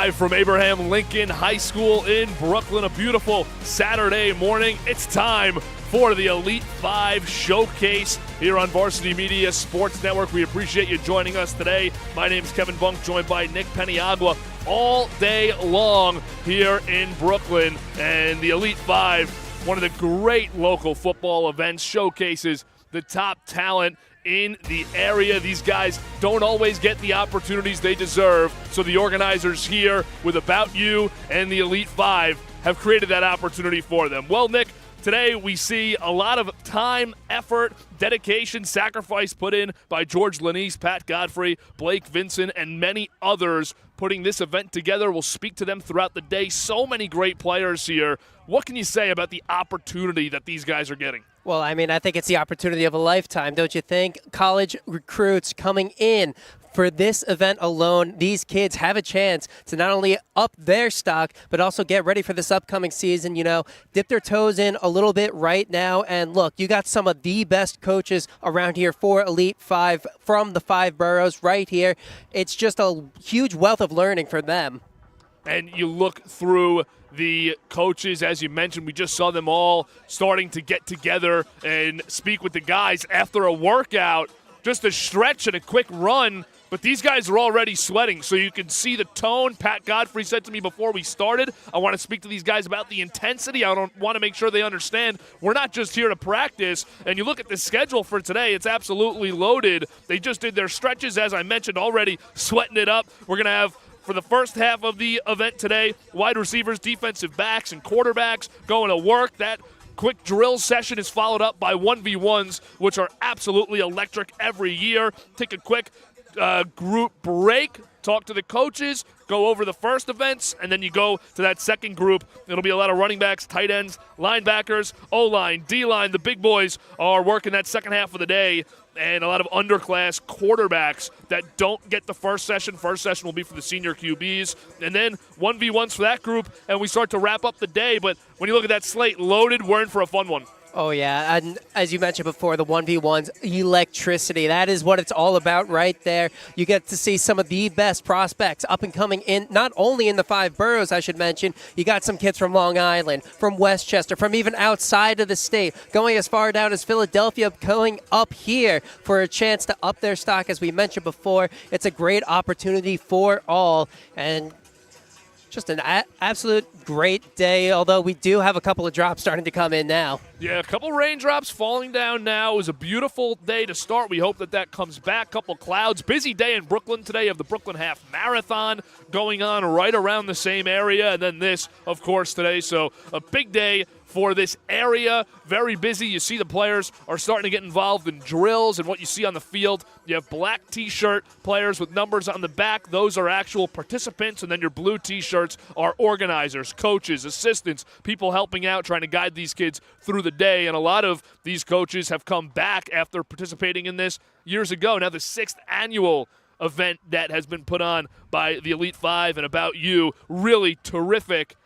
Live from Abraham Lincoln High School in Brooklyn, a beautiful Saturday morning. It's time for the Elite 5 Showcase here on Varsity Media Sports Network. We appreciate you joining us today. My name is Kevin Bunk, joined by Nick Peniagua all day long here in Brooklyn. And the Elite 5, one of the great local football events, showcases the top talent in the area. These guys don't always get the opportunities they deserve, so the organizers here with About You and the Elite 5 have created that opportunity for them. Well, Nick, today we see a lot of time, effort, dedication, sacrifice put in by George Lanise, Pat Godfrey, Blake Vincent, and many others putting this event together. We'll speak to them throughout the day. So many great players here. What can you say about the opportunity that these guys are getting? Well, I mean, I think it's the opportunity of a lifetime, don't you think? College recruits coming in for this event alone, these kids have a chance to not only up their stock, but also get ready for this upcoming season. You know, dip their toes in a little bit right now. And look, you got some of the best coaches around here for Elite 5 from the 5 boroughs right here. It's just a huge wealth of learning for them. And you look through the coaches, as you mentioned, we just saw them all starting to get together and speak with the guys after a workout, just a stretch and a quick run. But these guys are already sweating, so you can see the tone. Pat Godfrey said to me before we started, I want to speak to these guys about the intensity. I don't want to make sure they understand we're not just here to practice. And you look at the schedule for today, it's absolutely loaded. They just did their stretches, as I mentioned already, sweating it up. We're going to have, for the first half of the event today, wide receivers, defensive backs, and quarterbacks going to work. That quick drill session is followed up by 1v1s, which are absolutely electric every year. Take a quick group break, talk to the coaches, go over the first events, and then you go to that second group. It'll be a lot of running backs, tight ends, linebackers, O-line, D-line. The big boys are working that second half of the day, and a lot of underclass quarterbacks that don't get the first session. First session will be for the senior QBs, and then 1v1s for that group, and we start to wrap up the day. But when you look at that slate loaded, we're in for a fun one. Oh, yeah, and as you mentioned before, the 1v1s, electricity, that is what it's all about right there. You get to see some of the best prospects up and coming in, not only in the 5 boroughs, I should mention. You got some kids from Long Island, from Westchester, from even outside of the state, going as far down as Philadelphia, going up here for a chance to up their stock, as we mentioned before. It's a great opportunity for all, and just an absolute great day, although we do have a couple of drops starting to come in now. Yeah, a couple raindrops falling down now. It was a beautiful day to start. We hope that that comes back. Couple clouds. Busy day in Brooklyn today of the Brooklyn Half Marathon going on right around the same area. And then this, of course, today. So a big day for this area. Very busy. You see the players are starting to get involved in drills and what you see on the field. You have black T-shirt players with numbers on the back. Those are actual participants. And then your blue T-shirts are organizers, coaches, assistants, people helping out, trying to guide these kids through the day. And a lot of these coaches have come back after participating in this years ago. Now the 6th annual event that has been put on by the Elite 5 and About You. Really terrific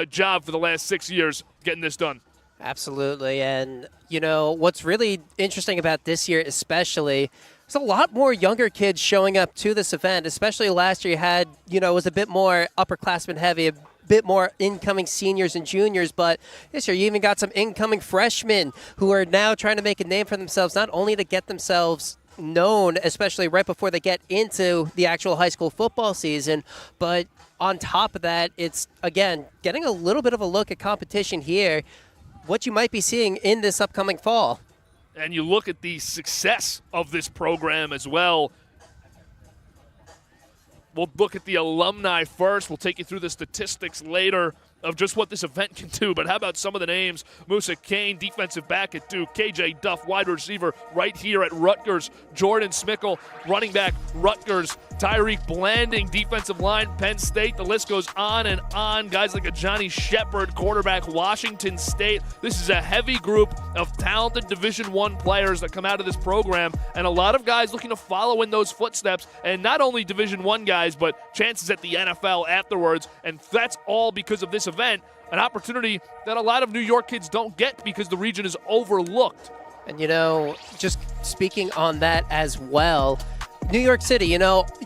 job for the last 6 years getting this done. Absolutely. And, you know, what's really interesting about this year especially, there's a lot more younger kids showing up to this event, especially last year you had, you know, it was a bit more upperclassmen heavy, a bit more incoming seniors and juniors, but this year you even got some incoming freshmen who are now trying to make a name for themselves, not only to get themselves known, especially right before they get into the actual high school football season, but on top of that, it's, again, getting a little bit of a look at competition here, what you might be seeing in this upcoming fall. And you look at the success of this program as well. We'll look at the alumni first. We'll take you through the statistics later of just what this event can do. But how about some of the names? Sanoussi Kane, defensive back at Duke. KJ Duff, wide receiver right here at Rutgers. Jordan Smickle, running back, Rutgers. Tyriq Blanding, defensive line, Penn State. The list goes on and on. Guys like a Johnny Shepard, quarterback, Washington State. This is a heavy group of talented Division I players that come out of this program, and a lot of guys looking to follow in those footsteps, and not only Division I guys, but chances at the NFL afterwards, and that's all because of this event, an opportunity that a lot of New York kids don't get because the region is overlooked. And, you know, just speaking on that as well, New York City,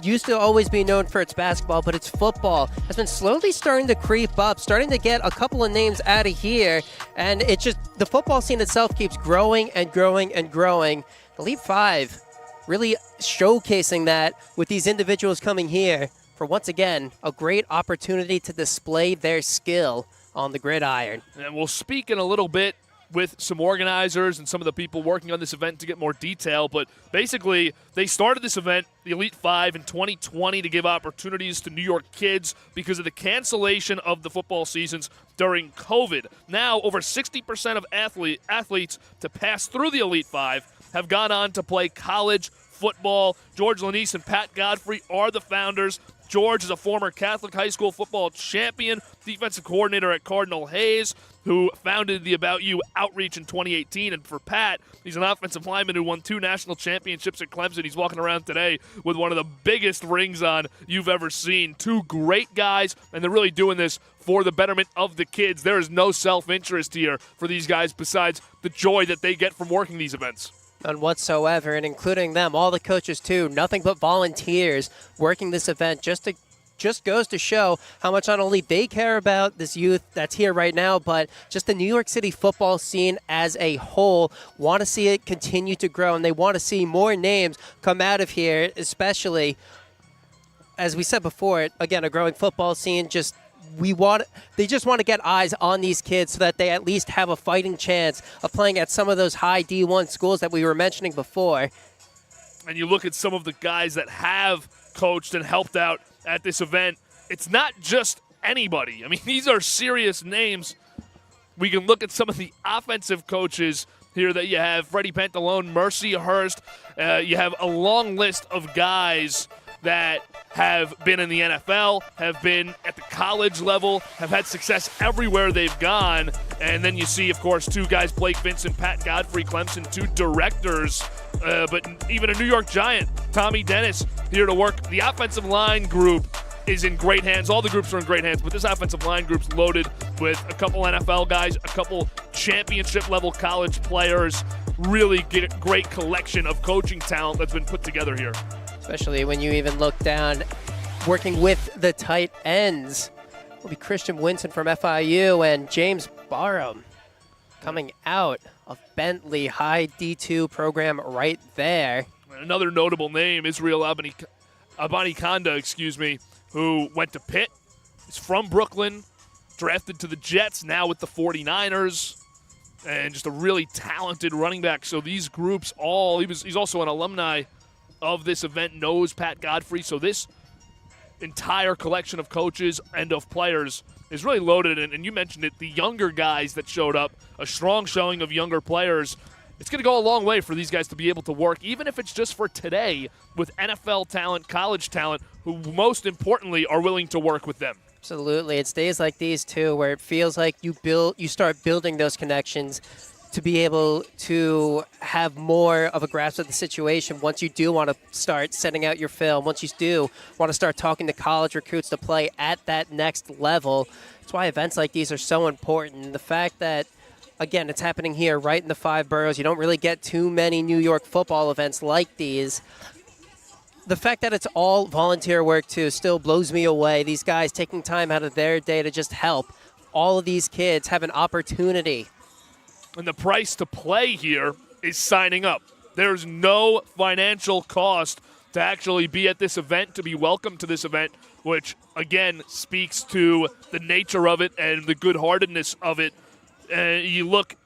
used to always be known for its basketball, but its football has been slowly starting to creep up, starting to get a couple of names out of here, and the football scene itself keeps growing and growing and growing. The Elite Five really showcasing that with these individuals coming here for, once again, a great opportunity to display their skill on the gridiron. And we'll speak in a little bit with some organizers and some of the people working on this event to get more detail. But basically, they started this event, the Elite Five, in 2020 to give opportunities to New York kids because of the cancellation of the football seasons during COVID. Now, over 60% of athletes to pass through the Elite Five have gone on to play college football. George Lanise and Pat Godfrey are the founders. George is a former Catholic high school football champion, defensive coordinator at Cardinal Hayes, who founded the About You outreach in 2018. And for Pat, he's an offensive lineman who won 2 national championships at Clemson. He's walking around today with one of the biggest rings on you've ever seen. 2 great guys, and they're really doing this for the betterment of the kids. There is no self-interest here for these guys besides the joy that they get from working these events. None whatsoever, and including them, all the coaches too, nothing but volunteers working this event just goes to show how much not only they care about this youth that's here right now, but just the New York City football scene as a whole want to see it continue to grow, and they want to see more names come out of here, especially, as we said before, again, a growing football scene. They just want to get eyes on these kids so that they at least have a fighting chance of playing at some of those high D1 schools that we were mentioning before. And you look at some of the guys that have coached and helped out at this event, it's not just anybody. I mean, these are serious names. We can look at some of the offensive coaches here that you have: Freddie Pantalone, Mercy Hurst. You have a long list of guys that have been in the NFL, have been at the college level, have had success everywhere they've gone. And then you see, of course, 2 guys, Blake Vincent, Pat Godfrey, Clemson, 2 directors, but even a New York Giant, Tommy Dennis, here to work. The offensive line group is in great hands. All the groups are in great hands, but this offensive line group's loaded with a couple NFL guys, a couple championship-level college players. Really great collection of coaching talent that's been put together here. Especially when you even look down, working with the tight ends, will be Christian Winson from FIU and James Barham coming out of Bentley High D2 program right there. Another notable name, Israel Abanikanda, who went to Pitt. He's from Brooklyn, drafted to the Jets, now with the 49ers, and just a really talented running back. So these groups he's also an alumni of this event, knows Pat Godfrey. So this entire collection of coaches and of players is really loaded. And you mentioned it, the younger guys that showed up, a strong showing of younger players. It's going to go a long way for these guys to be able to work, even if it's just for today, with NFL talent, college talent, who most importantly are willing to work with them. Absolutely. It's days like these, too, where it feels like you start building those connections to be able to have more of a grasp of the situation once you do want to start setting out your film, once you do want to start talking to college recruits to play at that next level. That's why events like these are so important. The fact that, again, it's happening here right in the 5 boroughs. You don't really get too many New York football events like these. The fact that it's all volunteer work, too, still blows me away. These guys taking time out of their day to just help all of these kids have an opportunity. And the price to play here is signing up. There's no financial cost to actually be at this event, to be welcome to this event, which, again, speaks to the nature of it and the good-heartedness of it. You look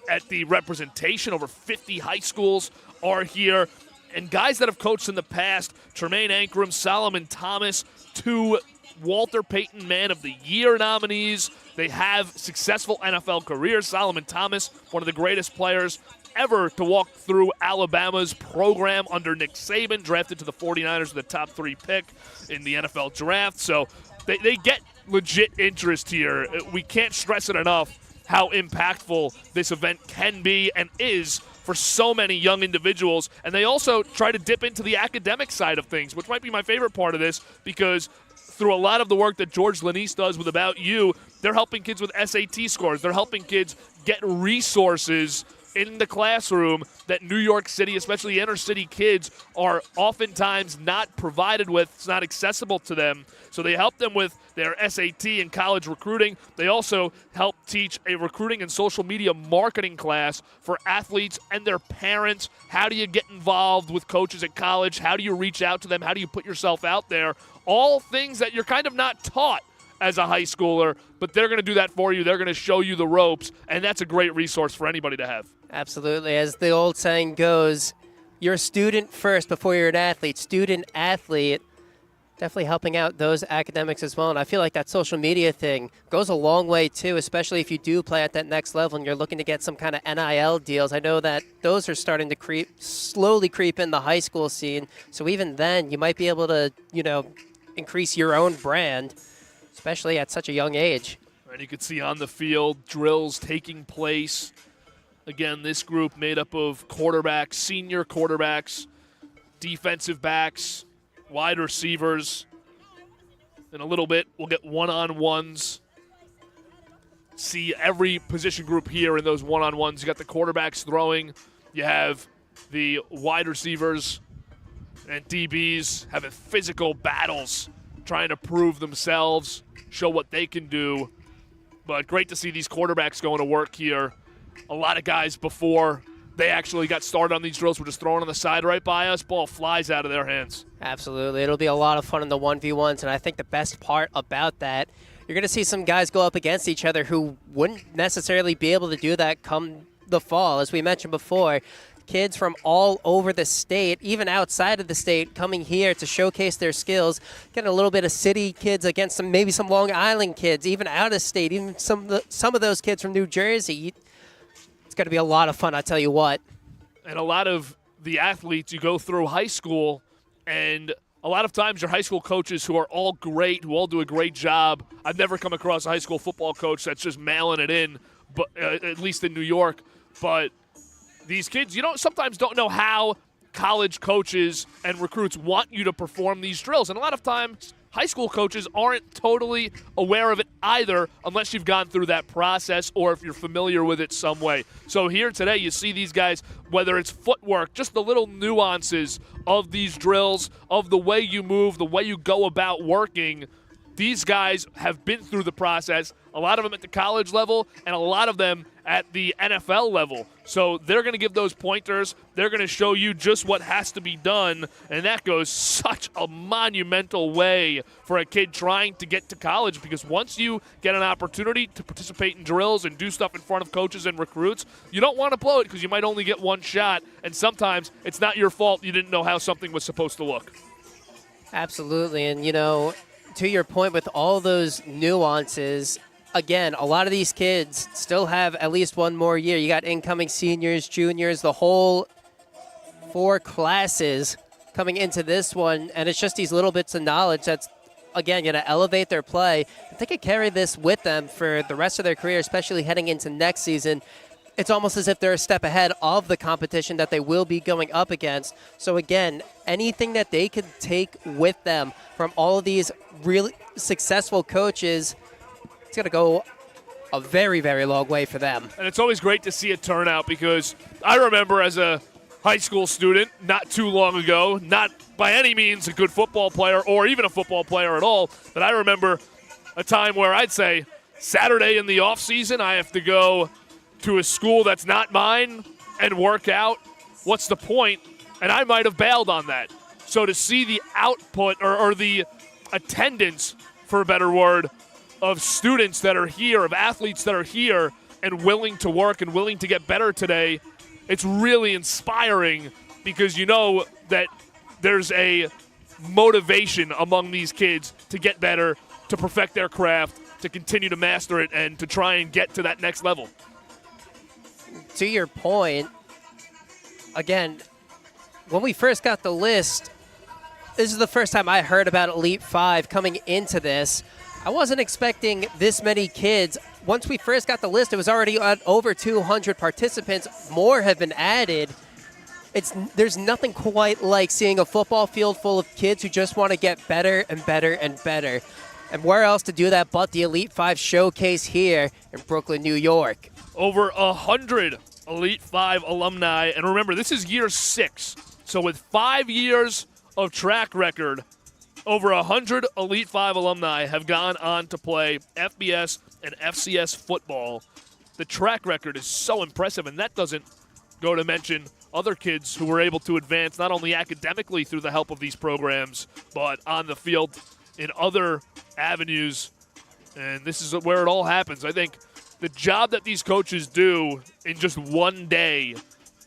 at the representation, over 50 high schools are here, and guys that have coached in the past, Tremaine Ankrum, Solomon Thomas, 2 Walter Payton Man of the Year nominees. They have successful NFL careers. Solomon Thomas, one of the greatest players ever to walk through Alabama's program under Nick Saban, drafted to the 49ers with the top 3 pick in the NFL draft. So they get legit interest here. We can't stress it enough how impactful this event can be and is for so many young individuals. And they also try to dip into the academic side of things, which might be my favorite part of this, because through a lot of the work that George Lanise does with About You, they're helping kids with SAT scores. They're helping kids get resources in the classroom that New York City, especially inner city kids, are oftentimes not provided with. It's not accessible to them. So they help them with their SAT and college recruiting. They also help teach a recruiting and social media marketing class for athletes and their parents. How do you get involved with coaches at college? How do you reach out to them? How do you put yourself out there? All things that you're kind of not taught as a high schooler, but they're going to do that for you. They're going to show you the ropes, and that's a great resource for anybody to have. Absolutely. As the old saying goes, you're a student first before you're an athlete. Student, athlete, definitely helping out those academics as well. And I feel like that social media thing goes a long way, too, especially if you do play at that next level and you're looking to get some kind of NIL deals. I know that those are starting to slowly creep in the high school scene. So even then, you might be able to, increase your own brand, especially at such a young age. And you can see on the field drills taking place. Again, this group made up of quarterbacks, senior quarterbacks, defensive backs, wide receivers. In a little bit, we'll get one-on-ones. See every position group here in those one-on-ones. You got the quarterbacks throwing. You have the wide receivers and DBs having physical battles, trying to prove themselves, show what they can do. But great to see these quarterbacks going to work here. A lot of guys before they actually got started on these drills were just throwing on the side right by us. Ball flies out of their hands. Absolutely. It'll be a lot of fun in the 1v1s, and I think the best part about that, you're going to see some guys go up against each other who wouldn't necessarily be able to do that come the fall. As we mentioned before, kids from all over the state, even outside of the state, coming here to showcase their skills, getting a little bit of city kids against maybe some Long Island kids, even out of state, even some of those kids from New Jersey. It's going to be a lot of fun, I tell you what. And a lot of the athletes, you go through high school, and a lot of times your high school coaches who are all great, who all do a great job. I've never come across a high school football coach that's just mailing it in, but at least in New York. But these kids, sometimes don't know how college coaches and recruits want you to perform these drills. And a lot of times, high school coaches aren't totally aware of it either unless you've gone through that process or if you're familiar with it some way. So here today, you see these guys, whether it's footwork, just the little nuances of these drills, of the way you move, the way you go about working. These guys have been through the process, a lot of them at the college level and a lot of them at the NFL level. So they're going to give those pointers. They're going to show you just what has to be done, and that goes such a monumental way for a kid trying to get to college, because once you get an opportunity to participate in drills and do stuff in front of coaches and recruits, you don't want to blow it because you might only get one shot, and sometimes it's not your fault you didn't know how something was supposed to look. Absolutely, and to your point with all those nuances, again, a lot of these kids still have at least one more year. You got incoming seniors, juniors, the whole 4 classes coming into this one, and it's just these little bits of knowledge that's, again, going to elevate their play. If they could carry this with them for the rest of their career, especially heading into next season, it's almost as if they're a step ahead of the competition that they will be going up against. So again, anything that they could take with them from all of these really successful coaches, it's going to go a very, very long way for them. And it's always great to see a turnout, because I remember as a high school student not too long ago, not by any means a good football player or even a football player at all, but I remember a time where I'd say Saturday in the off season I have to go to a school that's not mine and work out. What's the point? And I might have bailed on that. So to see the output or the attendance, for a better word, of students that are here, of athletes that are here and willing to work and willing to get better today, it's really inspiring, because you know that there's a motivation among these kids to get better, to perfect their craft, to continue to master it, and to try and get to that next level. To your point, again, when we first got the list, this is the first time I heard about Elite 5 coming into this. I wasn't expecting this many kids. Once we first got the list, it was already at over 200 participants. More have been added. There's nothing quite like seeing a football field full of kids who just want to get better and better and better. And where else to do that but the Elite 5 showcase here in Brooklyn, New York? Over 100 Elite 5 alumni. And remember, this is year 6. So with 5 years of track record, over 100 Elite 5 alumni have gone on to play FBS and FCS football. The track record is so impressive, and that doesn't go to mention other kids who were able to advance not only academically through the help of these programs, but on the field in other avenues. And this is where it all happens. I think the job that these coaches do in just one day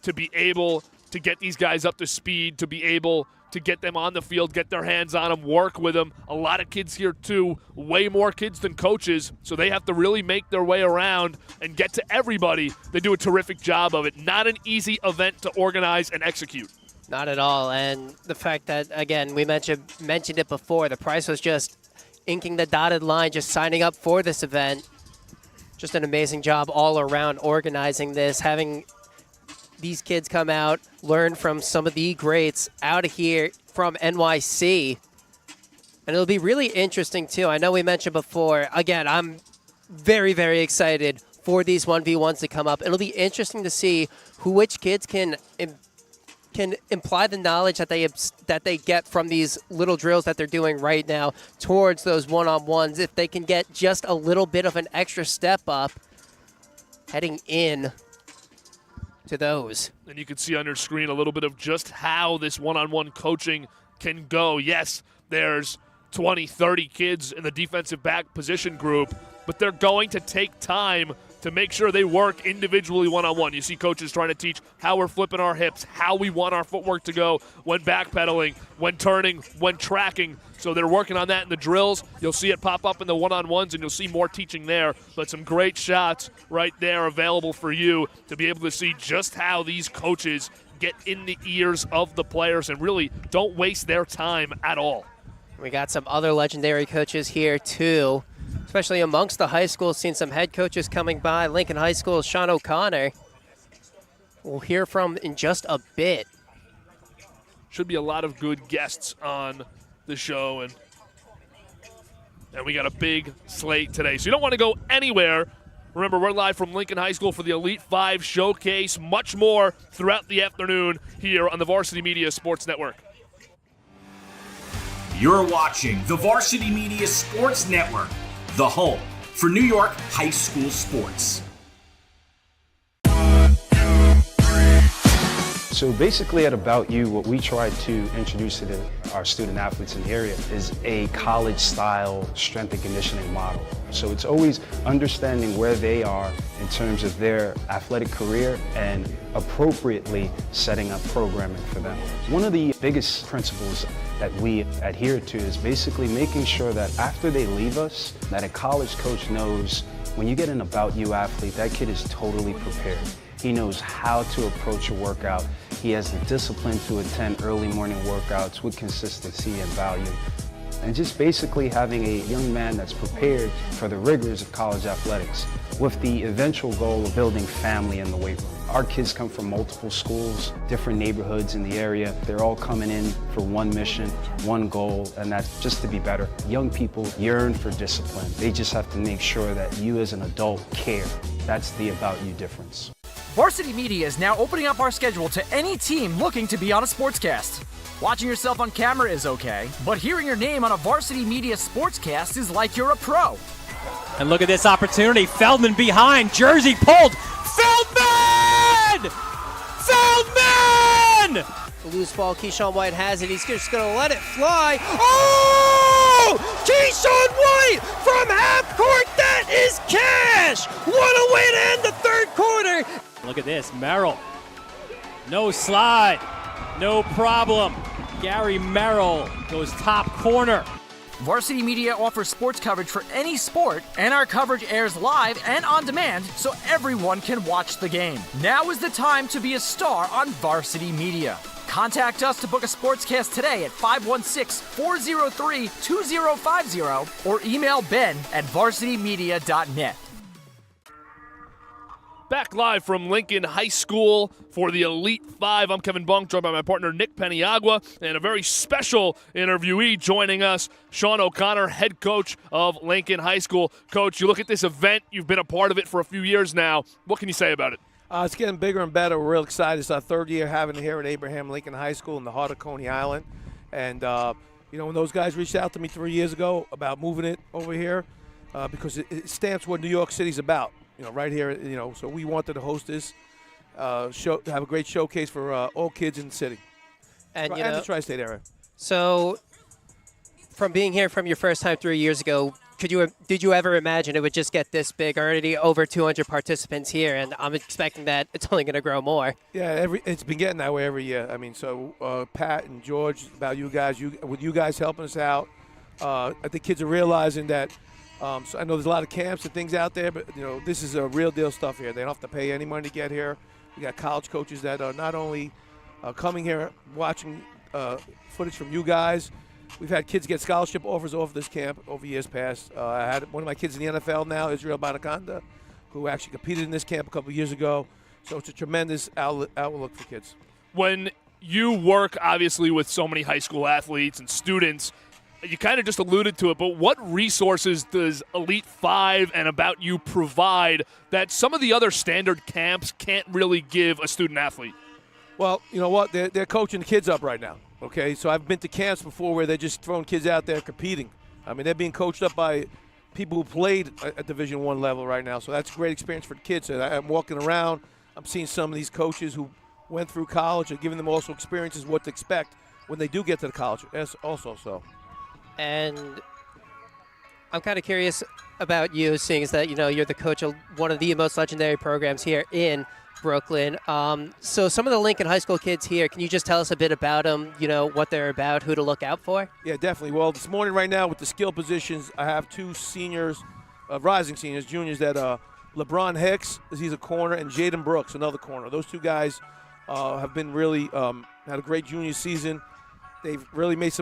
to be able to get these guys up to speed, to be able to get them on the field, get their hands on them, work with them. A lot of kids here, too, way more kids than coaches, so they have to really make their way around and get to everybody. They do a terrific job of it. Not an easy event to organize and execute. Not at all. And the fact that, again, we mentioned it before, the price was just inking the dotted line, just signing up for this event. Just an amazing job all around organizing this, having these kids come out, learn from some of the greats out of here from NYC. And it'll be really interesting, too. I know we mentioned before, again, I'm very, very excited for these 1v1s to come up. It'll be interesting to see which kids can imply the knowledge that they get from these little drills that they're doing right now towards those one-on-ones. If they can get just a little bit of an extra step up heading in to those. And you can see on your screen a little bit of just how this one-on-one coaching can go. Yes, there's 20, 30 kids in the defensive back position group, but they're going to take time to make sure they work individually one-on-one. You see coaches trying to teach how we're flipping our hips, how we want our footwork to go when backpedaling, when turning, when tracking. So they're working on that in the drills. You'll see it pop up in the one-on-ones, and you'll see more teaching there. But some great shots right there available for you to be able to see just how these coaches get in the ears of the players and really don't waste their time at all. We got some other legendary coaches here, too, especially amongst the high schools. Seen some head coaches coming by. Lincoln High School's Sean O'Connor. We'll hear from in just a bit. Should be a lot of good guests on the show, and we got a big slate today. So you don't want to go anywhere. Remember, we're live from Lincoln High School for the Elite 5 Showcase. Much more throughout the afternoon here on the Varsity Media Sports Network. You're watching the Varsity Media Sports Network, the home for New York high school sports. So basically at About You, what we try to introduce to our student athletes in the area is a college-style strength and conditioning model. So it's always understanding where they are in terms of their athletic career and appropriately setting up programming for them. One of the biggest principles that we adhere to is basically making sure that after they leave us, that a college coach knows when you get an About You athlete, that kid is totally prepared. He knows how to approach a workout. He has the discipline to attend early morning workouts with consistency and value. And just basically having a young man that's prepared for the rigors of college athletics with the eventual goal of building family in the weight room. Our kids come from multiple schools, different neighborhoods in the area. They're all coming in for one mission, one goal, and that's just to be better. Young people yearn for discipline. They just have to make sure that you as an adult care. That's the About You difference. Varsity Media is now opening up our schedule to any team looking to be on a sportscast. Watching yourself on camera is okay, but hearing your name on a Varsity Media sportscast is like you're a pro. And look at this opportunity. Feldman behind. Jersey pulled. Feldman! Feldman! The loose ball, Keyshawn White has it. He's just going to let it fly. Oh! Keyshawn White from half court. That is cash. What a way to end the third quarter. Look at this. Merrill. No slide. No problem. Gary Merrill goes top corner. Varsity Media offers sports coverage for any sport, and our coverage airs live and on demand so everyone can watch the game. Now is the time to be a star on Varsity Media. Contact us to book a sportscast today at 516-403-2050 or email ben@varsitymedia.net. Back live from Lincoln High School for the Elite 5. I'm Kevin Bunk, joined by my partner Nick Peniagua, and a very special interviewee joining us, Sean O'Connor, head coach of Lincoln High School. Coach, you look at this event, you've been a part of it for a few years now. What can you say about it? It's getting bigger and better. We're real excited. It's our third year having it here at Abraham Lincoln High School in the heart of Coney Island. And, when those guys reached out to me 3 years ago about moving it over here, because it stamps what New York City's about, right here, so we wanted to host this show, have a great showcase for all kids in the city and the tri-state area. So from being here from your first time 3 years ago, did you ever imagine it would just get this big? Already over 200 participants here, and I'm expecting that it's only going to grow more. Yeah, it's been getting that way every year. I mean, so Pat and George, about you guys, with you guys helping us out, I think kids are realizing that. So I know there's a lot of camps and things out there, but this is a real deal stuff here. They don't have to pay any money to get here. We got college coaches that are not only coming here watching footage from you guys. We've had kids get scholarship offers off this camp over years past. I had one of my kids in the NFL now, Israel Banaconda, who actually competed in this camp a couple of years ago. So it's a tremendous outlook for kids. When you work, obviously, with so many high school athletes and students, you kind of just alluded to it, but what resources does Elite 5 and About You provide that some of the other standard camps can't really give a student athlete? Well, you know what? They're coaching the kids up right now. Okay, so I've been to camps before where they're just throwing kids out there competing. I mean, they're being coached up by people who played at Division I level right now. So that's a great experience for the kids. And I'm walking around, I'm seeing some of these coaches who went through college and giving them also experiences what to expect when they do get to the college. That's also so. And I'm kind of curious about you, seeing as that you're the coach of one of the most legendary programs here in Brooklyn. So some of the Lincoln High School kids here, can you just tell us a bit about them, what they're about, who to look out for? Yeah, definitely. Well, this morning right now with the skill positions, I have two seniors, rising seniors, juniors, that LeBron Hicks, he's a corner, and Jaden Brooks, another corner. Those two guys have been really had a great junior season. They've really made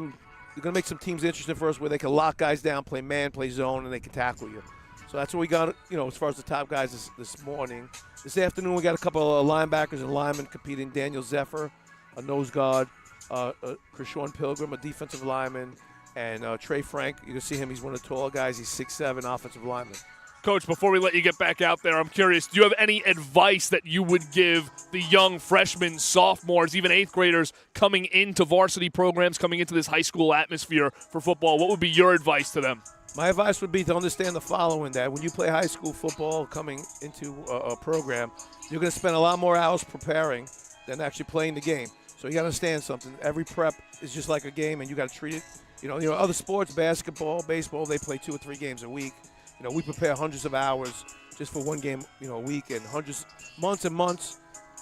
they're going to make some teams interesting for us where they can lock guys down, play man, play zone, and they can tackle you. So that's what we got, as far as the top guys this morning. This afternoon, we got a couple of linebackers and linemen competing. Daniel Zephyr, a nose guard, Krishawn Pilgrim, a defensive lineman, and Trey Frank. You can see him. He's one of the taller guys. He's 6'7", offensive lineman. Coach, before we let you get back out there, I'm curious, do you have any advice that you would give the young freshmen, sophomores, even eighth graders coming into varsity programs, coming into this high school atmosphere for football? What would be your advice to them? My advice would be to understand the following, that when you play high school football coming into a program, you're going to spend a lot more hours preparing than actually playing the game. So you got to understand something. Every prep is just like a game, and you got to treat it. Other sports, basketball, baseball, they play 2 or 3 games a week. We prepare hundreds of hours just for one game, a week, and months and months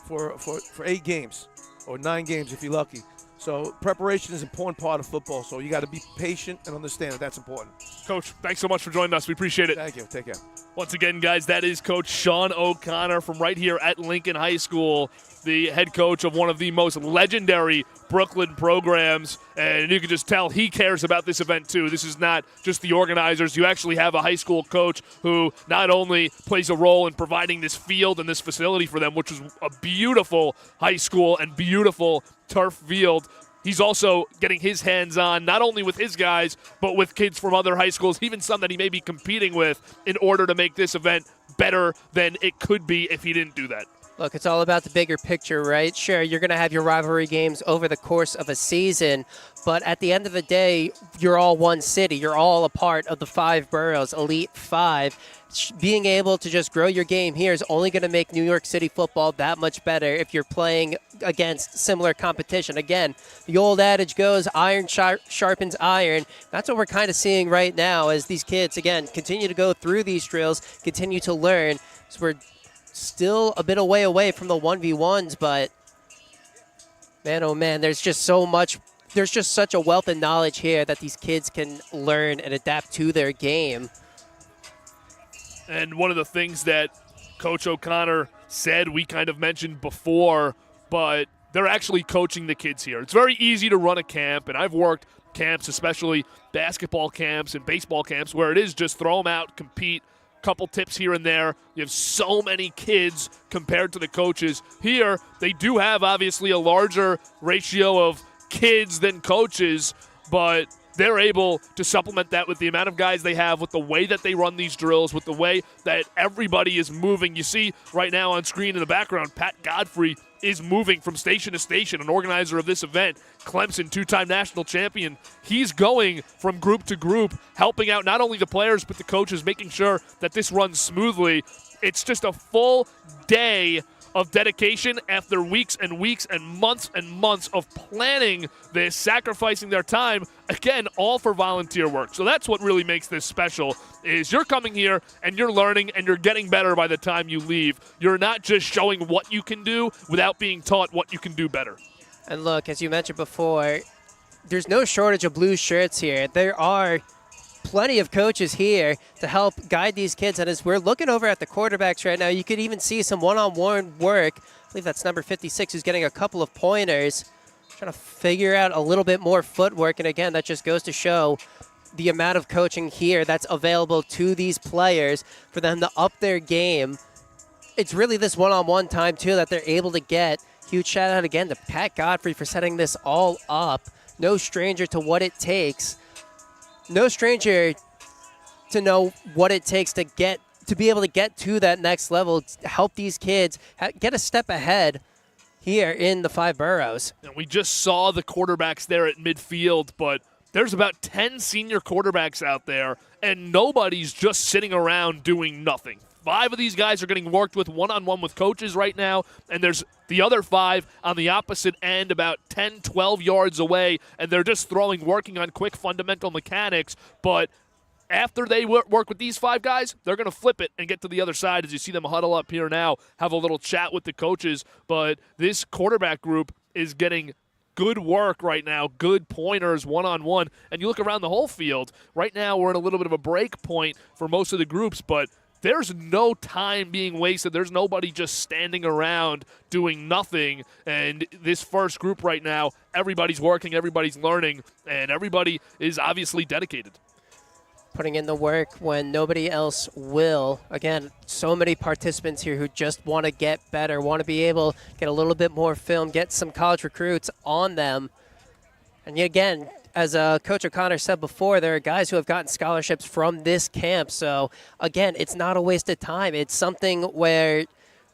for 8 games or 9 games if you're lucky. So preparation is an important part of football, so you got to be patient and understand that that's important. Coach, thanks so much for joining us. We appreciate it. Thank you. Take care. Once again, guys, that is Coach Sean O'Connor from right here at Lincoln High School, the head coach of one of the most legendary Brooklyn programs. And you can just tell he cares about this event, too. This is not just the organizers. You actually have a high school coach who not only plays a role in providing this field and this facility for them, which is a beautiful high school and beautiful turf field, he's also getting his hands on not only with his guys, but with kids from other high schools, even some that he may be competing with, in order to make this event better than it could be if he didn't do that. Look, it's all about the bigger picture, right? Sure, you're going to have your rivalry games over the course of a season, but at the end of the day, you're all one city. You're all a part of the 5 boroughs, Elite 5. Being able to just grow your game here is only going to make New York City football that much better if you're playing against similar competition. Again, the old adage goes, iron sharpens iron. That's what we're kind of seeing right now as these kids, again, continue to go through these drills, continue to learn. So we're still a bit away from the 1v1s, but man, oh man, there's just so much. There's just such a wealth of knowledge here that these kids can learn and adapt to their game. And one of the things that Coach O'Connor said, we kind of mentioned before, but they're actually coaching the kids here. It's very easy to run a camp, and I've worked camps, especially basketball camps and baseball camps, where it is just throw them out, compete, couple tips here and there. You have so many kids compared to the coaches. Here, they do have obviously a larger ratio of kids than coaches, but they're able to supplement that with the amount of guys they have, with the way that they run these drills, with the way that everybody is moving. You see right now on screen in the background, Pat Godfrey is moving from station to station, an organizer of this event. Clemson, two-time national champion. He's going from group to group, helping out not only the players but the coaches, making sure that this runs smoothly. It's just a full day of dedication after weeks and weeks and months of planning this, sacrificing their time, again, all for volunteer work. So that's what really makes this special, is you're coming here and you're learning and you're getting better by the time you leave. You're not just showing what you can do without being taught what you can do better. And look, as you mentioned before, there's no shortage of blue shirts here. There are plenty of coaches here to help guide these kids. And as we're looking over at the quarterbacks right now, you could even see some one-on-one work. I believe that's number 56 who's getting a couple of pointers, trying to figure out a little bit more footwork. And again, that just goes to show the amount of coaching here that's available to these players for them to up their game. It's really this one-on-one time, too, that they're able to get. Huge shout-out again to Pat Godfrey for setting this all up. No stranger to what it takes. No stranger to know what it takes to be able to get to that next level, to help these kids get a step ahead here in the 5 boroughs. And we just saw the quarterbacks there at midfield, but there's about 10 senior quarterbacks out there, and nobody's just sitting around doing nothing. 5 of these guys are getting worked with one-on-one with coaches right now, and there's the other 5 on the opposite end about 10, 12 yards away, and they're just working on quick fundamental mechanics. But after they work with these 5 guys, they're going to flip it and get to the other side as you see them huddle up here now, have a little chat with the coaches. But this quarterback group is getting good work right now, good pointers one-on-one. And you look around the whole field, right now we're in a little bit of a break point for most of the groups, but there's no time being wasted. There's nobody just standing around doing nothing. And this first group right now, everybody's working, everybody's learning, and everybody is obviously dedicated. Putting in the work when nobody else will. Again, so many participants here who just want to get better, want to be able to get a little bit more film, get some college recruits on them. And yet again, as Coach O'Connor said before, there are guys who have gotten scholarships from this camp. So, again, it's not a waste of time. It's something where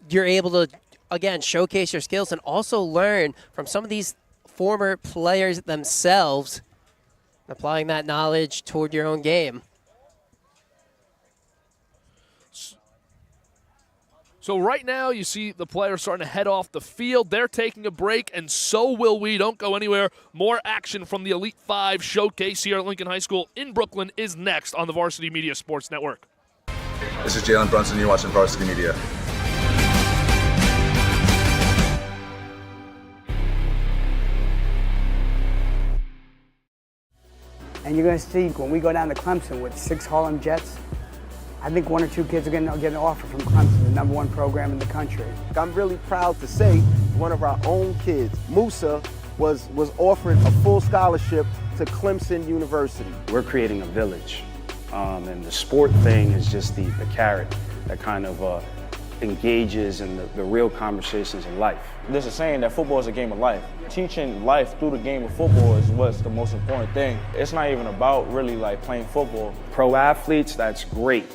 you're able to, again, showcase your skills and also learn from some of these former players themselves, applying that knowledge toward your own game. So right now you see the players starting to head off the field. They're taking a break, and so will we. Don't go anywhere. More action from the Elite 5 showcase here at Lincoln High School in Brooklyn is next on the Varsity Media Sports Network. This is Jalen Brunson. You're watching Varsity Media. And you're going to see when we go down to Clemson with 6 Harlem Jets, I think 1 or 2 kids are going to get an offer from Clemson, the #1 program in the country. I'm really proud to say one of our own kids, Musa, was offered a full scholarship to Clemson University. We're creating a village, and the sport thing is just the carrot that kind of engages in the real conversations in life. There's a saying that football is a game of life. Teaching life through the game of football is what's the most important thing. It's not even about really like playing football. Pro athletes, that's great.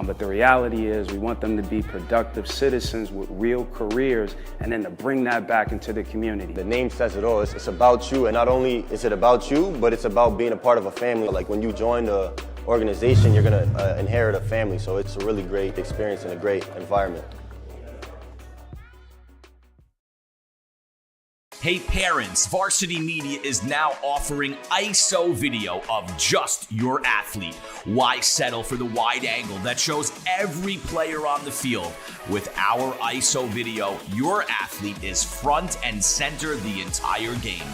But the reality is we want them to be productive citizens with real careers and then to bring that back into the community. The name says it all. It's about you, and not only is it about you, but it's about being a part of a family. Like when you join the organization, you're going to inherit a family, so it's a really great experience and a great environment. Hey parents, Varsity Media is now offering ISO video of just your athlete. Why settle for the wide angle that shows every player on the field? With our ISO video, your athlete is front and center the entire game.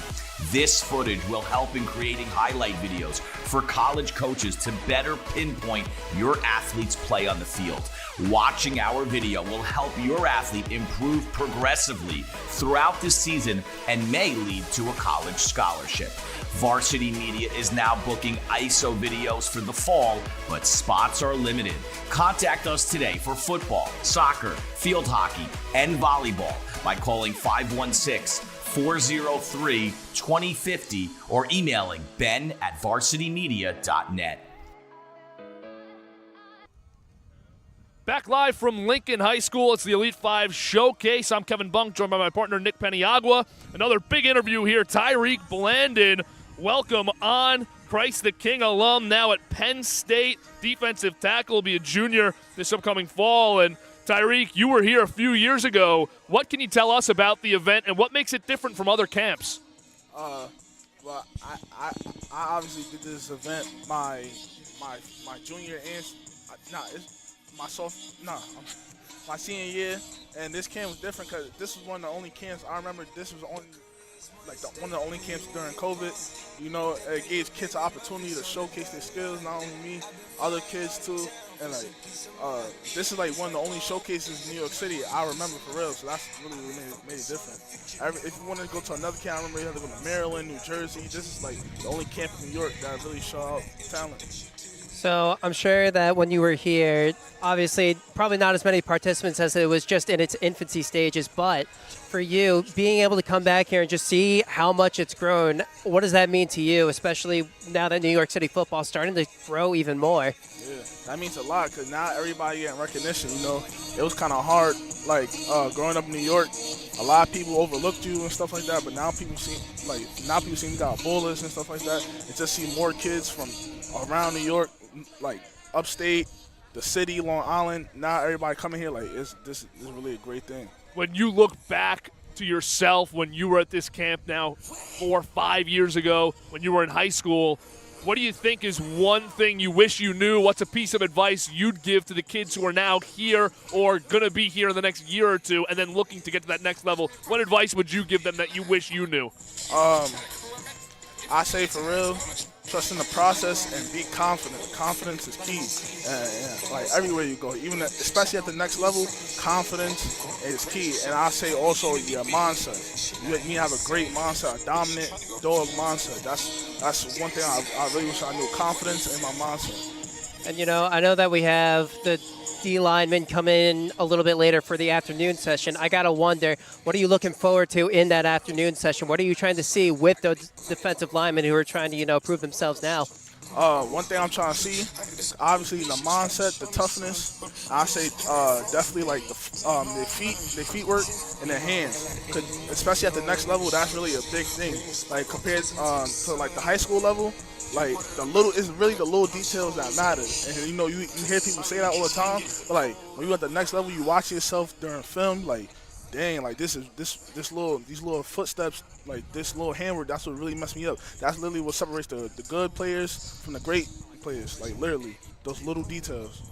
This footage will help in creating highlight videos for college coaches to better pinpoint your athlete's play on the field. Watching our video will help your athlete improve progressively throughout the season and may lead to a college scholarship. Varsity Media is now booking ISO videos for the fall, but spots are limited. Contact us today for football, soccer, field hockey, and volleyball by calling 516 403-2050 or emailing ben@varsitymedia.net. Back live from Lincoln High School. It's the Elite 5 Showcase. I'm Kevin Bunk, joined by my partner Nick Peniagua. Another big interview here. Tyriq Blanding, welcome on. Christ the King alum, now at Penn State. Defensive tackle, will be a junior this upcoming fall. And Tyriq, you were here a few years ago. What can you tell us about the event, and what makes it different from other camps? Well, I obviously did this event my junior and my senior year, and this camp was different because this was one of the only camps. I remember this was one of the only camps during COVID. You know, it gave kids an opportunity to showcase their skills, not only me, other kids too. And this is like one of the only showcases in New York City I remember for real. So that's really what made it different. If you want to go to another camp, I remember you had to go to Maryland, New Jersey. This is like the only camp in New York that really show out talent. So I'm sure that when you were here, obviously probably not as many participants as it was just in its infancy stages, but for you, being able to come back here and just see how much it's grown, what does that mean to you, especially now that New York City football is starting to grow even more? Yeah, that means a lot because now everybody getting recognition, you know. It was kind of hard, like growing up in New York, a lot of people overlooked you and stuff like that, but now people see you got bowlers and stuff like that, and just see more kids from around New York, like upstate, the city, Long Island. Now everybody coming here, like this is really a great thing. When you look back to yourself when you were at this camp now 4 or 5 years ago, when you were in high school, what do you think is one thing you wish you knew? What's a piece of advice you'd give to the kids who are now here or going to be here in the next year or two and then looking to get to that next level? What advice would you give them that you wish you knew? I say for real, trust in the process and be confident. Confidence is key. Like everywhere you go, especially at the next level, confidence is key. And I say also your mindset. You have a great mindset, a dominant dog mindset. That's one thing I really wish I knew. Confidence in my mindset. And you know, I know that we have the D linemen come in a little bit later for the afternoon session. I gotta wonder, what are you looking forward to in that afternoon session? What are you trying to see with those defensive linemen who are trying to, prove themselves now? One thing I'm trying to see, obviously the mindset, the toughness. I say definitely like their feet work and their hands. 'Cause especially at the next level, that's really a big thing. Like compared to like the high school level. Like it's really the little details that matter. And you hear people say that all the time, but like when you at the next level, you watch yourself during film, like dang, like these little footsteps, like this little handwork, that's what really messed me up. That's literally what separates the good players from the great players, like literally those little details.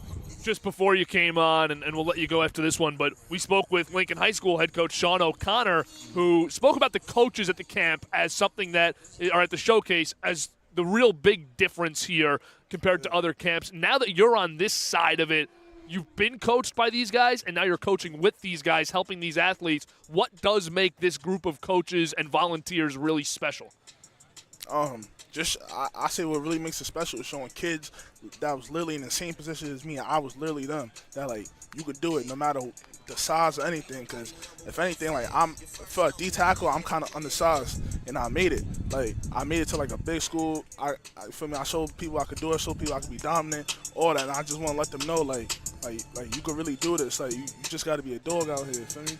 Just before you came on, and we'll let you go after this one, but we spoke with Lincoln High School head coach Sean O'Connor, who spoke about the coaches at the camp as something that are at the showcase as the real big difference here compared to other camps. Now that you're on this side of it, you've been coached by these guys, and now you're coaching with these guys, helping these athletes. What does make this group of coaches and volunteers really special? I say what really makes it special is showing kids that was literally in the same position as me. I was literally them. That like you could do it no matter the size or anything. Because if anything, like for a D tackle, I'm kind of undersized, and I made it. Like I made it to like a big school. I showed people I could do it. Showed people I could be dominant. All that. And I just want to let them know like you could really do this. Like you just got to be a dog out here. Feel me?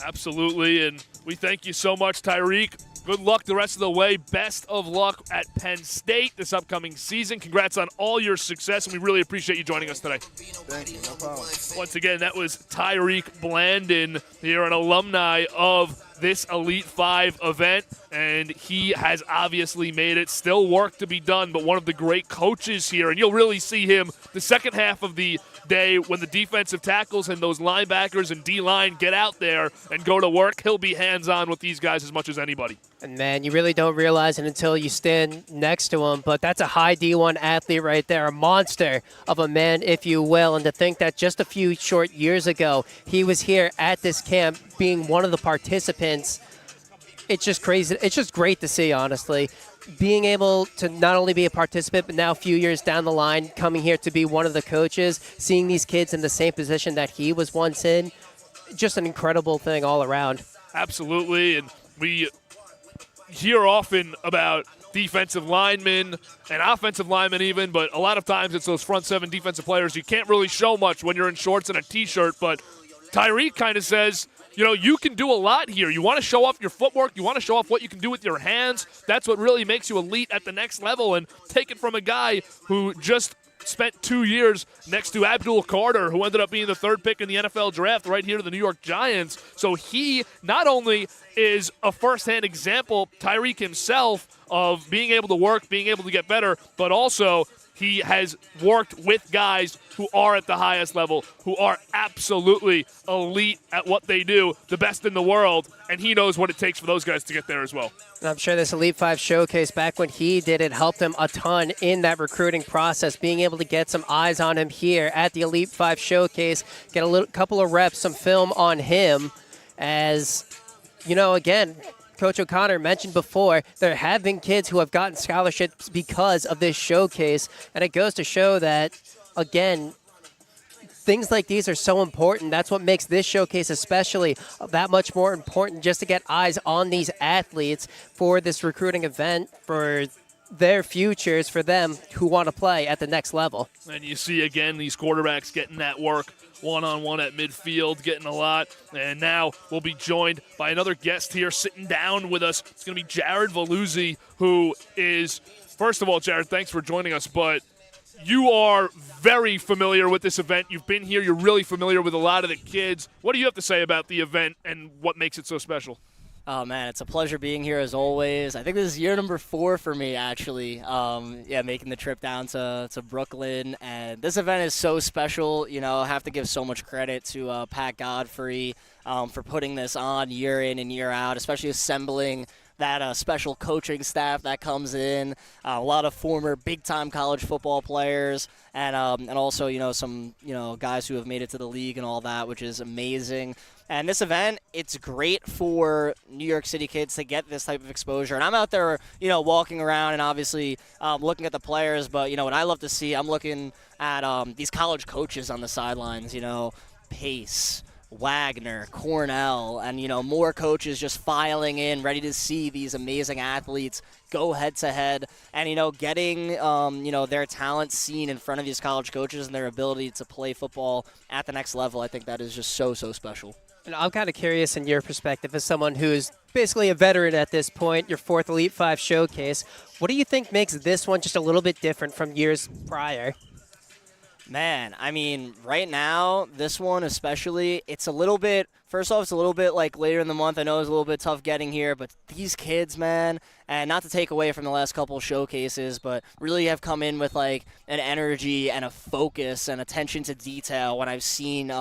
Absolutely, and we thank you so much, Tyriq. Good luck the rest of the way. Best of luck at Penn State this upcoming season. Congrats on all your success, and we really appreciate you joining us today. Thank you. No problem. Once again, that was Tyriq Blanding here, an alumni of this Elite 5 event, and he has obviously made it. Still work to be done, but one of the great coaches here, and you'll really see him the second half of the day when the defensive tackles and those linebackers and D-line get out there and go to work. He'll be hands-on with these guys as much as anybody. And, man, you really don't realize it until you stand next to him, but that's a high D1 athlete right there, a monster of a man, if you will. And to think that just a few short years ago, he was here at this camp being one of the participants, it's just crazy. It's just great to see, honestly. Being able to not only be a participant, but now a few years down the line, coming here to be one of the coaches, seeing these kids in the same position that he was once in, just an incredible thing all around. Absolutely, and we hear often about defensive linemen and offensive linemen even, but a lot of times it's those front seven defensive players. You can't really show much when you're in shorts and a T-shirt, but Tyriq kind of says, you can do a lot here. You want to show off your footwork. You want to show off what you can do with your hands. That's what really makes you elite at the next level. And take it from a guy who just spent 2 years next to Abdul Carter, who ended up being the 3rd pick in the NFL draft right here to the New York Giants. So he not only is a firsthand example, Tyriq himself, of being able to work, being able to get better, but also he has worked with guys who are at the highest level, who are absolutely elite at what they do, the best in the world, and he knows what it takes for those guys to get there as well. And I'm sure this Elite 5 showcase, back when he did it, helped him a ton in that recruiting process, being able to get some eyes on him here at the Elite 5 showcase, get a couple of reps, some film on him, as, again, Coach O'Connor mentioned before, there have been kids who have gotten scholarships because of this showcase, and it goes to show that, again, things like these are so important. That's what makes this showcase especially that much more important, just to get eyes on these athletes for this recruiting event, for their futures, for them who want to play at the next level. And you see, again, these quarterbacks getting that work one-on-one at midfield, getting a lot. And now we'll be joined by another guest here sitting down with us. It's going to be Jared Valluzzi, who is, first of all, Jared, thanks for joining us, but you are very familiar with this event. You've been here. You're really familiar with a lot of the kids. What do you have to say about the event and what makes it so special? Oh, man, it's a pleasure being here as always. I think this is year number 4 for me, actually. Making the trip down to Brooklyn. And this event is so special. I have to give so much credit to Pat Godfrey for putting this on year in and year out, especially assembling that special coaching staff that comes in, a lot of former big-time college football players, and also, some, guys who have made it to the league and all that, which is amazing. And this event, it's great for New York City kids to get this type of exposure. And I'm out there, walking around and obviously looking at the players. But, what I love to see, I'm looking at these college coaches on the sidelines, Pace, Wagner, Cornell, and, more coaches just filing in, ready to see these amazing athletes go head-to-head and, getting, their talent seen in front of these college coaches and their ability to play football at the next level. I think that is just so, so special. And I'm kind of curious in your perspective as someone who's basically a veteran at this point, your 4th Elite 5 showcase. What do you think makes this one just a little bit different from years prior? Man, right now, this one especially, it's a little bit, first off, it's a little bit like later in the month. I know it's a little bit tough getting here, but these kids, man, and not to take away from the last couple of showcases, but really have come in with like an energy and a focus and attention to detail when I've seen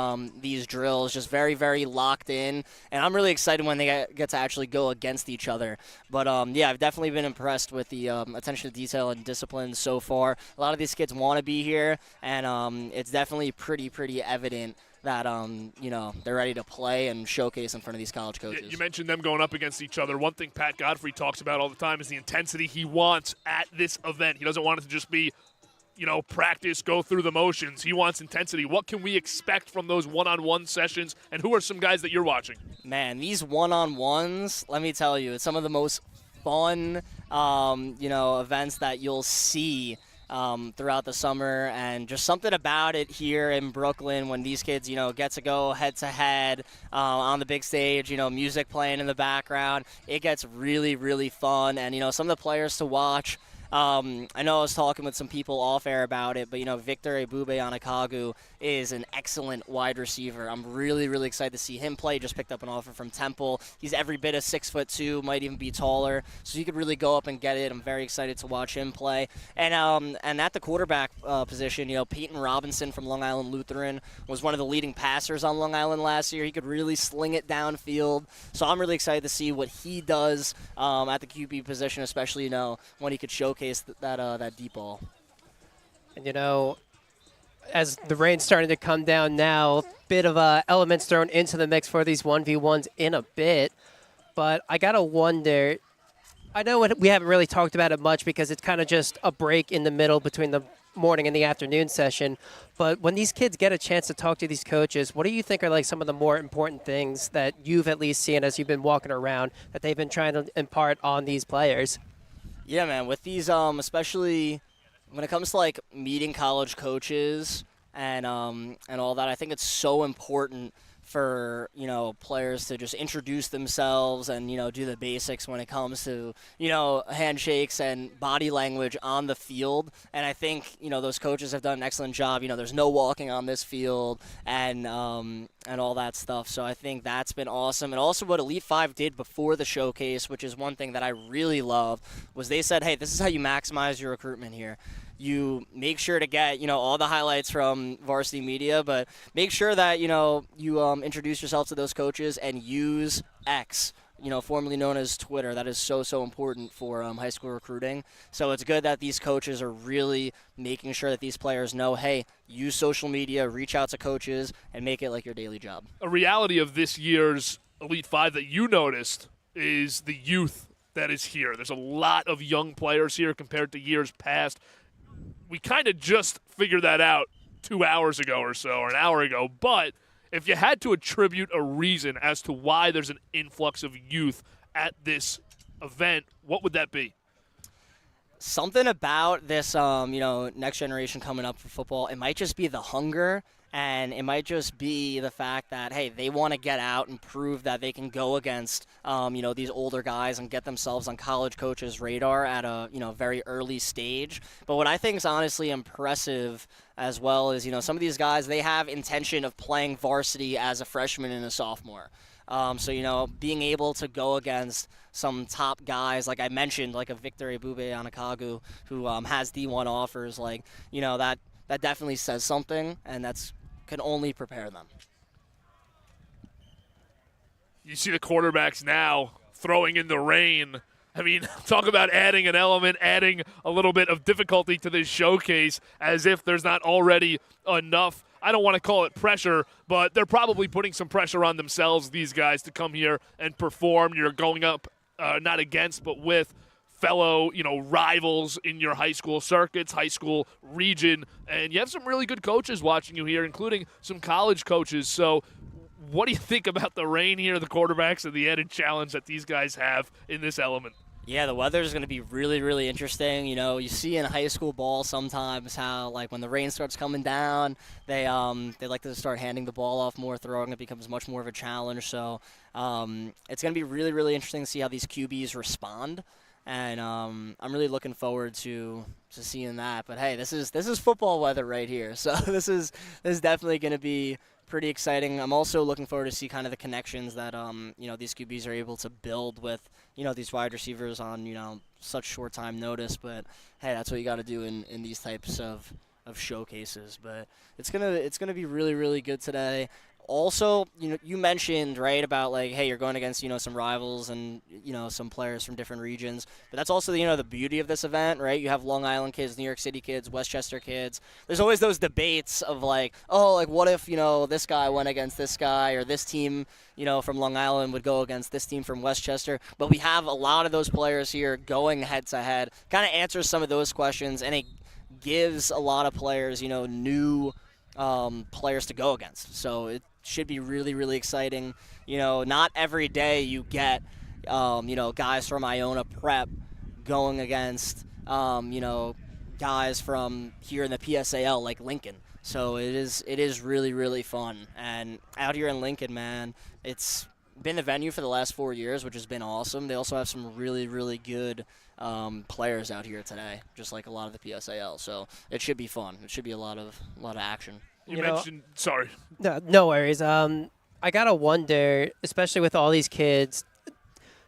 these drills, just very, very locked in. And I'm really excited when they get to actually go against each other. But I've definitely been impressed with the attention to detail and discipline so far. A lot of these kids want to be here, and it's definitely pretty evident that, they're ready to play and showcase in front of these college coaches. You mentioned them going up against each other. One thing Pat Godfrey talks about all the time is the intensity he wants at this event. He doesn't want it to just be, practice, go through the motions. He wants intensity. What can we expect from those one-on-one sessions, and who are some guys that you're watching? Man, these one-on-ones, let me tell you, it's some of the most fun, events that you'll see throughout the summer, and just something about it here in Brooklyn when these kids, get to go head-to-head on the big stage, music playing in the background. It gets really, really fun, and, some of the players to watch, I know I was talking with some people off air about it, but, Victor Ebube-Anakagu is an excellent wide receiver. I'm really, really excited to see him play. Just picked up an offer from Temple. He's every bit of 6'2", might even be taller, so he could really go up and get it. I'm very excited to watch him play. And at the quarterback position, Peyton Robinson from Long Island Lutheran was one of the leading passers on Long Island last year. He could really sling it downfield, so I'm really excited to see what he does at the QB position, especially, when he could showcase that deep ball. And, as the rain's starting to come down now, bit of elements thrown into the mix for these 1v1s in a bit. But I got to wonder, I know we haven't really talked about it much because it's kind of just a break in the middle between the morning and the afternoon session. But when these kids get a chance to talk to these coaches, what do you think are like some of the more important things that you've at least seen as you've been walking around that they've been trying to impart on these players? Yeah, man. With these, especially when it comes to like meeting college coaches and all that, I think it's so important for, you know, players to just introduce themselves and, you know, do the basics when it comes to, you know, handshakes and body language on the field. And I think, you know, those coaches have done an excellent job. You know, there's no walking on this field and all that stuff. So I think that's been awesome. And also what Elite 5 did before the showcase, which is one thing that I really love, was they said, hey, this is how you maximize your recruitment here. You make sure to get, you know, all the highlights from Varsity Media, but make sure that, you know, you introduce yourself to those coaches and use X, you know, formerly known as Twitter. That is so, so important for high school recruiting. So it's good that these coaches are really making sure that these players know, hey, use social media, reach out to coaches, and make it like your daily job. A reality of this year's Elite 5 that you noticed is the youth that is here. There's a lot of young players here compared to years past. We kind of just figured that out 2 hours ago or so, or an hour ago. But if you had to attribute a reason as to why there's an influx of youth at this event, what would that be? Something about this, you know, next generation coming up for football, it might just be the hunger. And it might just be the fact that, hey, they want to get out and prove that they can go against, you know, these older guys and get themselves on college coaches' radar at a, you know, very early stage. But what I think is honestly impressive as well is, you know, some of these guys, they have intention of playing varsity as a freshman and a sophomore. So, you know, being able to go against some top guys, like I mentioned, like a Victor Ebube Anakagu, who has D1 offers, like, you know, that definitely says something, and that's can only prepare them. You see the quarterbacks now throwing in the rain. I mean, talk about adding an element, adding a little bit of difficulty to this showcase as if there's not already enough. I don't want to call it pressure, but they're probably putting some pressure on themselves, these guys, to come here and perform. You're going up not against, but with fellow, you know, rivals in your high school circuits, high school region, and you have some really good coaches watching you here, including some college coaches. So what do you think about the rain here, the quarterbacks, and the added challenge that these guys have in this element? Yeah, the weather is going to be really, really interesting. You know, you see in high school ball sometimes how, like, when the rain starts coming down, they like to start handing the ball off more, throwing it becomes much more of a challenge. So it's going to be really, really interesting to see how these QBs respond. And I'm really looking forward to seeing that. But hey, this is football weather right here, so this is definitely going to be pretty exciting. I'm also looking forward to see kind of the connections that you know, these QBs are able to build with, you know, these wide receivers on, you know, such short time notice. But hey, that's what you got to do in these types of showcases. But it's gonna be really, really good today. Also, you know, you mentioned, right, about like, hey, you're going against, you know, some rivals and, you know, some players from different regions. But that's also, you know, the beauty of this event, right? You have Long Island kids, New York City kids, Westchester kids. There's always those debates of like, oh, like what if, you know, this guy went against this guy, or this team, you know, from Long Island would go against this team from Westchester. But we have a lot of those players here going head to head. Kind of answers some of those questions, and it gives a lot of players, you know, new players to go against. So it should be really, really exciting. You know, not every day you get, you know, guys from Iona Prep going against, you know, guys from here in the PSAL like Lincoln. So it is really, really fun. And out here in Lincoln, man, it's been the venue for the last 4 years, which has been awesome. They also have some really, really good players out here today, just like a lot of the PSAL. So it should be fun. It should be a lot of action. You mentioned, sorry. No worries. I gotta wonder, especially with all these kids,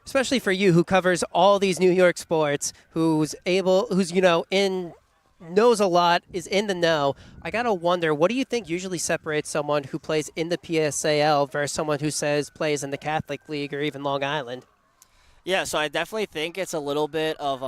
especially for you who covers all these New York sports, who's you know, knows a lot, is in the know. I gotta wonder, what do you think usually separates someone who plays in the PSAL versus someone who plays in the Catholic League or even Long Island? Yeah, so I definitely think it's a little bit of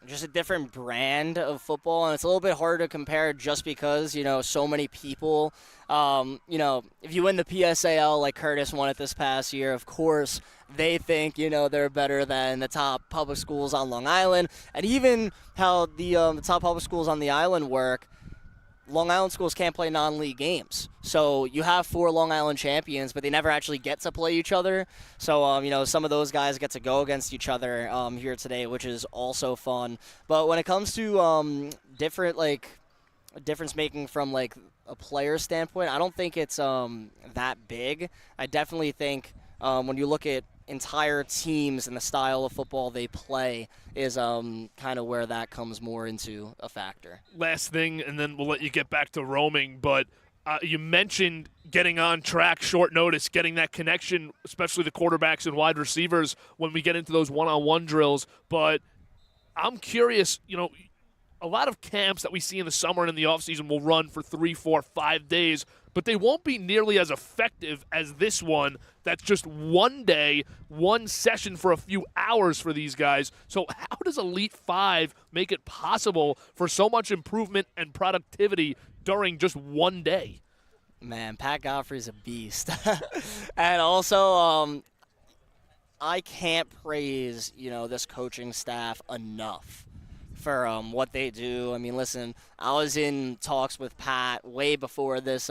just a different brand of football, and it's a little bit harder to compare just because, so many people, if you win the PSAL like Curtis won it this past year, of course, they think, they're better than the top public schools on Long Island, and even how the top public schools on the island work. Long Island schools can't play non-league games. So you have 4 Long Island champions, but they never actually get to play each other. So, some of those guys get to go against each other here today, which is also fun. But when it comes to difference making from, a player standpoint, I don't think it's that big. I definitely think when you look at entire teams and the style of football they play is kind of where that comes more into a factor. Last thing, and then we'll let you get back to roaming, but you mentioned getting on track, short notice, getting that connection, especially the quarterbacks and wide receivers when we get into those one-on-one drills. But I'm curious, a lot of camps that we see in the summer and in the offseason will run for 3, 4, 5 days, but they won't be nearly as effective as this one. That's just one day, one session for a few hours for these guys. So how does Elite 5 make it possible for so much improvement and productivity during just one day? Man, Pat Godfrey's a beast. And also, I can't praise, this coaching staff enough for what they do. I mean, listen, I was in talks with Pat way before this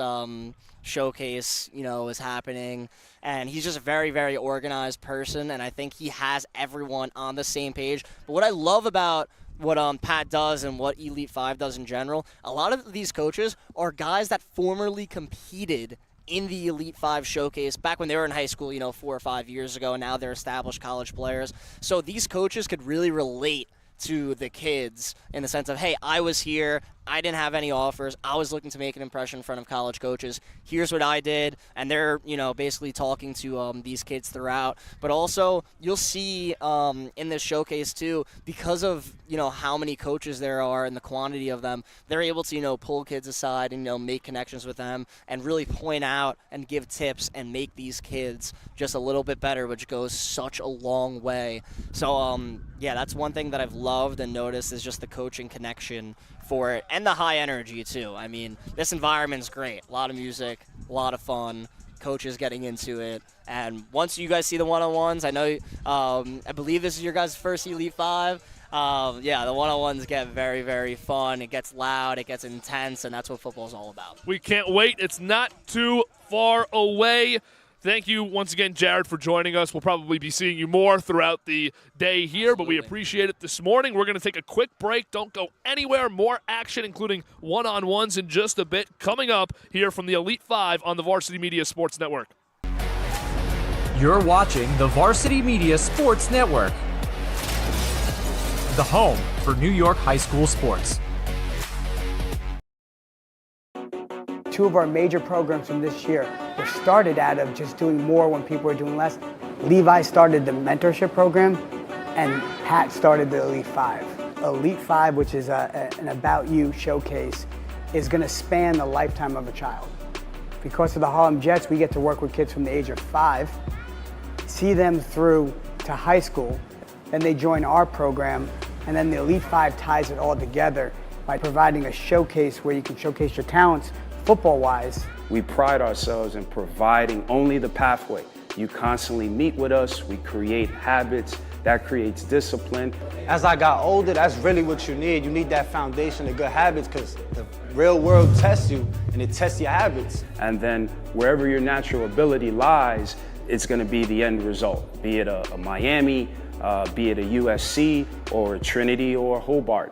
showcase, was happening, and he's just a very, very organized person, and I think he has everyone on the same page. But what I love about what Pat does and what Elite 5 does in general, a lot of these coaches are guys that formerly competed in the Elite 5 showcase back when they were in high school, 4 or 5 years ago, and now they're established college players. So these coaches could really relate to the kids in the sense of, hey, I was here, I didn't have any offers, I was looking to make an impression in front of college coaches, here's what I did, and they're, basically talking to these kids throughout. But also, you'll see in this showcase too, because of, how many coaches there are and the quantity of them, they're able to, pull kids aside and, make connections with them and really point out and give tips and make these kids just a little bit better, which goes such a long way. So, yeah, that's one thing that I've loved and noticed is just the coaching connection for it, and the high energy too. I mean, this environment's great. A lot of music, a lot of fun, coaches getting into it. And once you guys see the one-on-ones, I know, I believe this is your guys' first Elite 5. Yeah, the one-on-ones get very, very fun. It gets loud, it gets intense, and that's what football's all about. We can't wait. It's not too far away. Thank you once again, Jared, for joining us. We'll probably be seeing you more throughout the day here, but we appreciate it this morning. We're going to take a quick break. Don't go anywhere. More action, including one-on-ones in just a bit, coming up here from the Elite 5 on the Varsity Media Sports Network. You're watching the Varsity Media Sports Network, the home for New York high school sports. 2 of our major programs from this year were started out of just doing more when people were doing less. Levi started the mentorship program, and Pat started the Elite 5. Elite 5, which is an About You showcase, is going to span the lifetime of a child. Because of the Harlem Jets, we get to work with kids from the age of 5, see them through to high school, then they join our program, and then the Elite 5 ties it all together by providing a showcase where you can showcase your talents football-wise. We pride ourselves in providing only the pathway. You constantly meet with us, we create habits, that creates discipline. As I got older, that's really what you need. You need that foundation of good habits because the real world tests you and it tests your habits. And then wherever your natural ability lies, it's gonna be the end result, be it a Miami, be it a USC or a Trinity or a Hobart.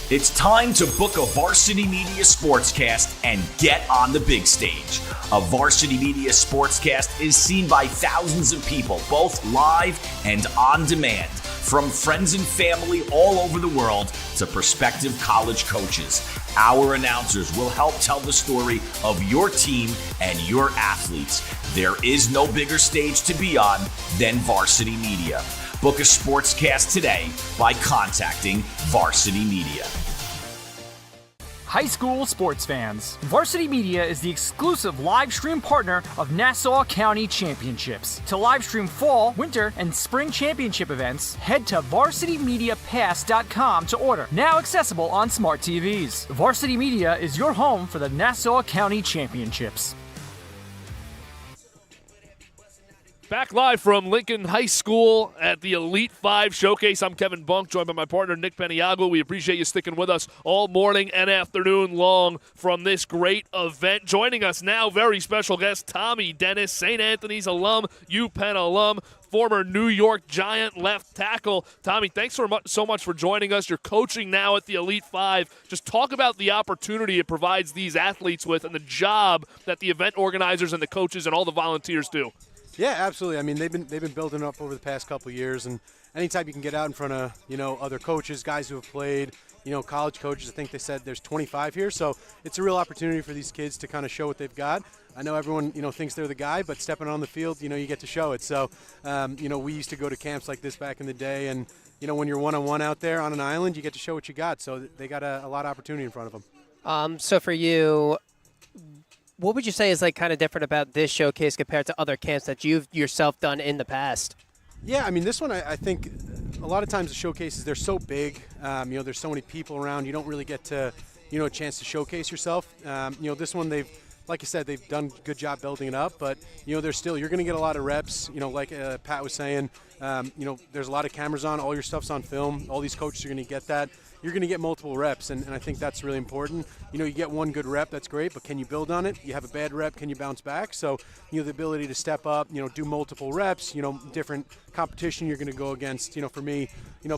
It's time to book a Varsity Media Sportscast and get on the big stage. A Varsity Media Sportscast is seen by thousands of people, both live and on demand, from friends and family all over the world to prospective college coaches. Our announcers will help tell the story of your team and your athletes. There is no bigger stage to be on than Varsity Media. Book a sportscast today by contacting Varsity Media. high school sports fans. Varsity Media is the exclusive live stream partner of Nassau County Championships. To live stream fall, winter, and spring championship events, head to varsitymediapass.com to order. Now accessible on smart TVs. Varsity Media is your home for the Nassau County Championships. Back live from Lincoln High School at the Elite 5 Showcase. I'm Kevin Bunk, joined by my partner Nick Peniago. We appreciate you sticking with us all morning and afternoon long from this great event. Joining us now, very special guest, Tommy Dennis, St. Anthony's alum, UPenn alum, former New York Giant left tackle. Tommy, thanks so much for joining us. You're coaching now at the Elite 5. Just talk about the opportunity it provides these athletes with and the job that the event organizers and the coaches and all the volunteers do. Yeah, absolutely. I mean, they've been building up over the past couple of years, and anytime you can get out in front of, other coaches, guys who have played, college coaches, I think they said there's 25 here, so it's a real opportunity for these kids to kind of show what they've got. I know everyone, thinks they're the guy, but stepping on the field, you get to show it. So, we used to go to camps like this back in the day, and, when you're one-on-one out there on an island, you get to show what you got. So they got a lot of opportunity in front of them. So for you, what would you say is kind of different about this showcase compared to other camps that you've yourself done in the past? Yeah, I mean, this one I think a lot of times the showcases, they're so big. There's so many people around. You don't really get to, a chance to showcase yourself. This one like I said, they've done a good job building it up, but, you're going to get a lot of reps. Like Pat was saying, there's a lot of cameras on. All your stuff's on film. All these coaches are going to get that. You're going to get multiple reps, and I think that's really important. You get one good rep, that's great, but can you build on it? You have a bad rep, can you bounce back? So, the ability to step up, do multiple reps, different competition you're going to go against. For me,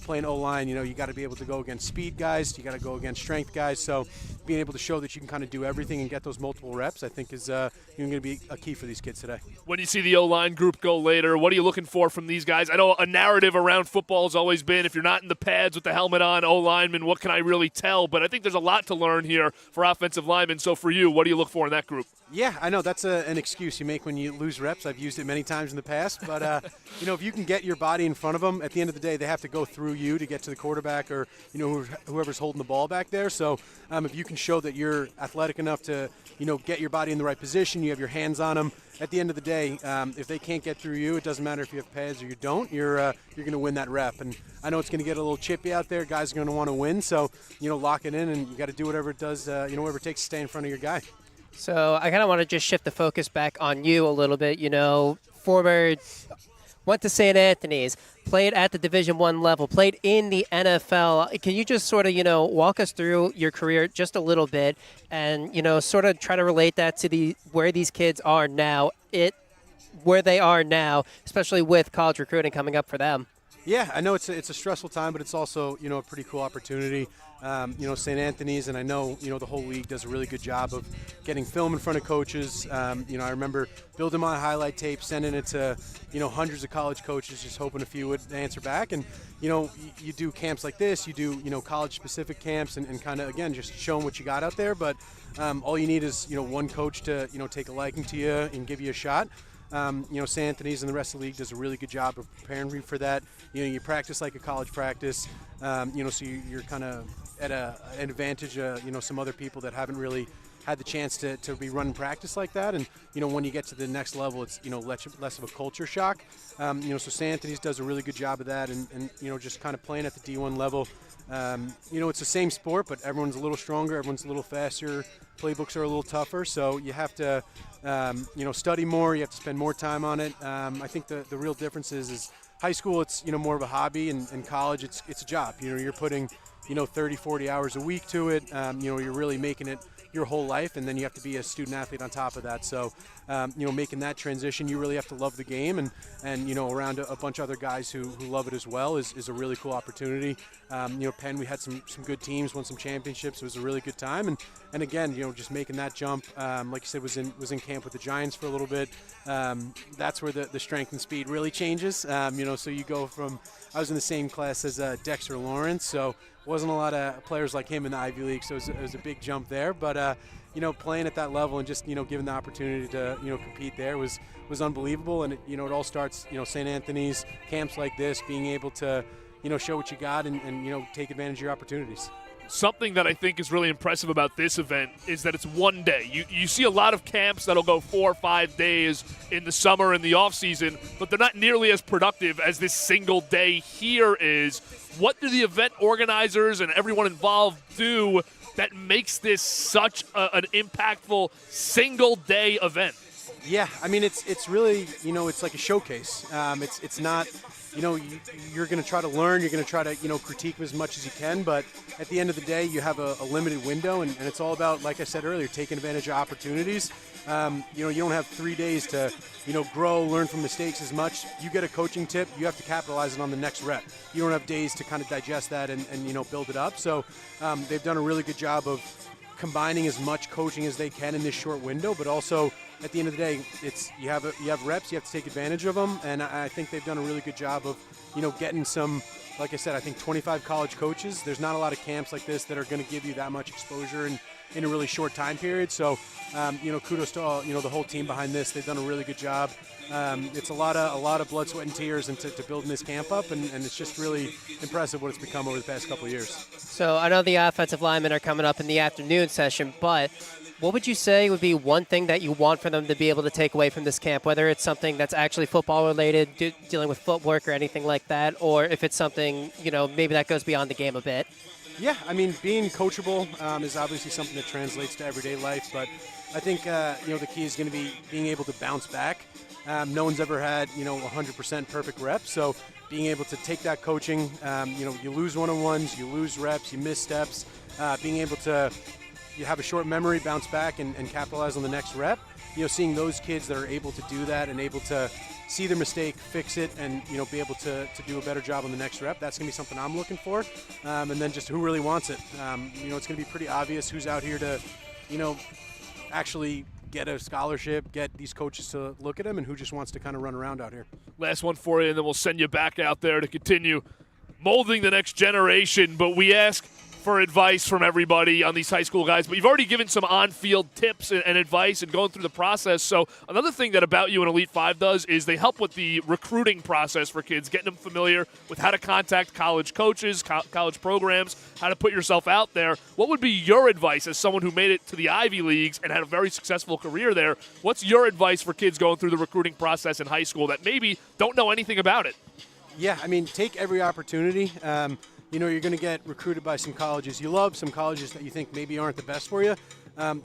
playing O-line, you got to be able to go against speed guys, you got to go against strength guys. So, being able to show that you can kind of do everything and get those multiple reps, I think is going to be a key for these kids today. When you see the O-line group go later, what are you looking for from these guys? I know a narrative around football has always been, if you're not in the pads with the helmet on, O-lineman, what can I really tell? But I think there's a lot to learn here for offensive linemen. So for you, what do you look for in that group? Yeah, I know that's an excuse you make when you lose reps. I've used it many times in the past. But, if you can get your body in front of them, at the end of the day, they have to go through you to get to the quarterback or, whoever's holding the ball back there. So if you can show that you're athletic enough to, get your body in the right position, you have your hands on them, at the end of the day, if they can't get through you, it doesn't matter if you have pads or you don't, you're going to win that rep. And I know it's going to get a little chippy out there. Guys are going to want to win. So, lock it in, and you got to do whatever it does, whatever it takes to stay in front of your guy. So I kind of want to just shift the focus back on you a little bit. Went to St. Anthony's, played at the Division I level, played in the NFL. Can you just sort of, walk us through your career just a little bit and, sort of try to relate that to where these kids are now, where they are now, especially with college recruiting coming up for them? Yeah, I know it's a stressful time, but it's also, a pretty cool opportunity. St. Anthony's, and I know, the whole league does a really good job of getting film in front of coaches. I remember building my highlight tape, sending it to, hundreds of college coaches, just hoping a few would answer back. And, you do camps like this, you do, college-specific camps and kind of, again, just showing what you got out there. But all you need is, one coach to, take a liking to you and give you a shot. St. Anthony's and the rest of the league does a really good job of preparing you for that. You practice like a college practice, so you're kind of at an advantage, some other people that haven't really had the chance to be running practice like that. And, when you get to the next level, it's, less of a culture shock. So St. Anthony's does a really good job of that and just kind of playing at the D1 level. It's the same sport, but everyone's a little stronger, everyone's a little faster, playbooks are a little tougher, so you have to, study more, you have to spend more time on it. I think the real difference is high school, it's, more of a hobby, and college, it's a job. You're putting, 30, 40 hours a week to it. You're really making it your whole life, and then you have to be a student athlete on top of that. So, making that transition, you really have to love the game, and around a bunch of other guys who love it as well is a really cool opportunity. Penn, we had some good teams, won some championships. It was a really good time, and again, just making that jump, like you said, was in camp with the Giants for a little bit. That's where the strength and speed really changes. So you go from, I was in the same class as Dexter Lawrence, so wasn't a lot of players like him in the Ivy League, so it was a big jump there. But playing at that level and just given the opportunity to compete there was unbelievable. And it all starts St. Anthony's, camps like this, being able to show what you got and take advantage of your opportunities. something that I think is really impressive about this event is that it's one day. You see a lot of camps that'll go 4 or 5 days in the summer and the off season, but they're not nearly as productive as this single day here is. What do the event organizers and everyone involved do that makes this such an impactful single day event? Yeah, I mean, it's really, it's like a showcase. It's not, you're going to try to learn, you're going to try to, critique as much as you can, but at the end of the day, you have a limited window, and it's all about, like I said earlier, taking advantage of opportunities. You don't have 3 days to, grow, learn from mistakes as much. You get a coaching tip, you have to capitalize it on the next rep. You don't have days to kind of digest that and build it up. So they've done a really good job of combining as much coaching as they can in this short window, but also at the end of the day, it's you have reps, you have to take advantage of them, and I think they've done a really good job of, getting some, like I said, I think 25 college coaches. There's not a lot of camps like this that are going to give you that much exposure in a really short time period. So, kudos to all, the whole team behind this. They've done a really good job. It's a lot of blood, sweat, and tears into building this camp up, and it's just really impressive what it's become over the past couple of years. So I know the offensive linemen are coming up in the afternoon session, but what would you say would be one thing that you want for them to be able to take away from this camp, whether it's something that's actually football related, dealing with footwork or anything like that, or if it's something, maybe that goes beyond the game a bit? Yeah, I mean, being coachable is obviously something that translates to everyday life, but I think, the key is going to be being able to bounce back. No one's ever had, 100% perfect reps, so being able to take that coaching, you lose one-on-ones, you lose reps, you miss steps, being able to you have a short memory, bounce back, and capitalize on the next rep. Seeing those kids that are able to do that and able to see their mistake, fix it, and be able to do a better job on the next rep, that's going to be something I'm looking for. And then just who really wants it. It's going to be pretty obvious who's out here to, actually get a scholarship, get these coaches to look at them, and who just wants to kind of run around out here. Last one for you, and then we'll send you back out there to continue molding the next generation. But we ask for advice from everybody on these high school guys, but you've already given some on-field tips and advice and going through the process. So another thing that About You and Elite 5 does is they help with the recruiting process for kids, getting them familiar with how to contact college coaches, college programs, how to put yourself out there. What would be your advice as someone who made it to the Ivy Leagues and had a very successful career there? What's your advice for kids going through the recruiting process in high school that maybe don't know anything about it? Yeah, I mean, take every opportunity. You're going to get recruited by some colleges you love, some colleges that you think maybe aren't the best for you.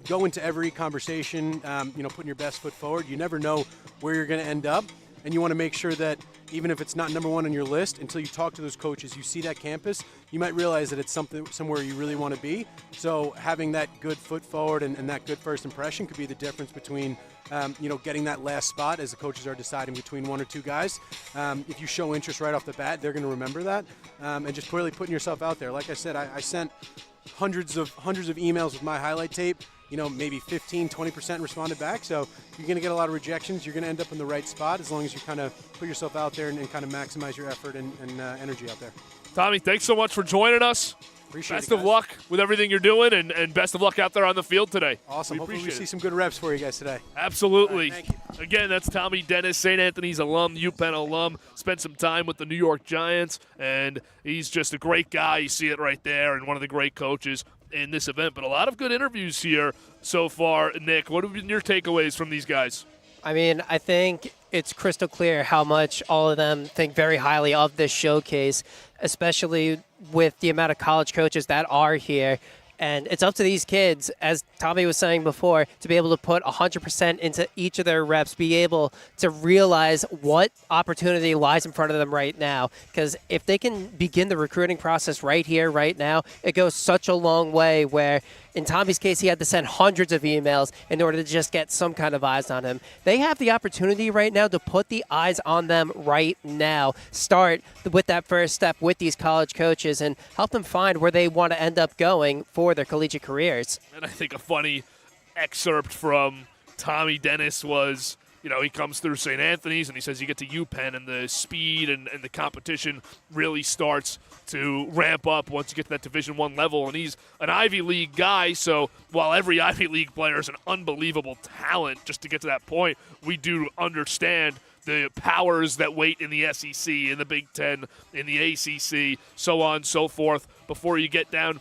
Go into every conversation, putting your best foot forward. You never know where you're going to end up, and you want to make sure that even if it's not number one on your list, until you talk to those coaches, you see that campus, you might realize that it's somewhere you really want to be. So having that good foot forward and that good first impression could be the difference between getting that last spot as the coaches are deciding between one or two guys. If you show interest right off the bat, they're going to remember that, and just really putting yourself out there. Like I said, I sent hundreds of emails with my highlight tape. Maybe 15, 20% responded back. So you're going to get a lot of rejections. You're going to end up in the right spot as long as you kind of put yourself out there and kind of maximize your effort and energy out there. Tommy, thanks so much for joining us. Appreciate best it, guys. of luck with everything you're doing, and best of luck out there on the field today. Awesome. Hopefully we see some good reps for you guys today. Absolutely. Right, thank you. Again, that's Tommy Dennis, St. Anthony's alum, UPenn alum, spent some time with the New York Giants, and he's just a great guy. You see it right there, and one of the great coaches in this event. But a lot of good interviews here so far. Nick, what have been your takeaways from these guys? I mean, I think it's crystal clear how much all of them think very highly of this showcase, especially with the amount of college coaches that are here. And it's up to these kids, as Tommy was saying before, to be able to put 100% into each of their reps, be able to realize what opportunity lies in front of them right now. Because if they can begin the recruiting process right here, right now, it goes such a long way where, in Tommy's case, he had to send hundreds of emails in order to just get some kind of eyes on him. They have the opportunity right now to put the eyes on them right now. Start with that first step with these college coaches and help them find where they want to end up going for their collegiate careers. And I think a funny excerpt from Tommy Dennis was, he comes through St. Anthony's and he says you get to UPenn and the speed and the competition really starts to ramp up once you get to that Division I level. And he's an Ivy League guy, so while every Ivy League player is an unbelievable talent just to get to that point, we do understand the powers that wait in the SEC, in the Big Ten, in the ACC, so on and so forth, before you get down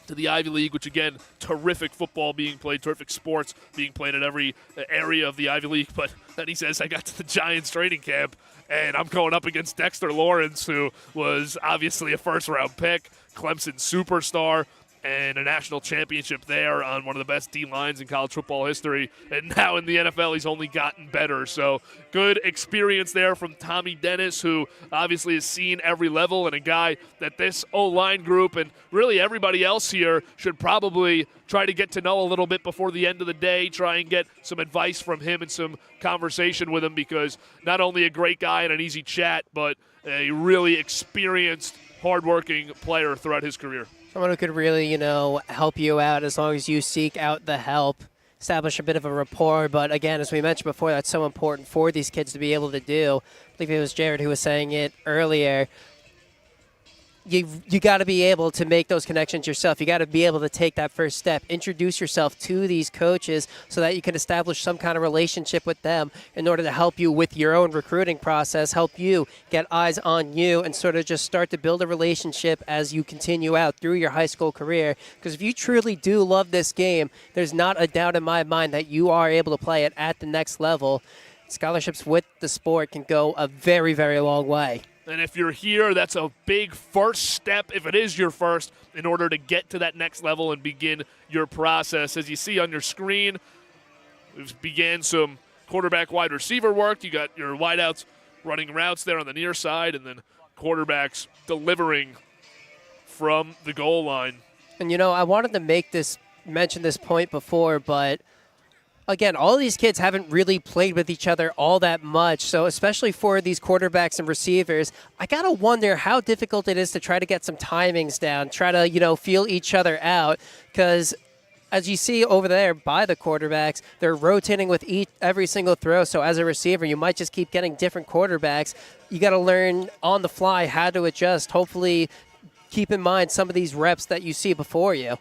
to the Ivy League, which, again, terrific football being played, terrific sports being played at every area of the Ivy League. But then he says, I got to the Giants training camp, and I'm going up against Dexter Lawrence, who was obviously a first-round pick, Clemson superstar, and a national championship there on one of the best D-lines in college football history. And now in the NFL, he's only gotten better. So good experience there from Tommy Dennis, who obviously has seen every level, and a guy that this O-line group and really everybody else here should probably try to get to know a little bit before the end of the day, try and get some advice from him and some conversation with him, because not only a great guy and an easy chat, but a really experienced, hardworking player throughout his career. Someone who could really, help you out as long as you seek out the help, establish a bit of a rapport. But again, as we mentioned before, that's so important for these kids to be able to do. I believe it was Jared who was saying it earlier. You got to be able to make those connections yourself. You got to be able to take that first step, introduce yourself to these coaches so that you can establish some kind of relationship with them in order to help you with your own recruiting process, help you get eyes on you, and sort of just start to build a relationship as you continue out through your high school career. Because if you truly do love this game, there's not a doubt in my mind that you are able to play it at the next level. Scholarships with the sport can go a very, very long way. And if you're here, that's a big first step, if it is your first, in order to get to that next level and begin your process. As you see on your screen, we've began some quarterback wide receiver work. You got your wideouts running routes there on the near side, and then quarterbacks delivering from the goal line. And, I wanted to mention this point before, but again, all of these kids haven't really played with each other all that much. So especially for these quarterbacks and receivers, I got to wonder how difficult it is to try to get some timings down, try to, feel each other out. Because as you see over there by the quarterbacks, they're rotating with every single throw. So as a receiver, you might just keep getting different quarterbacks. You got to learn on the fly how to adjust. Hopefully keep in mind some of these reps that you see before you.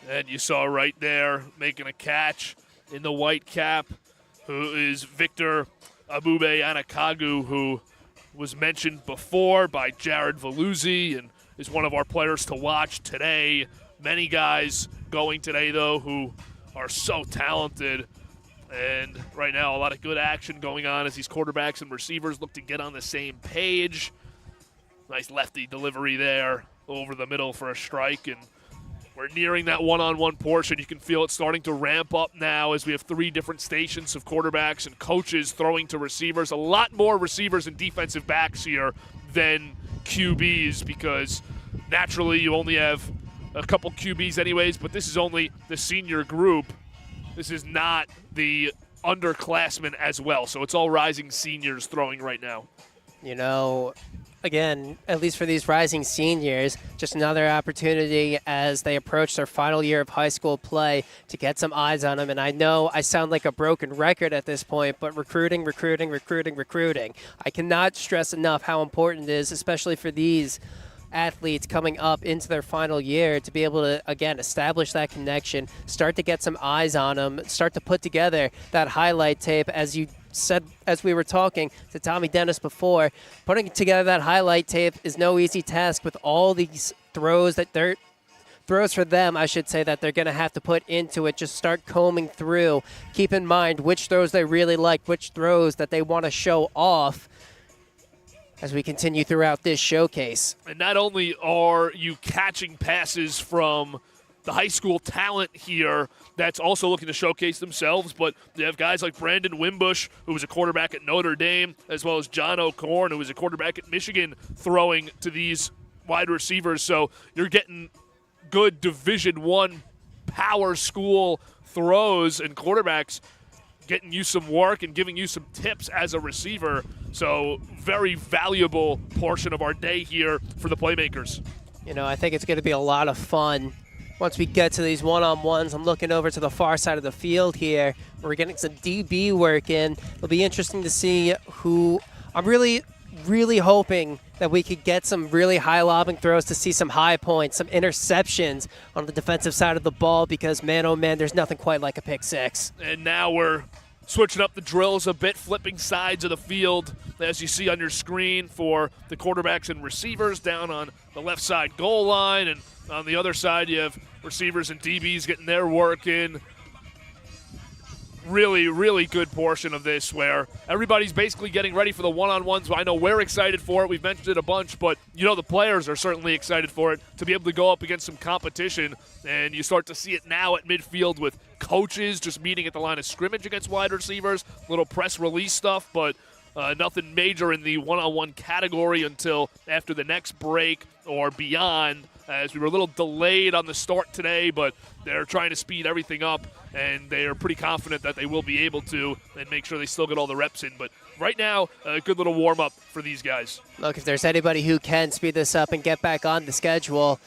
And you saw right there making a catch in the white cap, who is Victor Abube Anakagu, who was mentioned before by Jared Valluzzi and is one of our players to watch today. Many guys going today, though, who are so talented. And right now, a lot of good action going on as these quarterbacks and receivers look to get on the same page. Nice lefty delivery there over the middle for a strike, and we're nearing that one-on-one portion. You can feel it starting to ramp up now as we have 3 different stations of quarterbacks and coaches throwing to receivers. A lot more receivers and defensive backs here than QBs, because naturally you only have a couple QBs anyways, but this is only the senior group. This is not the underclassmen as well, so it's all rising seniors throwing right now. Again, at least for these rising seniors, just another opportunity as they approach their final year of high school play to get some eyes on them. And I know I sound like a broken record at this point, but recruiting. I cannot stress enough how important it is, especially for these athletes coming up into their final year, to be able to, again, establish that connection, start to get some eyes on them, start to put together that highlight tape. As you said, as we were talking to Tommy Dennis before, putting together that highlight tape is no easy task with all these throws for them, I should say, that they're going to have to put into it. Just start combing through. Keep in mind which throws they really like, which throws that they want to show off as we continue throughout this showcase. And not only are you catching passes from the high school talent here that's also looking to showcase themselves, but you have guys like Brandon Wimbush, who was a quarterback at Notre Dame, as well as John O'Corn, who was a quarterback at Michigan, throwing to these wide receivers. So you're getting good Division I power school throws and quarterbacks getting you some work and giving you some tips as a receiver. So very valuable portion of our day here for the playmakers. I think it's going to be a lot of fun once we get to these one-on-ones. I'm looking over to the far side of the field here. We're getting some DB work in. It'll be interesting to see who. I'm really hoping that we could get some really high lobbing throws, to see some high points, some interceptions on the defensive side of the ball, because, man, oh, man, there's nothing quite like a pick six. And now we're switching up the drills a bit, flipping sides of the field, as you see on your screen, for the quarterbacks and receivers down on the left side goal line. And on the other side, you have receivers and DBs getting their work in. Really, really good portion of this where everybody's basically getting ready for the one-on-ones. I know we're excited for it. We've mentioned it a bunch, but the players are certainly excited for it, to be able to go up against some competition. And you start to see it now at midfield with coaches just meeting at the line of scrimmage against wide receivers, little press release stuff, but nothing major in the one-on-one category until after the next break or beyond, as we were a little delayed on the start today, but they're trying to speed everything up, and they are pretty confident that they will be able to and make sure they still get all the reps in. But right now, a good little warm-up for these guys. Look, if there's anybody who can speed this up and get back on the schedule,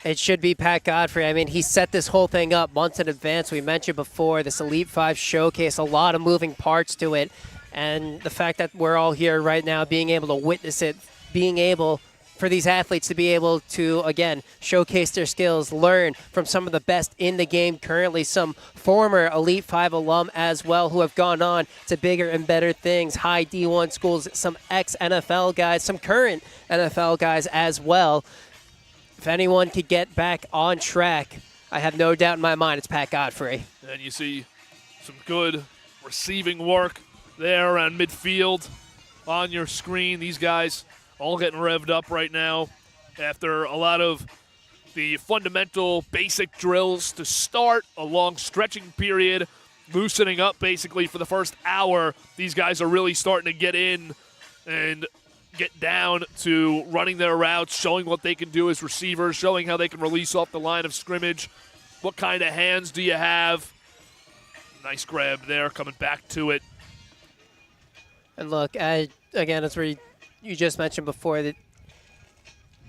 it should be Pat Godfrey. I mean, he set this whole thing up months in advance. We mentioned before, this Elite 5 showcase, a lot of moving parts to it. And the fact that we're all here right now, being able to witness it, being able for these athletes to be able to, again, showcase their skills, learn from some of the best in the game currently, some former Elite 5 alum as well who have gone on to bigger and better things, high D1 schools, some ex-NFL guys, some current NFL guys as well. If anyone could get back on track, I have no doubt in my mind it's Pat Godfrey. And you see some good receiving work there around midfield on your screen. These guys all getting revved up right now after a lot of the fundamental basic drills to start, a long stretching period, loosening up basically for the first hour. These guys are really starting to get in and get down to running their routes, showing what they can do as receivers, showing how they can release off the line of scrimmage. What kind of hands do you have? Nice grab there, coming back to it. And look, again, as you just mentioned before, that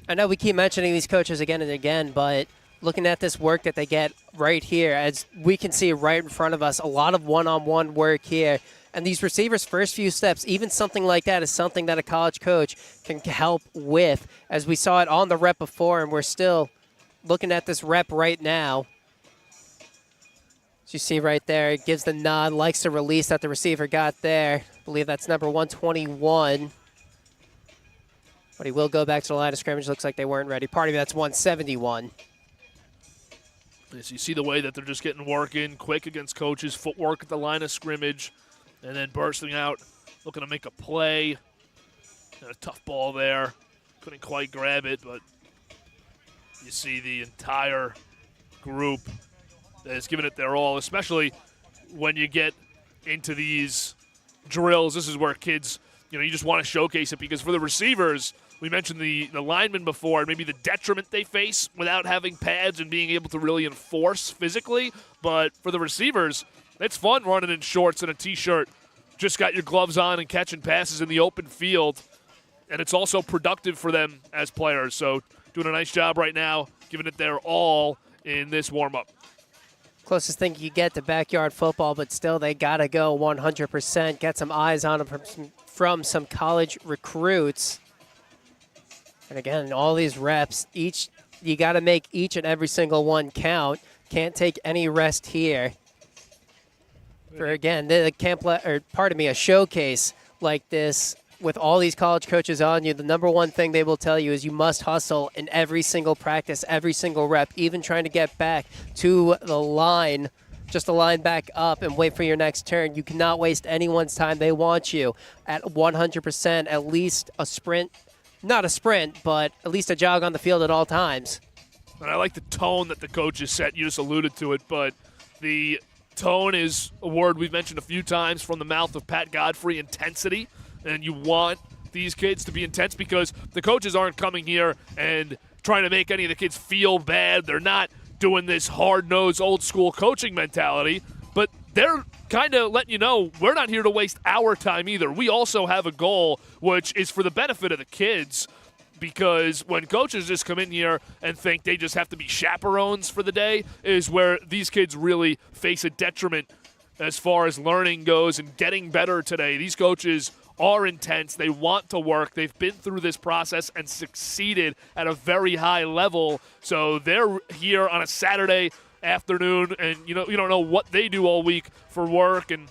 I know we keep mentioning these coaches again and again, but looking at this work that they get right here, as we can see right in front of us, a lot of one-on-one work here. And these receivers' first few steps, even something like that is something that a college coach can help with, as we saw it on the rep before, and we're still looking at this rep right now. As you see right there, it gives the nod, likes the release that the receiver got there. I believe that's number 121. But he will go back to the line of scrimmage. Looks like they weren't ready. Pardon me, that's 171. As you see the way that they're just getting work in quick against coaches, footwork at the line of scrimmage, and then bursting out, looking to make a play. And a tough ball there. Couldn't quite grab it, but you see the entire group that is giving it their all, especially when you get into these drills. This is where kids, you just want to showcase it, because for the receivers, we mentioned the linemen before, and maybe the detriment they face without having pads and being able to really enforce physically. But for the receivers, it's fun running in shorts and a T-shirt. Just got your gloves on and catching passes in the open field. And it's also productive for them as players. So doing a nice job right now, giving it their all in this warm-up. Closest thing you get to backyard football, but still they got to go 100%, get some eyes on them from some college recruits. And again, all these reps, you got to make each and every single one count. Can't take any rest here. For again, a showcase like this with all these college coaches on you, the number one thing they will tell you is you must hustle in every single practice, every single rep, even trying to get back to the line, just to line back up and wait for your next turn. You cannot waste anyone's time. They want you at 100%, at least a sprint. Not a sprint, but at least a jog on the field at all times. And I like the tone that the coaches set. You just alluded to it, but the tone is a word we've mentioned a few times from the mouth of Pat Godfrey, intensity. And you want these kids to be intense, because the coaches aren't coming here and trying to make any of the kids feel bad. They're not doing this hard-nosed, old-school coaching mentality, but they're kind of letting you know we're not here to waste our time either. We also have a goal, which is for the benefit of the kids, because when coaches just come in here and think they just have to be chaperones for the day is where these kids really face a detriment as far as learning goes and getting better today. These coaches are intense. They want to work. They've been through this process and succeeded at a very high level. So they're here on a Saturday afternoon, and you don't know what they do all week for work, and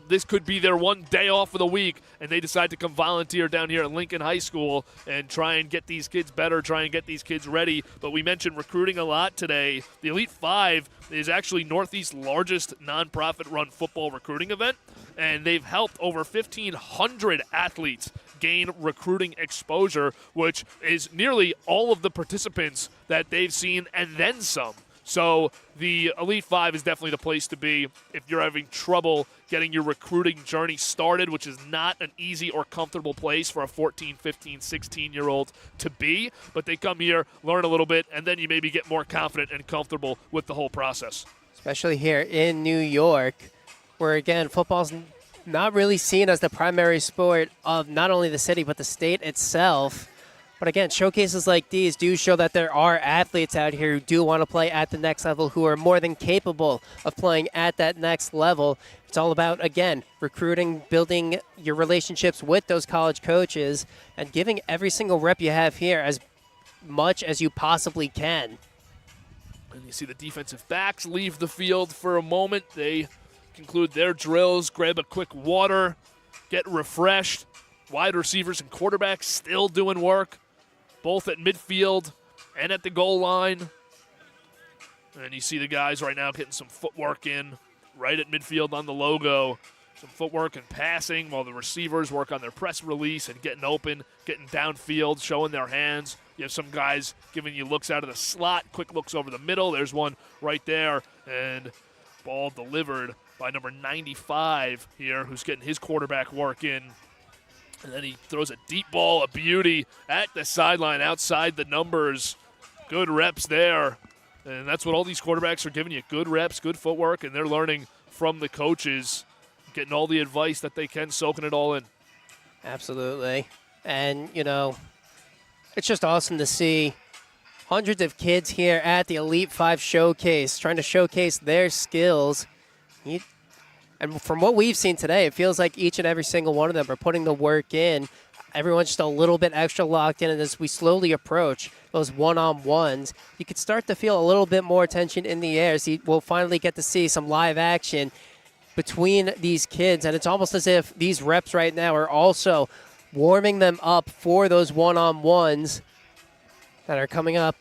this could be their one day off of the week, and they decide to come volunteer down here at Lincoln High School and try and get these kids better, try and get these kids ready. But we mentioned recruiting a lot today. The Elite 5 is actually Northeast's largest nonprofit-run football recruiting event, and they've helped over 1,500 athletes gain recruiting exposure, which is nearly all of the participants that they've seen and then some. So the Elite 5 is definitely the place to be if you're having trouble getting your recruiting journey started, which is not an easy or comfortable place for a 14, 15, 16-year-old to be. But they come here, learn a little bit, and then you maybe get more confident and comfortable with the whole process. Especially here in New York, where, again, football's not really seen as the primary sport of not only the city but the state itself. But again, showcases like these do show that there are athletes out here who do want to play at the next level, who are more than capable of playing at that next level. It's all about, again, recruiting, building your relationships with those college coaches, and giving every single rep you have here as much as you possibly can. And you see the defensive backs leave the field for a moment. They conclude their drills, grab a quick water, get refreshed. Wide receivers and quarterbacks still doing work, both at midfield and at the goal line. And you see the guys right now getting some footwork in right at midfield on the logo. Some footwork and passing while the receivers work on their press release and getting open, getting downfield, showing their hands. You have some guys giving you looks out of the slot, quick looks over the middle. There's one right there. And ball delivered by number 95 here, who's getting his quarterback work in. And then he throws a deep ball, a beauty, at the sideline, outside the numbers. Good reps there. And that's what all these quarterbacks are giving you, good reps, good footwork, and they're learning from the coaches, getting all the advice that they can, soaking it all in. Absolutely. And, you know, it's just awesome to see hundreds of kids here at the Elite 5 Showcase, trying to showcase their skills. And from what we've seen today, it feels like each and every single one of them are putting the work in. Everyone's just a little bit extra locked in, and as we slowly approach those one-on-ones, you could start to feel a little bit more tension in the air. So we'll finally get to see some live action between these kids, and it's almost as if these reps right now are also warming them up for those one-on-ones that are coming up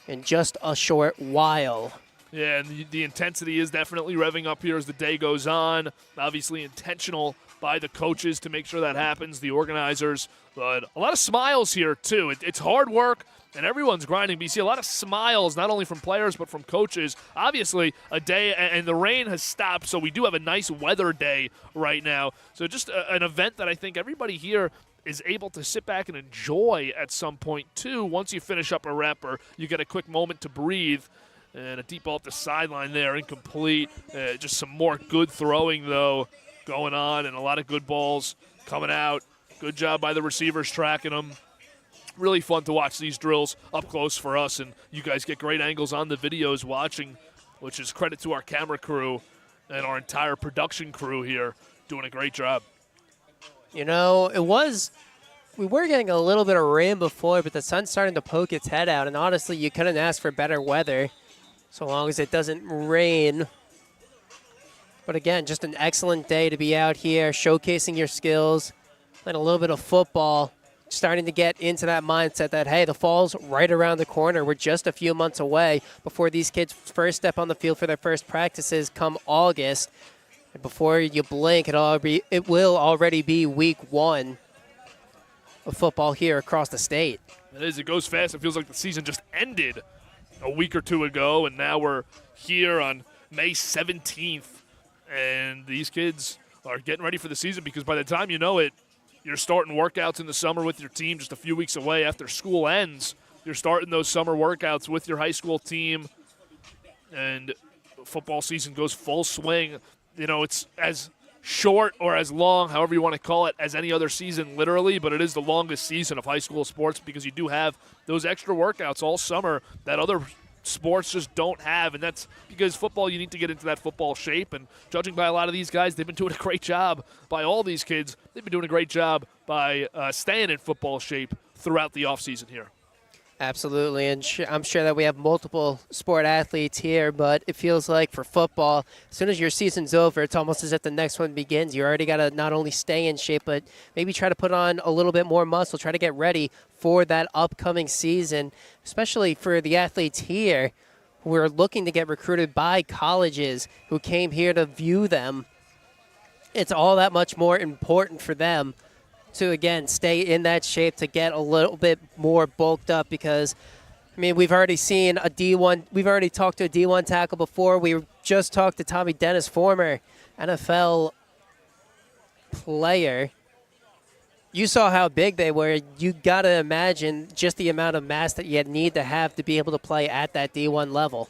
in just a short while. Yeah, and the intensity is definitely revving up here as the day goes on. Obviously intentional by the coaches to make sure that happens, the organizers. But a lot of smiles here, too. It's hard work, and everyone's grinding. But you see a lot of smiles, not only from players but from coaches. Obviously, a day, and the rain has stopped, so we do have a nice weather day right now. So just an event that I think everybody here is able to sit back and enjoy at some point, too, once you finish up a rep or you get a quick moment to breathe. And a deep ball up the sideline there, incomplete. Just some more good throwing, though, going on, and a lot of good balls coming out. Good job by the receivers tracking them. Really fun to watch these drills up close for us, and you guys get great angles on the videos watching, which is credit to our camera crew and our entire production crew here doing a great job. You know, we were getting a little bit of rain before, but the sun's starting to poke its head out, and honestly, you couldn't ask for better weather. So long as it doesn't rain. But again, just an excellent day to be out here showcasing your skills, playing a little bit of football, starting to get into that mindset that, hey, the fall's right around the corner. We're just a few months away before these kids first step on the field for their first practices come August. And before you blink, it will already be week 1 of football here across the state. It is. It goes fast. It feels like the season just ended a week or two ago, and now we're here on May 17th, and these kids are getting ready for the season because by the time you know it, you're starting workouts in the summer with your team just a few weeks away after school ends. You're starting those summer workouts with your high school team, and football season goes full swing. You know, it's as short or as long, however you want to call it, as any other season literally, but it is the longest season of high school sports because you do have those extra workouts all summer that other sports just don't have, and that's because football, you need to get into that football shape, and judging by a lot of these guys, they've been doing a great job. By all these kids, they've been doing a great job by staying in football shape throughout the offseason here. Absolutely, and I'm sure that we have multiple sport athletes here, but it feels like for football, as soon as your season's over, it's almost as if the next one begins. You already got to not only stay in shape, but maybe try to put on a little bit more muscle, try to get ready for that upcoming season, especially for the athletes here who are looking to get recruited by colleges who came here to view them. It's all that much more important for them to, again, stay in that shape, to get a little bit more bulked up, because, I mean, we've already seen a D1, we've already talked to a D1 tackle before. We just talked to Tommy Dennis, former NFL player. You saw how big they were. You got to imagine just the amount of mass that you need to have to be able to play at that D1 level.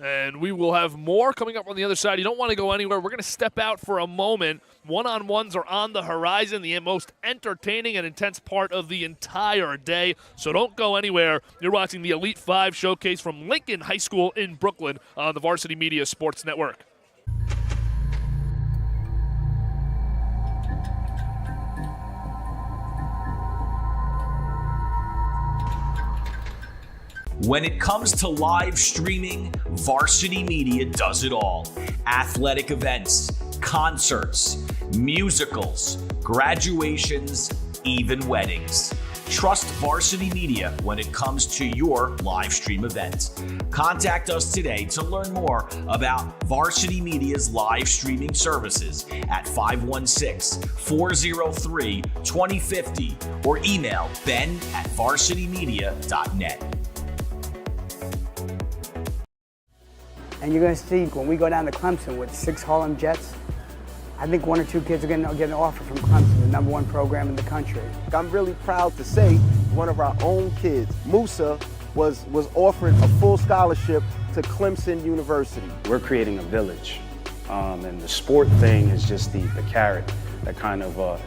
And we will have more coming up on the other side. You don't want to go anywhere. We're going to step out for a moment. One-on-ones are on the horizon, the most entertaining and intense part of the entire day. So don't go anywhere. You're watching the Elite 5 showcase from Lincoln High School in Brooklyn on the Varsity Media Sports Network. When it comes to live streaming, Varsity Media does it all. Athletic events, concerts, musicals, graduations, even weddings. Trust Varsity Media when it comes to your live stream event. Contact us today to learn more about Varsity Media's live streaming services at 516-403-2050 or email ben@varsitymedia.net. And you're going to see when we go down to Clemson with 6 Harlem Jets, I think 1 or 2 kids are going to get an offer from Clemson, the #1 program in the country. I'm really proud to say one of our own kids, Musa, was offered a full scholarship to Clemson University. We're creating a village, and the sport thing is just the carrot that kind of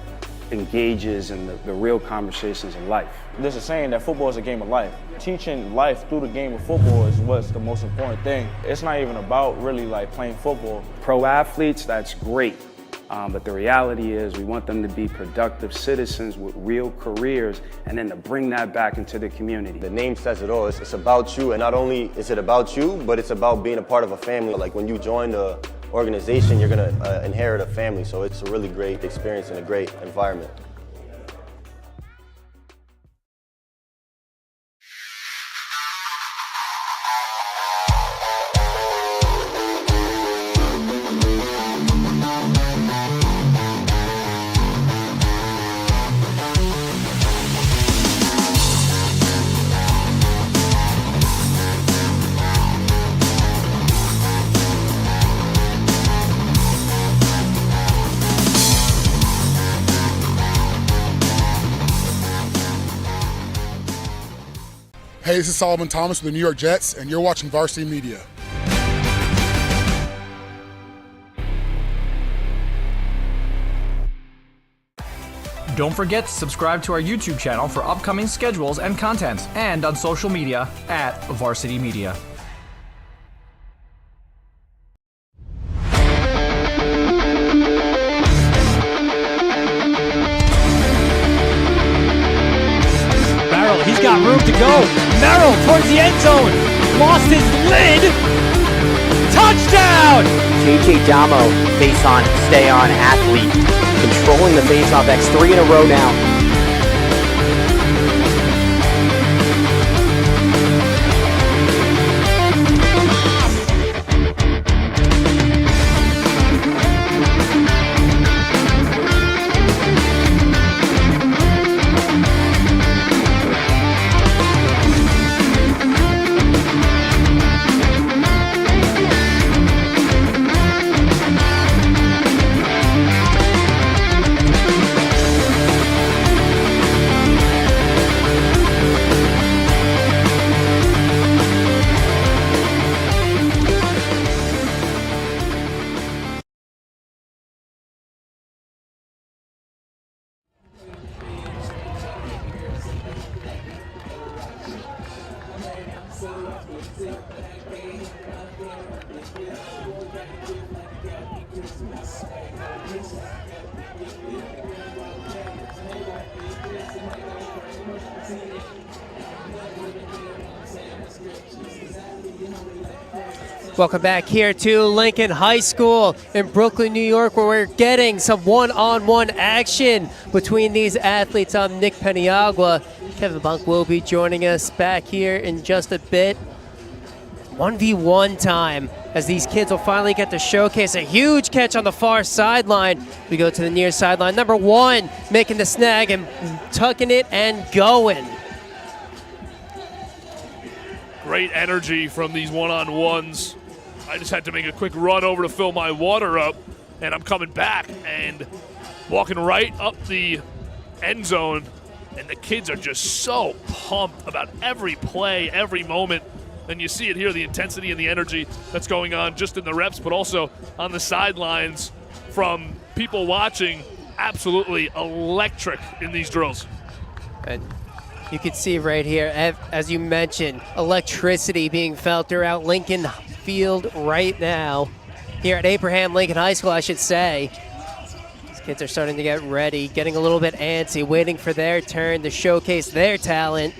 engages in the real conversations of life. There's a saying that football is a game of life. Teaching life through the game of football is what's the most important thing. It's not even about really like playing football. Pro athletes, that's great. But the reality is we want them to be productive citizens with real careers, and then to bring that back into the community. The name says it all. It's about you, and not only is it about you, but it's about being a part of a family. Like when you join the organization, you're gonna inherit a family. So it's a really great experience and a great environment. Hey, this is Solomon Thomas with the New York Jets, and you're watching Varsity Media. Don't forget to subscribe to our YouTube channel for upcoming schedules and content, and on social media at Varsity Media. He's got room to go. Merrill towards the end zone. Lost his lid. Touchdown! JJ Damo, face on, stay on athlete. Controlling the face-off. That's 3 in a row now. Welcome back here to Lincoln High School in Brooklyn, New York, where we're getting some one-on-one action between these athletes. I'm Nick Peniagua. Kevin Bunk will be joining us back here in just a bit. 1v1 time as these kids will finally get to showcase a huge catch on the far sideline. We go to the near sideline. Number 1 making the snag and tucking it and going. Great energy from these one-on-ones. I just had to make a quick run over to fill my water up, and I'm coming back and walking right up the end zone, and the kids are just so pumped about every play, every moment. And you see it here, the intensity and the energy that's going on just in the reps, but also on the sidelines from people watching. Absolutely electric in these drills. And you can see right here, as you mentioned, electricity being felt throughout Lincoln Field right now. Here at Abraham Lincoln High School, I should say. These kids are starting to get ready, getting a little bit antsy, waiting for their turn to showcase their talent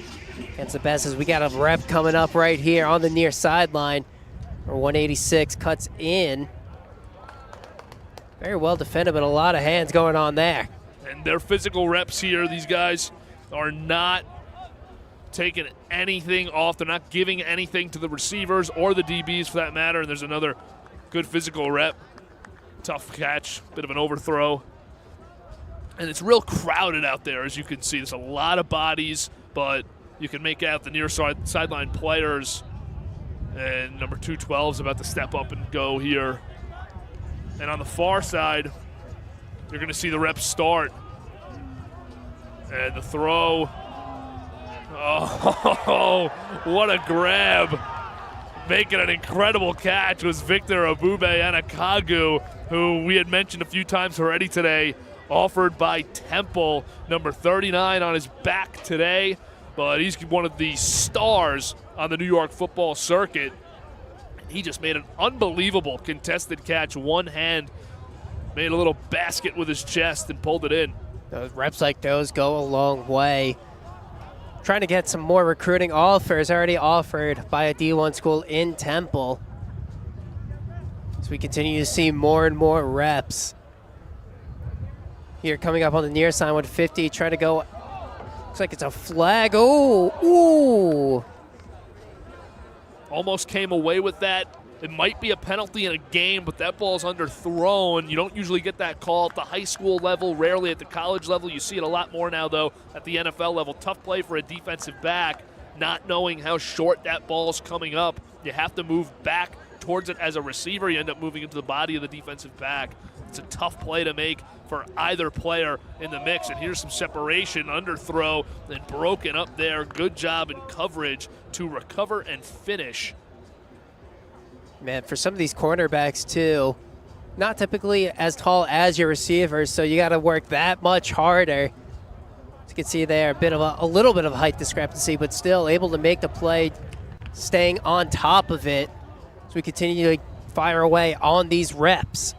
against the best, as we got a rep coming up right here on the near sideline. Or 186 cuts in. Very well defended, but a lot of hands going on there. And their physical reps here, these guys are not taking anything off. They're not giving anything to the receivers or the DBs for that matter. And there's another good physical rep. Tough catch, bit of an overthrow. And it's real crowded out there, as you can see. There's a lot of bodies, but you can make out the near sideline players. And number 212 is about to step up and go here. And on the far side, you're going to see the reps start. And the throw. Oh, what a grab. Making an incredible catch was Victor Abube-Anakagu, who we had mentioned a few times already today, offered by Temple, number 39 on his back today. But he's one of the stars on the New York football circuit. He just made an unbelievable contested catch. One hand, made a little basket with his chest and pulled it in. Those reps like those go a long way. Trying to get some more recruiting offers already offered by a D1 school in Temple. As we continue to see more and more reps. Here coming up on the near side, 150, trying to go. Looks like it's a flag. Oh, ooh. Almost came away with that. It might be a penalty in a game, but that ball's underthrown. You don't usually get that call at the high school level, rarely at the college level. You see it a lot more now, though, at the NFL level. Tough play for a defensive back, not knowing how short that ball's coming up. You have to move back towards it as a receiver. You end up moving into the body of the defensive back. It's a tough play to make for either player in the mix. And here's some separation, underthrow, and broken up there. Good job in coverage to recover and finish. Man, for some of these cornerbacks too, not typically as tall as your receivers, so you got to work that much harder. As you can see there, a little bit of height discrepancy, but still able to make the play, staying on top of it as we continue to fire away on these reps.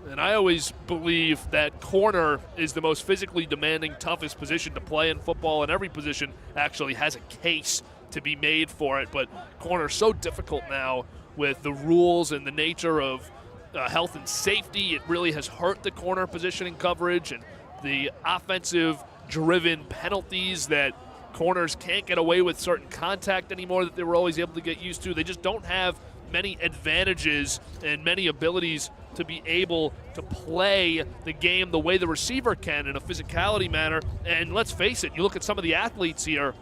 And I always believe that corner is the most physically demanding, toughest position to play in football, and every position actually has a case to be made for it. But corner's so difficult now with the rules and the nature of health and safety. It really has hurt the corner position in coverage, and the offensive-driven penalties that corners can't get away with certain contact anymore that they were always able to get used to. They just don't have many advantages and many abilities to be able to play the game the way the receiver can in a physicality manner. And let's face it, you look at some of the athletes here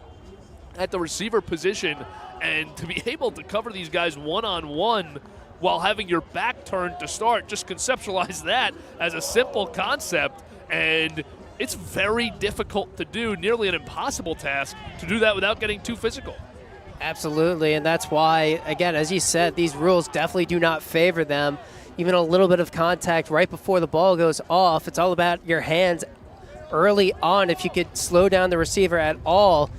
at the receiver position, and to be able to cover these guys one-on-one while having your back turned to start, just conceptualize that as a simple concept, and it's very difficult to do, nearly an impossible task to do that without getting too physical. Absolutely, and that's why, again, as you said, these rules definitely do not favor them. Even a little bit of contact right before the ball goes off, it's all about your hands early on. If you could slow down the receiver at all,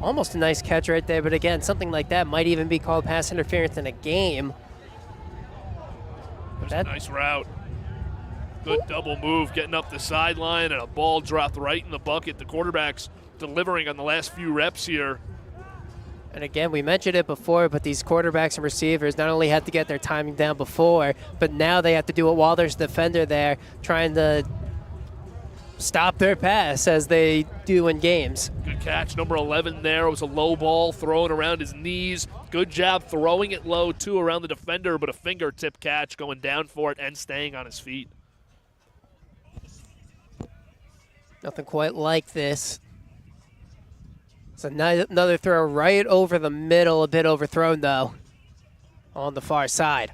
almost a nice catch right there, but again, something like that might even be called pass interference in a game. That's a nice route. Good double move, getting up the sideline, and a ball dropped right in the bucket. The quarterback's delivering on the last few reps here. And again, we mentioned it before, but these quarterbacks and receivers not only have to get their timing down before, but now they have to do it while there's a defender there trying to stop their pass as they do in games. Good catch, number 11 there. It was a low ball thrown around his knees. Good job throwing it low, too, around the defender, but a fingertip catch going down for it and staying on his feet. Nothing quite like this. It's another throw right over the middle, a bit overthrown, though, on the far side.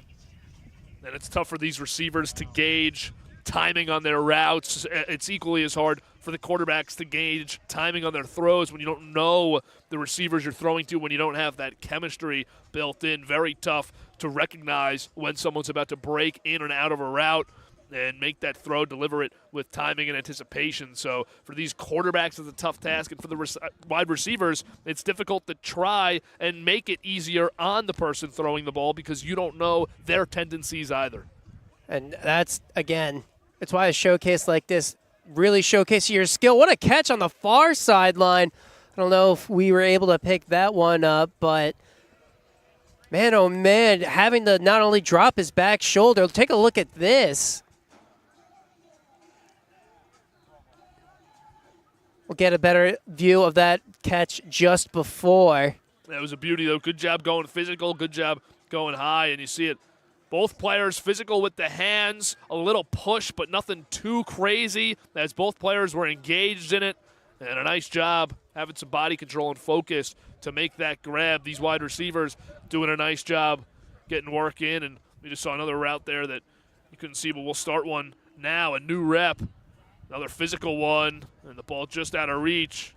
And it's tough for these receivers to gauge timing on their routes. It's equally as hard for the quarterbacks to gauge timing on their throws when you don't know the receivers you're throwing to, when you don't have that chemistry built in. Very tough to recognize when someone's about to break in and out of a route and make that throw, deliver it with timing and anticipation. So for these quarterbacks, it's a tough task, and for the wide receivers, it's difficult to try and make it easier on the person throwing the ball because you don't know their tendencies either. And that's, again, it's why a showcase like this really showcases your skill. What a catch on the far sideline. I don't know if we were able to pick that one up, but man, oh man, having to not only drop his back shoulder, take a look at this. We'll get a better view of that catch just before. That was a beauty, though. Good job going physical. Good job going high, and you see it. Both players physical with the hands, a little push, but nothing too crazy as both players were engaged in it. And a nice job having some body control and focus to make that grab. These wide receivers doing a nice job getting work in. And we just saw another route there that you couldn't see, but we'll start one now, a new rep. Another physical one, and the ball just out of reach.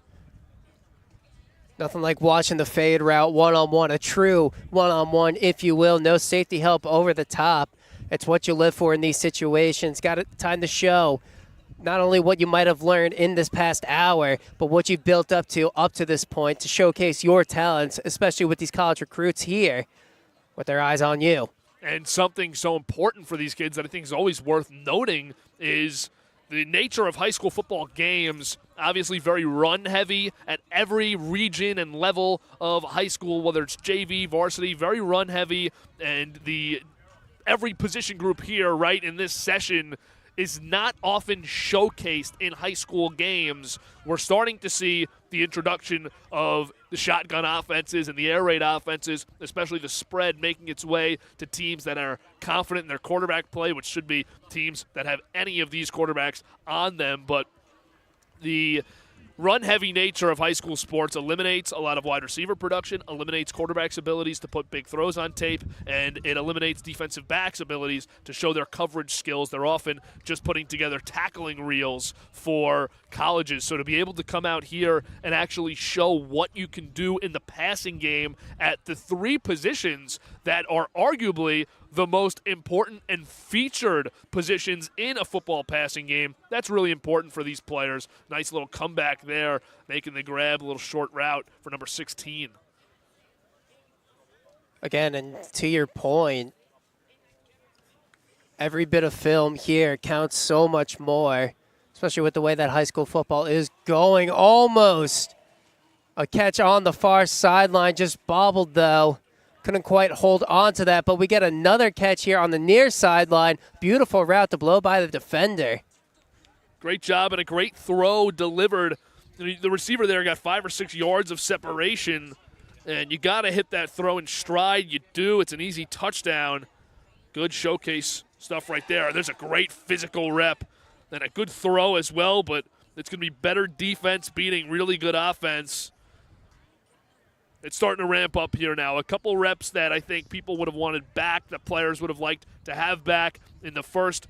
Nothing like watching the fade route one-on-one, a true one-on-one, if you will. No safety help over the top. It's what you live for in these situations. Got time to show not only what you might have learned in this past hour, but what you've built up to this point to showcase your talents, especially with these college recruits here with their eyes on you. And something so important for these kids that I think is always worth noting is the nature of high school football games, obviously very run-heavy at every region and level of high school, whether it's JV, varsity, very run-heavy, and every position group here, right, in this session is not often showcased in high school games. We're starting to see the introduction of the shotgun offenses and the air raid offenses, especially the spread, making its way to teams that are confident in their quarterback play, which should be teams that have any of these quarterbacks on them. But the run-heavy nature of high school sports eliminates a lot of wide receiver production, eliminates quarterbacks' abilities to put big throws on tape, and it eliminates defensive backs' abilities to show their coverage skills. They're often just putting together tackling reels for colleges. So to be able to come out here and actually show what you can do in the passing game at the three positions that are arguably the most important and featured positions in a football passing game, that's really important for these players. Nice little comeback there, making the grab, a little short route for number 16. Again, and to your point, every bit of film here counts so much more, especially with the way that high school football is going. Almost a catch on the far sideline, just bobbled though. Couldn't quite hold on to that, but we get another catch here on the near sideline. Beautiful route to blow by the defender. Great job and a great throw delivered. The receiver there got 5 or 6 yards of separation, and you got to hit that throw in stride. You do. It's an easy touchdown. Good showcase stuff right there. There's a great physical rep and a good throw as well, but it's going to be better defense beating really good offense. It's starting to ramp up here now. A couple reps that I think people would have wanted back, that players would have liked to have back in the first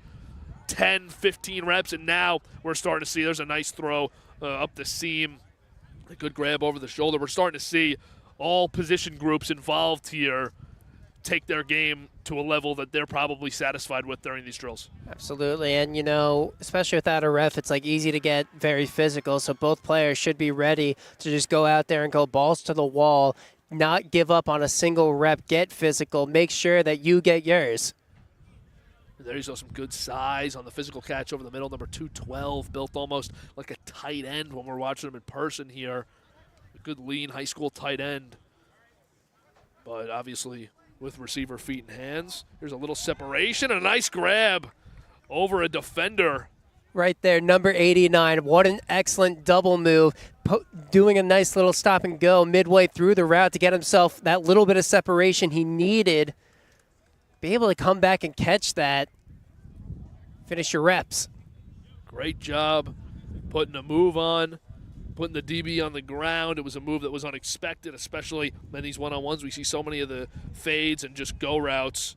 10, 15 reps, and now we're starting to see there's a nice throw up the seam, a good grab over the shoulder. We're starting to see all position groups involved here take their game to a level that they're probably satisfied with during these drills. Absolutely, and you know, especially without a ref, it's like easy to get very physical, so both players should be ready to just go out there and go balls to the wall, not give up on a single rep, get physical, make sure that you get yours. There you go, some good size on the physical catch over the middle, number 212, built almost like a tight end when we're watching him in person here. A good lean high school tight end. But obviously with receiver feet and hands, here's a little separation and a nice grab over a defender. Right there, number 89. What an excellent double move. Doing a nice little stop and go midway through the route to get himself that little bit of separation he needed. Be able to come back and catch that. Finish your reps. Great job putting a move on, putting the DB on the ground. It was a move that was unexpected, especially in these one-on-ones. We see so many of the fades and just go routes.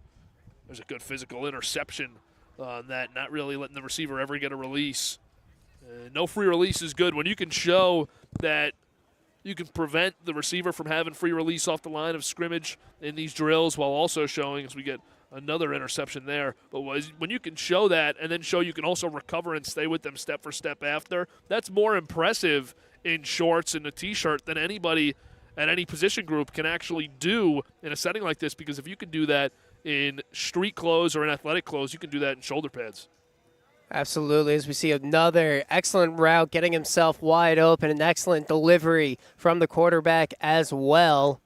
There's a good physical interception on that, not really letting the receiver ever get a release. No free release is good. When you can show that you can prevent the receiver from having free release off the line of scrimmage in these drills while also showing, as we get another interception there, but when you can show that and then show you can also recover and stay with them step for step after, that's more impressive in shorts and a T-shirt than anybody at any position group can actually do in a setting like this, because if you can do that in street clothes or in athletic clothes, you can do that in shoulder pads. Absolutely, as we see another excellent route, getting himself wide open, an excellent delivery from the quarterback as well.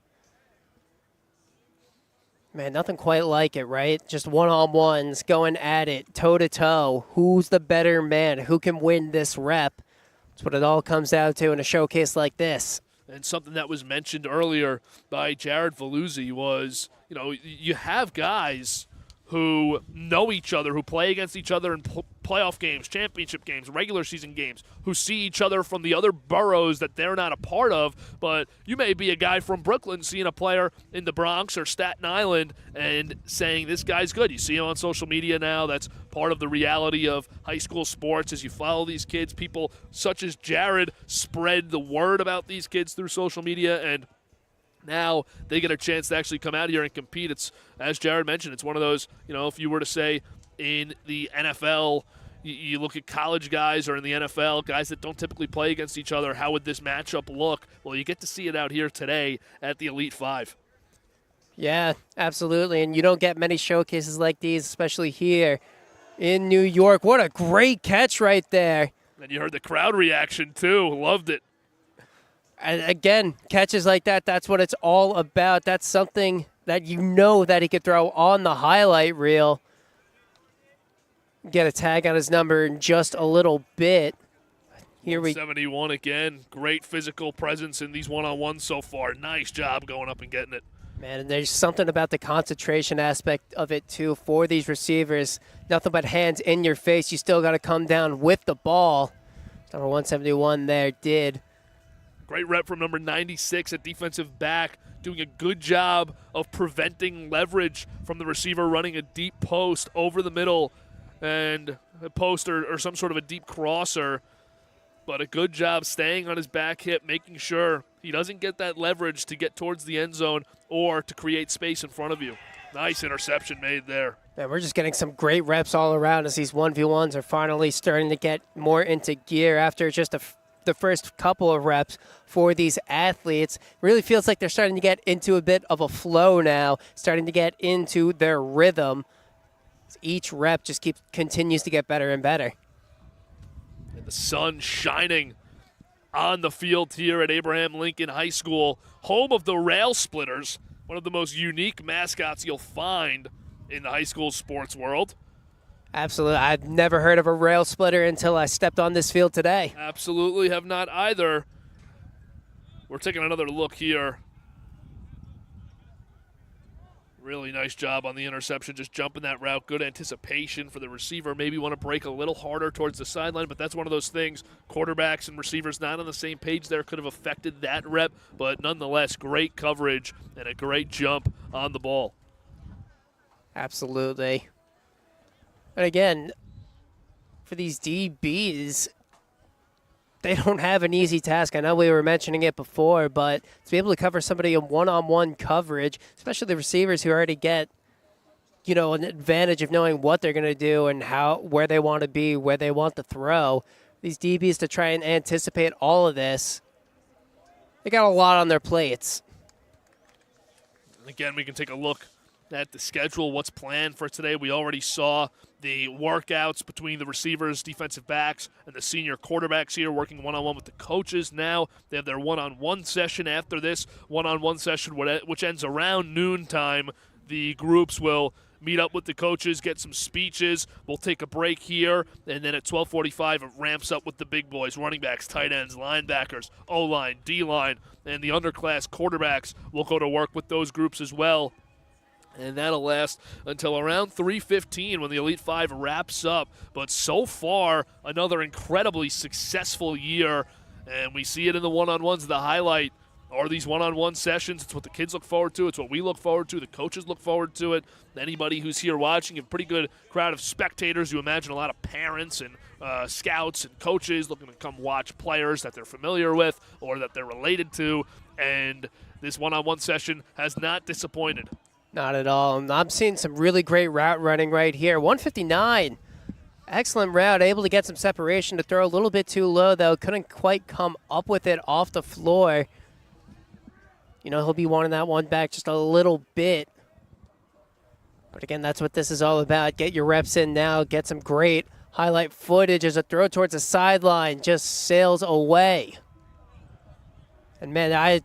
Man, nothing quite like it, right? Just one-on-ones, going at it, toe-to-toe. Who's the better man? Who can win this rep? That's what it all comes down to in a showcase like this. And something that was mentioned earlier by Jared Valluzzi was, you have guys who know each other, who play against each other in playoff games, championship games, regular season games, who see each other from the other boroughs that they're not a part of. But you may be a guy from Brooklyn seeing a player in the Bronx or Staten Island and saying, this guy's good. You see him on social media now. That's part of the reality of high school sports. As you follow these kids, people such as Jared spread the word about these kids through social media, and now they get a chance to actually come out here and compete. It's, as Jared mentioned, it's one of those, if you were to say in the NFL, you look at college guys or in the NFL, guys that don't typically play against each other, how would this matchup look? Well, you get to see it out here today at the Elite Five. Yeah, absolutely. And you don't get many showcases like these, especially here in New York. What a great catch right there. And you heard the crowd reaction, too. Loved it. And again, catches like that, that's what it's all about. That's something that that he could throw on the highlight reel. Get a tag on his number in just a little bit. Here we 71 again. Great physical presence in these one-on-ones so far. Nice job going up and getting it. Man, and there's something about the concentration aspect of it, too, for these receivers. Nothing but hands in your face. You still got to come down with the ball. Number 171 there did. Great rep from number 96 at defensive back, doing a good job of preventing leverage from the receiver running a deep post over the middle and a post or some sort of a deep crosser. But a good job staying on his back hip, making sure he doesn't get that leverage to get towards the end zone or to create space in front of you. Nice interception made there. Man, we're just getting some great reps all around as these 1v1s are finally starting to get more into gear after just the first couple of reps for these athletes. Really feels like they're starting to get into a bit of a flow now, starting to get into their rhythm. Each rep just continues to get better and better. And the sun shining on the field here at Abraham Lincoln High School, home of the Rail Splitters, one of the most unique mascots you'll find in the high school sports world. Absolutely. I've never heard of a rail splitter until I stepped on this field today. Absolutely have not either. We're taking another look here. Really nice job on the interception, just jumping that route. Good anticipation for the receiver. Maybe want to break a little harder towards the sideline, but that's one of those things. Quarterbacks and receivers not on the same page there could have affected that rep, but nonetheless, great coverage and a great jump on the ball. Absolutely. And again, for these DBs, they don't have an easy task. I know we were mentioning it before, but to be able to cover somebody in one-on-one coverage, especially the receivers who already get, an advantage of knowing what they're going to do and where they want to be, where they want to throw. These DBs to try and anticipate all of this, they got a lot on their plates. Again, we can take a look at the schedule, what's planned for today. We already saw the workouts between the receivers, defensive backs, and the senior quarterbacks here working one-on-one with the coaches now. They have their one-on-one session after this one-on-one session, which ends around noontime. The groups will meet up with the coaches, get some speeches. We'll take a break here, and then at 12:45 it ramps up with the big boys, running backs, tight ends, linebackers, O-line, D-line, and the underclass quarterbacks will go to work with those groups as well. And that'll last until around 3:15 when the Elite Five wraps up. But so far, another incredibly successful year, and we see it in the one-on-ones. The highlight are these one-on-one sessions. It's what the kids look forward to. It's what we look forward to. The coaches look forward to it. Anybody who's here watching, a pretty good crowd of spectators. You imagine a lot of parents and scouts and coaches looking to come watch players that they're familiar with or that they're related to. And this one-on-one session has not disappointed. Not at all. I'm seeing some really great route running right here. 159. Excellent route. Able to get some separation, to throw a little bit too low, though. Couldn't quite come up with it off the floor. You know, he'll be wanting that one back just a little bit. But again, that's what this is all about. Get your reps in now. Get some great highlight footage as a throw towards the sideline just sails away. And man,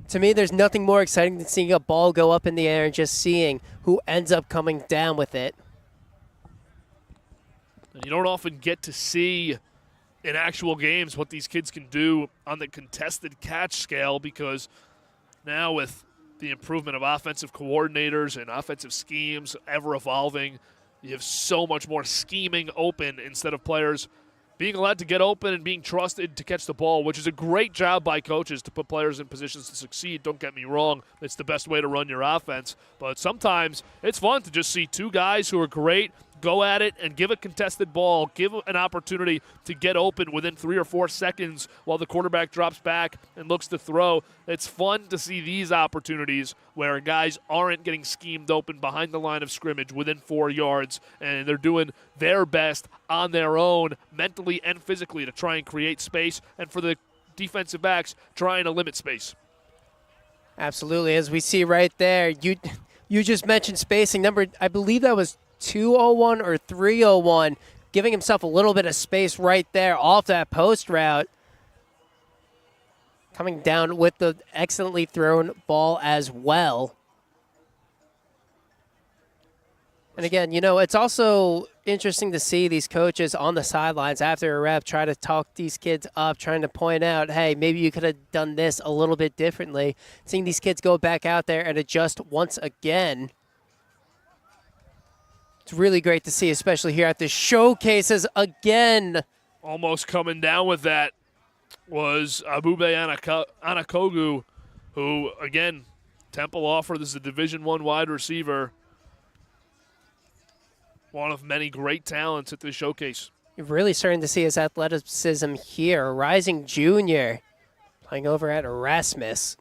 to me, there's nothing more exciting than seeing a ball go up in the air and just seeing who ends up coming down with it. And you don't often get to see in actual games what these kids can do on the contested catch scale, because now with the improvement of offensive coordinators and offensive schemes ever evolving, you have so much more scheming open instead of players being allowed to get open and being trusted to catch the ball, which is a great job by coaches to put players in positions to succeed. Don't get me wrong. It's the best way to run your offense. But sometimes it's fun to just see two guys who are great go at it and give a contested ball, give an opportunity to get open within 3 or 4 seconds while the quarterback drops back and looks to throw. It's fun to see these opportunities where guys aren't getting schemed open behind the line of scrimmage within 4 yards, and they're doing their best on their own, mentally and physically, to try and create space, and for the defensive backs, trying to limit space. Absolutely. As we see right there, you just mentioned spacing. I believe that was 201 or 301, giving himself a little bit of space right there off that post route. Coming down with the excellently thrown ball as well. And again, you know, it's also interesting to see these coaches on the sidelines after a rep try to talk these kids up, trying to point out, hey, maybe you could have done this a little bit differently. Seeing these kids go back out there and adjust once again. It's really great to see, especially here at the showcases again. Almost coming down with that was Abube Anakogu, who, again, Temple offered as a Division I wide receiver. One of many great talents at this showcase. You're really starting to see his athleticism here. A rising junior playing over at Erasmus.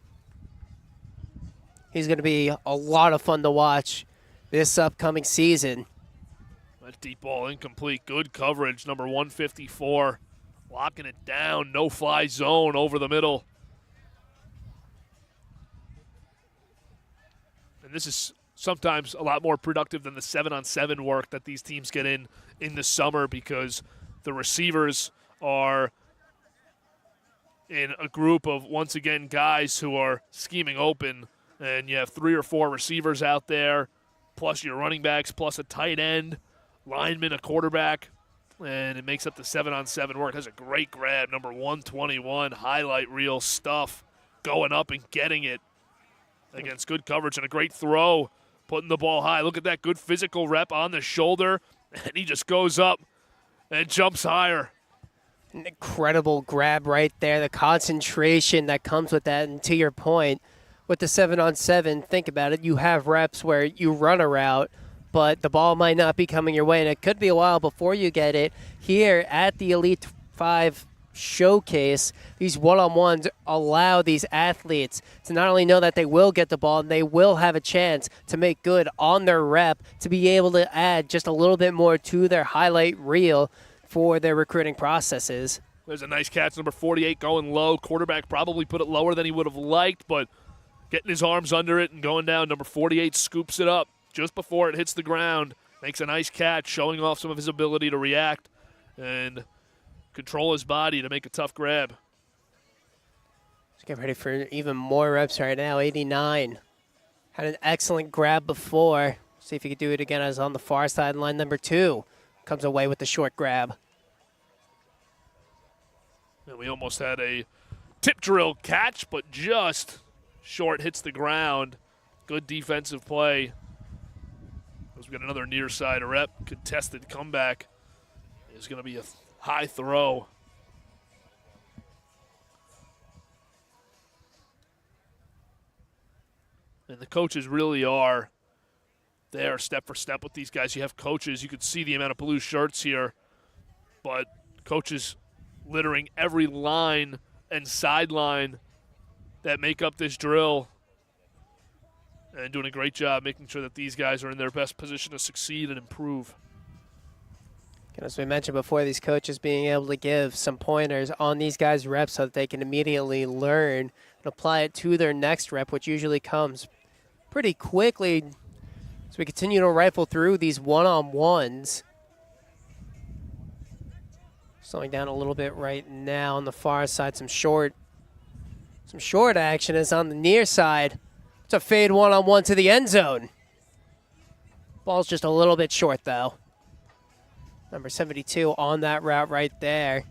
He's going to be a lot of fun to watch this upcoming season. That deep ball incomplete. Good coverage, number 154. Locking it down, no-fly zone over the middle. And this is sometimes a lot more productive than the 7-on-7 work that these teams get in the summer, because the receivers are in a group of, once again, guys who are scheming open. And you have 3 or 4 receivers out there, plus your running backs, plus a tight end, lineman, a quarterback. And it makes up the 7-on-7 work. That's a great grab, number 121, highlight reel stuff, going up and getting it against good coverage, and a great throw, putting the ball high. Look at that good physical rep on the shoulder, and he just goes up and jumps higher. An incredible grab right there, the concentration that comes with that. And to your point, with the 7-on-7, think about it. You have reps where you run a route, but the ball might not be coming your way, and it could be a while before you get it. Here at the Elite 5 showcase, these one-on-ones allow these athletes to not only know that they will get the ball and they will have a chance to make good on their rep, to be able to add just a little bit more to their highlight reel for their recruiting processes. There's a nice catch, number 48 going low. Quarterback probably put it lower than he would have liked, but getting his arms under it and going down. Number 48 scoops it up. just before it hits the ground. Makes a nice catch, showing off some of his ability to react and control his body to make a tough grab. Let's get ready for even more reps right now. 89. Had an excellent grab before. See if he could do it again as on the far sideline. Number 2 comes away with the short grab. And we almost had a tip drill catch, but just short hits the ground. Good defensive play. We've got another near side rep. Contested comeback is going to be a high throw. And the coaches really are there step for step with these guys. You have coaches. You could see the amount of blue shirts here. But coaches littering every line and sideline that make up this drill. And doing a great job making sure that these guys are in their best position to succeed and improve. And as we mentioned before, these coaches being able to give some pointers on these guys' reps so that they can immediately learn and apply it to their next rep, which usually comes pretty quickly as we continue to rifle through these one-on-ones. Slowing down a little bit right now on the far side. Some short action is on the near side. It's a fade one-on-one to the end zone. Ball's just a little bit short, though. Number 72 on that route right there.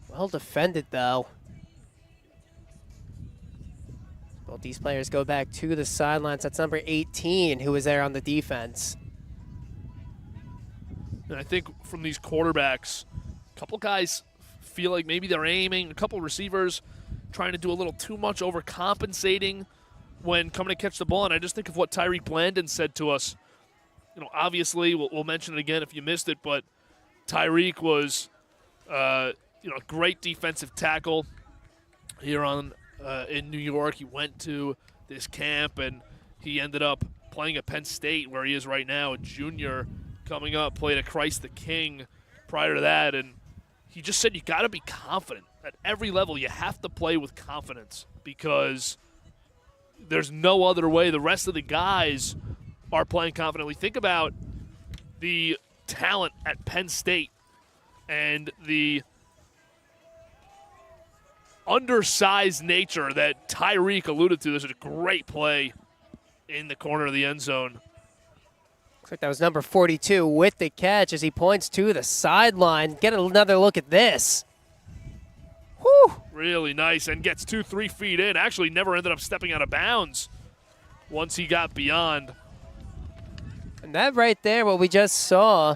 Well defended, though. Both these players go back to the sidelines. That's number 18 who was there on the defense. And I think from these quarterbacks, a couple guys feel like maybe they're aiming. A couple receivers trying to do a little too much, overcompensating when coming to catch the ball. And I just think of what Tyriq Blanding said to us. You know, obviously, we'll mention it again if you missed it, but Tyriq was, a great defensive tackle here in New York. He went to this camp, and he ended up playing at Penn State, where he is right now, a junior coming up, played at Christ the King prior to that. And he just said you got to be confident. At every level, you have to play with confidence because there's no other way. The rest of the guys are playing confidently. Think about the talent at Penn State and the undersized nature that Tyriq alluded to. This is a great play in the corner of the end zone. Looks like that was number 42 with the catch as he points to the sideline. Get another look at this. Whew. Really nice, and gets 2-3 feet in. Actually never ended up stepping out of bounds once he got beyond. And that right there, what we just saw,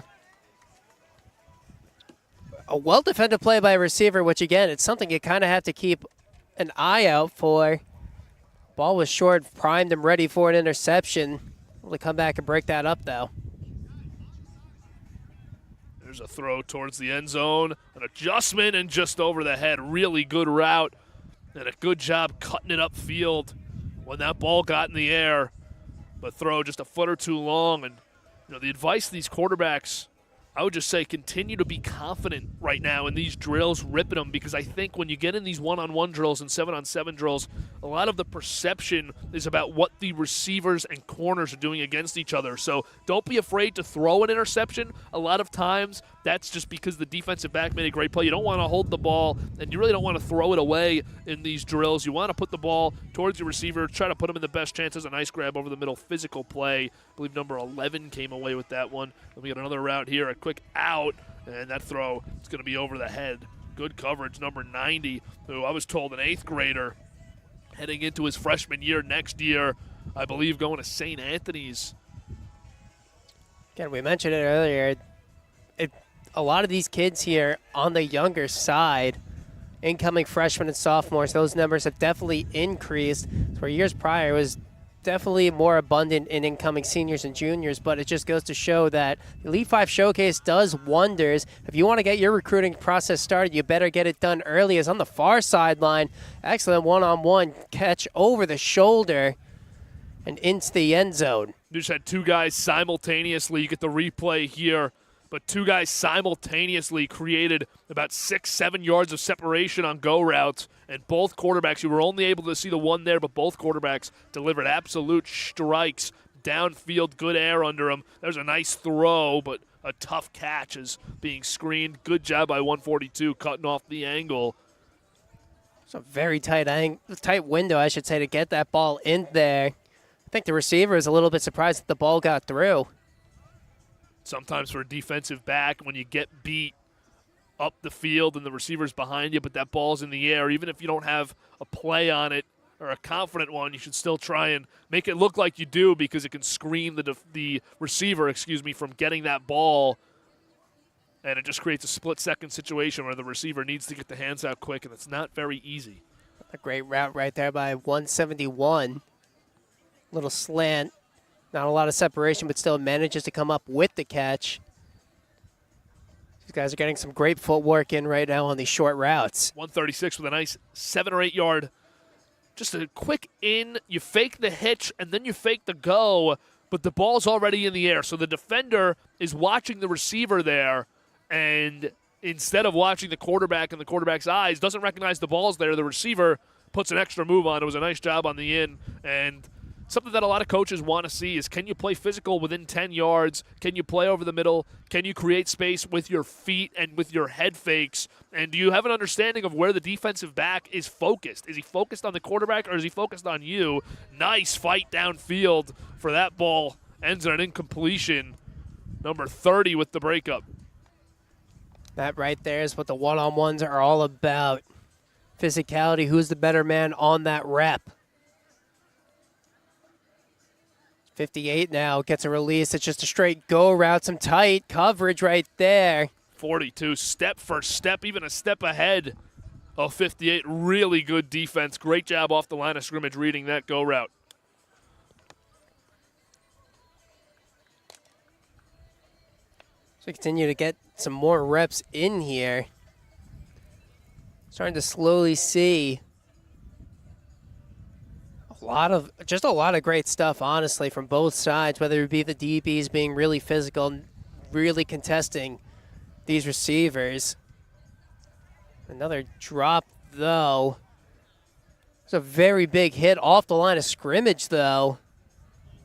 a well-defended play by a receiver, which, again, it's something you kind of have to keep an eye out for. Ball was short, primed and ready for an interception. Able to come back and break that up, though. There's a throw towards the end zone, an adjustment, and just over the head. Really good route, and a good job cutting it upfield when that ball got in the air. But throw just a foot or two long. And the advice to these quarterbacks, I would just say continue to be confident right now in these drills, ripping them, because I think when you get in these one-on-one drills and 7-on-7 drills, a lot of the perception is about what the receivers and corners are doing against each other. So don't be afraid to throw an interception. A lot of times that's just because the defensive back made a great play. You don't want to hold the ball, and you really don't want to throw it away in these drills. You want to put the ball towards your receiver, try to put him in the best chances. A nice grab over the middle, physical play. I believe number 11 came away with that one. Then we got another route here, a quick out, and that throw is going to be over the head. Good coverage, number 90, who I was told an 8th grader heading into his freshman year next year, I believe going to St. Anthony's. Again, we mentioned it earlier. A lot of these kids here on the younger side, incoming freshmen and sophomores, those numbers have definitely increased. Where years prior it was definitely more abundant in incoming seniors and juniors, but it just goes to show that the Elite 5 Showcase does wonders. If you want to get your recruiting process started, you better get it done early. As on the far sideline, excellent one-on-one catch over the shoulder and into the end zone. You just had two guys simultaneously. You get the replay here, but two guys simultaneously created about 6-7 yards of separation on go routes, and both quarterbacks, you were only able to see the one there, but both quarterbacks delivered absolute strikes downfield, good air under him. There's a nice throw, but a tough catch is being screened. Good job by 142, cutting off the angle. It's a very tight window, I should say, to get that ball in there. I think the receiver is a little bit surprised that the ball got through. Sometimes for a defensive back, when you get beat up the field and the receiver's behind you, but that ball's in the air, even if you don't have a play on it or a confident one, you should still try and make it look like you do, because it can screen the receiver, from getting that ball, and it just creates a split-second situation where the receiver needs to get the hands out quick, and it's not very easy. A great route right there by 171. Little slant. Not a lot of separation, but still manages to come up with the catch. These guys are getting some great footwork in right now on these short routes. 136 with a nice 7 or 8 yard. Just a quick in. You fake the hitch, and then you fake the go, but the ball's already in the air. So the defender is watching the receiver there, and instead of watching the quarterback and the quarterback's eyes, doesn't recognize the ball's there. The receiver puts an extra move on. It was a nice job on the in, and something that a lot of coaches want to see is, can you play physical within 10 yards? Can you play over the middle? Can you create space with your feet and with your head fakes? And do you have an understanding of where the defensive back is focused? Is he focused on the quarterback, or is he focused on you? Nice fight downfield for that ball. Ends in an incompletion. Number 30 with the breakup. That right there is what the one-on-ones are all about. Physicality, who's the better man on that rep. 58 now, gets a release. It's just a straight go route, some tight coverage right there. 42, step for step, even a step ahead of 58. Really good defense. Great job off the line of scrimmage reading that go route. So we continue to get some more reps in here. Starting to slowly see a lot of great stuff, honestly, from both sides, whether it be the DBs being really physical, really contesting these receivers. Another drop, though. It's a very big hit off the line of scrimmage, though.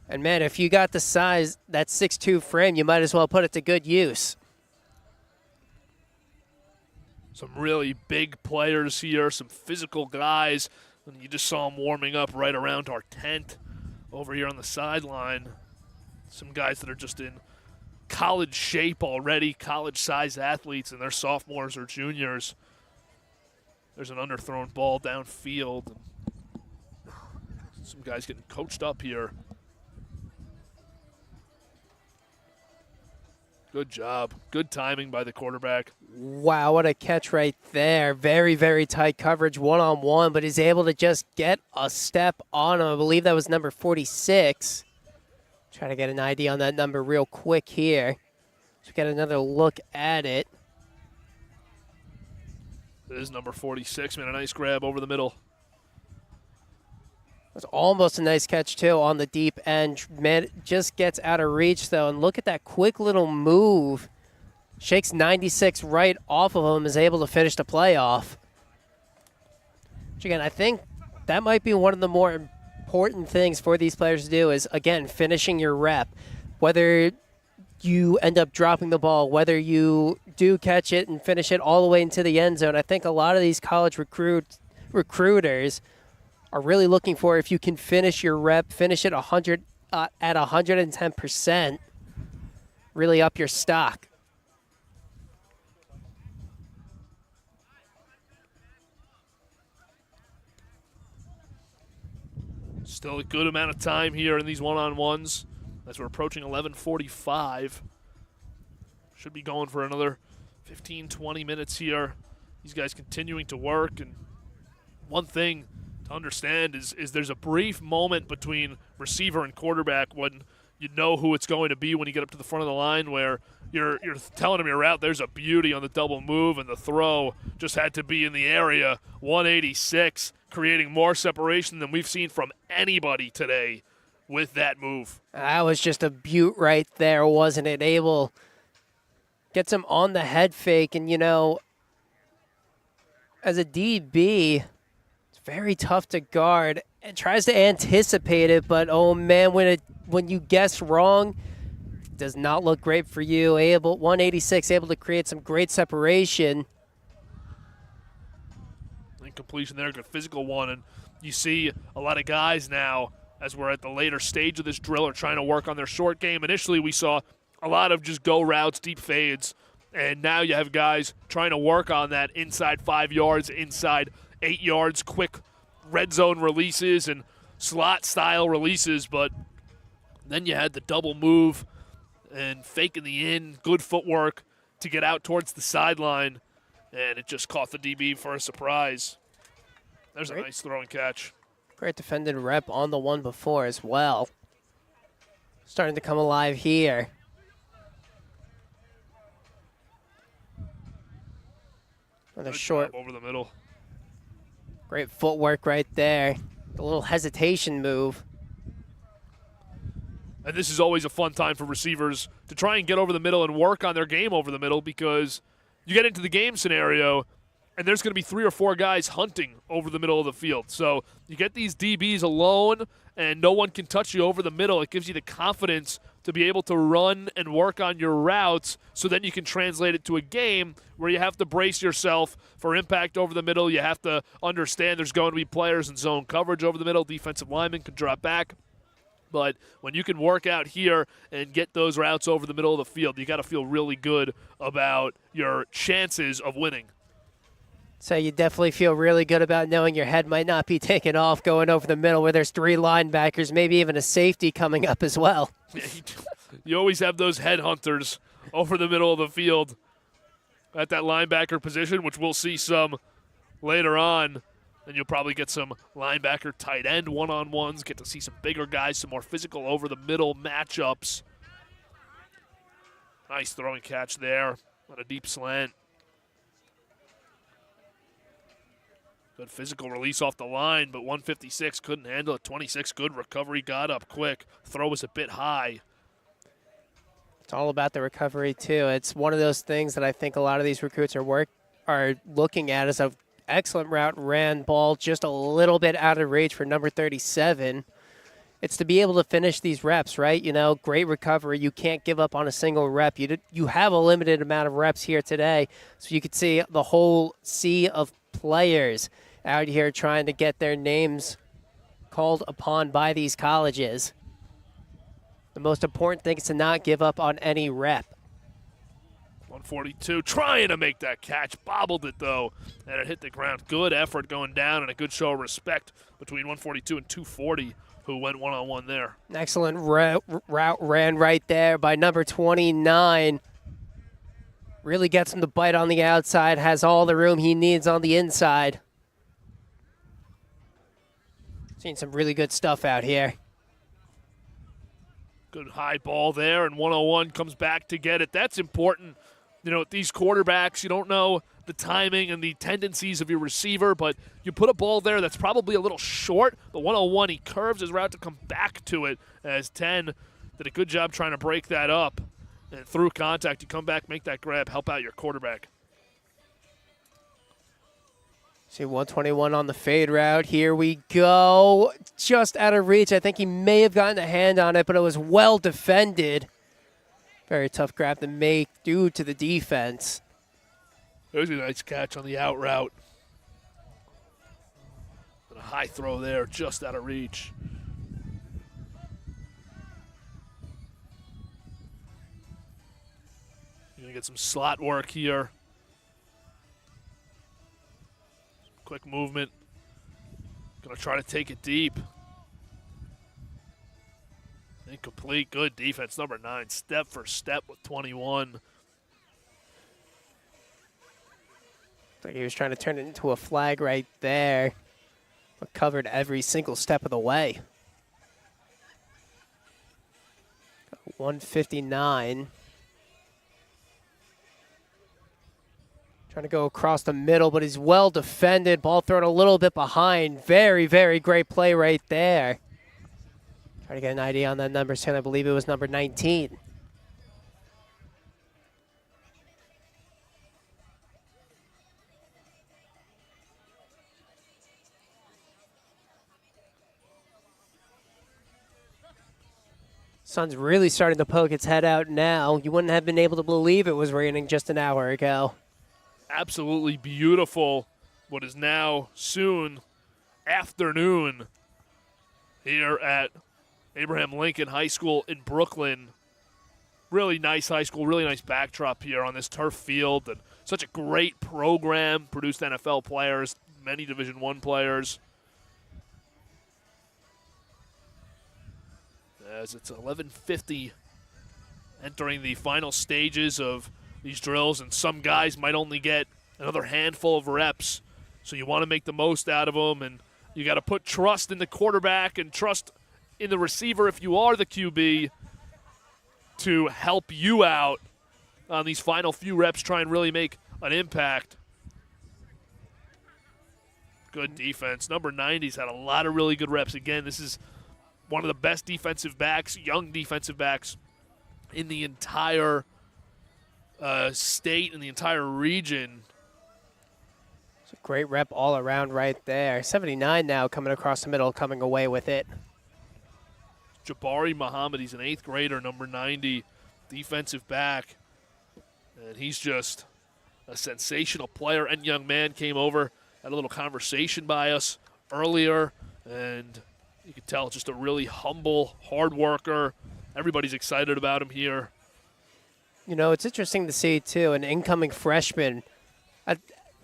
And, man, if you got the size, that 6'2" frame, you might as well put it to good use. Some really big players here, some physical guys. And you just saw them warming up right around our tent over here on the sideline. Some guys that are just in college shape already, college-sized athletes, and they're sophomores or juniors. There's an underthrown ball downfield. Some guys getting coached up here. Good job. Good timing by the quarterback. Wow, what a catch right there. Very, very tight coverage one-on-one, but he's able to just get a step on him. I believe that was number 46. Try to get an ID on that number real quick here. So get another look at it. It is number 46. Man, a nice grab over the middle. It was almost a nice catch, too, on the deep end. Man, it just gets out of reach, though. And look at that quick little move. Shakes 96 right off of him, is able to finish the play off. Which, again, I think that might be one of the more important things for these players to do is, again, finishing your rep. Whether you end up dropping the ball, whether you do catch it and finish it all the way into the end zone. I think a lot of these college recruiters are really looking for, if you can finish your rep, finish it at 110%, really up your stock. Still a good amount of time here in these one-on-ones as we're approaching 11:45. Should be going for another 15, 20 minutes here. These guys continuing to work. And one thing to understand is there's a brief moment between receiver and quarterback when you know who it's going to be when you get up to the front of the line, where you're telling them you're out. There's a beauty on the double move, and the throw just had to be in the area. 186, creating more separation than we've seen from anybody today with that move. That was just a beaut right there, wasn't it? Able gets him on the head fake, and, you know, as a DB, it's very tough to guard and tries to anticipate it, but oh man, when you guess wrong, does not look great for you. 186 able to create some great separation. Incompletion there, good physical one, and you see a lot of guys now, as we're at the later stage of this drill, are trying to work on their short game. Initially, we saw a lot of just go routes, deep fades, and now you have guys trying to work on that inside 5 yards, inside 8 yards, quick red zone releases and slot-style releases, but then you had the double move and faking the in, good footwork to get out towards the sideline, and it just caught the DB for a surprise. There's a nice throw and catch. Great defended rep on the one before as well. Starting to come alive here. Another short. Over the middle. Great footwork right there. A little hesitation move. And this is always a fun time for receivers to try and get over the middle and work on their game over the middle, because you get into the game scenario and there's going to be 3 or 4 guys hunting over the middle of the field. So you get these DBs alone and no one can touch you over the middle. It gives you the confidence to be able to run and work on your routes, so then you can translate it to a game where you have to brace yourself for impact over the middle. You have to understand there's going to be players in zone coverage over the middle. Defensive linemen can drop back. But when you can work out here and get those routes over the middle of the field, you got to feel really good about your chances of winning. So you definitely feel really good about knowing your head might not be taken off going over the middle where there's 3 linebackers, maybe even a safety coming up as well. You always have those headhunters over the middle of the field at that linebacker position, which we'll see some later on. And you'll probably get some linebacker tight end one-on-ones, get to see some bigger guys, some more physical over the middle matchups. Nice throwing catch there on a deep slant. Good physical release off the line, but 156 couldn't handle it. 26, good recovery, got up quick. Throw was a bit high. It's all about the recovery, too. It's one of those things that I think a lot of these recruits are looking at as a excellent route ran, ball just a little bit out of reach for number 37. It's to be able to finish these reps, right? You know, great recovery. You can't give up on a single rep. You have a limited amount of reps here today, so you could see the whole sea of players out here trying to get their names called upon by these colleges. The most important thing is to not give up on any rep. 142 trying to make that catch, bobbled it though, and it hit the ground. Good effort going down and a good show of respect between 142 and 240, who went one-on-one there. An excellent route ran right there by number 29. Really gets him to bite on the outside, has all the room he needs on the inside. Seen some really good stuff out here. Good high ball there, and 101 comes back to get it. That's important. You know, with these quarterbacks, you don't know the timing and the tendencies of your receiver, but you put a ball there that's probably a little short. The 101, he curves his route to come back to it, as 10 did a good job trying to break that up. And through contact, you come back, make that grab, help out your quarterback. See 121 on the fade route. Here we go. Just out of reach. I think he may have gotten a hand on it, but it was well defended. Very tough grab to make due to the defense. There's a nice catch on the out route. And a high throw there, just out of reach. You're going to get some slot work here. Quick movement. Going to try to take it deep. Incomplete. Good defense. Number 9, step for step with 21. Like he was trying to turn it into a flag right there, but covered every single step of the way. 159. Trying to go across the middle, but he's well defended. Ball thrown a little bit behind. Very, very great play right there. Try to get an idea on that number 10. I believe it was number 19. Sun's really starting to poke its head out now. You wouldn't have been able to believe it was raining just an hour ago. Absolutely beautiful. What is now soon afternoon here at Abraham Lincoln High School in Brooklyn. Really nice high school, really nice backdrop here on this turf field. And such a great program, produced NFL players, many Division I players. As it's 11:50, entering the final stages of these drills, and some guys might only get another handful of reps. So you want to make the most out of them, and you got to put trust in the quarterback and trust in the receiver if you are the QB to help you out on these final few reps, try and really make an impact. Good defense. Number 90's had a lot of really good reps. Again, this is one of the best defensive backs, young defensive backs in the entire state, in the entire region. It's a great rep all around right there. 79 now coming across the middle, coming away with it. Jabari Muhammad, he's an 8th grader, number 90, defensive back. And he's just a sensational player. And young man came over, had a little conversation by us earlier, and you could tell just a really humble, hard worker. Everybody's excited about him here. You know, it's interesting to see, too, an incoming freshman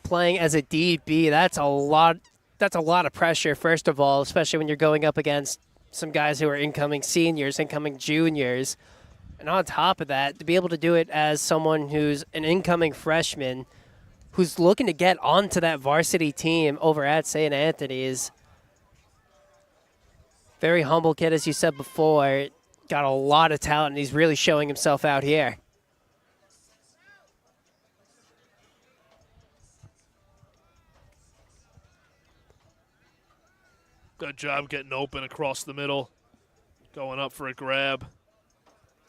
playing as a DB. That's a lot of pressure, first of all, especially when you're going up against some guys who are incoming seniors, incoming juniors. And on top of that, to be able to do it as someone who's an incoming freshman who's looking to get onto that varsity team over at St. Anthony's. Very humble kid, as you said before. Got a lot of talent, and he's really showing himself out here. Good job getting open across the middle. Going up for a grab.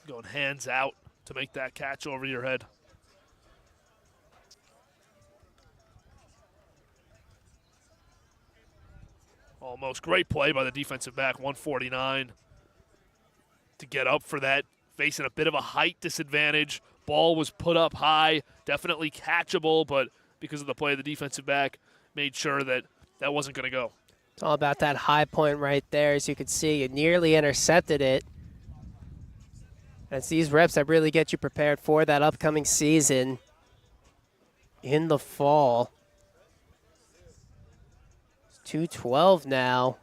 Going hands out to make that catch over your head. Almost great play by the defensive back, 149. To get up for that, facing a bit of a height disadvantage. Ball was put up high, definitely catchable, but because of the play of the defensive back, made sure that that wasn't going to go. It's all about that high point right there. As you can see, you nearly intercepted it. And it's these reps that really get you prepared for that upcoming season in the fall. It's 2:12 now.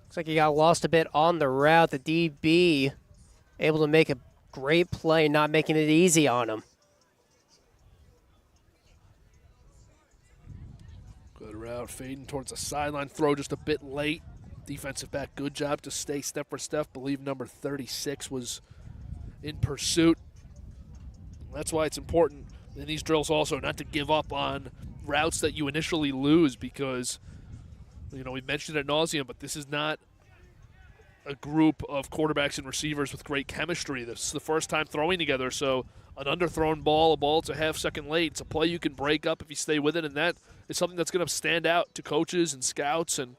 Looks like he got lost a bit on the route. The DB able to make a great play, not making it easy on him. Good route, fading towards the sideline. Throw just a bit late. Defensive back, good job to stay step for step. Believe number 36 was in pursuit. That's why it's important in these drills also not to give up on routes that you initially lose, because, you know, we've mentioned it ad nauseum, but this is not a group of quarterbacks and receivers with great chemistry. This is the first time throwing together, so an underthrown ball, a ball that's a half second late, it's a play you can break up if you stay with it, and that is something that's going to stand out to coaches and scouts and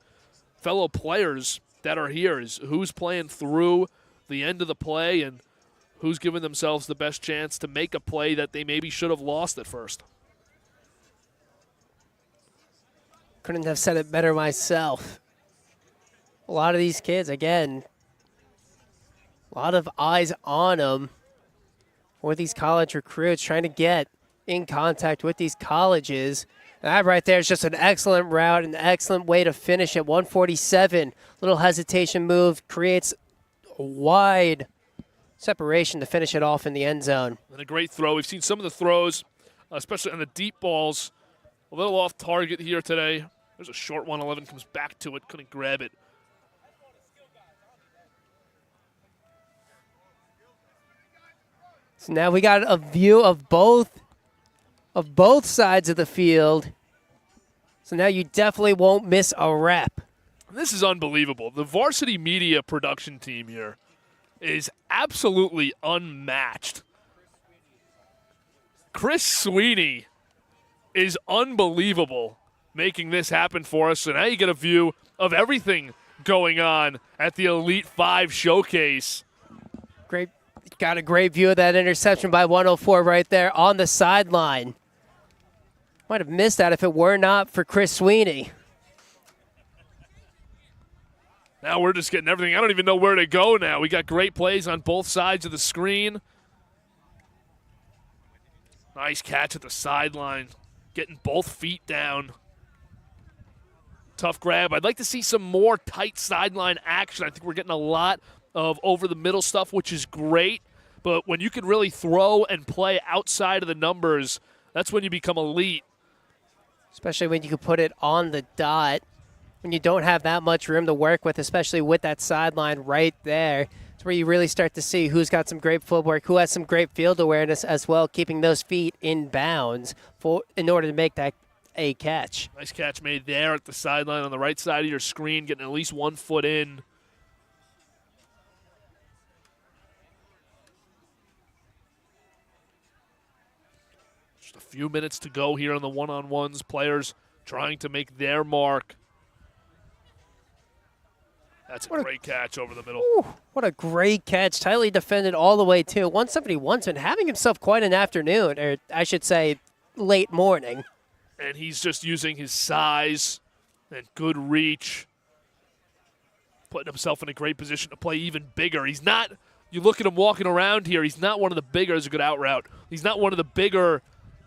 fellow players that are here, is who's playing through the end of the play and who's giving themselves the best chance to make a play that they maybe should have lost at first. Couldn't have said it better myself. A lot of these kids, again, a lot of eyes on them for these college recruits, trying to get in contact with these colleges. That right there is just an excellent route, an excellent way to finish at 147. Little hesitation move creates a wide separation to finish it off in the end zone. And a great throw. We've seen some of the throws, especially on the deep balls, a little off target here today. There's a short one. 11 comes back to it, couldn't grab it. So now we got a view of both sides of the field. So now you definitely won't miss a rep. This is unbelievable. The varsity media production team here is absolutely unmatched. Chris Sweeney is unbelievable making this happen for us. So now you get a view of everything going on at the Elite 5 showcase. Got a great view of that interception by 104 right there on the sideline. Might have missed that if it were not for Chris Sweeney. Now we're just getting everything. I don't even know where to go now. We got great plays on both sides of the screen. Nice catch at the sideline. Getting both feet down. Tough grab. I'd like to see some more tight sideline action. I think we're getting a lot of over-the-middle stuff, which is great. But when you can really throw and play outside of the numbers, that's when you become elite. Especially when you can put it on the dot. When you don't have that much room to work with, especially with that sideline right there. It's where you really start to see who's got some great footwork, who has some great field awareness as well, keeping those feet in bounds in order to make that a catch. Nice catch made there at the sideline on the right side of your screen, getting at least 1 foot in. Just a few minutes to go here on the one-on-ones. Players trying to make their mark. That's a great catch over the middle. What a great catch. Tightly defended all the way, too. 171's been having himself quite an afternoon, or I should say late morning. And he's just using his size and good reach, putting himself in a great position to play even bigger. He's not, you look at him walking around here, he's not one of the bigger, there's a good out route. He's not one of the bigger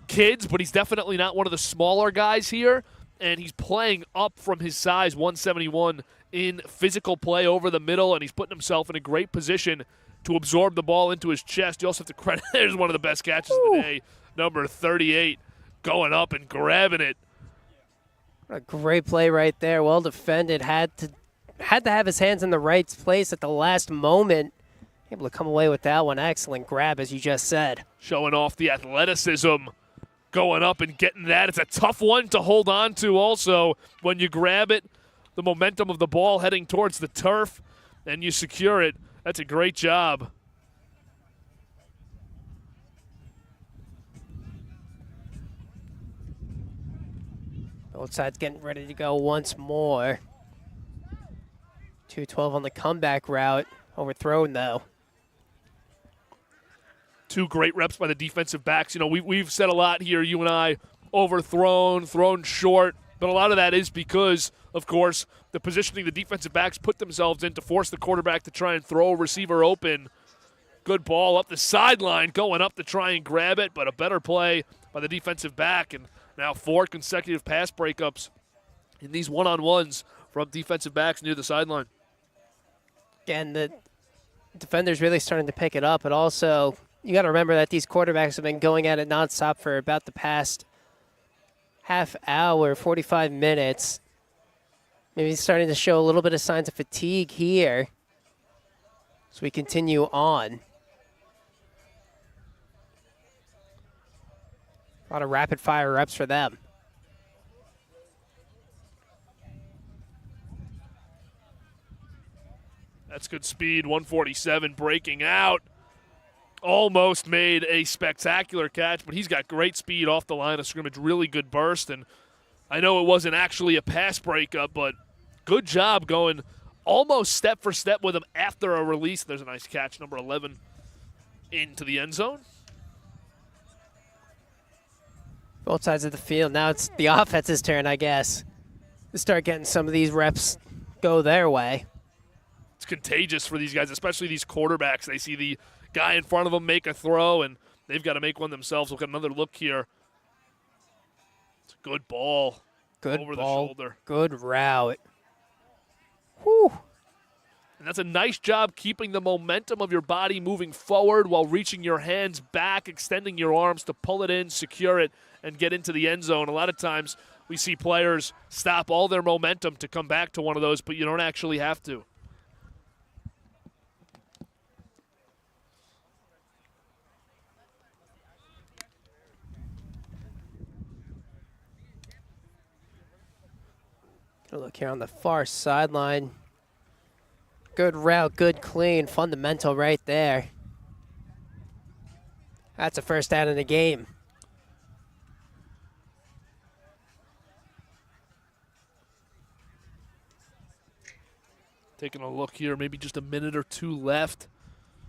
kids, but he's definitely not one of the smaller guys here. And he's playing up from his size, 171, in physical play over the middle, and he's putting himself in a great position to absorb the ball into his chest. You also have to credit, there's one of the best catches of the day, number 38, going up and grabbing it. What a great play right there. Well defended. Had to have his hands in the right place at the last moment. Able to come away with that one. Excellent grab, as you just said. Showing off the athleticism, going up and getting that. It's a tough one to hold on to also when you grab it. The momentum of the ball heading towards the turf, and you secure it. That's a great job. Both sides getting ready to go once more. 212 on the comeback route. Overthrown, though. 2 great reps by the defensive backs. You know, we've said a lot here, you and I, overthrown, thrown short, but a lot of that is because, of course, the positioning the defensive backs put themselves in to force the quarterback to try and throw a receiver open. Good ball up the sideline, going up to try and grab it, but a better play by the defensive back. And now 4 consecutive pass breakups in these one-on-ones from defensive backs near the sideline. And the defender's really starting to pick it up, but also you got to remember that these quarterbacks have been going at it nonstop for about the past half hour, 45 minutes. Maybe he's starting to show a little bit of signs of fatigue here. So we continue on. A lot of rapid fire reps for them. That's good speed, 147 breaking out. Almost made a spectacular catch, but he's got great speed off the line of scrimmage, really good burst. And I know it wasn't actually a pass breakup, but good job going almost step for step with him after a release. There's a nice catch, number 11, into the end zone. Both sides of the field. Now it's the offense's turn, I guess, to start getting some of these reps go their way. It's contagious for these guys, especially these quarterbacks. They see the guy in front of them make a throw, and they've got to make one themselves. Look at another look here. It's a good ball. Good over ball, the shoulder. Good route. Whew. And that's a nice job keeping the momentum of your body moving forward while reaching your hands back, extending your arms to pull it in, secure it, and get into the end zone. A lot of times we see players stop all their momentum to come back to one of those, but you don't actually have to. Look here on the far sideline. Good route, good clean, fundamental right there. That's a first down in the game. Taking a look here, maybe just a minute or two left.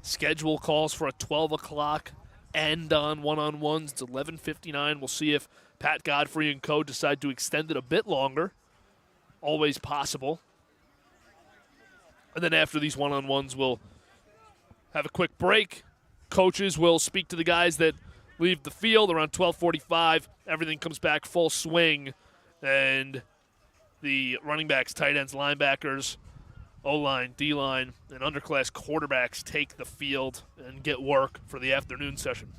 Schedule calls for a 12 o'clock end on one-on-ones. It's 11:59. We'll see if Pat Godfrey and co. decide to extend it a bit longer. Always possible. And then after these one-on-ones, we'll have a quick break. Coaches will speak to the guys that leave the field around 12:45. Everything comes back full swing. And the running backs, tight ends, linebackers, O-line, D-line, and underclass quarterbacks take the field and get work for the afternoon session.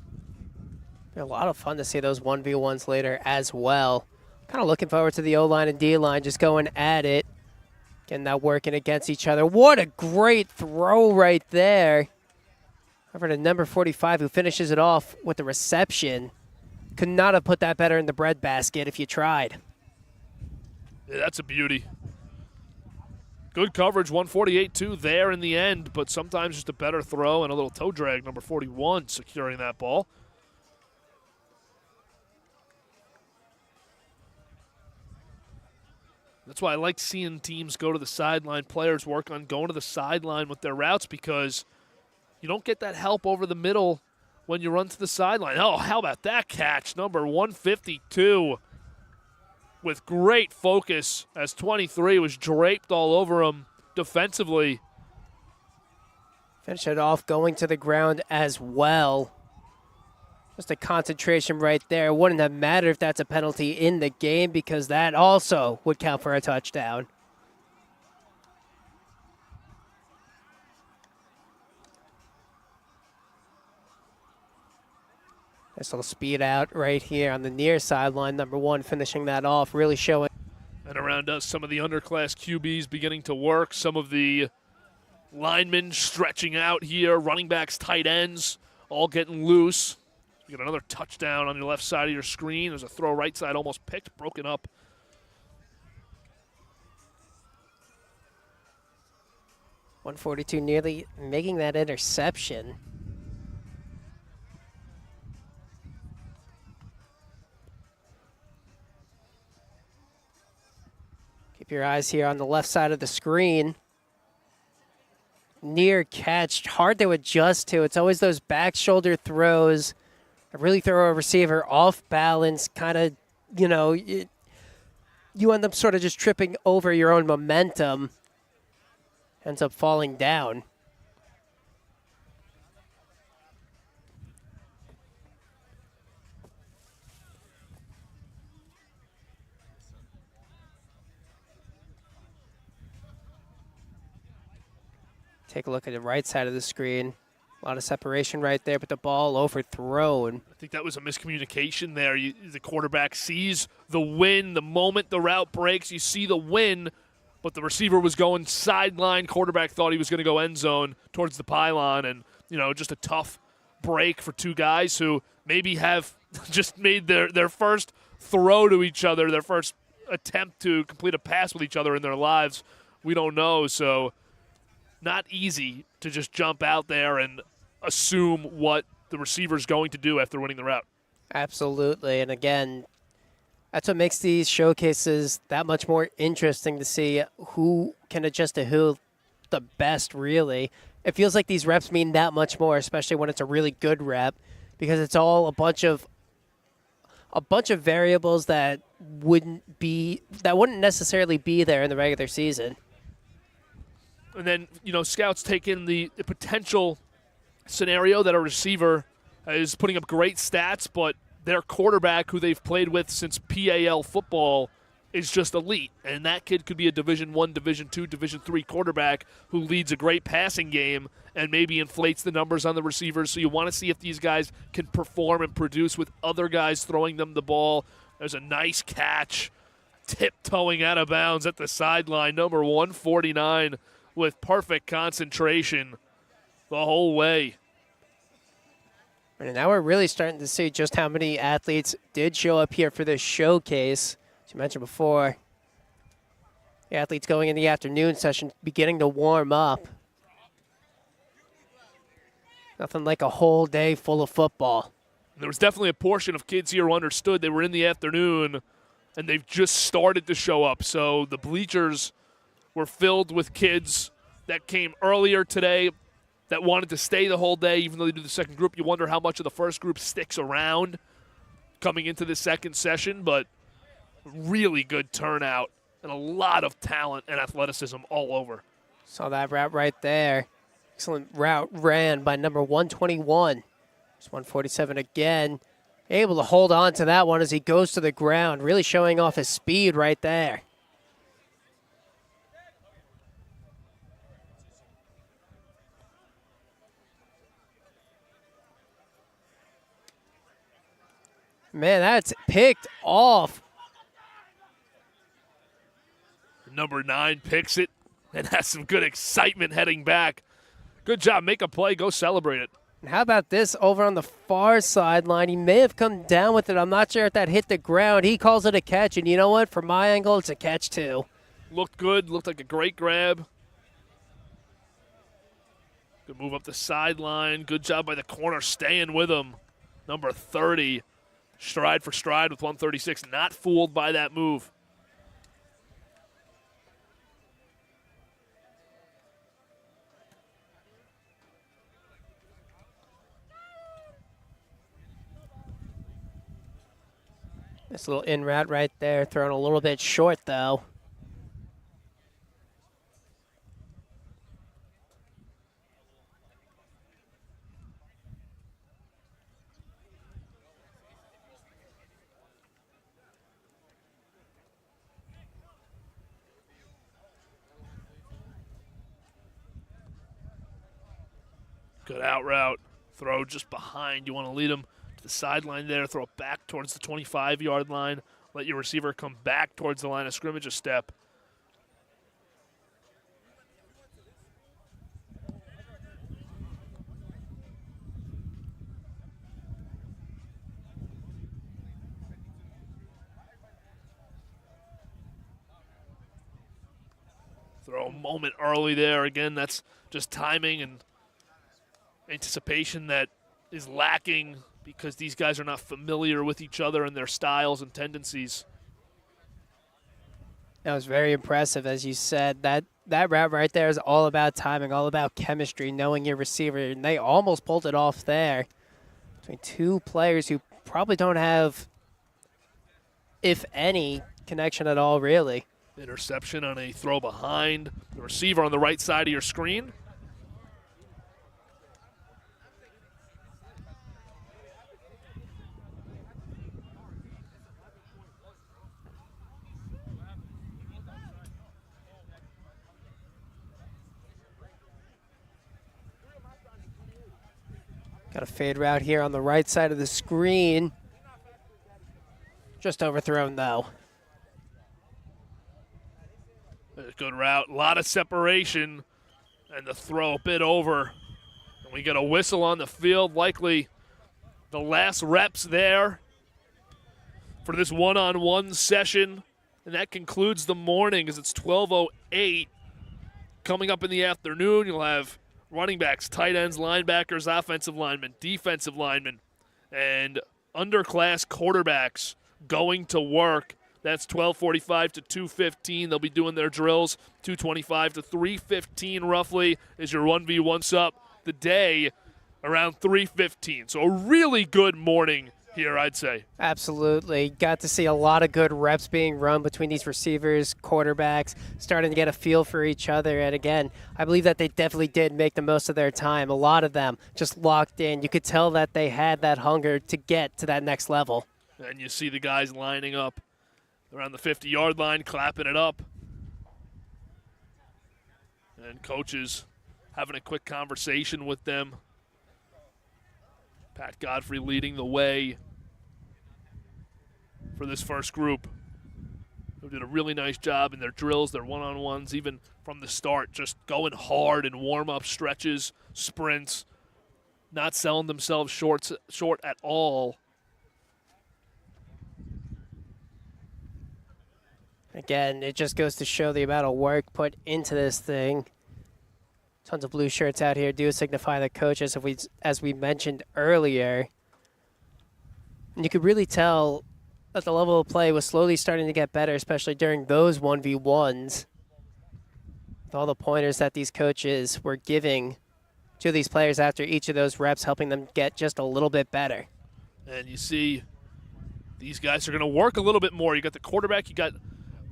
A lot of fun to see those 1v1s later as well. Kind of looking forward to the O-line and D-line just going at it, getting that working against each other. What a great throw right there. Over to number 45, who finishes it off with the reception. Could not have put that better in the breadbasket if you tried. Yeah, that's a beauty. Good coverage, 148-2 there in the end, but sometimes just a better throw and a little toe drag. Number 41 securing that ball. That's why I like seeing teams go to the sideline, players work on going to the sideline with their routes, because you don't get that help over the middle when you run to the sideline. Oh, how about that catch? Number 152 with great focus as 23 was draped all over him defensively. Finish it off going to the ground as well. Just a concentration right there. Wouldn't have mattered if that's a penalty in the game, because that also would count for a touchdown. This little speed out right here on the near sideline. Number 1 finishing that off, really showing. And around us, some of the underclass QBs beginning to work. Some of the linemen stretching out here. Running backs, tight ends, all getting loose. You got another touchdown on your left side of your screen. There's a throw right side almost picked, broken up. .142 nearly making that interception. Keep your eyes here on the left side of the screen. Near catch, hard to adjust to. It's always those back shoulder throws that really throw a receiver off balance, kind of, you end up sort of just tripping over your own momentum. Ends up falling down. Take a look at the right side of the screen. A lot of separation right there, but the ball overthrown. I think that was a miscommunication there. The quarterback sees the win the moment the route breaks. You see the win, but the receiver was going sideline. Quarterback thought he was going to go end zone towards the pylon, and just a tough break for two guys who maybe have just made their first throw to each other, their first attempt to complete a pass with each other in their lives. We don't know, so not easy to just jump out there and assume what the receiver's going to do after winning the route. Absolutely, and again, that's what makes these showcases that much more interesting, to see who can adjust to who the best, really. It feels like these reps mean that much more, especially when it's a really good rep, because it's all a bunch of variables that wouldn't necessarily be there in the regular season. And then, scouts take in the potential scenario that a receiver is putting up great stats, but their quarterback, who they've played with since PAL football, is just elite. And that kid could be a Division I, Division II, Division III quarterback who leads a great passing game and maybe inflates the numbers on the receivers. So you want to see if these guys can perform and produce with other guys throwing them the ball. There's a nice catch, tiptoeing out of bounds at the sideline, number 149, with perfect concentration the whole way. And now we're really starting to see just how many athletes did show up here for this showcase. As you mentioned before, the athletes going in the afternoon session beginning to warm up. Nothing like a whole day full of football. There was definitely a portion of kids here who understood they were in the afternoon and they've just started to show up. So the bleachers were filled with kids that came earlier today that wanted to stay the whole day, even though they do the second group. You wonder how much of the first group sticks around coming into the second session, but really good turnout and a lot of talent and athleticism all over. Saw that route right there. Excellent route ran by number 121. Just 147 again. Able to hold on to that one as he goes to the ground, really showing off his speed right there. Man, that's picked off. Number 9 picks it and has some good excitement heading back. Good job. Make a play. Go celebrate it. And how about this over on the far sideline? He may have come down with it. I'm not sure if that hit the ground. He calls it a catch, and you know what? From my angle, it's a catch too. Looked good. Looked like a great grab. Good move up the sideline. Good job by the corner staying with him. Number 30. Stride for stride with 136. Not fooled by that move. This little in route right there, thrown a little bit short though. Good out route. Throw just behind. You want to lead him to the sideline there. Throw it back towards the 25-yard line. Let your receiver come back towards the line of scrimmage a step. Throw a moment early there. Again, that's just timing and anticipation that is lacking because these guys are not familiar with each other and their styles and tendencies. That was very impressive, as you said. That route right there is all about timing, all about chemistry, knowing your receiver, and they almost pulled it off there between two players who probably don't have, if any, connection at all, really. Interception on a throw behind the receiver on the right side of your screen. Got a fade route here on the right side of the screen. Just overthrown, though. Good route. A lot of separation. And the throw a bit over. And we get a whistle on the field. Likely the last reps there for this one-on-one session. And that concludes the morning as it's 12:08. Coming up in the afternoon, you'll have running backs, tight ends, linebackers, offensive linemen, defensive linemen, and underclass quarterbacks going to work. That's 12:45 to 2:15. They'll be doing their drills. 2:25 to 3:15 roughly is your 1v1 up. The day around 3:15. So a really good morning here, I'd say. Absolutely. Got to see a lot of good reps being run between these receivers, quarterbacks, starting to get a feel for each other. And again, I believe that they definitely did make the most of their time. A lot of them just locked in. You could tell that they had that hunger to get to that next level. And you see the guys lining up around the 50-yard line, clapping it up. And coaches having a quick conversation with them. Pat Godfrey leading the way for this first group, who did a really nice job in their drills, their one-on-ones, even from the start, just going hard in warm-up stretches, sprints, not selling themselves short at all. Again, it just goes to show the amount of work put into this thing. Tons of blue shirts out here do signify the coaches, as we mentioned earlier. And you could really tell that the level of play was slowly starting to get better, especially during those 1v1s. all the pointers that these coaches were giving to these players after each of those reps, helping them get just a little bit better. And you see these guys are going to work a little bit more. You got the quarterback, you got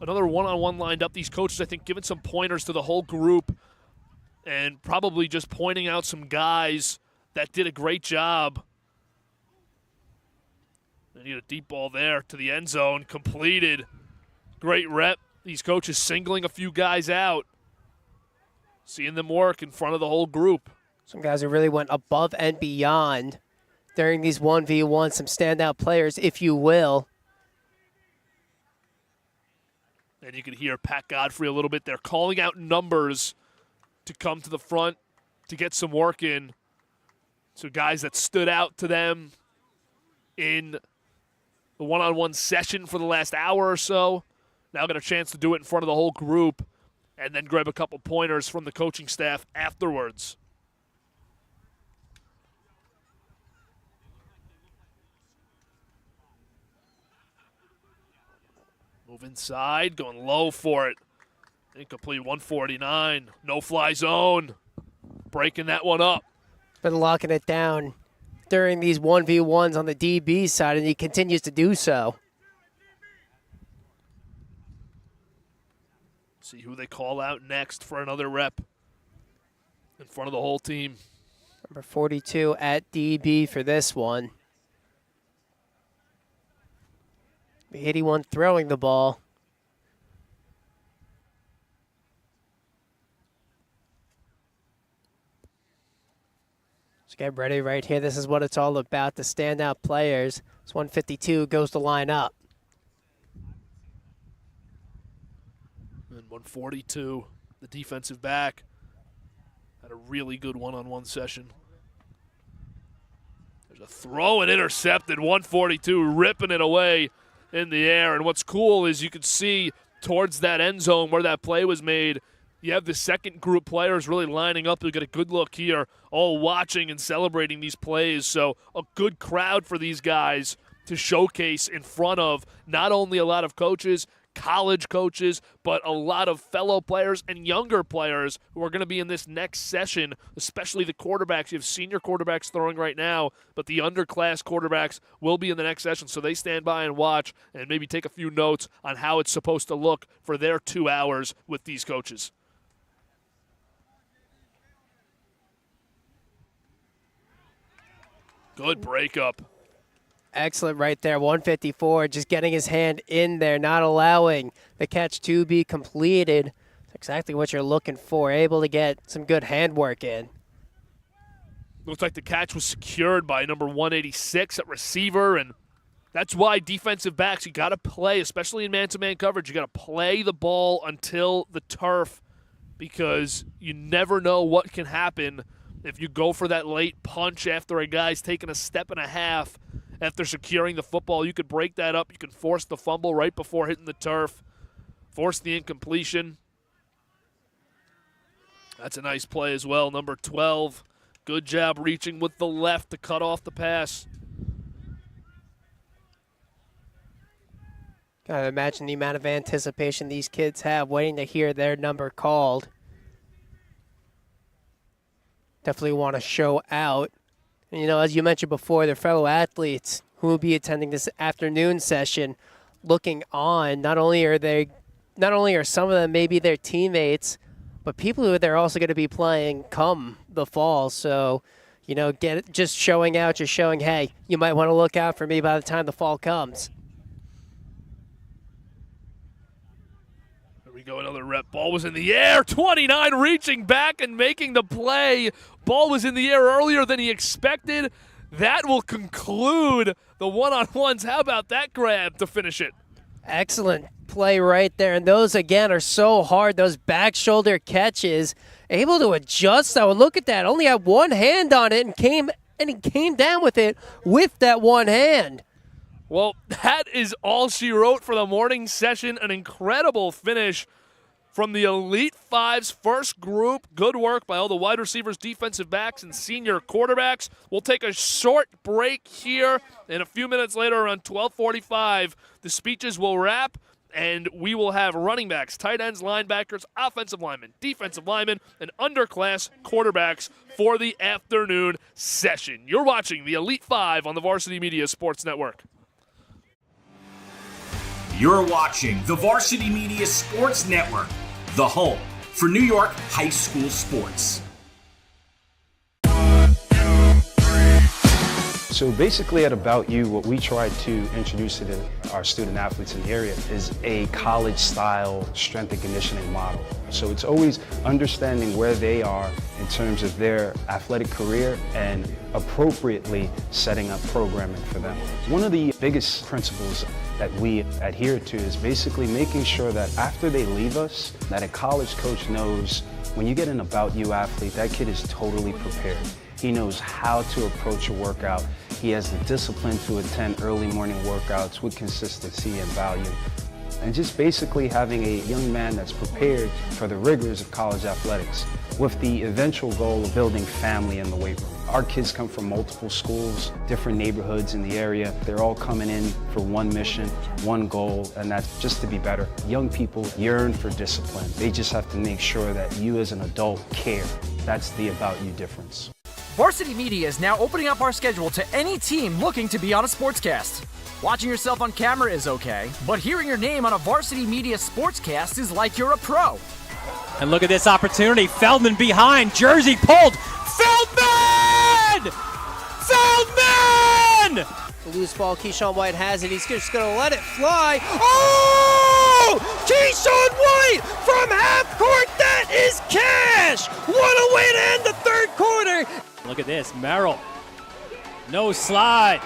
another one-on-one lined up. These coaches, I think, giving some pointers to the whole group and probably just pointing out some guys that did a great job. They need a deep ball there to the end zone, completed. Great rep. These coaches singling a few guys out, seeing them work in front of the whole group. Some guys who really went above and beyond during these 1v1, some standout players, if you will. And you can hear Pat Godfrey a little bit there, calling out numbers to come to the front to get some work in. So guys that stood out to them in the one-on-one session for the last hour or so now got a chance to do it in front of the whole group and then grab a couple pointers from the coaching staff afterwards. Move inside, going low for it. Incomplete, 149. No-fly zone. Breaking that one up. Been locking it down during these 1v1s on the DB side, and he continues to do so. See who they call out next for another rep in front of the whole team. Number 42 at DB for this one. 81 throwing the ball. So get ready right here. This is what it's all about, the standout players. This 152 goes to line up. And 142, the defensive back, had a really good one-on-one session. There's a throw and intercepted, 142 ripping it away in the air. And what's cool is you can see towards that end zone where that play was made, you have the second group players really lining up. You'll get a good look here, all watching and celebrating these plays. So a good crowd for these guys to showcase in front of not only a lot of coaches, college coaches, but a lot of fellow players and younger players who are going to be in this next session, especially the quarterbacks. You have senior quarterbacks throwing right now, but the underclass quarterbacks will be in the next session, so they stand by and watch and maybe take a few notes on how it's supposed to look for their 2 hours with these coaches. Good breakup. Excellent right there, 154, just getting his hand in there, not allowing the catch to be completed. That's exactly what you're looking for, able to get some good handwork in. Looks like the catch was secured by number 186 at receiver, and that's why defensive backs, you got to play, especially in man-to-man coverage, you got to play the ball until the turf because you never know what can happen if you go for that late punch after a guy's taken a step and a half. After securing the football, you could break that up. You can force the fumble right before hitting the turf, force the incompletion. That's a nice play as well. Number 12, good job reaching with the left to cut off the pass. Gotta imagine the amount of anticipation these kids have waiting to hear their number called. Definitely want to show out. And, you know, as you mentioned before, their fellow athletes who will be attending this afternoon session looking on. Not only are some of them maybe their teammates, but people who they're also going to be playing come the fall. So, you know, just showing out, just showing, hey, you might want to look out for me by the time the fall comes. Here we go, another rep. Ball was in the air. 29 reaching back and making the play. Ball was in the air earlier than he expected. That will conclude the one-on-ones. How about that grab to finish it? Excellent play right there. And those, again, are so hard. Those back shoulder catches. Able to adjust that one. Look at that. Only had one hand on it and he came down with it with that one hand. Well, that is all she wrote for the morning session. An incredible finish from the Elite Five's first group. Good work by all the wide receivers, defensive backs, and senior quarterbacks. We'll take a short break here. And a few minutes later, around 12:45, the speeches will wrap. and we will have running backs, tight ends, linebackers, offensive linemen, defensive linemen, and underclass quarterbacks for the afternoon session. You're watching the Elite Five on the Varsity Media Sports Network. You're watching the Varsity Media Sports Network, the home for New York high school sports. So basically at About You, what we try to introduce to our student athletes in the area is a college-style strength and conditioning model. So it's always understanding where they are in terms of their athletic career and appropriately setting up programming for them. One of the biggest principles that we adhere to is basically making sure that after they leave us, that a college coach knows when you get an About You athlete, that kid is totally prepared. He knows how to approach a workout. He has the discipline to attend early morning workouts with consistency and value. And just basically having a young man that's prepared for the rigors of college athletics with the eventual goal of building family in the weight room. Our kids come from multiple schools, different neighborhoods in the area. They're all coming in for one mission, one goal, and that's just to be better. Young people yearn for discipline. They just have to make sure that you as an adult care. That's the About You difference. Varsity Media is now opening up our schedule to any team looking to be on a sportscast. Watching yourself on camera is okay, but hearing your name on a Varsity Media sportscast is like you're a pro. And look at this opportunity. Feldman behind. Jersey pulled. Feldman! Feldman! The loose ball, Keyshawn White has it. He's just going to let it fly. Oh! Keyshawn White from half court. That is cash. What a way to end the third quarter. Look at this. Merrill. No slide.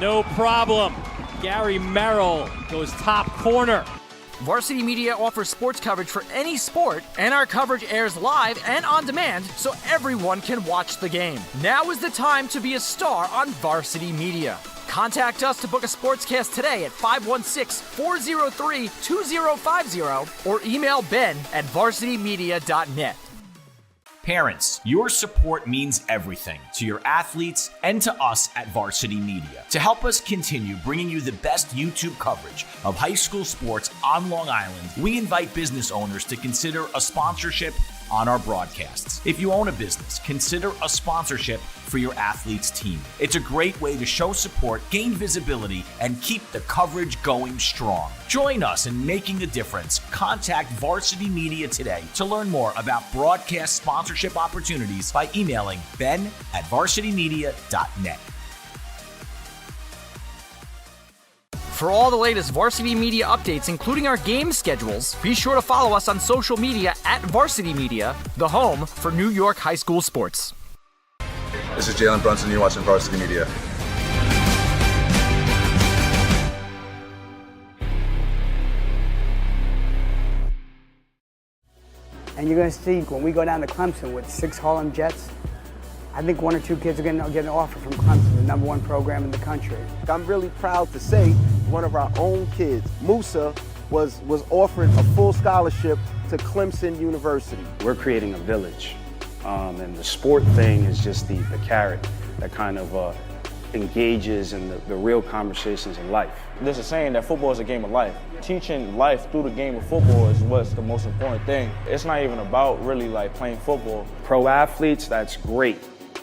No problem. Gary Merrill goes top corner. Varsity Media offers sports coverage for any sport, and our coverage airs live and on demand so everyone can watch the game. Now is the time to be a star on Varsity Media. Contact us to book a sportscast today at 516-403-2050 or email ben@varsitymedia.net. Parents, your support means everything to your athletes and to us at Varsity Media. To help us continue bringing you the best YouTube coverage of high school sports on Long Island, we invite business owners to consider a sponsorship on our broadcasts. If you own a business, consider a sponsorship for your athlete's team. It's a great way to show support, gain visibility, and keep the coverage going strong. Join us in making a difference. Contact Varsity Media today to learn more about broadcast sponsorship opportunities by emailing ben@varsitymedia.net. For all the latest Varsity Media updates, including our game schedules, be sure to follow us on social media at Varsity Media, the home for New York high school sports. This is Jalen Brunson. You're watching Varsity Media. And you're going to see when we go down to Clemson with 6 Harlem Jets, I think 1 or 2 kids are going to get an offer from Clemson, the #1 program in the country. I'm really proud to say one of our own kids, Musa, was offered a full scholarship to Clemson University. We're creating a village, and the sport thing is just the carrot that kind of engages in the real conversations in life. There's a saying that football is a game of life. Teaching life through the game of football is what's the most important thing. It's not even about really like playing football. Pro athletes, that's great.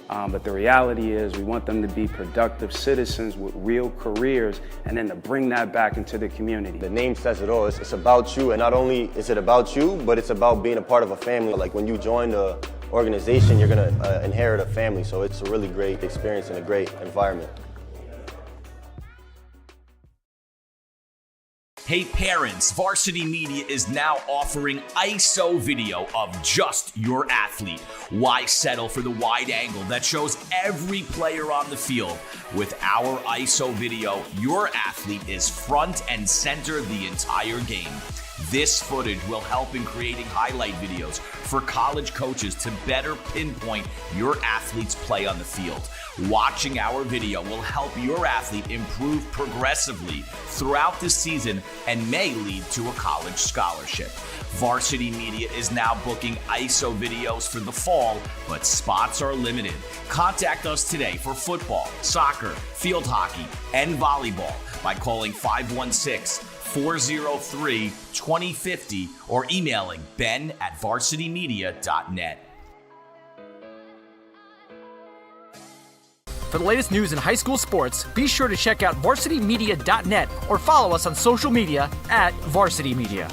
But the reality is we want them to be productive citizens with real careers and then to bring that back into the community. The name says it all. It's about you, and not only is it about you, but it's about being a part of a family. Like when you join the organization, you're gonna inherit a family, so it's a really great experience and a great environment. Hey parents, Varsity Media is now offering ISO video of just your athlete. Why settle for the wide angle that shows every player on the field? With our ISO video, your athlete is front and center the entire game. This footage will help in creating highlight videos for college coaches to better pinpoint your athlete's play on the field. Watching our video will help your athlete improve progressively throughout the season and may lead to a college scholarship. Varsity Media is now booking ISO videos for the fall, but spots are limited. Contact us today for football, soccer, field hockey, and volleyball by calling 516 403-2050 or emailing ben@varsitymedia.net. For the latest news in high school sports, be sure to check out varsitymedia.net or follow us on social media at Varsity Media.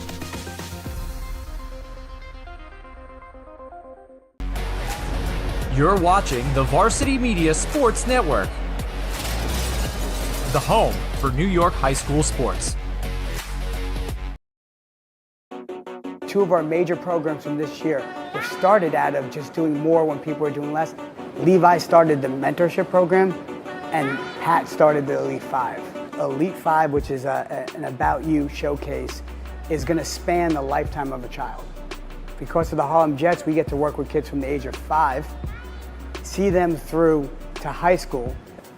You're watching the Varsity Media Sports Network, the home for New York high school sports. Two of our major programs from this year were started out of just doing more when people were doing less. Levi started the mentorship program, and Pat started the Elite Five. Elite Five, which is an About You showcase, is going to span the lifetime of a child. Because of the Harlem Jets, we get to work with kids from the age of 5, see them through to high school,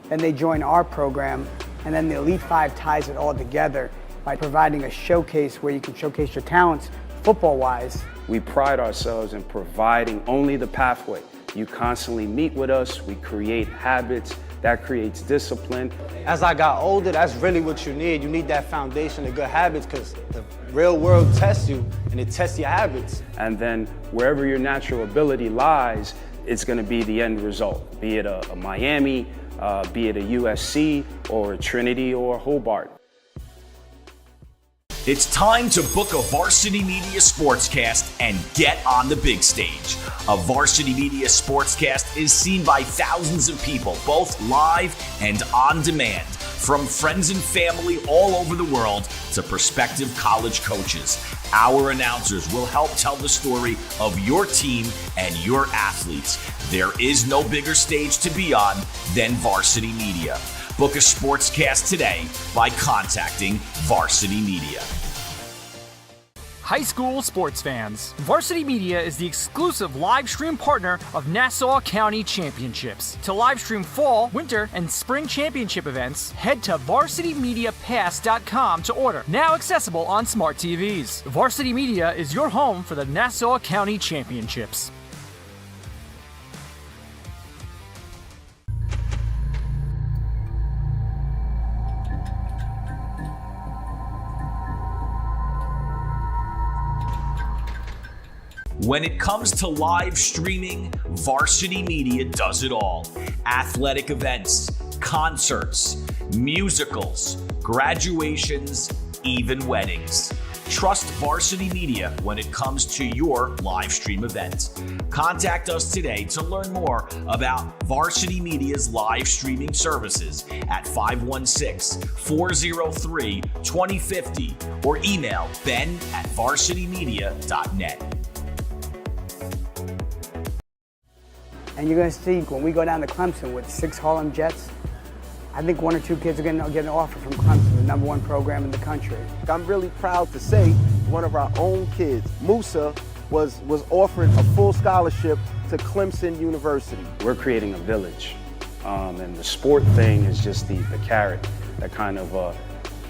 then they join our program, and then the Elite Five ties it all together by providing a showcase where you can showcase your talents football-wise. We pride ourselves in providing only the pathway. You constantly meet with us, we create habits, that creates discipline. As I got older, that's really what you need. You need that foundation of good habits because the real world tests you and it tests your habits. And then wherever your natural ability lies, it's gonna be the end result, be it a Miami, be it a USC or a Trinity or a Hobart. It's time to book a Varsity Media Sportscast and get on the big stage. A Varsity Media Sportscast is seen by thousands of people, both live and on demand, from friends and family all over the world to prospective college coaches. Our announcers will help tell the story of your team and your athletes. There is no bigger stage to be on than Varsity Media. Book a sportscast today by contacting Varsity Media. High school sports fans, Varsity Media is the exclusive live stream partner of Nassau County Championships. To live stream fall, winter, and spring championship events, head to varsitymediapass.com to order. Now accessible on smart TVs. Varsity Media is your home for the Nassau County Championships. When it comes to live streaming, Varsity Media does it all. Athletic events, concerts, musicals, graduations, even weddings. Trust Varsity Media when it comes to your live stream event. Contact us today to learn more about Varsity Media's live streaming services at 516-403-2050 or email ben@varsitymedia.net. And you're going to see when we go down to Clemson with 6 Harlem Jets, I think 1 or 2 kids are going to get an offer from Clemson, the #1 program in the country. I'm really proud to say one of our own kids, Musa, was offered a full scholarship to Clemson University. We're creating a village, and the sport thing is just the carrot that kind of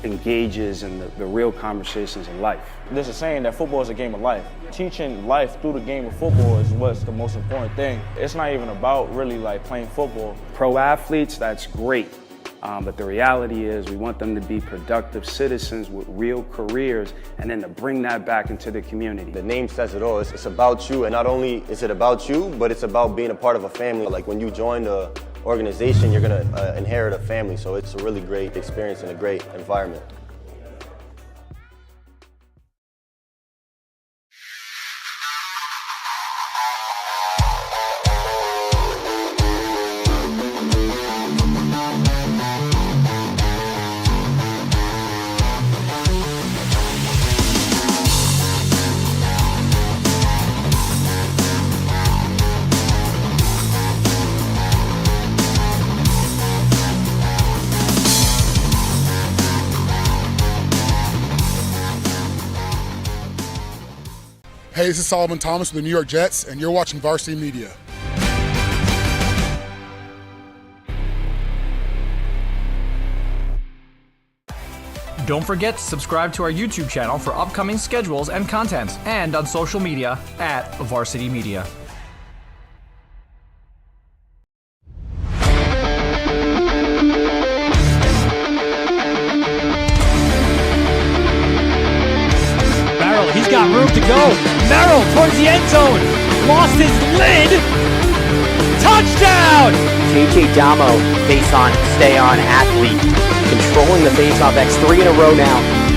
engages in the real conversations in life. There's a saying that football is a game of life. Teaching life through the game of football is what's the most important thing. It's not even about really like playing football. Pro athletes, that's great. But the reality is we want them to be productive citizens with real careers and then to bring that back into the community. The name says it all. It's about you, and not only is it about you, but it's about being a part of a family. Like when you join the organization, you're gonna inherit a family. So it's a really great experience and a great environment. Hey, this is Solomon Thomas with the New York Jets, and you're watching Varsity Media. Don't forget to subscribe to our YouTube channel for upcoming schedules and content, and on social media at Varsity Media. to go. Merrill towards the end zone. Lost his lid. Touchdown! JJ Damo, face on, stay on athlete. Controlling the face-off X 3 in a row now.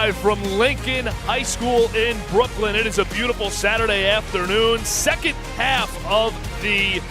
live from Lincoln High School in Brooklyn. It is a beautiful Saturday afternoon. Second half of the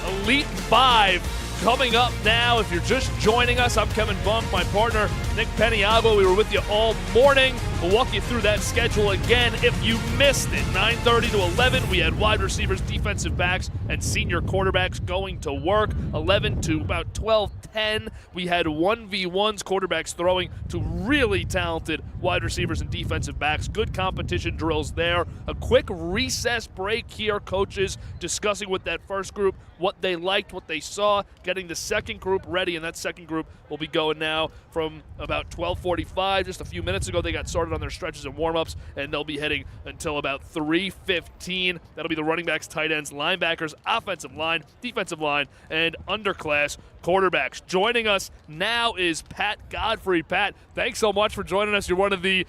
Elite Five coming up now. If you're just joining us, I'm Kevin Bunk, my partner Nick Peniago. We were with you all morning. We'll walk you through that schedule again if you missed it. 9:30 to 11, we had wide receivers, defensive backs, and senior quarterbacks going to work. 11 to about 12:10, we had 1v1s, quarterbacks throwing to really talented wide receivers and defensive backs. Good competition drills there. A quick recess break here, coaches discussing with that first group what they liked, what they saw, getting the second group ready, and that second group will be going now from about 12:45. Just a few minutes ago, they got started on their stretches and warm-ups, and they'll be heading until about 3:15. That'll be the running backs, tight ends, linebackers, offensive line, defensive line, and underclass quarterbacks. Joining us now is Pat Godfrey. Pat, thanks so much for joining us. You're one of the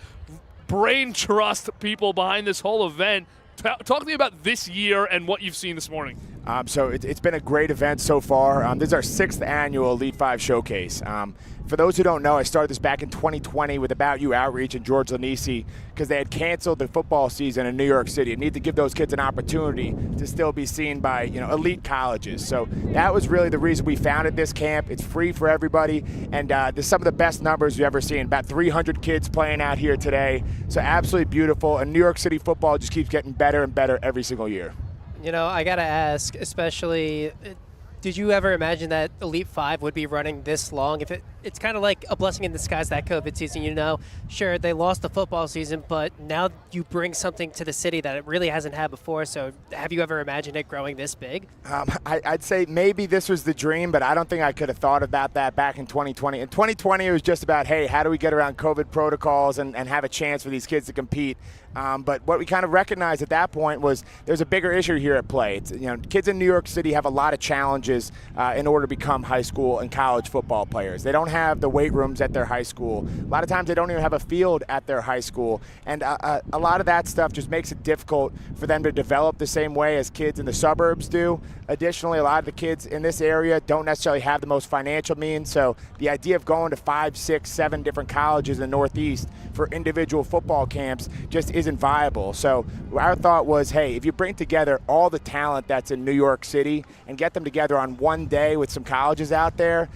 brain trust people behind this whole event. Talk to me about this year and what you've seen this morning. So it's been a great event so far. This is our 6th annual Elite 5 Showcase. For those who don't know, I started this back in 2020 with About You Outreach and George Lanisi because they had canceled the football season in New York City and need to give those kids an opportunity to still be seen by elite colleges. So that was really the reason we founded this camp. It's free for everybody, and there's some of the best numbers we've ever seen. About 300 kids playing out here today. So absolutely beautiful, and New York City football just keeps getting better and better every single year. I got to ask, especially, did you ever imagine that Elite 5 would be running this long? It's kind of like a blessing in disguise, that COVID season, Sure, they lost the football season, but now you bring something to the city that it really hasn't had before. So have you ever imagined it growing this big? I'd say maybe this was the dream, but I don't think I could have thought about that back in 2020. In 2020, it was just about, hey, how do we get around COVID protocols and have a chance for these kids to compete? But what we kind of recognized at that point was there's a bigger issue here at play. It's, kids in New York City have a lot of challenges in order to become high school and college football players. They don't have the weight rooms at their high school. A lot of times they don't even have a field at their high school. And a lot of that stuff just makes it difficult for them to develop the same way as kids in the suburbs do. Additionally, a lot of the kids in this area don't necessarily have the most financial means. So the idea of going to 5, 6, 7 different colleges in the Northeast for individual football camps just isn't viable. So our thought was, hey, if you bring together all the talent that's in New York City and get them together on one day with some colleges out there,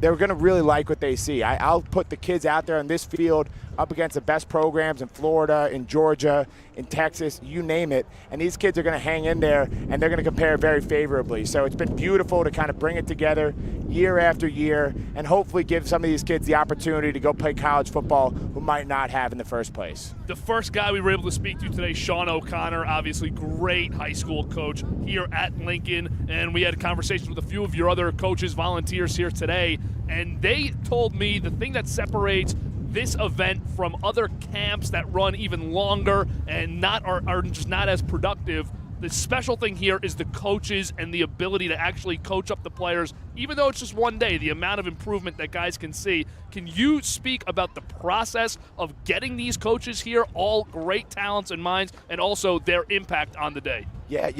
they're going to really like what they see. I'll put the kids out there in this field up against the best programs in Florida, in Georgia, in Texas, you name it, and these kids are going to hang in there, and they're going to compare very favorably. So it's been beautiful to kind of bring it together year after year and hopefully give some of these kids the opportunity to go play college football who might not have in the first place. The first guy we were able to speak to today, Sean O'Connor, obviously great high school coach here at Lincoln, and we had conversations with a few of your other coaches, volunteers here today, and they told me the thing that separates this event from other camps that run even longer and are just not as productive. The special thing here is the coaches and the ability to actually coach up the players, even though it's just one day, the amount of improvement that guys can see. Can you speak about the process of getting these coaches here, all great talents and minds, and also their impact on the day? Yeah,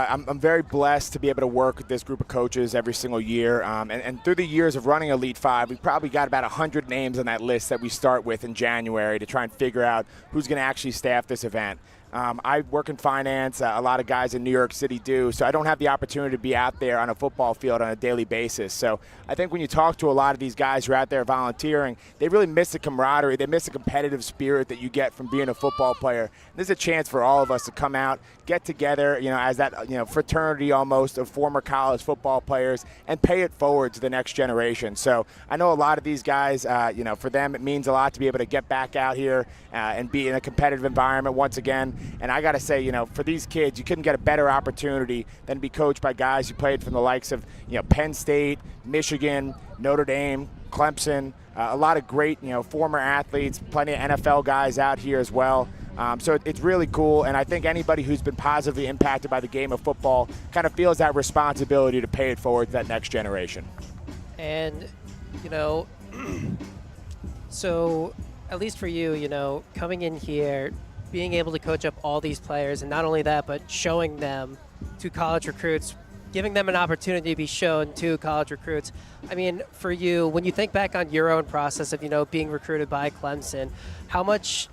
I'm very blessed to be able to work with this group of coaches every single year. And through the years of running Elite 5, we probably got about 100 names on that list that we start with in January to try and figure out who's going to actually staff this event. I work in finance. A lot of guys in New York City do, so I don't have the opportunity to be out there on a football field on a daily basis. So I think when you talk to a lot of these guys who are out there volunteering, they really miss the camaraderie. They miss the competitive spirit that you get from being a football player. And there's a chance for all of us to come out, get together, as that fraternity almost of former college football players and pay it forward to the next generation. So I know a lot of these guys, for them it means a lot to be able to get back out here and be in a competitive environment once again. And I got to say, for these kids, you couldn't get a better opportunity than to be coached by guys who played from the likes of, Penn State, Michigan, Notre Dame, Clemson, a lot of great, former athletes, plenty of NFL guys out here as well. So it's really cool, and I think anybody who's been positively impacted by the game of football kind of feels that responsibility to pay it forward to that next generation. And, so at least for you, coming in here, being able to coach up all these players, and not only that, but showing them to college recruits giving them an opportunity to be shown to college recruits. I mean, for you, when you think back on your own process of, being recruited by Clemson, how much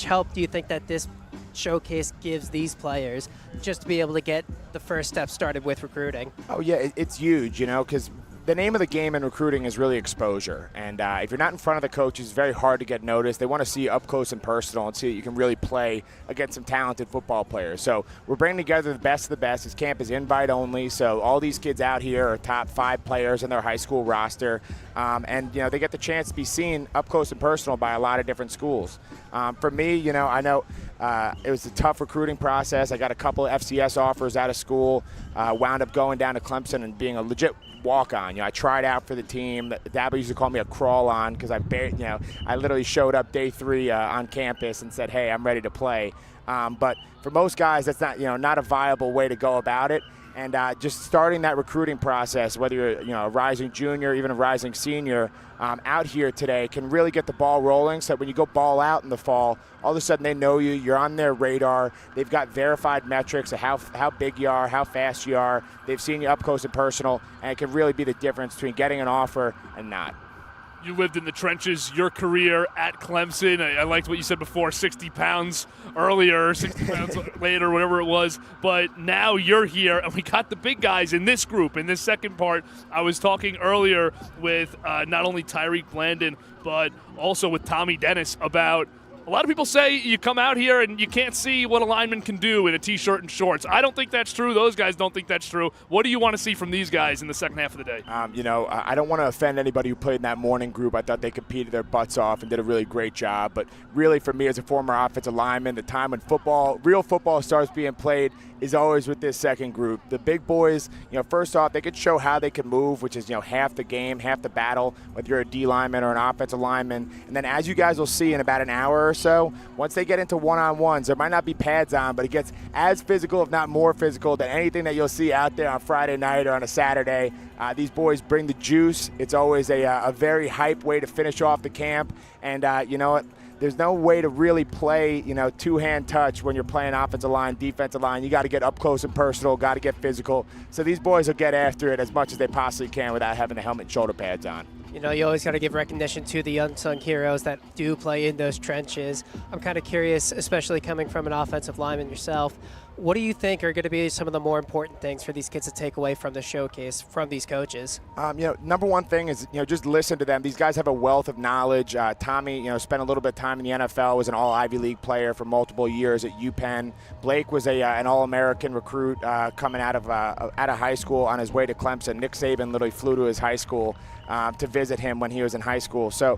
help do you think that this showcase gives these players just to be able to get the first step started with recruiting? Oh, yeah, it's huge, because the name of the game in recruiting is really exposure. And if you're not in front of the coaches, it's very hard to get noticed. They want to see you up close and personal and see that you can really play against some talented football players. So we're bringing together the best of the best. This camp is invite only, so all these kids out here are top 5 players in their high school roster. And they get the chance to be seen up close and personal by a lot of different schools. For me, I know it was a tough recruiting process. I got a couple of FCS offers out of school, wound up going down to Clemson and being a legit walk-on. I tried out for the team. Dabo used to call me a crawl-on because I literally showed up day 3 on campus and said, hey, I'm ready to play. But for most guys, that's not a viable way to go about it. And just starting that recruiting process, whether you're a rising junior, even a rising senior, out here today can really get the ball rolling so that when you go ball out in the fall, all of a sudden they know you, you're on their radar, they've got verified metrics of how big you are, how fast you are, they've seen you up close and personal, and it can really be the difference between getting an offer and not. You lived in the trenches, your career at Clemson. I liked what you said before, 60 pounds earlier, 60 pounds later, whatever it was. But now you're here, and we got the big guys in this group. In this second part, I was talking earlier with not only Tyriq Blanding, but also with Tommy Dennis about a lot of people say you come out here and you can't see what a lineman can do in a T-shirt and shorts. I don't think that's true. Those guys don't think that's true. What do you want to see from these guys in the second half of the day? I don't want to offend anybody who played in that morning group. I thought they competed their butts off and did a really great job. But really, for me as a former offensive lineman, the time when real football starts being played is always with this second group. The big boys, first off, they could show how they can move, which is, half the game, half the battle, whether you're a D lineman or an offensive lineman. And then as you guys will see in about an hour or so, once they get into one-on-ones, there might not be pads on, but it gets as physical, if not more physical, than anything that you'll see out there on Friday night or on a Saturday. These boys bring the juice. It's always a very hype way to finish off the camp. And you know what? There's no way to really play, two-hand touch when you're playing offensive line, defensive line. You got to get up close and personal, got to get physical. So these boys will get after it as much as they possibly can without having the helmet and shoulder pads on. You always got to give recognition to the unsung heroes that do play in those trenches. I'm kind of curious, especially coming from an offensive lineman yourself, what do you think are going to be some of the more important things for these kids to take away from the showcase from these coaches? Number one thing is, just listen to them. These guys have a wealth of knowledge. Tommy, spent a little bit of time in the NFL, was an all-Ivy League player for multiple years at UPenn. Blake was an All-American recruit coming out of high school on his way to Clemson. Nick Saban literally flew to his high school to visit him when he was in high school. So,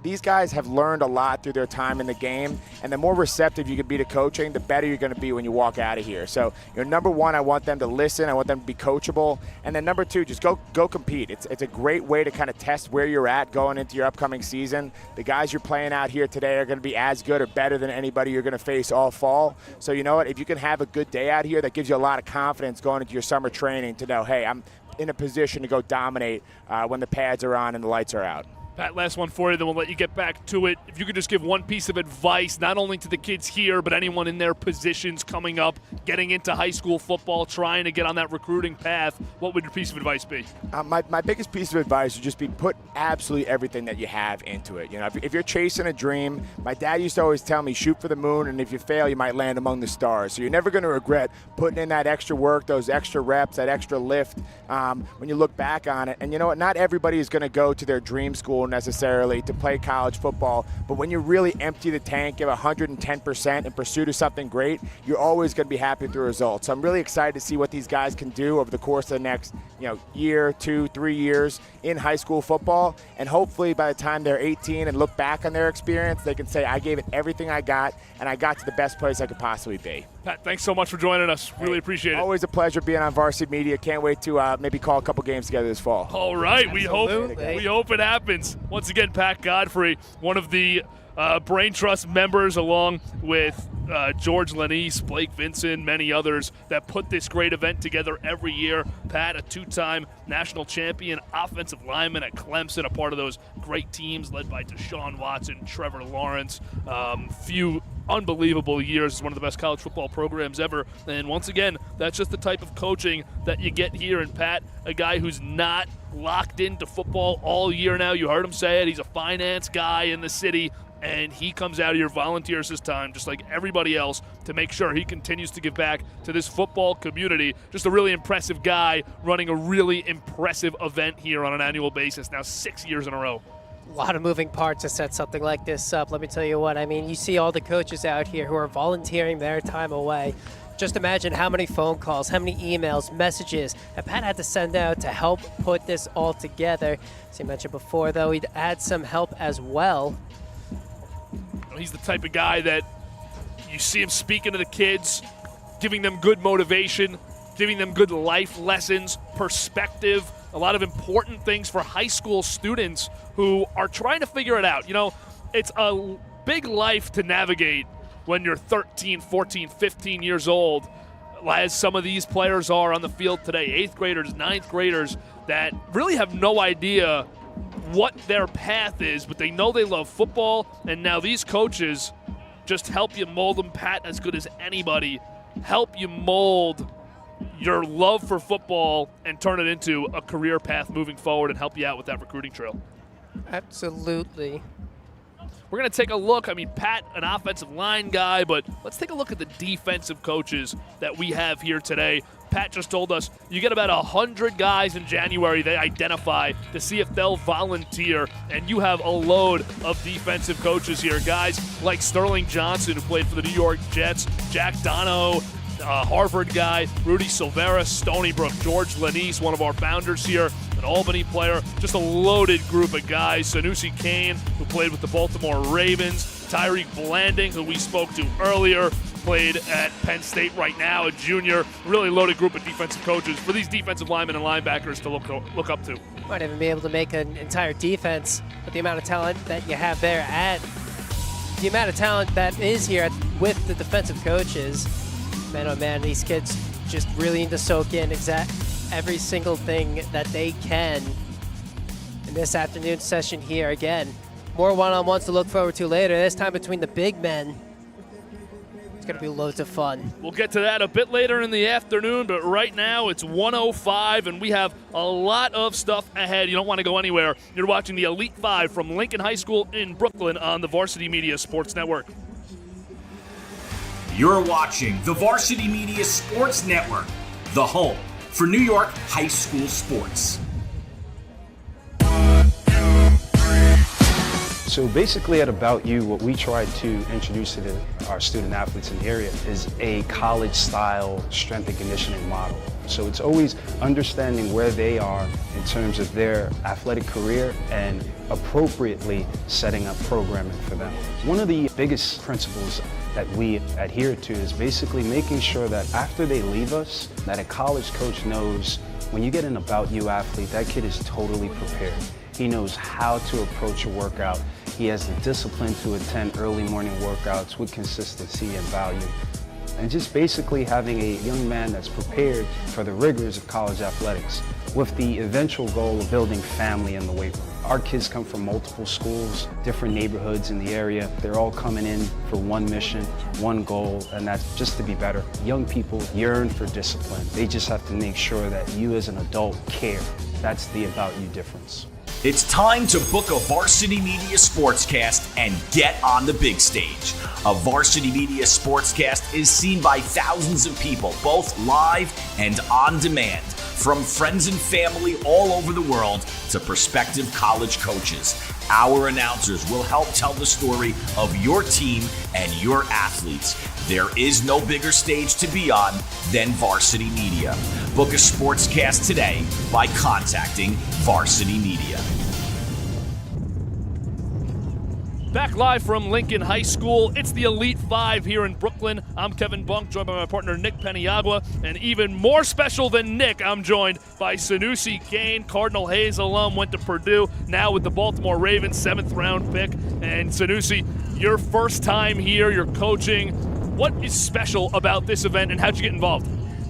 these guys have learned a lot through their time in the game, and the more receptive you can be to coaching, the better you're going to be when you walk out of here. So, number one, I want them to listen. I want them to be coachable. And then number two, just go compete. It's a great way to kind of test where you're at going into your upcoming season. The guys you're playing out here today are going to be as good or better than anybody you're going to face all fall. So, you know what? If you can have a good day out here, that gives you a lot of confidence going into your summer training to know, hey, I'm in a position to go dominate when the pads are on and the lights are out. Pat, last one for you, then we'll let you get back to it. If you could just give one piece of advice, not only to the kids here, but anyone in their positions coming up, getting into high school football, trying to get on that recruiting path, what would your piece of advice be? My biggest piece of advice would just be put absolutely everything that you have into it. If you're chasing a dream, my dad used to always tell me, shoot for the moon, and if you fail, you might land among the stars. So you're never going to regret putting in that extra work, those extra reps, that extra lift when you look back on it. And you know what? Not everybody is going to go to their dream school necessarily to play college football, but when you really empty the tank, give 110% in pursuit of something great, you're always going to be happy with the results. So I'm really excited to see what these guys can do over the course of the next year, 2, 3 years in high school football, and hopefully by the time they're 18 and look back on their experience, they can say, I gave it everything I got, and I got to the best place I could possibly be. Pat, thanks so much for joining us. Really appreciate it. Always a pleasure being on Varsity Media. Can't wait to maybe call a couple games together this fall. All right, we hope it happens. Once again, Pat Godfrey, one of the Brain Trust members, along with George Lanise, Blake Vinson, many others that put this great event together every year. Pat, a 2-time national champion offensive lineman at Clemson, a part of those great teams led by Deshaun Watson, Trevor Lawrence, few unbelievable years as one of the best college football programs ever. And once again, that's just the type of coaching that you get here. And Pat, a guy who's not locked into football all year now. You heard him say it. He's a finance guy in the city, and he comes out here, volunteers his time, just like everybody else, to make sure he continues to give back to this football community. Just a really impressive guy running a really impressive event here on an annual basis, now 6 years in a row. A lot of moving parts to set something like this up. Let me tell you what, I mean, you see all the coaches out here who are volunteering their time away. Just imagine how many phone calls, how many emails, messages that Pat had to send out to help put this all together. As you mentioned before, though, he'd add some help as well. He's the type of guy that you see him speaking to the kids, giving them good motivation, giving them good life lessons, perspective, a lot of important things for high school students who are trying to figure it out. You know, it's a big life to navigate when you're 13, 14, 15 years old, as some of these players are on the field today, 8th graders, 9th graders, that really have no idea what their path is, but they know they love football, and now these coaches just help you mold them, Pat, as good as anybody, help you mold your love for football and turn it into a career path moving forward and help you out with that recruiting trail. Absolutely. We're going to take a look. I mean, Pat, an offensive line guy, but let's take a look at the defensive coaches that we have here today. Pat just told us you get about 100 guys in January they identify to see if they'll volunteer, and you have a load of defensive coaches here. Guys like Sterling Johnson, who played for the New York Jets, Jack Dono, Harvard guy, Rudy Silvera, Stony Brook, George Lanise, one of our founders here, an Albany player, just a loaded group of guys. Sanoussi Kane, who played with the Baltimore Ravens, Tyriq Blanding, who we spoke to earlier, played at Penn State right now, a junior. Really loaded group of defensive coaches for these defensive linemen and linebackers to look up to. Might even be able to make an entire defense with the amount of talent that you have there, and the amount of talent that is here with the defensive coaches. Man, oh man, these kids just really need to soak in every single thing that they can in this afternoon session here. Again, more one-on-ones to look forward to later, this time between the big men. It's going to be loads of fun. We'll get to that a bit later in the afternoon, but right now it's 1:05, and we have a lot of stuff ahead. You don't want to go anywhere. You're watching the Elite 5 from Lincoln High School in Brooklyn on the Varsity Media Sports Network. You're watching the Varsity Media Sports Network, the home for New York high school sports. So basically at About You, what we try to introduce to our student athletes in the area is a college-style strength and conditioning model. So it's always understanding where they are in terms of their athletic career and appropriately setting up programming for them. One of the biggest principles that we adhere to is basically making sure that after they leave us, that a college coach knows when you get an About You athlete, that kid is totally prepared. He knows how to approach a workout. He has the discipline to attend early morning workouts with consistency and value. And just basically having a young man that's prepared for the rigors of college athletics with the eventual goal of building family in the weight room. Our kids come from multiple schools, different neighborhoods in the area. They're all coming in for one mission, one goal, and that's just to be better. Young people yearn for discipline. They just have to make sure that you as an adult care. That's the About You difference. It's time to book a Varsity Media Sportscast and get on the big stage. A Varsity Media Sportscast is seen by thousands of people, both live and on demand, from friends and family all over the world to prospective college coaches. Our announcers will help tell the story of your team and your athletes. There is no bigger stage to be on than Varsity Media. Book a sportscast today by contacting Varsity Media. Back live from Lincoln High School, it's the Elite 5 here in Brooklyn. I'm Kevin Bunk, joined by my partner Nick Peniagua, and even more special than Nick, I'm joined by Sanoussi Kane, Cardinal Hayes alum, went to Purdue, now with the Baltimore Ravens, 7th round pick. And Sanoussi, your first time here, you're coaching. What is special about this event, and how'd you get involved?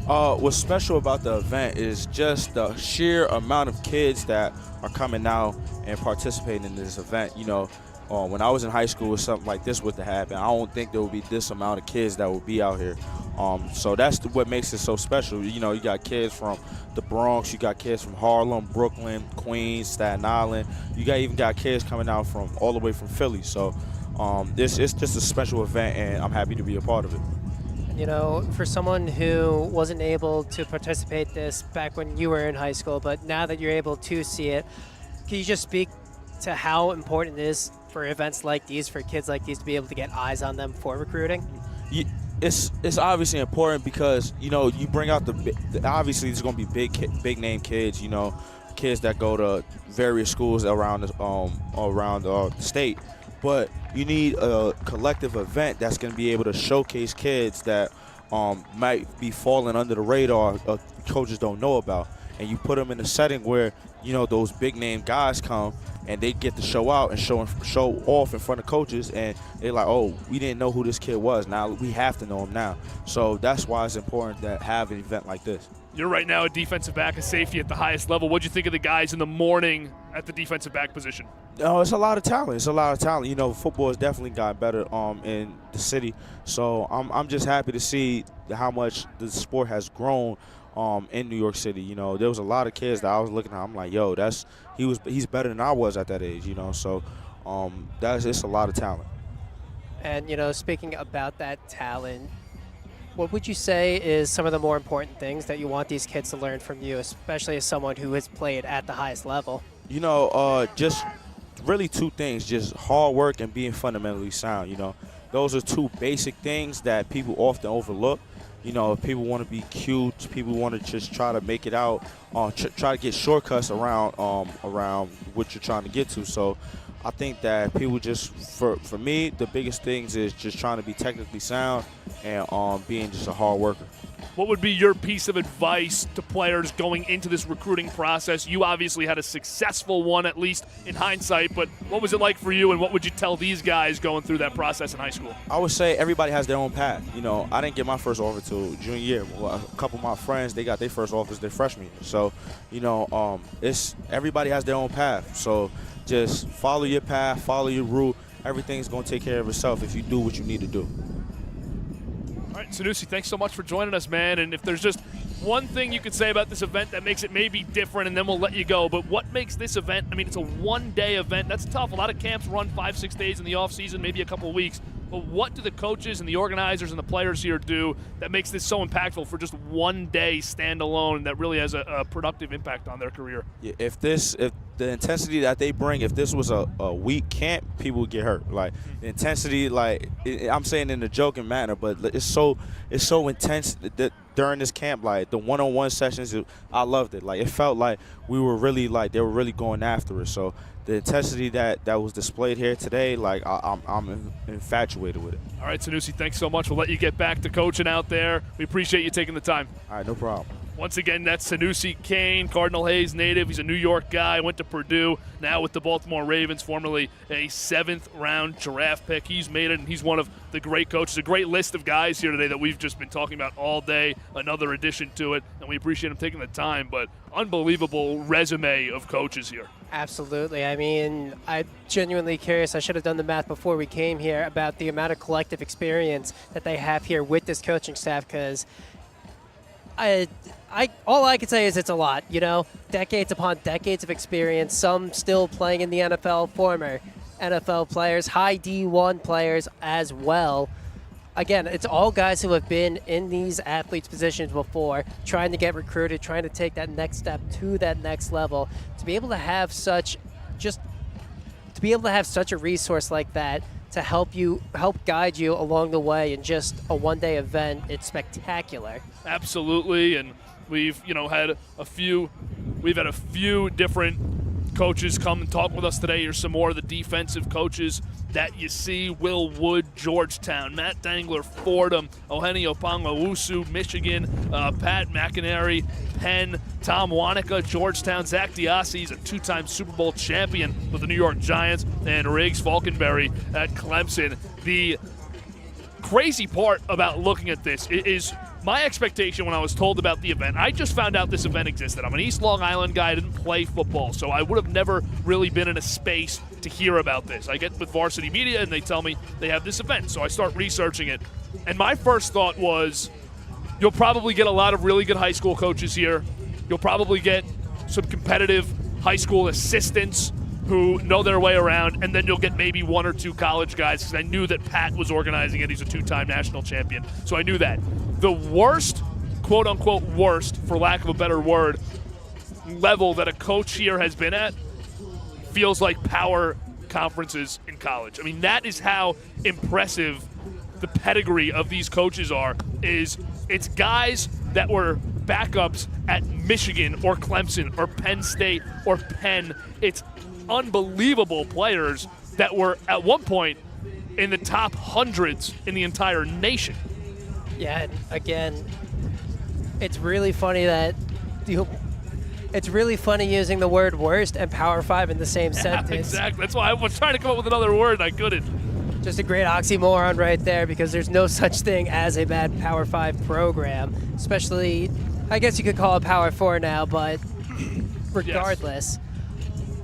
What's special about the event is just the sheer amount of kids that are coming out and participating in this event. You know, when I was in high school, something like this would have happened. I don't think there would be this amount of kids that would be out here. So that's what makes it so special. You know, you got kids from the Bronx, you got kids from Harlem, Brooklyn, Queens, Staten Island. You even got kids coming out from all the way from Philly. So it's just a special event, and I'm happy to be a part of it. You know, for someone who wasn't able to participate this back when you were in high school, but now that you're able to see it, can you just speak to how important it is for events like these, for kids like these, to be able to get eyes on them for recruiting? It's obviously important because, you know, you bring out obviously there's going to be big name kids, you know, kids that go to various schools around the state. But you need a collective event that's going to be able to showcase kids that might be falling under the radar, coaches don't know about. And you put them in a setting where, you know, those big name guys come and they get to show out and show off in front of coaches, and they're like, oh, we didn't know who this kid was. Now we have to know him now. So that's why it's important to have an event like this. You're right now a defensive back, a safety at the highest level. What'd you think of the guys in the morning at the defensive back position? Oh, it's a lot of talent. It's a lot of talent. You know, football has definitely gotten better in the city. So I'm just happy to see how much the sport has grown in New York City. You know, there was a lot of kids that I was looking at. I'm like, yo, he's better than I was at that age. You know, so it's a lot of talent. And you know, speaking about that talent, what would you say is some of the more important things that you want these kids to learn from you, especially as someone who has played at the highest level? You know, just really two things, just hard work and being fundamentally sound. You know, those are two basic things that people often overlook. You know, if people want to be cute, people want to just try to make it out, try to get shortcuts around what you're trying to get to. So I think that people just, for me, the biggest things is just trying to be technically sound and being just a hard worker. What would be your piece of advice to players going into this recruiting process? You obviously had a successful one, at least in hindsight, but what was it like for you, and what would you tell these guys going through that process in high school? I would say everybody has their own path. You know, I didn't get my first offer till junior year. Well, a couple of my friends, they got their first offers their freshman year. So, you know, everybody has their own path. So just follow your path, follow your route. Everything's going to take care of itself if you do what you need to do. All right, Sanoussi, thanks so much for joining us, man. And if there's just one thing you could say about this event that makes it maybe different, and then we'll let you go, but what makes this event, I mean, it's a one-day event. That's tough. A lot of camps run 5-6 days in the off-season, maybe a couple of weeks. But what do the coaches and the organizers and the players here do that makes this so impactful for just one day standalone that really has a productive impact on their career? Yeah, if the intensity that they bring, if this was a week camp, people would get hurt. Like the intensity, I'm saying in a joking manner, but it's so intense that during this camp, like the one-on-one sessions, I loved it. Like it felt like they were really going after it. So the intensity that was displayed here today, like I'm infatuated with it. All right, Sanoussi, thanks so much. We'll let you get back to coaching out there. We appreciate you taking the time. All right, no problem. Once again, that's Sanoussi Kane, Cardinal Hayes native. He's a New York guy, went to Purdue, now with the Baltimore Ravens, formerly a 7th-round draft pick. He's made it, and he's one of the great coaches. A great list of guys here today that we've just been talking about all day, another addition to it, and we appreciate him taking the time, but unbelievable resume of coaches here. Absolutely. I mean, I'm genuinely curious. I should have done the math before we came here about the amount of collective experience that they have here with this coaching staff, because all I can say is it's a lot, you know, decades upon decades of experience, some still playing in the NFL, former NFL players, high D1 players as well. Again, it's all guys who have been in these athletes' positions before, trying to get recruited, trying to take that next step to that next level. To be able to have such a resource like that to help guide you along the way in just a one-day event, it's spectacular. Absolutely, and we've had a few different coaches come and talk with us today. Here's some more of the defensive coaches that you see: Will Wood, Georgetown; Matt Dangler, Fordham; Ohene Opangawusu, Michigan; Pat McInerney, Penn; Tom Wanaka, Georgetown; Zach Diassi, he's a 2-time Super Bowl champion with the New York Giants; and Riggs Falkenberry at Clemson. The crazy part about looking at this is my expectation when I was told about the event, I just found out this event existed. I'm an East Long Island guy. I didn't play football, so I would have never really been in a space to hear about this. I get with Varsity Media, and they tell me they have this event, so I start researching it. And my first thought was, you'll probably get a lot of really good high school coaches here. You'll probably get some competitive high school assistants who know their way around, and then you'll get maybe one or two college guys, because I knew that Pat was organizing it. He's a two-time national champion, so I knew that. The worst, quote-unquote worst, for lack of a better word, level that a coach here has been at feels like power conferences in college. I mean, that is how impressive the pedigree of these coaches are. It's guys that were backups at Michigan or Clemson or Penn State or Penn. It's unbelievable players that were at one point in the top hundreds in the entire nation. Yeah, and again, it's really funny that it's really funny using the word worst and Power 5 in the same sentence. Exactly. That's why I was trying to come up with another word and I couldn't. Just a great oxymoron right there, because there's no such thing as a bad Power 5 program, especially, I guess you could call it Power 4 now, but regardless,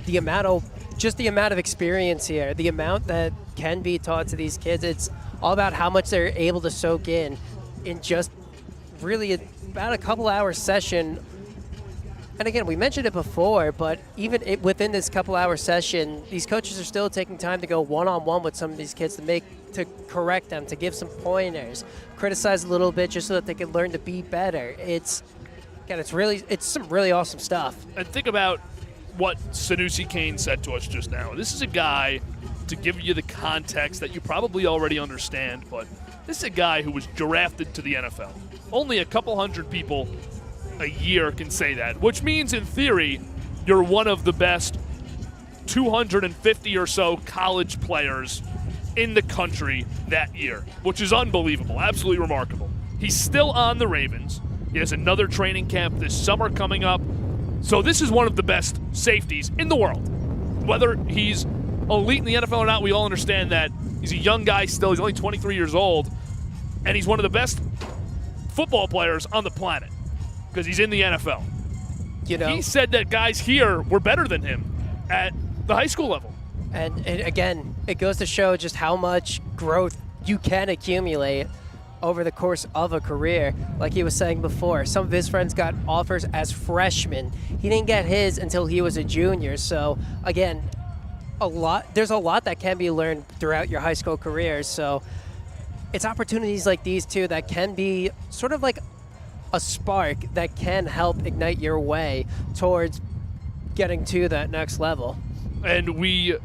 the amount of experience here, the amount that can be taught to these kids, it's all about how much they're able to soak in just really about a couple hour session. And again, we mentioned it before, but even within this couple-hour session, these coaches are still taking time to go one-on-one with some of these kids to correct them, to give some pointers, criticize a little bit just so that they can learn to be better. It's some really awesome stuff. And think about what Sanoussi Kane said to us just now. This is a guy, to give you the context that you probably already understand, but this is a guy who was drafted to the NFL. Only a couple hundred people a year can say that, which means in theory you're one of the best 250 or so college players in the country that year, which is unbelievable, absolutely remarkable. He's still on the Ravens. He has another training camp this summer coming up. So this is one of the best safeties in the world. Whether he's elite in the NFL or not, we all understand that. He's a young guy still. He's only 23 years old, and he's one of the best football players on the planet, because he's in the NFL. He said that guys here were better than him at the high school level. And again, it goes to show just how much growth you can accumulate over the course of a career. Like he was saying before, some of his friends got offers as freshmen. He didn't get his until he was a junior. So again, there's a lot that can be learned throughout your high school career. So it's opportunities like these too that can be sort of like a spark that can help ignite your way towards getting to that next level. And we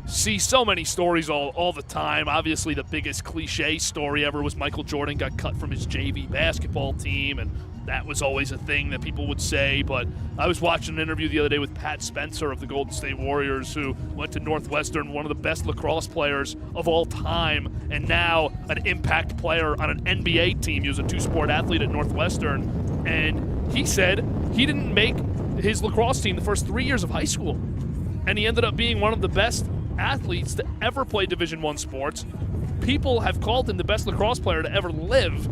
see so many stories all the time. Obviously, the biggest cliche story ever was Michael Jordan got cut from his JV basketball team, and that was always a thing that people would say. But I was watching an interview the other day with Pat Spencer of the Golden State Warriors, who went to Northwestern, one of the best lacrosse players of all time, and now an impact player on an NBA team. He was a two-sport athlete at Northwestern, and he said he didn't make his lacrosse team the first 3 years of high school, and he ended up being one of the best athletes to ever play Division I sports. People have called him the best lacrosse player to ever live,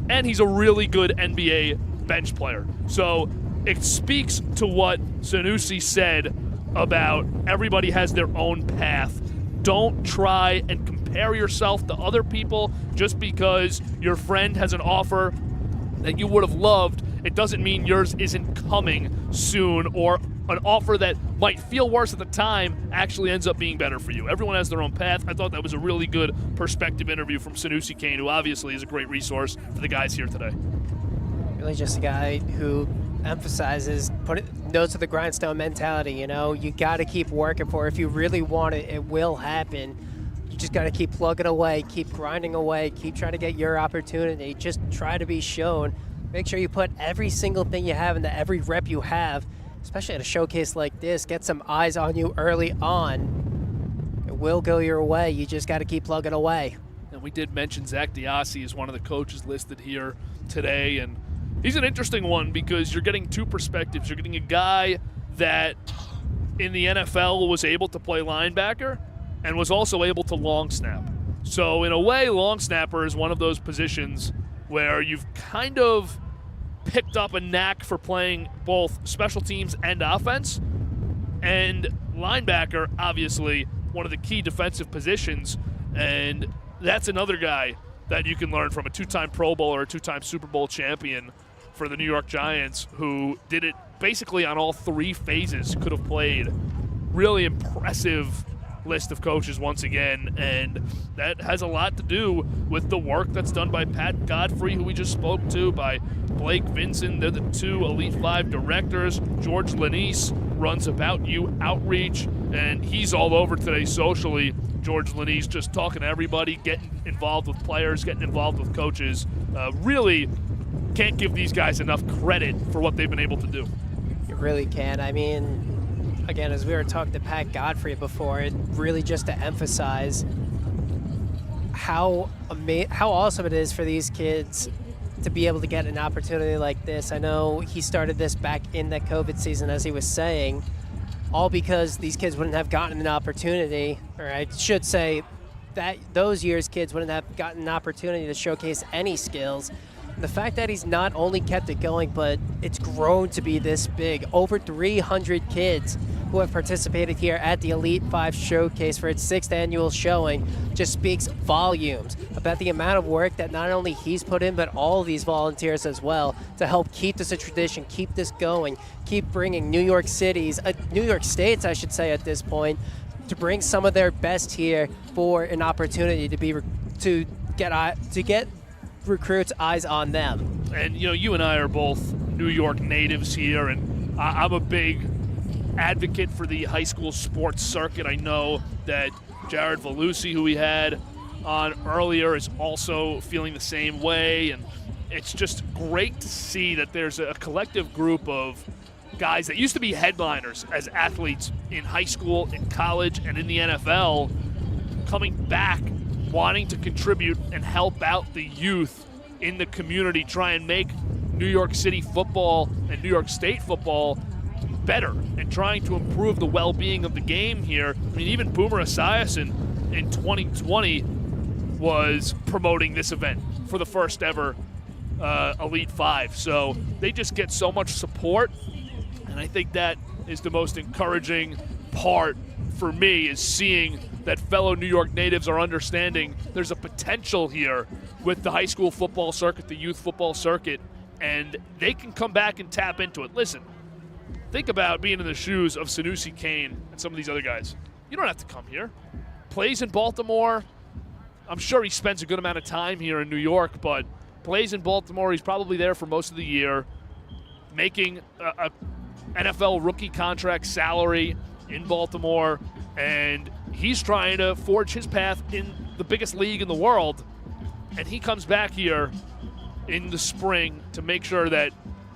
and he's a really good NBA bench player. So it speaks to what Sanoussi said about everybody has their own path. Don't try and compare yourself to other people just because your friend has an offer that you would have loved. It doesn't mean yours isn't coming soon, or an offer that might feel worse at the time actually ends up being better for you. Everyone has their own path. I thought that was a really good perspective interview from Sanoussi Kane, who obviously is a great resource for the guys here today. Really just a guy who emphasizes nose to the grindstone mentality. You got to keep working for it. If you really want it, it will happen. You just got to keep plugging away, keep grinding away, keep trying to get your opportunity. Just try to be shown. Make sure you put every single thing you have into every rep you have, especially at a showcase like this. Get some eyes on you early on. It will go your way. You just got to keep plugging away. And we did mention Zach Diassi is one of the coaches listed here today, and he's an interesting one because you're getting two perspectives. You're getting a guy that in the NFL was able to play linebacker and was also able to long snap. So in a way, long snapper is one of those positions where you've kind of picked up a knack for playing both special teams and offense. And linebacker, obviously, one of the key defensive positions. And that's another guy that you can learn from, a two-time Pro Bowl or a two-time Super Bowl champion for the New York Giants, who did it basically on all three phases, could have played. Really impressive list of coaches once again, and that has a lot to do with the work that's done by Pat Godfrey, who we just spoke to, by Blake Vincent. They're the two Elite 5 directors. George Lanise runs About You Outreach, and he's all over today socially. George Lanise just talking to everybody, getting involved with players, getting involved with coaches. Really can't give these guys enough credit for what they've been able to do. You really can. I mean, again, as we were talking to Pat Godfrey before, it really just to emphasize how awesome it is for these kids to be able to get an opportunity like this. I know he started this back in that COVID season, as he was saying, all because these kids wouldn't have gotten an opportunity, or I should say that those years kids wouldn't have gotten an opportunity to showcase any skills. The fact that he's not only kept it going, but it's grown to be this big. Over 300 kids who have participated here at the Elite 5 Showcase for its 6th annual showing just speaks volumes about the amount of work that not only he's put in, but all of these volunteers as well, to help keep this a tradition, keep this going, keep bringing New York States, I should say at this point, to bring some of their best here for an opportunity to get recruits' eyes on them. And you and I are both New York natives here, and I'm a big advocate for the high school sports circuit. I know that Jared Valluzzi, who we had on earlier, is also feeling the same way, and it's just great to see that there's a collective group of guys that used to be headliners as athletes in high school, in college, and in the NFL, coming back, wanting to contribute and help out the youth in the community, try and make New York City football and New York State football better, and trying to improve the well-being of the game here. I mean, even Boomer Esiason in 2020 was promoting this event for the first ever Elite 5. So they just get so much support, and I think that is the most encouraging part for me, is seeing that fellow New York natives are understanding there's a potential here with the high school football circuit, the youth football circuit, and they can come back and tap into it. Listen, think about being in the shoes of Sanoussi Kane and some of these other guys. You don't have to come here. Plays in Baltimore. I'm sure he spends a good amount of time here in New York, but plays in Baltimore. He's probably there for most of the year, making a NFL rookie contract salary in Baltimore, and he's trying to forge his path in the biggest league in the world, and he comes back here in the spring to make sure that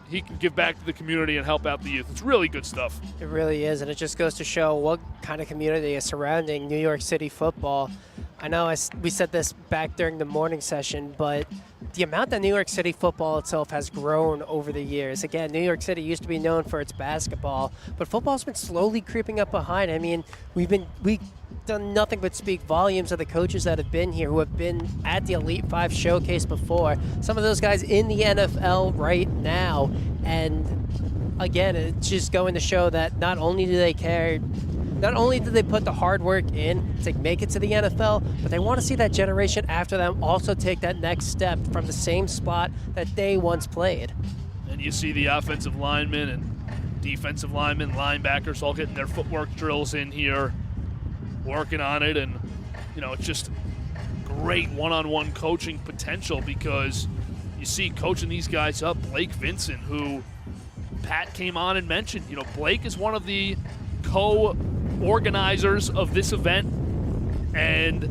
he can give back to the community and help out the youth. It's really good stuff. It really is, and it just goes to show what kind of community is surrounding New York City football. I know we said this back during the morning session, but the amount that New York City football itself has grown over the years. Again, New York City used to be known for its basketball, but football's been slowly creeping up behind. I mean, we've done nothing but speak volumes of the coaches that have been here, who have been at the Elite 5 Showcase before. Some of those guys in the NFL right now. And again, it's just going to show that not only do they care, not only do they put the hard work in to make it to the NFL, but they want to see that generation after them also take that next step from the same spot that they once played. And you see the offensive linemen and defensive linemen, linebackers all getting their footwork drills in here, working on it, and it's just great one-on-one coaching potential, because you see coaching these guys up. Blake Vincent, who Pat came on and mentioned, Blake is one of the co-organizers of this event, and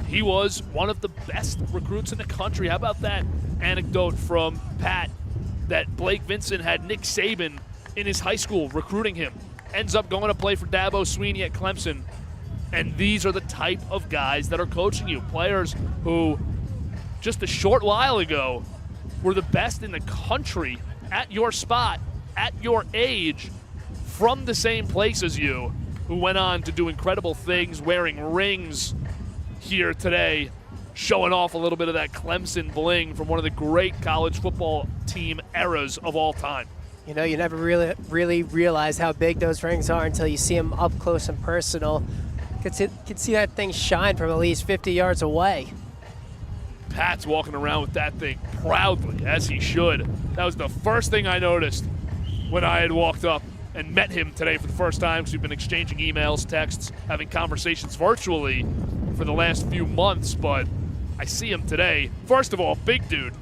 he was one of the best recruits in the country. How about that anecdote from Pat that Blake Vincent had Nick Saban in his high school recruiting him, ends up going to play for Dabo Swinney at Clemson. And these are the type of guys that are coaching you, players who just a short while ago were the best in the country at your spot, at your age, from the same place as you, who went on to do incredible things, wearing rings here today, showing off a little bit of that Clemson bling from one of the great college football team eras of all time. You know, you never really realize how big those rings are until you see them up close and personal. Could see that thing shine from at least 50 yards away. Pat's walking around with that thing proudly, as he should. That was the first thing I noticed when I had walked up and met him today for the first time, because we've been exchanging emails, texts, having conversations virtually for the last few months, but I see him today. First of all, big dude.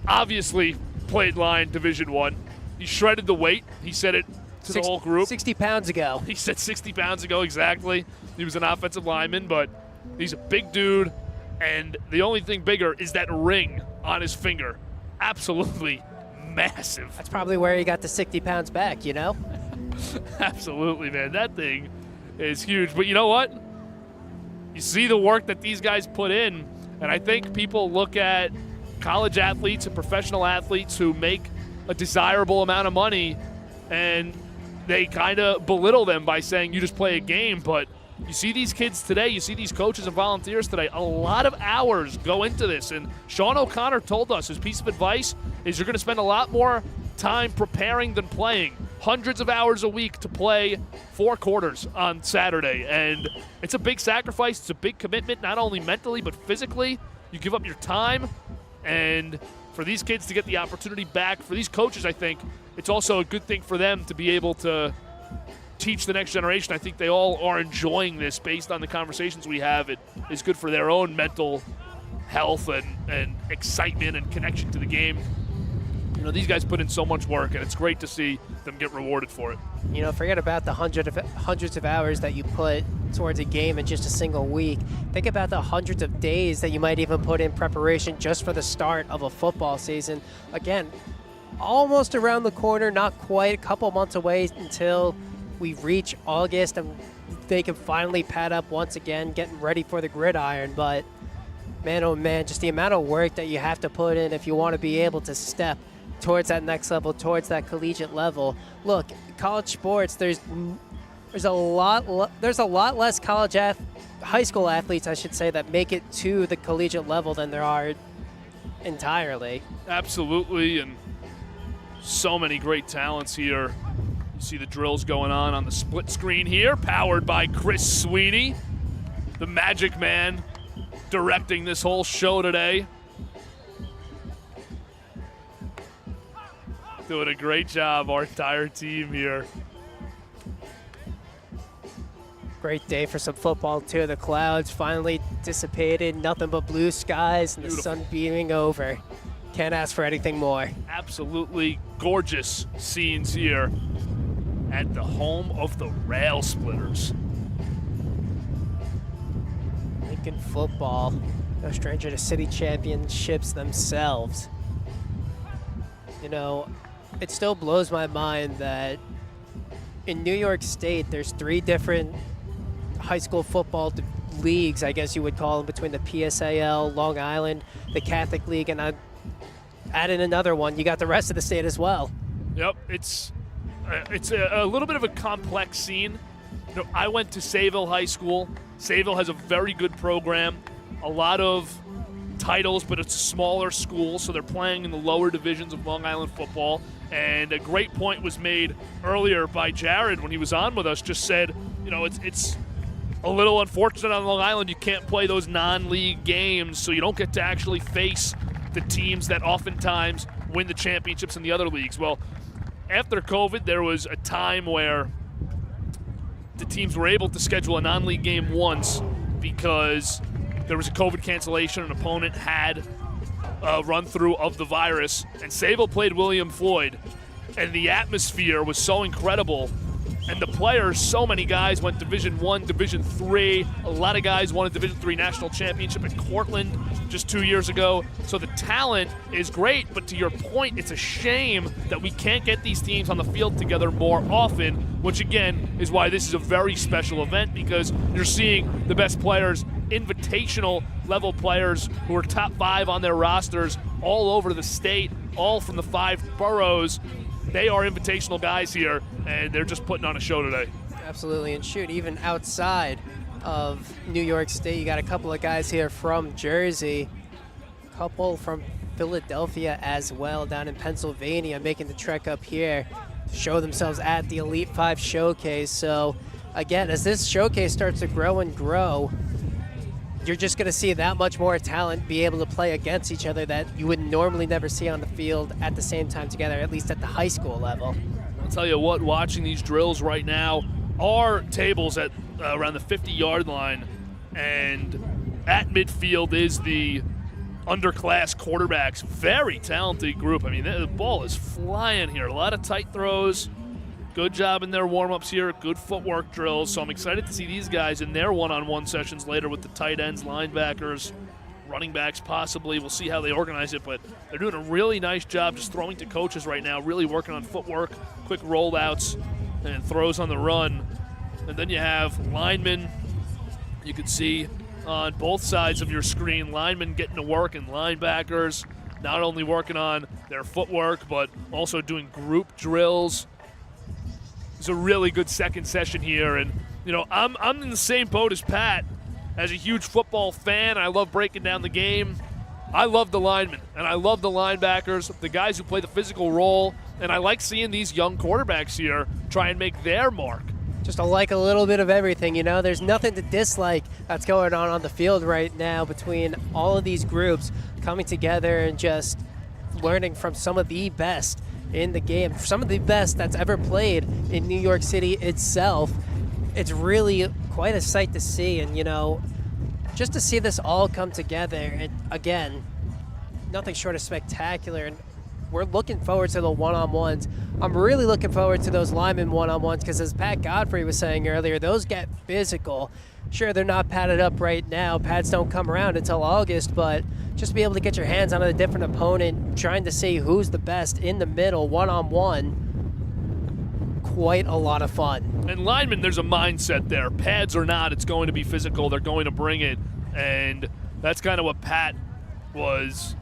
Obviously played line Division I. He shredded the weight. He said it to the whole group. 60 pounds ago. He said 60 pounds ago, exactly. He was an offensive lineman, but he's a big dude, and the only thing bigger is that ring on his finger. Absolutely massive. That's probably where he got the 60 pounds back, you know? Absolutely, man. That thing is huge. But you know what? You see the work that these guys put in, and I think people look at college athletes and professional athletes who make a desirable amount of money, and they kind of belittle them by saying you just play a game. But you see these kids today, you see these coaches and volunteers today, a lot of hours go into this. And Sean O'Connor told us his piece of advice is you're going to spend a lot more time preparing than playing. Hundreds of hours a week to play 4 quarters on Saturday. And it's a big sacrifice. It's a big commitment, not only mentally but physically. You give up your time. And for these kids to get the opportunity back, for these coaches, I think it's also a good thing for them to be able to teach the next generation. I think they all are enjoying this based on the conversations we have. It is good for their own mental health and excitement and connection to the game. You know, these guys put in so much work, and it's great to see them get rewarded for it. You know, forget about the hundreds of hours that you put towards a game in just a single week. Think about the hundreds of days that you might even put in preparation just for the start of a football season. Again, almost around the corner, not quite, a couple months away until we reach August and they can finally pad up once again, getting ready for the gridiron. But man, oh man, just the amount of work that you have to put in if you want to be able to step towards that next level, towards that collegiate level. Look, college sports, there's a lot less high school athletes, I should say, that make it to the collegiate level than there are entirely. Absolutely, and so many great talents here. You see the drills going on the split screen here, powered by Chris Sweeney, the Magic Man, directing this whole show today. Doing a great job, our entire team here. Great day for some football too. The clouds finally dissipated, nothing but blue skies, and Beautiful. the sun beaming over. Can't ask for anything more. Absolutely gorgeous scenes here at the home of the Rail Splitters. Lincoln football, no stranger to city championships themselves. You know, it still blows my mind that in New York State, there's 3 different high school football leagues, I guess you would call them, between the PSAL, Long Island, the Catholic League, and I added another one. You got the rest of the state as well. Yep, it's a little bit of a complex scene. You know, I went to Sayville High School. Sayville has a very good program, a lot of titles, but it's a smaller school, so they're playing in the lower divisions of Long Island football. And a great point was made earlier by Jared when he was on with us, just said, you know, it's a little unfortunate on Long Island you can't play those non-league games, so you don't get to actually face the teams that oftentimes win the championships in the other leagues. Well, after COVID, there was a time where the teams were able to schedule a non-league game once because there was a COVID cancellation. An opponent had a run-through of the virus, and Sayville played William Floyd, and the atmosphere was so incredible. And the players, so many guys went Division I, Division III. A lot of guys won a Division III national championship at Cortland just 2 years ago. So the talent is great, but to your point, it's a shame that we can't get these teams on the field together more often, which again is why this is a very special event, because you're seeing the best players, invitational level players who are top 5 on their rosters all over the state, all from the 5 boroughs. They are invitational guys here, and they're just putting on a show today. Absolutely, and shoot, even outside of New York State. You got a couple of guys here from Jersey, a couple from Philadelphia as well, down in Pennsylvania, making the trek up here to show themselves at the Elite 5 Showcase. So again, as this showcase starts to grow and grow, you're just going to see that much more talent be able to play against each other that you would normally never see on the field at the same time together, at least at the high school level. I'll tell you what, watching these drills right now, our tables at around the 50-yard line, and at midfield is the underclass quarterbacks. Very talented group. I mean, the ball is flying here. A lot of tight throws. Good job in their warm-ups here. Good footwork drills. So I'm excited to see these guys in their one-on-one sessions later with the tight ends, linebackers, running backs possibly. We'll see how they organize it, but they're doing a really nice job just throwing to coaches right now, really working on footwork, quick rollouts, and throws on the run. And then you have linemen. You can see on both sides of your screen, linemen getting to work, and linebackers not only working on their footwork, but also doing group drills. It's a really good second session here, and you know, I'm in the same boat as Pat. As a huge football fan, I love breaking down the game. I love the linemen, and I love the linebackers, the guys who play the physical role, and I like seeing these young quarterbacks here try and make their mark. Just to like a little bit of everything, you know. There's nothing to dislike that's going on the field right now between all of these groups coming together and just learning from some of the best in the game, some of the best that's ever played in New York City itself. It's really quite a sight to see, and you know, just to see this all come together, and again, nothing short of spectacular. And we're looking forward to the one-on-ones. I'm really looking forward to those lineman one-on-ones because, as Pat Godfrey was saying earlier, those get physical. Sure, they're not padded up right now. Pads don't come around until August, but just be able to get your hands on a different opponent, trying to see who's the best in the middle, one-on-one, quite a lot of fun. And linemen, there's a mindset there. Pads or not, it's going to be physical. They're going to bring it. And that's kind of what Pat was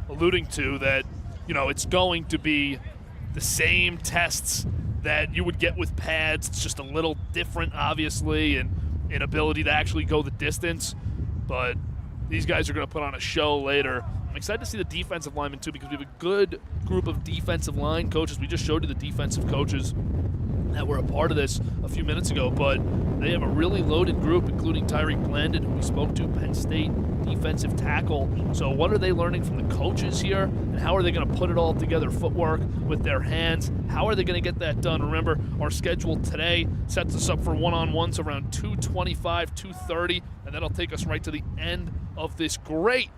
alluding to, that you know, it's going to be the same tests that you would get with pads. It's just a little different, obviously, and inability to actually go the distance. But these guys are going to put on a show later. I'm excited to see the defensive linemen, too, because we have a good group of defensive line coaches. We just showed you the defensive coaches that were a part of this a few minutes ago, but they have a really loaded group, including Tyriq Blanding, who we spoke to, Penn State defensive tackle. So what are they learning from the coaches here, and how are they going to put it all together, footwork with their hands? How are they going to get that done? Remember, our schedule today sets us up for one-on-ones around 2:25, 2:30, and that'll take us right to the end of this great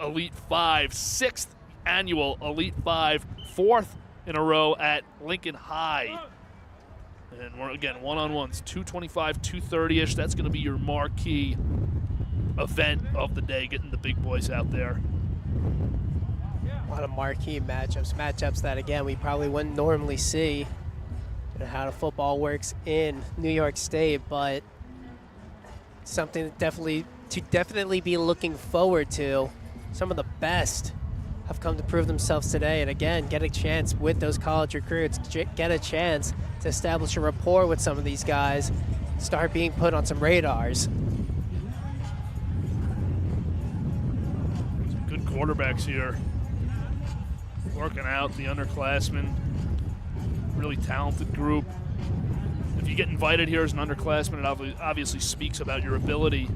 Elite 5, 6th annual Elite 5, 4th in a row at Lincoln High. And we're, again, one-on-ones, 2:25, 2:30-ish. That's going to be your marquee event of the day, getting the big boys out there. A lot of marquee matchups that, again, we probably wouldn't normally see, you know, how the football works in New York State, but something to definitely be looking forward to. Some of the best have come to prove themselves today, and again, get a chance with those college recruits, get a chance to establish a rapport with some of these guys, start being put on some radars. Some good quarterbacks here, working out the underclassmen. Really talented group. If you get invited here as an underclassman, it obviously speaks about your ability.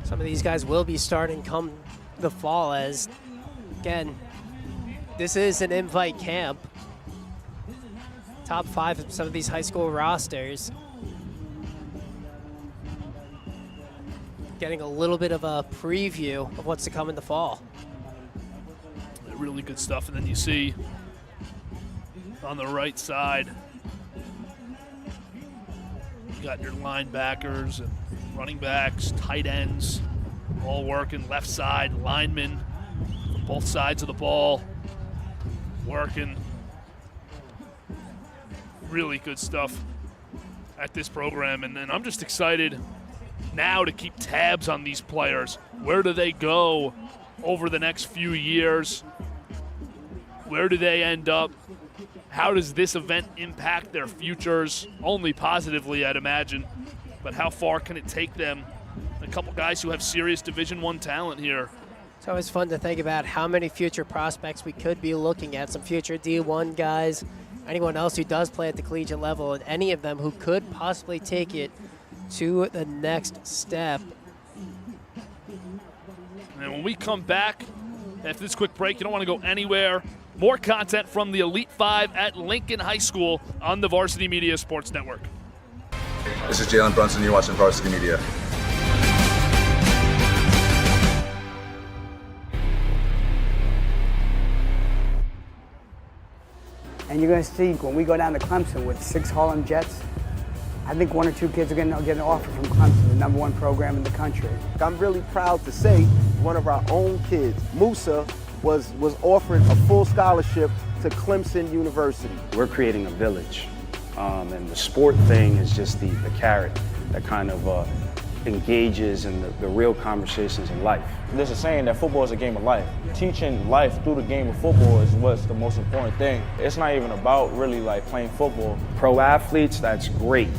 Some of these guys will be starting come the fall, as again, this is an invite camp. Top 5 of some of these high school rosters. Getting a little bit of a preview of what's to come in the fall. Really good stuff. And then you see on the right side, you got your linebackers and running backs, tight ends, all working. Left side, linemen from both sides of the ball, working. Really good stuff at this program. And I'm just excited now to keep tabs on these players. Where do they go over the next few years? Where do they end up? How does this event impact their futures? Only positively, I'd imagine. but how far can it take them? A couple guys who have serious Division I talent here. It's always fun to think about how many future prospects we could be looking at, some future D1 guys, anyone else who does play at the collegiate level, and any of them who could possibly take it to the next step. And when we come back after this quick break, you don't want to go anywhere. More content from the Elite Five at Lincoln High School on the Varsity Media Sports Network. This is Jalen Brunson. You're watching Varsity Media. And you're going to see when we go down to Clemson with 6 Harlem Jets, I think 1 or 2 kids are going to get an offer from Clemson, the #1 program in the country. I'm really proud to say one of our own kids, Musa, was offered a full scholarship to Clemson University. We're creating a village, and the sport thing is just the carrot that kind of engages in the real conversations in life. There's a saying that football is a game of life. Teaching life through the game of football is what's the most important thing. It's not even about really like playing football. Pro athletes, that's great.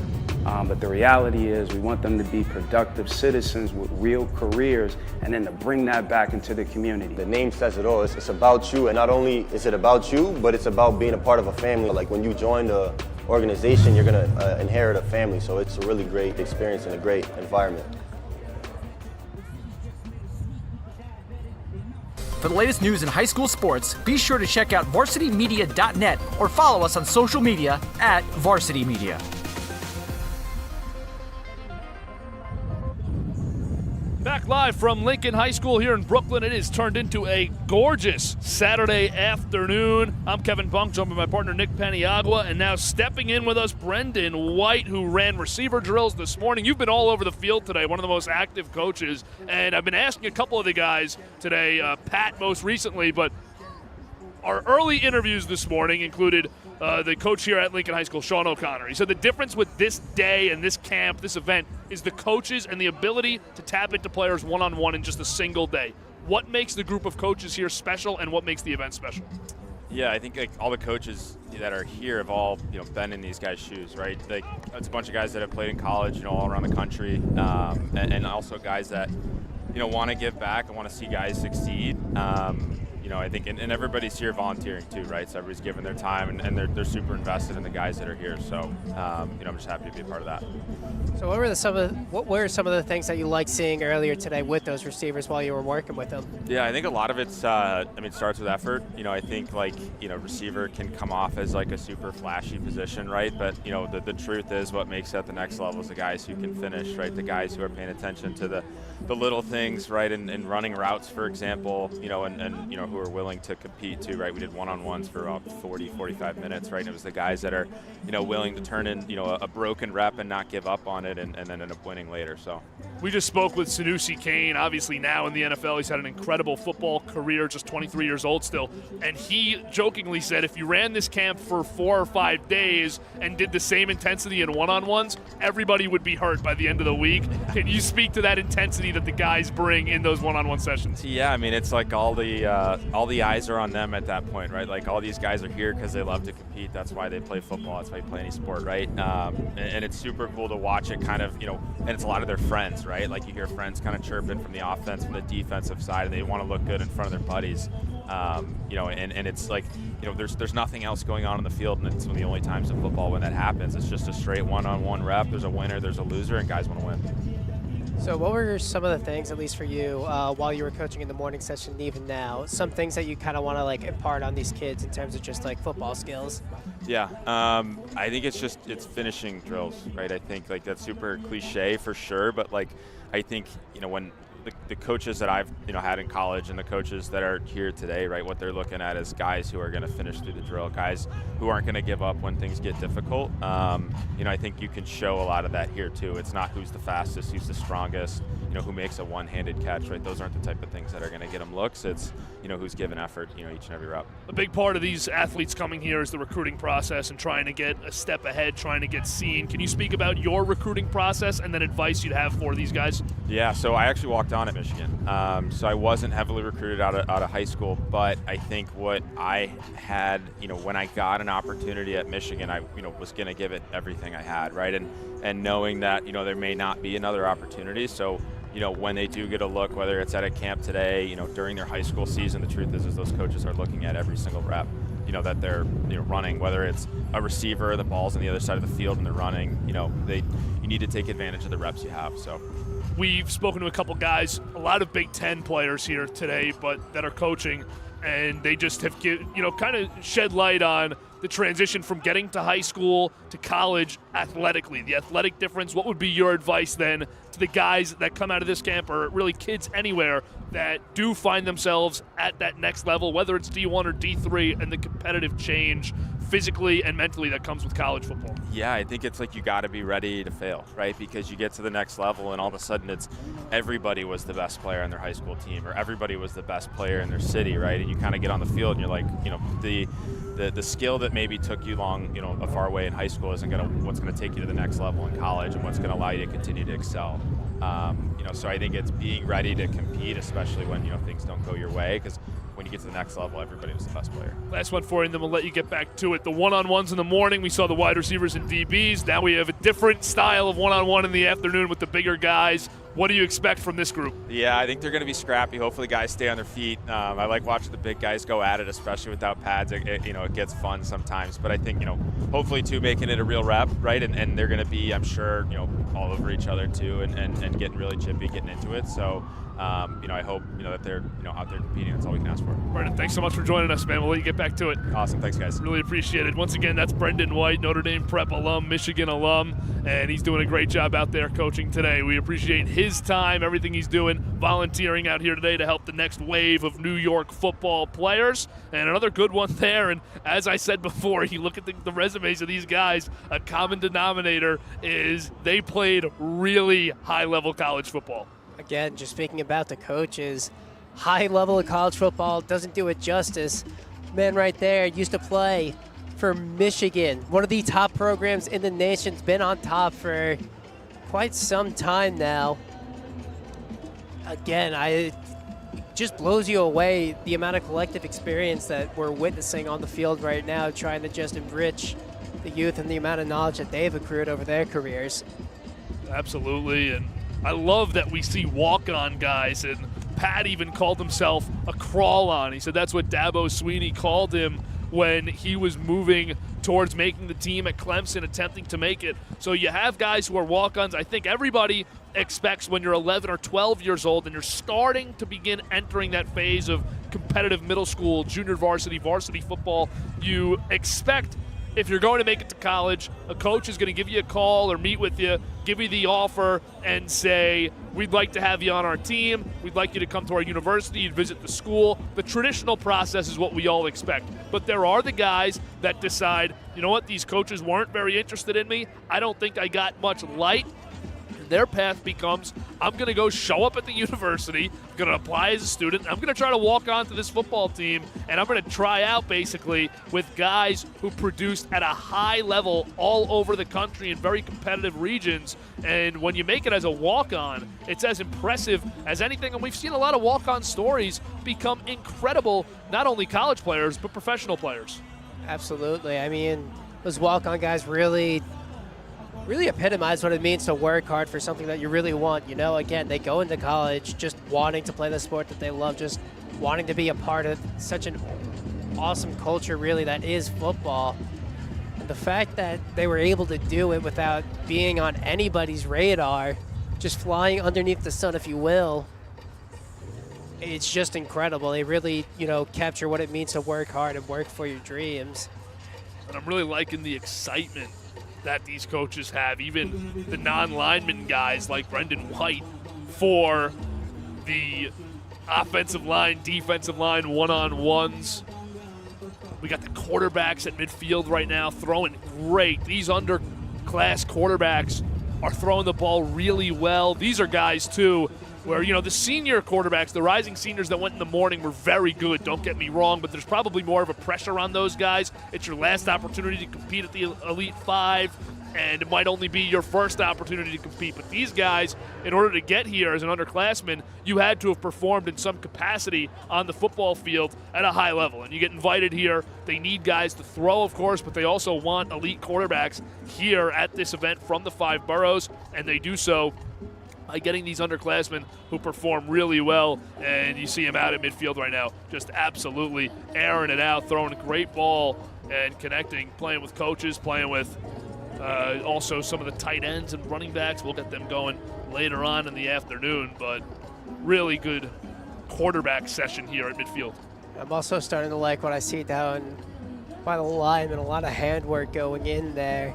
But the reality is we want them to be productive citizens with real careers and then to bring that back into the community. The name says it all. It's about you, and not only is it about you, but it's about being a part of a family. Like when you join the organization, you're going to inherit a family. So it's a really great experience and a great environment. For the latest news in high school sports, be sure to check out varsitymedia.net or follow us on social media at Varsity Media. Back live from Lincoln High School here in Brooklyn. It has turned into a gorgeous Saturday afternoon. I'm Kevin Bunk, joined by my partner Nick Paniagua, and now stepping in with us, Brendan White, who ran receiver drills this morning. You've been all over the field today, one of the most active coaches, and I've been asking a couple of the guys today, Pat most recently, but our early interviews this morning included the coach here at Lincoln High School, Sean O'Connor. He said the difference with this day and this camp, this event, is the coaches and the ability to tap into players one-on-one in just a single day. What makes the group of coaches here special, and what makes the event special? Yeah, I think like all the coaches that are here have all been in these guys' shoes, right? Like it's a bunch of guys that have played in college, all around the country, and also guys that want to give back and want to see guys succeed. I think, and everybody's here volunteering too, right? So everybody's giving their time, and they're super invested in the guys that are here. So, I'm just happy to be a part of that. So what were some of the things that you liked seeing earlier today with those receivers while you were working with them? Yeah, I think a lot of it's, it starts with effort. I think receiver can come off as like a super flashy position, right? But, the truth is what makes it at the next level is the guys who can finish, right? The guys who are paying attention to the little things, right? And running routes, for example, and who are willing to compete too, right? We did one-on-ones for about 40, 45 minutes, right? And it was the guys that are, willing to turn in, a broken rep and not give up on it and then end up winning later. So we just spoke with Sanoussi Kane, obviously now in the NFL. He's had an incredible football career, just 23 years old still. And he jokingly said if you ran this camp for 4 or 5 days and did the same intensity in one-on-ones, everybody would be hurt by the end of the week. Can you speak to that intensity that the guys bring in those one-on-one sessions? Yeah, it's like all the eyes are on them at that point, right? Like all these guys are here because they love to compete. That's why they play football. That's why you play any sport, right? And it's super cool to watch it kind of, and it's a lot of their friends, right? Like you hear friends kind of chirping from the offense, from the defensive side, and they want to look good in front of their buddies. And it's like, there's nothing else going on in the field, and it's one of the only times in football when that happens. It's just a straight one-on-one rep. There's a winner, there's a loser, and guys want to win. So what were some of the things, at least for you, while you were coaching in the morning session and even now, some things that you kind of want to impart on these kids in terms of just football skills? Yeah, I think it's finishing drills, right? I think that's super cliche for sure, but I think when the coaches that I've had in college and the coaches that are here today, right, what they're looking at is guys who are going to finish through the drill, guys who aren't going to give up when things get difficult. I think you can show a lot of that here too. It's not who's the fastest, who's the strongest, who makes a one-handed catch, right? Those aren't the type of things that are going to get them looks. It's who's given effort, each and every rep. A big part of these athletes coming here is the recruiting process and trying to get a step ahead, trying to get seen. Can you speak about your recruiting process and then advice you'd have for these guys? Yeah, so I actually walked done at Michigan. So I wasn't heavily recruited out of high school, but I think what I had, when I got an opportunity at Michigan, I, was going to give it everything I had, right? And knowing that, there may not be another opportunity. So, when they do get a look, whether it's at a camp today, during their high school season, the truth is those coaches are looking at every single rep, that they're running, whether it's a receiver, the ball's on the other side of the field and they're running, you need to take advantage of the reps you have. So we've spoken to a couple guys, a lot of Big Ten players here today, but that are coaching, and they just have kind of shed light on the transition from getting to high school to college athletically, the athletic difference. What would be your advice then to the guys that come out of this camp, or really kids anywhere that do find themselves at that next level, whether it's D1 or D3, and the competitive change physically and mentally that comes with college football? Yeah, I think it's like you got to be ready to fail, right? Because you get to the next level and all of a sudden it's everybody was the best player on their high school team, or everybody was the best player in their city, right? And you kind of get on the field and you're like, the skill that maybe took you long, a far way in high school isn't what's going to take you to the next level in college, and what's going to allow you to continue to excel. So I think it's being ready to compete, especially when, things don't go your way, because when you get to the next level, everybody was the best player. Last one for you, and then we'll let you get back to it. The one-on-ones in the morning, we saw the wide receivers and DBs. Now we have a different style of one-on-one in the afternoon with the bigger guys. What do you expect from this group? Yeah, I think they're going to be scrappy. Hopefully guys stay on their feet. I like watching the big guys go at it, especially without pads. It gets fun sometimes. But I think, hopefully too, making it a real rep, right? And they're going to be, I'm sure, all over each other too, and getting really chippy, getting into it. So, I hope, that they're, out there competing. That's all we can ask for. Brendan, thanks so much for joining us, man. We'll let you get back to it. Awesome. Thanks, guys. Really appreciate it. Once again, that's Brendan White, Notre Dame Prep alum, Michigan alum, and he's doing a great job out there coaching today. We appreciate his time, everything he's doing, volunteering out here today to help the next wave of New York football players. And another good one there. And as I said before, you look at the resumes of these guys, a common denominator is they played really high-level college football. Again, just speaking about the coaches, high level of college football doesn't do it justice. Man right there used to play for Michigan, one of the top programs in the nation's been on top for quite some time now. Again, it just blows you away the amount of collective experience that we're witnessing on the field right now, trying to just enrich the youth and the amount of knowledge that they've accrued over their careers. Absolutely, and I love that we see walk-on guys, and Pat even called himself a crawl-on. He said that's what Dabo Swinney called him when he was moving towards making the team at Clemson, attempting to make it. So you have guys who are walk-ons. I think everybody expects when you're 11 or 12 years old and you're starting to begin entering that phase of competitive middle school, junior varsity, varsity football, you expect if you're going to make it to college, a coach is going to give you a call or meet with you, give you the offer, and say, we'd like to have you on our team. We'd like you to come to our university. You'd visit the school. The traditional process is what we all expect. But there are the guys that decide, you know what, these coaches weren't very interested in me. I don't think I got much light. Their path becomes, I'm going to go show up at the university, I'm going to apply as a student, I'm going to try to walk onto this football team, and I'm going to try out basically with guys who produced at a high level all over the country in very competitive regions. And when you make it as a walk-on, it's as impressive as anything. And we've seen a lot of walk-on stories become incredible, not only college players, but professional players. Absolutely. I mean, those walk-on guys really epitomize what it means to work hard for something that you really want. Again, they go into college just wanting to play the sport that they love, just wanting to be a part of such an awesome culture, really, that is football. And the fact that they were able to do it without being on anybody's radar, just flying underneath the sun, if you will, it's just incredible. They really, capture what it means to work hard and work for your dreams. And I'm really liking the excitement that these coaches have, even the non-lineman guys like Brendan White, for the offensive line, defensive line, one-on-ones. We got the quarterbacks at midfield right now throwing great. These underclass quarterbacks are throwing the ball really well. These are guys, too, where, the senior quarterbacks, the rising seniors that went in the morning were very good, don't get me wrong, but there's probably more of a pressure on those guys. It's your last opportunity to compete at the Elite Five. and it might only be your first opportunity to compete. But these guys, in order to get here as an underclassman, you had to have performed in some capacity on the football field at a high level. And you get invited here. They need guys to throw, of course, but they also want elite quarterbacks here at this event from the 5 boroughs, and they do so by getting these underclassmen who perform really well. And you see him out at midfield right now, just absolutely airing it out, throwing a great ball and connecting, playing with coaches, playing with also some of the tight ends and running backs. We'll get them going later on in the afternoon, but really good quarterback session here at midfield. I'm also starting to like what I see down by the linemen, a lot of handwork going in there.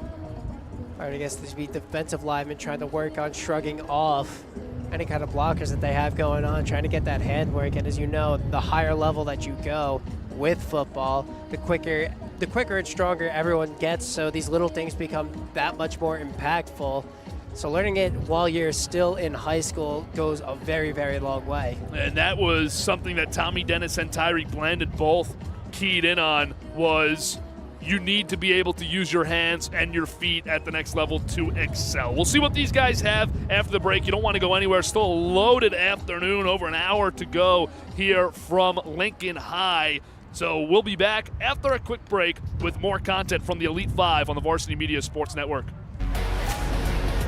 I guess this would be defensive linemen trying to work on shrugging off any kind of blockers that they have going on, trying to get that handwork. And as you know, the higher level that you go with football, the quicker and stronger everyone gets, so these little things become that much more impactful. So learning it while you're still in high school goes a very, very long way. And that was something that Tommy Dennis and Tyriq Blanding both keyed in on, was you need to be able to use your hands and your feet at the next level to excel. We'll see what these guys have after the break. You don't want to go anywhere. Still a loaded afternoon, over an hour to go here from Lincoln High. So we'll be back after a quick break with more content from the Elite 5 on the Varsity Media Sports Network.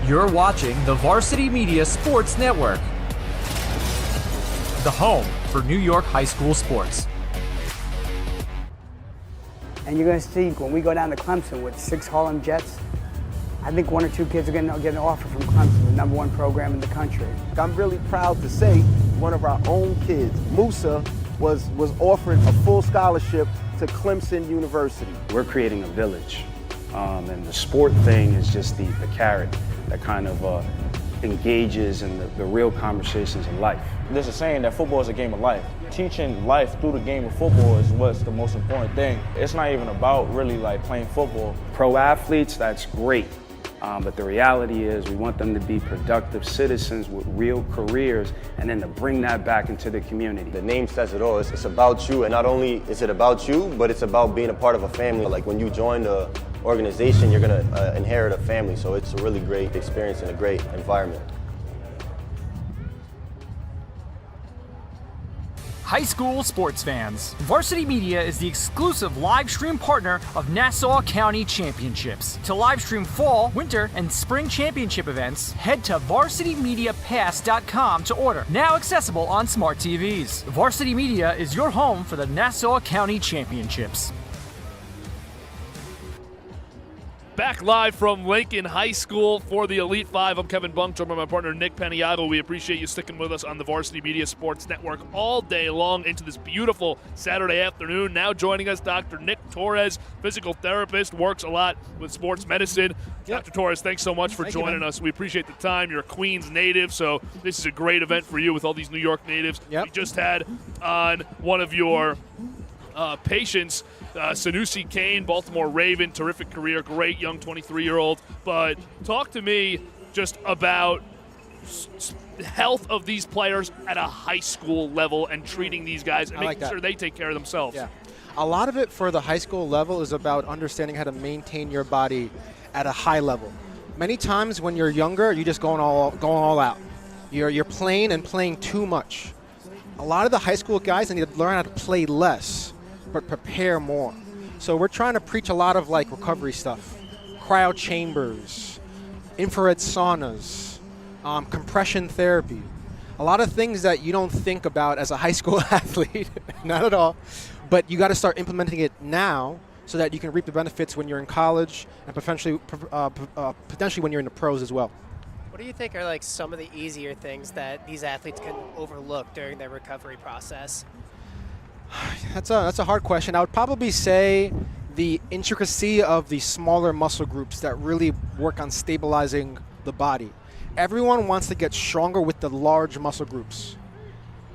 You're watching the Varsity Media Sports Network, the home for New York high school sports. And you're going to see when we go down to Clemson with 6 Harlem Jets, I think 1 or 2 kids are going to get an offer from Clemson, the #1 program in the country. I'm really proud to say one of our own kids, Musa, was offered a full scholarship to Clemson University. We're creating a village, and the sport thing is just the carrot that kind of engages in the real conversations in life. There's a saying that football is a game of life. Teaching life through the game of football is what's the most important thing. It's not even about really like playing football. Pro athletes, that's great. But the reality is we want them to be productive citizens with real careers, and then to bring that back into the community. The name says it all. It's about you, and not only is it about you, but it's about being a part of a family. Like when you join the organization, you're gonna inherit a family. So it's a really great experience and a great environment. High school sports fans, Varsity Media is the exclusive live stream partner of Nassau County Championships. To live stream fall, winter, and spring championship events, head to varsitymediapass.com to order. Now accessible on smart TVs. Varsity Media is your home for the Nassau County Championships. Back live from Lincoln High School for the Elite 5. I'm Kevin Bunk, joined by my partner Nick Paniago. We appreciate you sticking with us on the Varsity Media Sports Network all day long into this beautiful Saturday afternoon. Now joining us, Dr. Nick Torres, physical therapist, works a lot with sports medicine. Yep. Dr. Torres, thanks so much for joining us. We appreciate the time. You're a Queens native, so this is a great event for you with all these New York natives. Yep. We just had on one of your patients, Sanoussi Kane, Baltimore Raven, terrific career, great young 23-year-old. But talk to me just about the health of these players at a high school level and treating these guys and making sure they take care of themselves. Yeah. A lot of it for the high school level is about understanding how to maintain your body at a high level. Many times when you're younger, you're just going all out. You're playing too much. A lot of the high school guys need to learn how to play less, but prepare more. So we're trying to preach a lot of like recovery stuff, cryo chambers, infrared saunas, compression therapy, a lot of things that you don't think about as a high school athlete, not at all, but you got to start implementing it now so that you can reap the benefits when you're in college and potentially when you're in the pros as well. What do you think are like some of the easier things that these athletes can overlook during their recovery process? That's a hard question. I would probably say the intricacy of the smaller muscle groups that really work on stabilizing the body. Everyone wants to get stronger with the large muscle groups.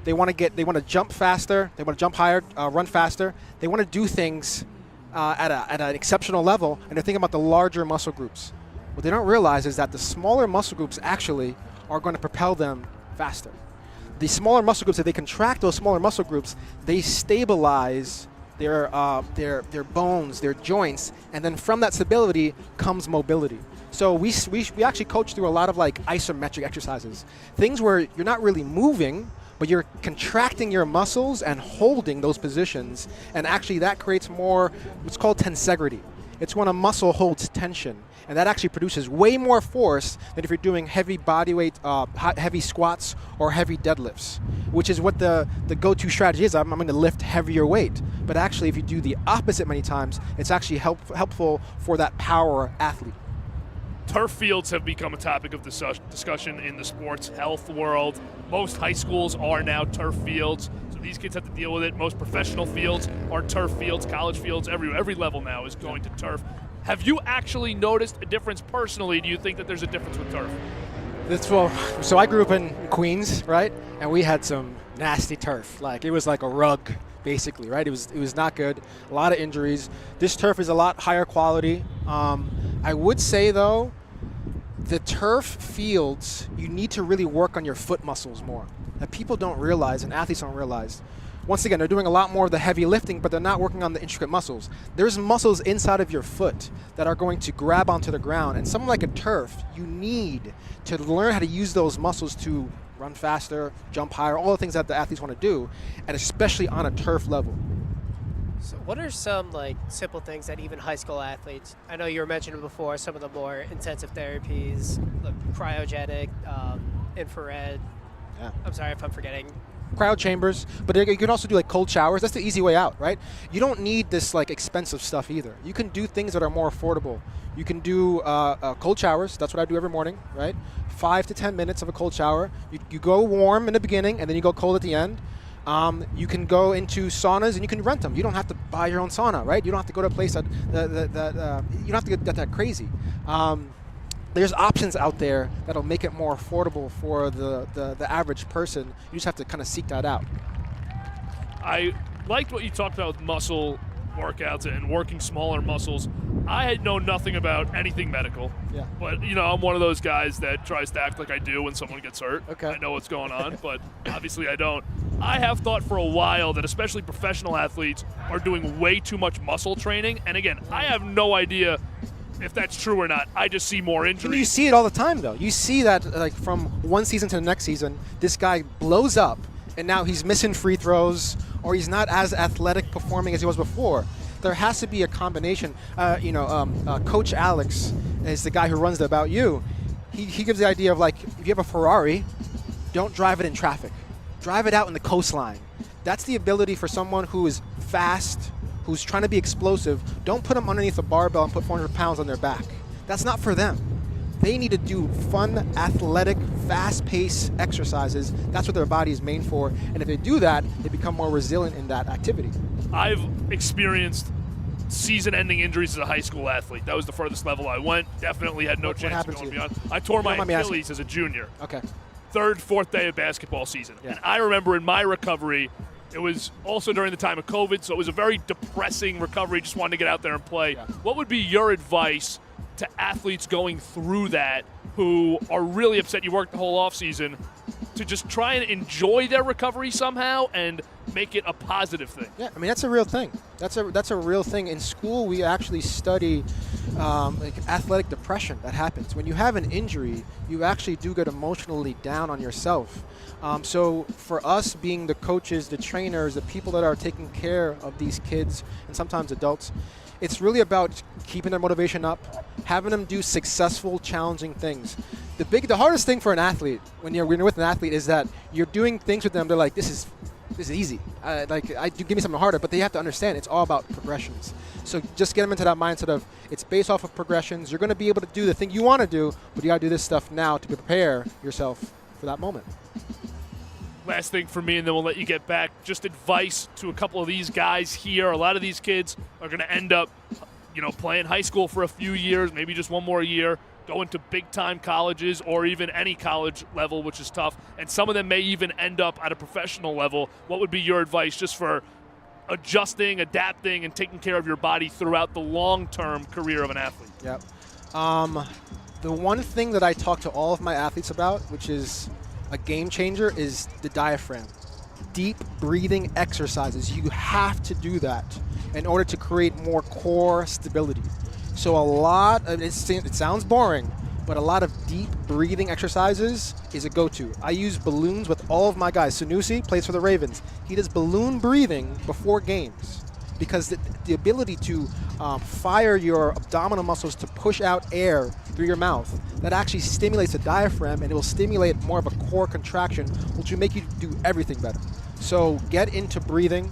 They want to jump faster. They want to jump higher, run faster. They want to do things at an exceptional level, and they're thinking about the larger muscle groups. What they don't realize is that the smaller muscle groups actually are going to propel them faster. The smaller muscle groups, if they contract those smaller muscle groups, they stabilize their bones, their joints, and then from that stability comes mobility. So we actually coach through a lot of like isometric exercises, things where you're not really moving, but you're contracting your muscles and holding those positions, and actually that creates more what's called tensegrity. It's when a muscle holds tension, and that actually produces way more force than if you're doing heavy body weight, heavy squats or heavy deadlifts, which is what the go-to strategy is. I'm going to lift heavier weight, but actually if you do the opposite many times, it's actually helpful for that power athlete. Turf fields have become a topic of discussion in the sports health world. Most high schools are now turf fields, so these kids have to deal with it. Most professional fields are turf fields, college fields, every level now is going to turf. Have you actually noticed a difference personally? Do you think that there's a difference with turf? So I grew up in Queens, right? And we had some nasty turf. Like, it was like a rug, basically, right? It was not good. A lot of injuries. This turf is a lot higher quality. I would say, though, the turf fields, you need to really work on your foot muscles more. That people don't realize, and athletes don't realize. Once again, they're doing a lot more of the heavy lifting, but they're not working on the intricate muscles. There's muscles inside of your foot that are going to grab onto the ground. And something like a turf, you need to learn how to use those muscles to run faster, jump higher, all the things that the athletes want to do, and especially on a turf level. So what are some like simple things that even high school athletes, I know you were mentioning before, some of the more intensive therapies, like cryogenic, infrared, I'm sorry if I'm forgetting. Cryo chambers, but you can also do like cold showers. That's the easy way out, right? You don't need this like expensive stuff either. You can do things that are more affordable. You can do cold showers. That's what I do every morning, right? 5 to 10 minutes of a cold shower. You go warm in the beginning and then you go cold at the end. You can go into saunas and you can rent them. You don't have to buy your own sauna, right? You don't have to go to a place that you don't have to get that crazy. There's options out there that'll make it more affordable for the average person. You just have to kind of seek that out. I liked what you talked about with muscle workouts and working smaller muscles. I had known nothing about anything medical. Yeah. But, I'm one of those guys that tries to act like I do when someone gets hurt. Okay. I know what's going on, but obviously I don't. I have thought for a while that especially professional athletes are doing way too much muscle training. And again, I have no idea if that's true or not. I just see more injuries. And you see it all the time, though. You see that like from one season to the next season, this guy blows up, and now he's missing free throws, or he's not as athletic performing as he was before. There has to be a combination. Coach Alex is the guy who runs the About You. He gives the idea of like, if you have a Ferrari, don't drive it in traffic. Drive it out in the coastline. That's the ability for someone who is fast, who's trying to be explosive. Don't put them underneath a barbell and put 400 pounds on their back. That's not for them. They need to do fun, athletic, fast-paced exercises. That's what their body is made for. And if they do that, they become more resilient in that activity. I've experienced season-ending injuries as a high school athlete. That was the furthest level I went. Definitely had no chance of going beyond. I tore my Achilles as a junior. Okay. Third, fourth day of basketball season. Yeah. And I remember in my recovery, it was also during the time of COVID, so it was a very depressing recovery. Just wanted to get out there and play. Yeah. What would be your advice to athletes going through that who are really upset you worked the whole offseason to just try and enjoy their recovery somehow and make it a positive thing? Yeah, I mean, that's a real thing. That's a real thing. In school, we actually study athletic depression that happens. When you have an injury, you actually do get emotionally down on yourself. So for us being the coaches, the trainers, the people that are taking care of these kids and sometimes adults, it's really about keeping their motivation up, having them do successful, challenging things. The hardest thing for an athlete when you're with an athlete is that you're doing things with them. They're like, this is easy. Give me something harder. But they have to understand it's all about progressions. So just get them into that mindset of it's based off of progressions. You're going to be able to do the thing you want to do, but you got to do this stuff now to prepare yourself for that moment. Last thing for me, and then we'll let you get back. Just advice to a couple of these guys here. A lot of these kids are going to end up, playing high school for a few years, maybe just one more year, going to big-time colleges or even any college level, which is tough. And some of them may even end up at a professional level. What would be your advice just for adjusting, adapting, and taking care of your body throughout the long-term career of an athlete? Yep. The one thing that I talk to all of my athletes about, which is a game changer, is the diaphragm. Deep breathing exercises. You have to do that in order to create more core stability. So a lot of it sounds boring, but a lot of deep breathing exercises is a go-to. I use balloons with all of my guys. Sanoussi plays for the Ravens. He does balloon breathing before games because the ability to fire your abdominal muscles to push out air through your mouth, that actually stimulates the diaphragm, and it will stimulate more of a core contraction, which will make you do everything better. So get into breathing.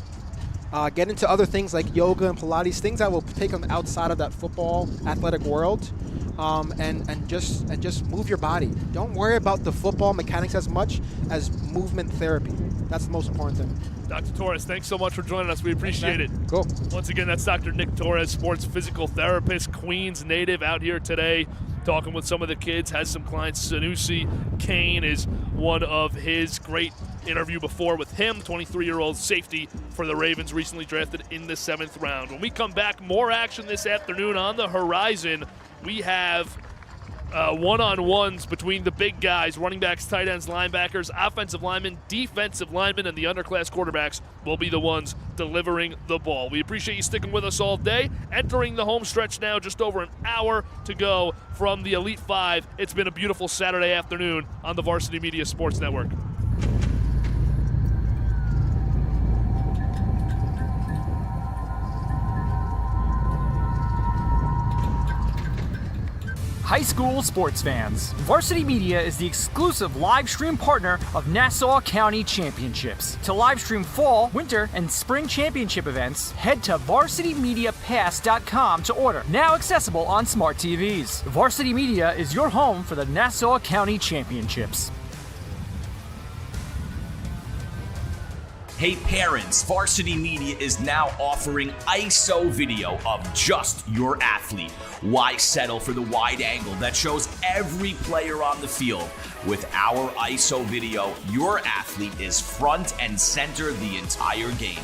Get into other things like yoga and Pilates, things that will take them outside of that football athletic world, and just move your body. Don't worry about the football mechanics as much as movement therapy. That's the most important thing. Dr. Torres, thanks so much for joining us. We appreciate it. Cool. Once again, that's Dr. Nick Torres, sports physical therapist, Queens native, out here today talking with some of the kids. Has some clients. Sanoussi Kane is one of his. Great interview before with him, 23-year-old safety for the Ravens, recently drafted in the 7th round. When we come back, more action this afternoon on the horizon. We have one-on-ones between the big guys, running backs, tight ends, linebackers, offensive linemen, defensive linemen, and the underclass quarterbacks will be the ones delivering the ball. We appreciate you sticking with us all day. Entering the home stretch now, just over an hour to go from the Elite Five. It's been a beautiful Saturday afternoon on the Varsity Media Sports Network. High school sports fans, Varsity Media is the exclusive live stream partner of Nassau County Championships. To live stream fall, winter, and spring championship events, head to varsitymediapass.com to order. Now accessible on smart TVs. Varsity Media is your home for the Nassau County Championships. Hey parents, Varsity Media is now offering ISO video of just your athlete. Why settle for the wide angle that shows every player on the field? With our ISO video, your athlete is front and center the entire game.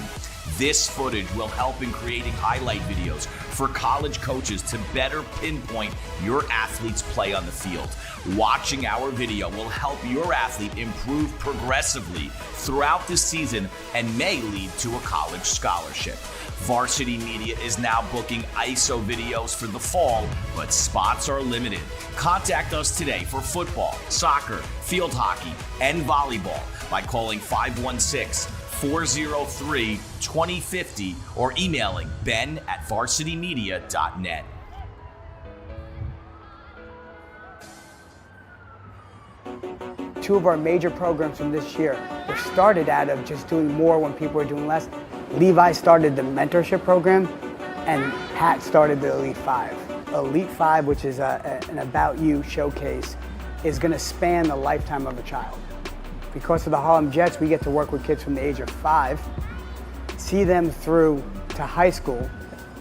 This footage will help in creating highlight videos for college coaches to better pinpoint your athlete's play on the field. Watching our video will help your athlete improve progressively throughout the season and may lead to a college scholarship. Varsity Media is now booking ISO videos for the fall, but spots are limited. Contact us today for football, soccer, field hockey, and volleyball by calling 516-403-2050 or emailing ben@varsitymedia.net. Two of our major programs from this year were started out of just doing more when people were doing less. Levi started the mentorship program, and Pat started the Elite Five. Elite Five, which is an About You showcase, is going to span the lifetime of a child. Because of the Harlem Jets, we get to work with kids from the age of 5, see them through to high school,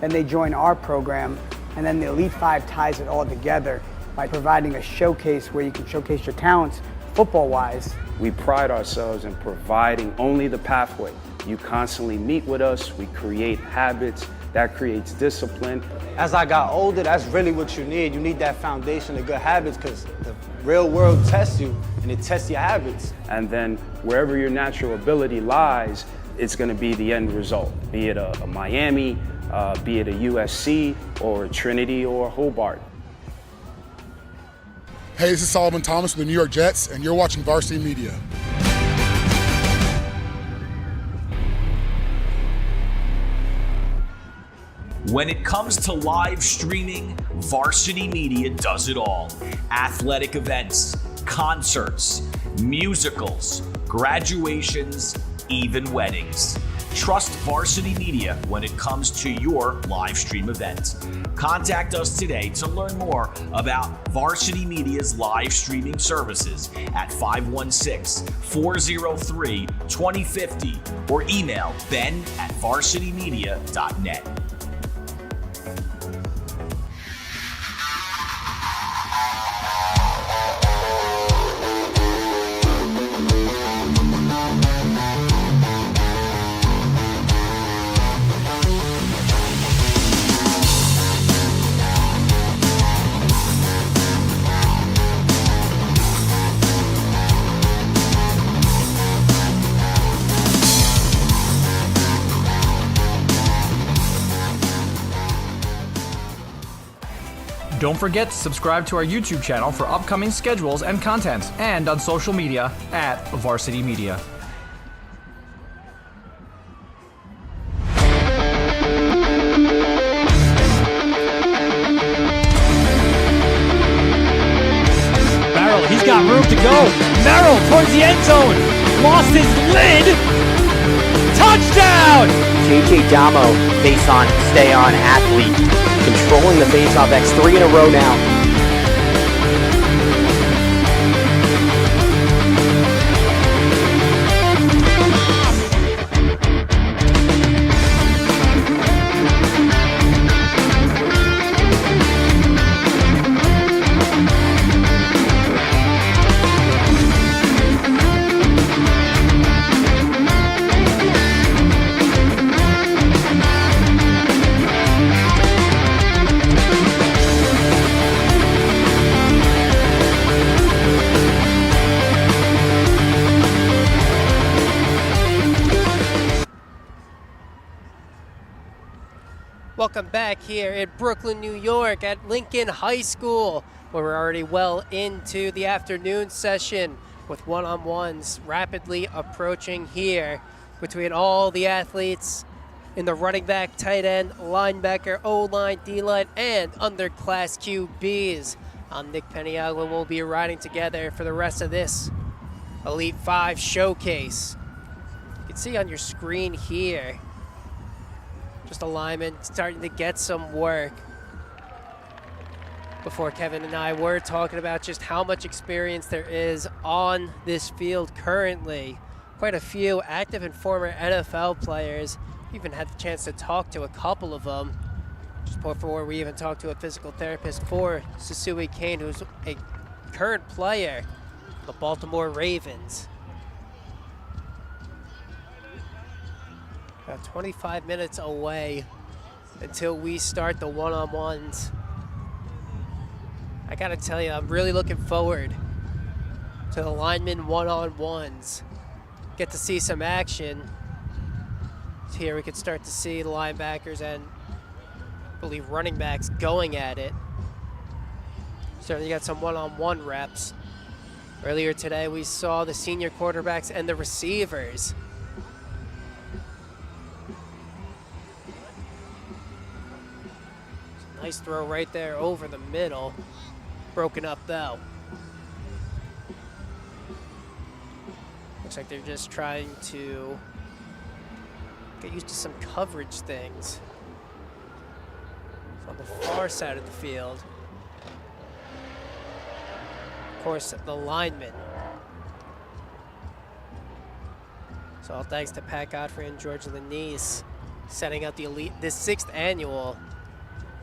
then they join our program, and then the Elite Five ties it all together by providing a showcase where you can showcase your talents football-wise. We pride ourselves in providing only the pathway. You constantly meet with us, we create habits, that creates discipline. As I got older, that's really what you need. You need that foundation of good habits because the real world tests you and it tests your habits. And then wherever your natural ability lies, it's gonna be the end result, be it a Miami, be it a USC, or a Trinity, or a Hobart. Hey, this is Solomon Thomas with the New York Jets, and you're watching Varsity Media. When it comes to live streaming, Varsity Media does it all. Athletic events, concerts, musicals, graduations, even weddings. Trust Varsity Media when it comes to your live stream event. Contact us today to learn more about Varsity Media's live streaming services at 516-403-2050 or email ben@varsitymedia.net. Don't forget to subscribe to our YouTube channel for upcoming schedules and content, and on social media at Varsity Media. Merrill, he's got room to go. Merrill towards the end zone. Lost his lid. Touchdown! JJ Damo, face on, stay on athlete. Controlling the face-off X 3 in a row now. Welcome back here in Brooklyn, New York at Lincoln High School, where we're already well into the afternoon session with one-on-ones rapidly approaching here between all the athletes in the running back, tight end, linebacker, O-line, D-line, and underclass QBs. I'm Nick Peniagua. We'll be riding together for the rest of this Elite 5 showcase. You can see on your screen here, just a lineman starting to get some work. Before Kevin and I were talking about just how much experience there is on this field currently. Quite a few active and former NFL players. Even had the chance to talk to a couple of them. Just before we even talked to a physical therapist for Sanoussi Kane, who's a current player, the Baltimore Ravens. About 25 minutes away until we start the one-on-ones. I gotta tell you, I'm really looking forward to the lineman one-on-ones. Get to see some action. Here we can start to see the linebackers and I believe running backs going at it. Certainly got some one-on-one reps. Earlier today we saw the senior quarterbacks and the receivers. Nice throw right there over the middle. Broken up though. Looks like they're just trying to get used to some coverage things. It's on the far side of the field. Of course, the linemen. So all thanks to Pat Godfrey and George Lanise setting up the this 6th annual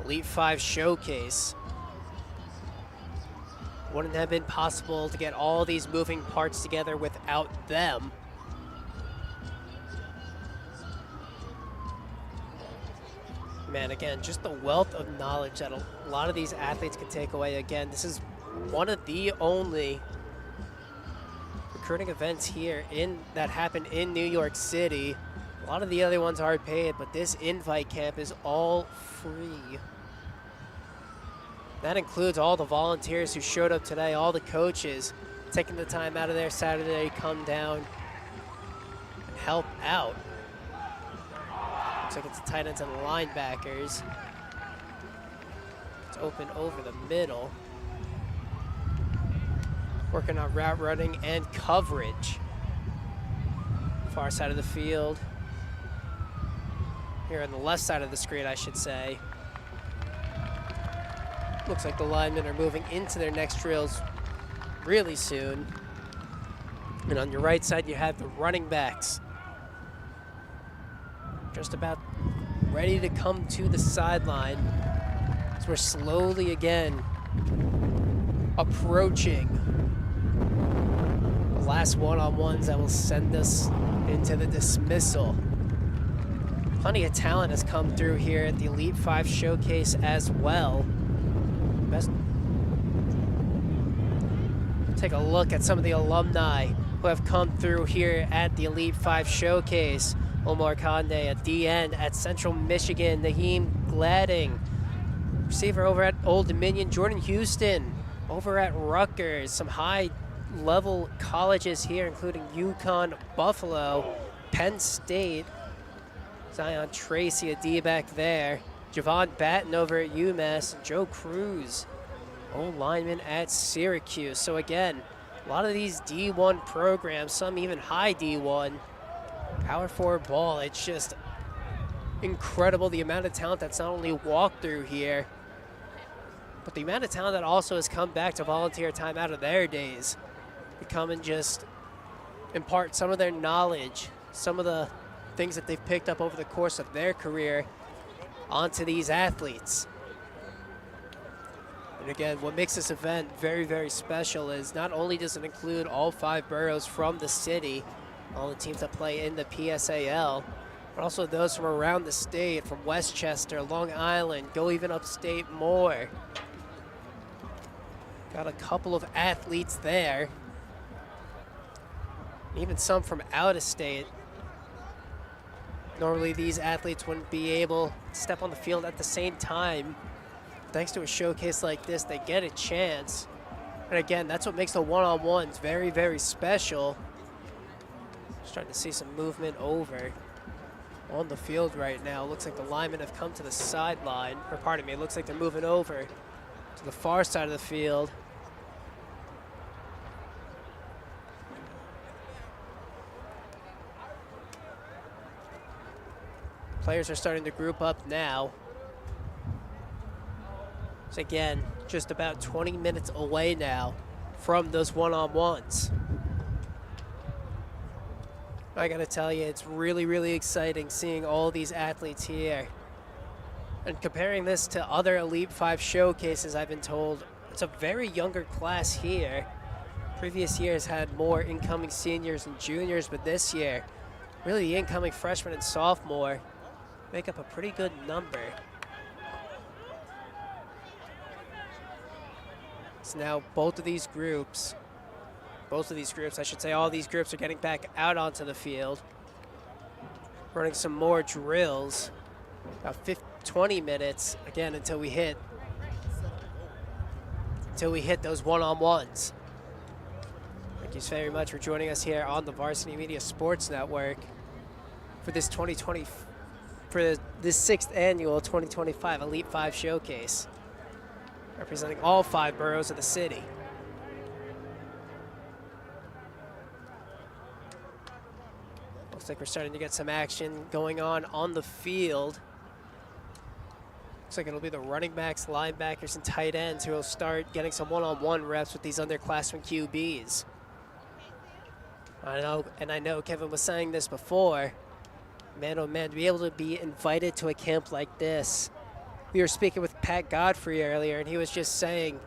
Elite 5 showcase. Wouldn't have been possible to get all these moving parts together without them. Man, again, just the wealth of knowledge that a lot of these athletes can take away. Again, this is one of the only recruiting events here that happen in New York City. A lot of the other ones are paid, but this invite camp is all free. That includes all the volunteers who showed up today, all the coaches taking the time out of their Saturday to come down and help out. Looks like it's the tight ends and linebackers. It's open over the middle. Working on route running and coverage. Far side of the field. Here on the left side of the screen, I should say. Looks like the linemen are moving into their next drills really soon. And on your right side, you have the running backs. Just about ready to come to the sideline. As we're slowly again approaching the last one-on-ones that will send us into the dismissal. Plenty of talent has come through here at the Elite 5 showcase as well. Take a look at some of the alumni who have come through here at the Elite 5 showcase. Omar Conde, a D-end at Central Michigan. Naheem Gladding, Receiver over at Old Dominion, Jordan Houston over at Rutgers. Some high-level colleges here, including UConn, Buffalo, Penn State. Zion Tracy, a D-back there. Javon Batten over at UMass. Joe Cruz, old lineman at Syracuse. So again, a lot of these D1 programs, some even high D1, Power 4 ball. It's just incredible the amount of talent that's not only walked through here, but the amount of talent that also has come back to volunteer time out of their days to come and just impart some of their knowledge, some of the things that they've picked up over the course of their career onto these athletes. And again, what makes this event very, very special is not only does it include all 5 boroughs from the city, all the teams that play in the PSAL, but also those from around the state, from Westchester, Long Island, go even upstate more. Got a couple of athletes there, even some from out of state. Normally these athletes wouldn't be able to step on the field at the same time. Thanks to a showcase like this, they get a chance. And again, that's what makes the one-on-ones very, very special. Starting to see some movement over on the field right now. Looks like the linemen have come to the sideline, or pardon me, it looks like they're moving over to the far side of the field. Players are starting to group up now. So again, just about 20 minutes away now from those one-on-ones. I gotta tell you, it's really, really exciting seeing all these athletes here. And comparing this to other Elite 5 showcases, I've been told it's a very younger class here. Previous years had more incoming seniors and juniors, but this year, really the incoming freshmen and sophomore make up a pretty good number. So now both of these groups, I should say all these groups are getting back out onto the field, running some more drills, about 20 minutes, again, until we hit those one-on-ones. Thank you very much for joining us here on the Varsity Media Sports Network for this 6th annual 2025 Elite 5 Showcase, representing all 5 boroughs of the city. Looks like we're starting to get some action going on the field. Looks like it'll be the running backs, linebackers, and tight ends who will start getting some one-on-one reps with these underclassmen QBs. I know Kevin was saying this before. Man, oh man, to be able to be invited to a camp like this. We were speaking with Pat Godfrey earlier, and he was just saying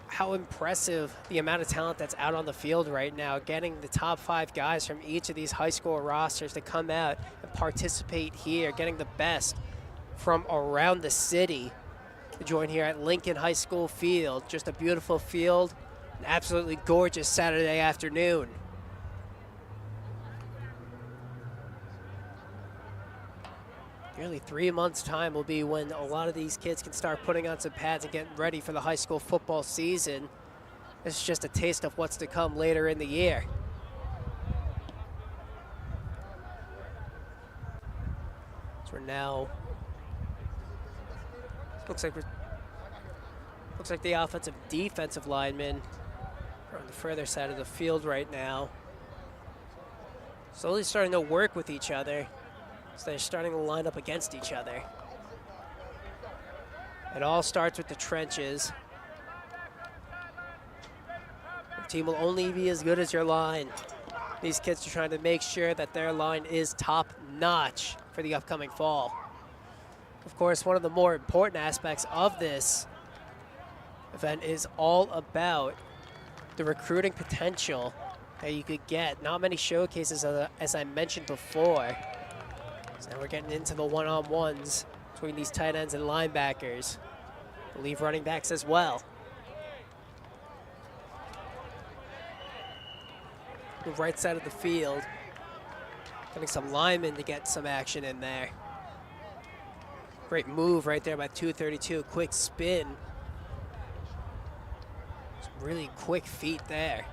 how impressive the amount of talent that's out on the field right now, getting the top 5 guys from each of these high school rosters to come out and participate here, getting the best from around the city to join here at Lincoln High School Field. Just a beautiful field, an absolutely gorgeous Saturday afternoon. Nearly 3 months' time will be when a lot of these kids can start putting on some pads and getting ready for the high school football season. This is just a taste of what's to come later in the year. So we're now, looks like the offensive defensive linemen are on the further side of the field right now, slowly starting to work with each other. So they're starting to line up against each other. It all starts with the trenches. Your team will only be as good as your line. These kids are trying to make sure that their line is top-notch for the upcoming fall. Of course, one of the more important aspects of this event is all about the recruiting potential that you could get. Not many showcases, as I mentioned before. So now we're getting into the one-on-ones between these tight ends and linebackers. I believe running backs as well. The right side of the field, getting some linemen to get some action in there. Great move right there by 232. Quick spin. Some really quick feet there.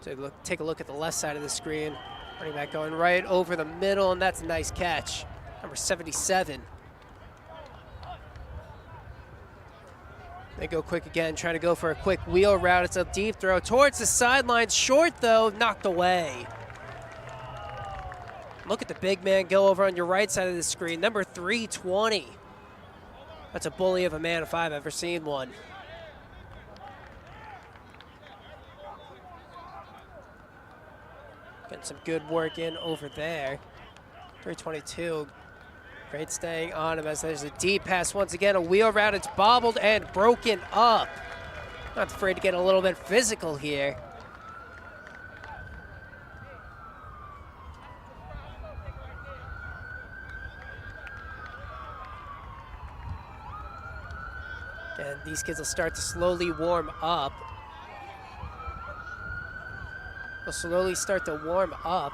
So take a look at the left side of the screen. Running back going right over the middle, and that's a nice catch. Number 77. They go quick again, trying to go for a quick wheel route. It's a deep throw towards the sidelines. Short, though, knocked away. Look at the big man go over on your right side of the screen. Number 320. That's a bully of a man if I've ever seen one. Getting some good work in over there. 322. Great staying on him as there's a deep pass once again. A wheel route. It's bobbled and broken up. Not afraid to get a little bit physical here. And these kids will start to slowly warm up. They'll slowly start to warm up.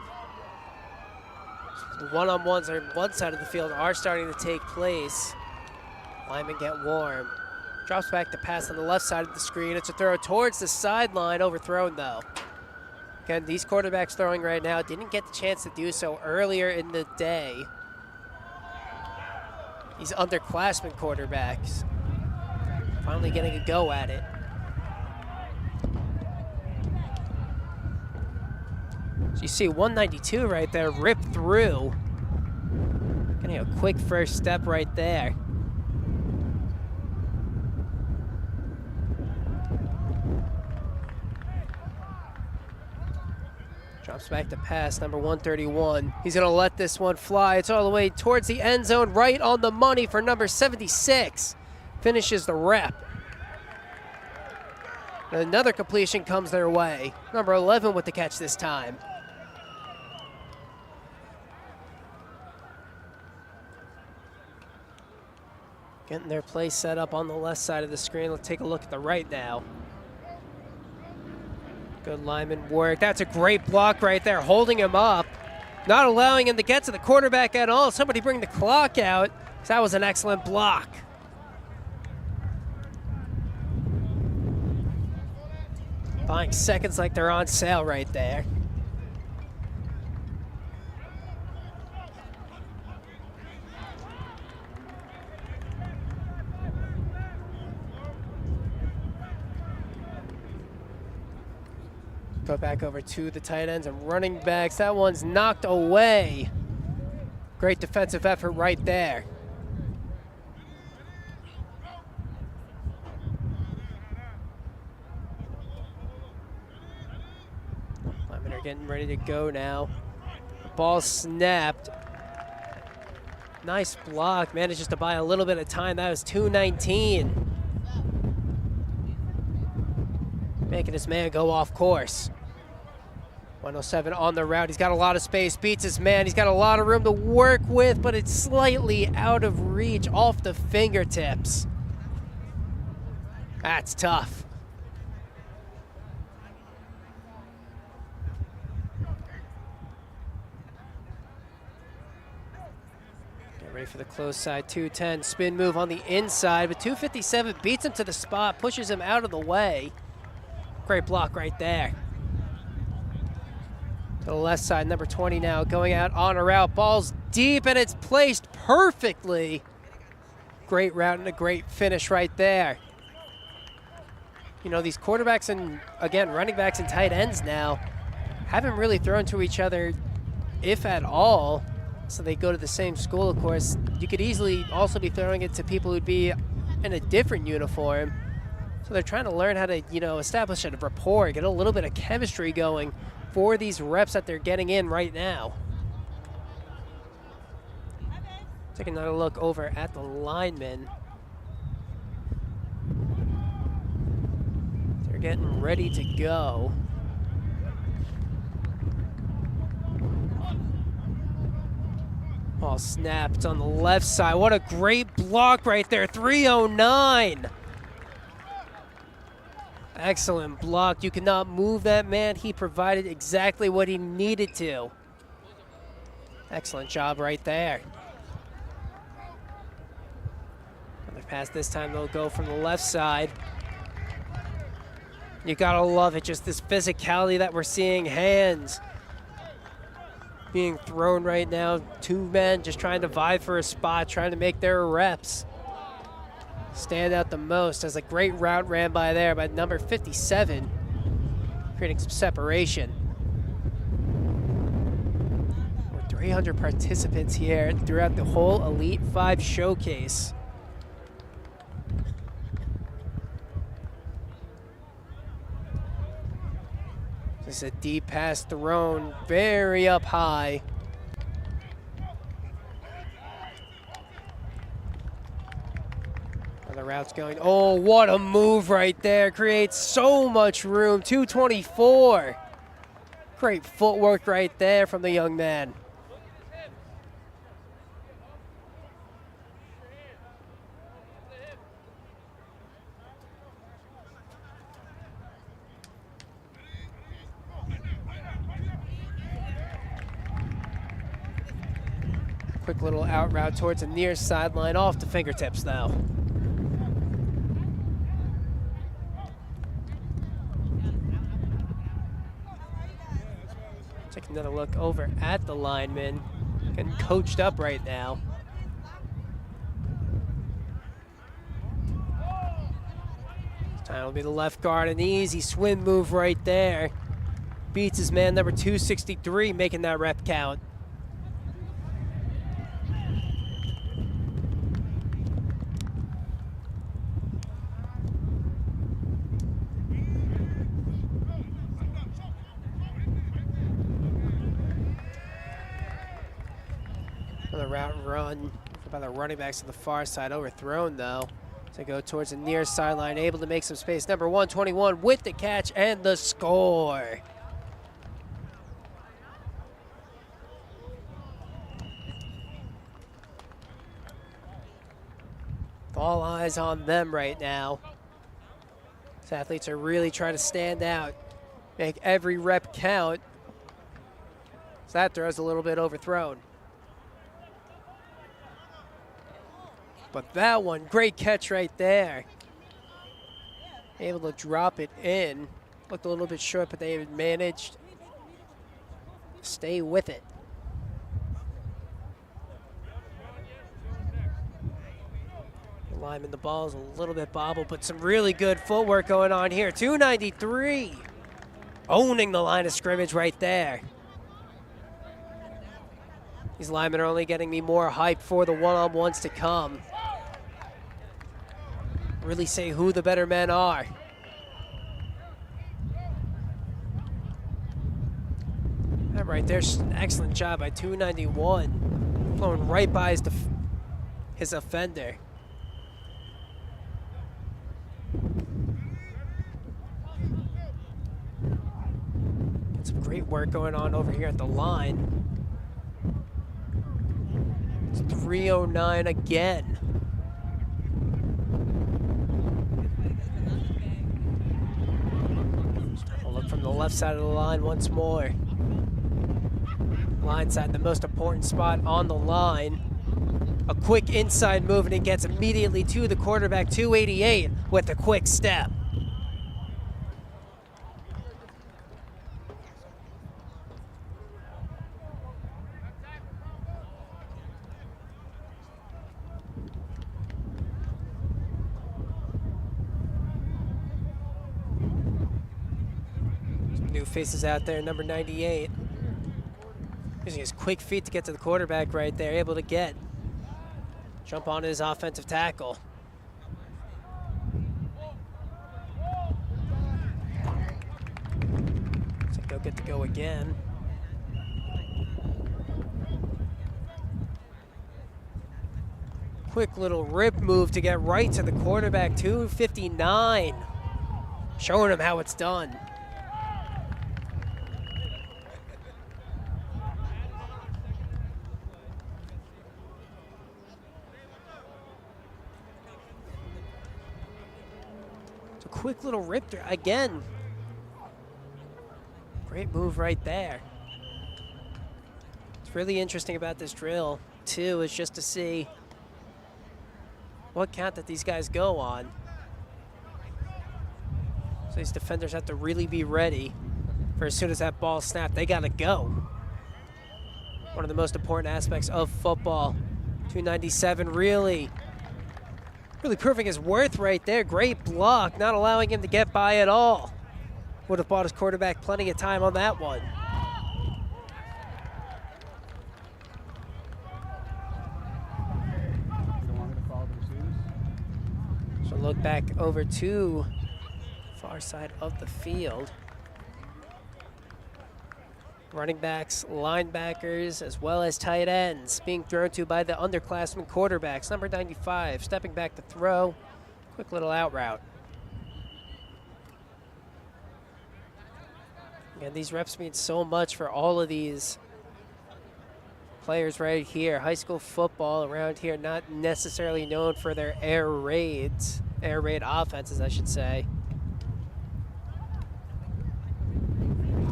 The one-on-ones on one side of the field are starting to take place. Linemen get warm. Drops back to pass on the left side of the screen. It's a throw towards the sideline, overthrown though. Again, these quarterbacks throwing right now didn't get the chance to do so earlier in the day. These underclassmen quarterbacks finally getting a go at it. So you see 192 right there, rip through. Getting a quick first step right there. Drops back to pass, number 131. He's gonna let this one fly. It's all the way towards the end zone, right on the money for number 76. Finishes the rep. Another completion comes their way. Number 11 with the catch this time. Getting their play set up on the left side of the screen. Let's take a look at the right now. Good lineman work. That's a great block right there, holding him up. Not allowing him to get to the quarterback at all. Somebody bring the clock out, because that was an excellent block. Buying seconds like they're on sale right there. Go back over to the tight ends and running backs. That one's knocked away. Great defensive effort right there. Linemen are getting ready to go now. Ball snapped. Nice block. Manages to buy a little bit of time. That was 219. Making his man go off course. 107 on the route. He's got a lot of space, beats his man. He's got a lot of room to work with, but it's slightly out of reach, off the fingertips. That's tough. Get ready for the close side, 210. Spin move on the inside, but 257 beats him to the spot, pushes him out of the way. Great block right there. To the left side, number 20 now, going out on a route. Ball's deep, and it's placed perfectly. Great route and a great finish right there. You know, these quarterbacks and, again, running backs and tight ends now haven't really thrown to each other, if at all. So they go to the same school, of course. You could easily also be throwing it to people who'd be in a different uniform. So they're trying to learn how to, you know, establish a rapport, get a little bit of chemistry going for these reps that they're getting in right now. Take another look over at the linemen. They're getting ready to go. Ball snapped on the left side. What a great block right there, 309. Excellent block. You cannot move that man. He provided exactly what he needed to. Excellent job right there. pass this time, they'll go from the left side. You gotta love it, just this physicality that we're seeing. Hands being thrown right now. Two men just trying to vie for a spot, trying to make their reps stand out the most. As a great route ran by there by number 57, creating some separation. Over 300 participants here throughout the whole Elite 5 showcase. This is a deep pass thrown very up high. And the route's going, oh, what a move right there. Creates so much room, 224. Great footwork right there from the young man. Quick little out route towards the near sideline, off the fingertips though. Take another look over at the lineman. Getting coached up right now. This time will be the left guard, an easy swim move right there. Beats his man number 263, making that rep count. The route run by the running backs to the far side, overthrown though. To go towards the near sideline, able to make some space. Number 121 with the catch and the score. All eyes on them right now. These athletes are really trying to stand out, make every rep count. So that throw's a little bit overthrown. But that one, great catch right there. Able to drop it in. Looked a little bit short, but they managed to stay with it. The lineman, the ball is a little bit bobbled, but some really good footwork going on here. 293, owning the line of scrimmage right there. These linemen are only getting me more hype for the one-on-ones to come. Really say who the better men are. That right there's an excellent job by 291. Flowing right by his offender. Got some great work going on over here at the line. It's 309 again. Look from the left side of the line once more. Line side, the most important spot on the line. A quick inside move and it gets immediately to the quarterback, 288 with a quick step. New faces out there, number 98. Using his quick feet to get to the quarterback right there, able to jump on his offensive tackle. Looks like they'll get to go again. Quick little rip move to get right to the quarterback, 259. Showing him how it's done. Quick little rip through again. Great move right there. What's really interesting about this drill too is just to see what count that these guys go on. So these defenders have to really be ready for as soon as that ball snapped, they got to go. One of the most important aspects of football. 297 really proving his worth right there. Great block, not allowing him to get by at all. Would have bought his quarterback plenty of time on that one. So look back over to far side of the field. Running backs, linebackers, as well as tight ends being thrown to by the underclassmen quarterbacks. Number 95 stepping back to throw. Quick little out route. And these reps mean so much for all of these players right here. High school football around here, not necessarily known for their air raid offenses, I should say.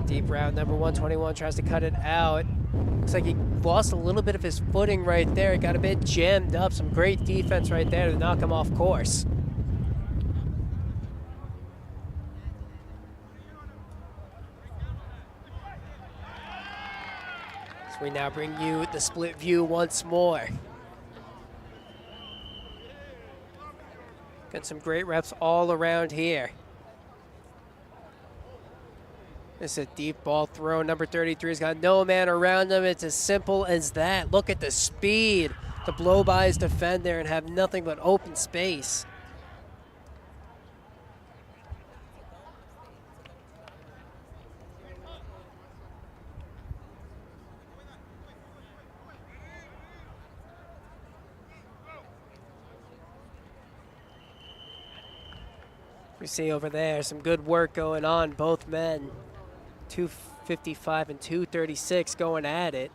Deep route, number 121 tries to cut it out. Looks like he lost a little bit of his footing right there. Got a bit jammed up. Some great defense right there to knock him off course. So we now bring you the split view once more. Got some great reps all around here. It's a deep ball throw. Number 33's got no man around him. It's as simple as that. Look at the speed to blow by his defender and have nothing but open space. We see over there some good work going on, both men. 255 and 236 going at it.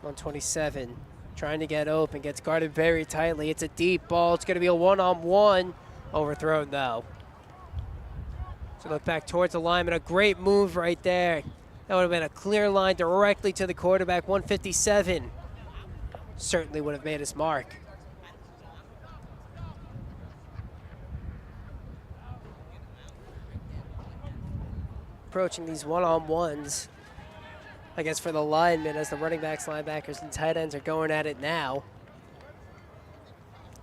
.127 trying to get open, gets guarded very tightly. It's a deep ball. It's going to be a one-on-one. Overthrown though. So look back towards the lineman. A great move right there. That would have been a clear line directly to the quarterback. 157. Certainly would have made his mark. Approaching these one-on-ones, I guess, for the linemen as the running backs, linebackers, and tight ends are going at it now,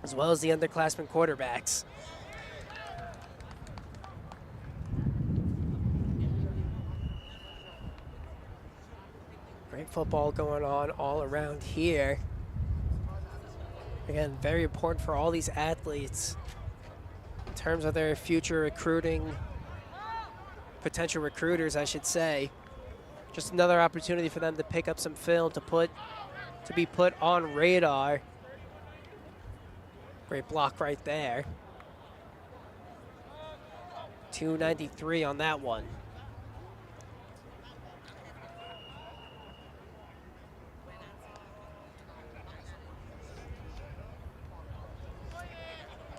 as well as the underclassmen quarterbacks. Great football going on all around here. Again, very important for all these athletes in terms of their future recruiting, potential recruiters, I should say. Just another opportunity for them to pick up some film to be put on radar. Great block right there. 293 on that one.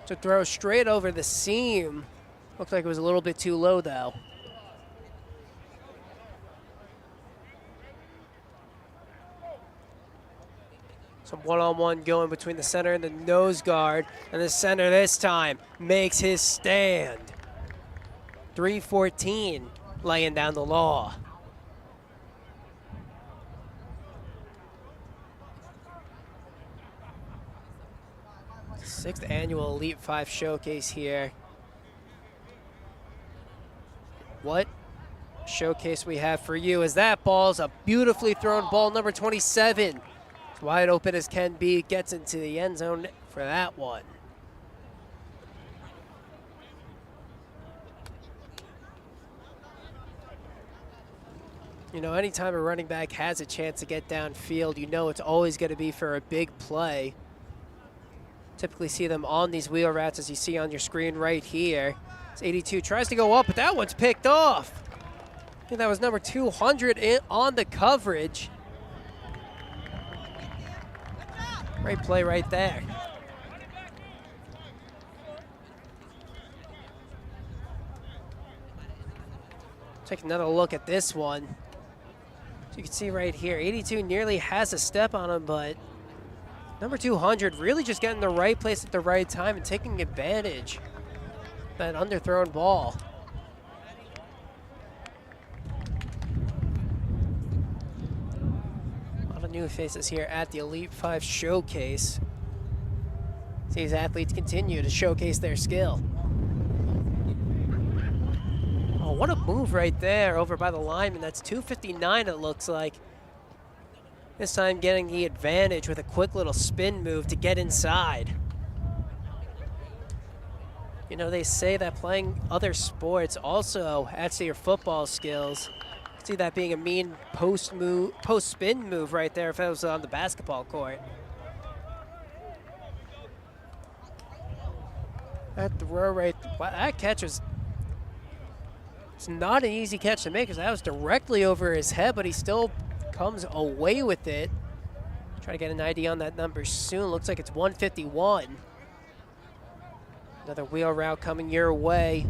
To throw straight over the seam. Looked like it was a little bit too low though. Some one-on-one going between the center and the nose guard. And the center this time makes his stand. 314 laying down the law. Sixth annual Elite 5 showcase here. What showcase we have for you as that ball's a beautifully thrown ball. Number 27, as wide open as can be, gets into the end zone for that one. You know, anytime a running back has a chance to get downfield, you know it's always going to be for a big play. Typically see them on these wheel routes as you see on your screen right here. It's 82, tries to go up, but that one's picked off. I think that was number 200 on the coverage. Great play right there. Take another look at this one. So you can see right here, 82 nearly has a step on him, but number 200 really just getting the right place at the right time and taking advantage of that underthrown ball. A lot of new faces here at the Elite 5 Showcase. See these athletes continue to showcase their skill. Oh, what a move right there over by the lineman. That's 259, it looks like. This time getting the advantage with a quick little spin move to get inside. You know, they say that playing other sports also adds to your football skills. See that being a mean post spin move right there if it was on the basketball court. That throw right, wow, that catch was, it's not an easy catch to make because that was directly over his head, but he still comes away with it. Try to get an ID on that number soon. Looks like it's 151. Another wheel route coming your way.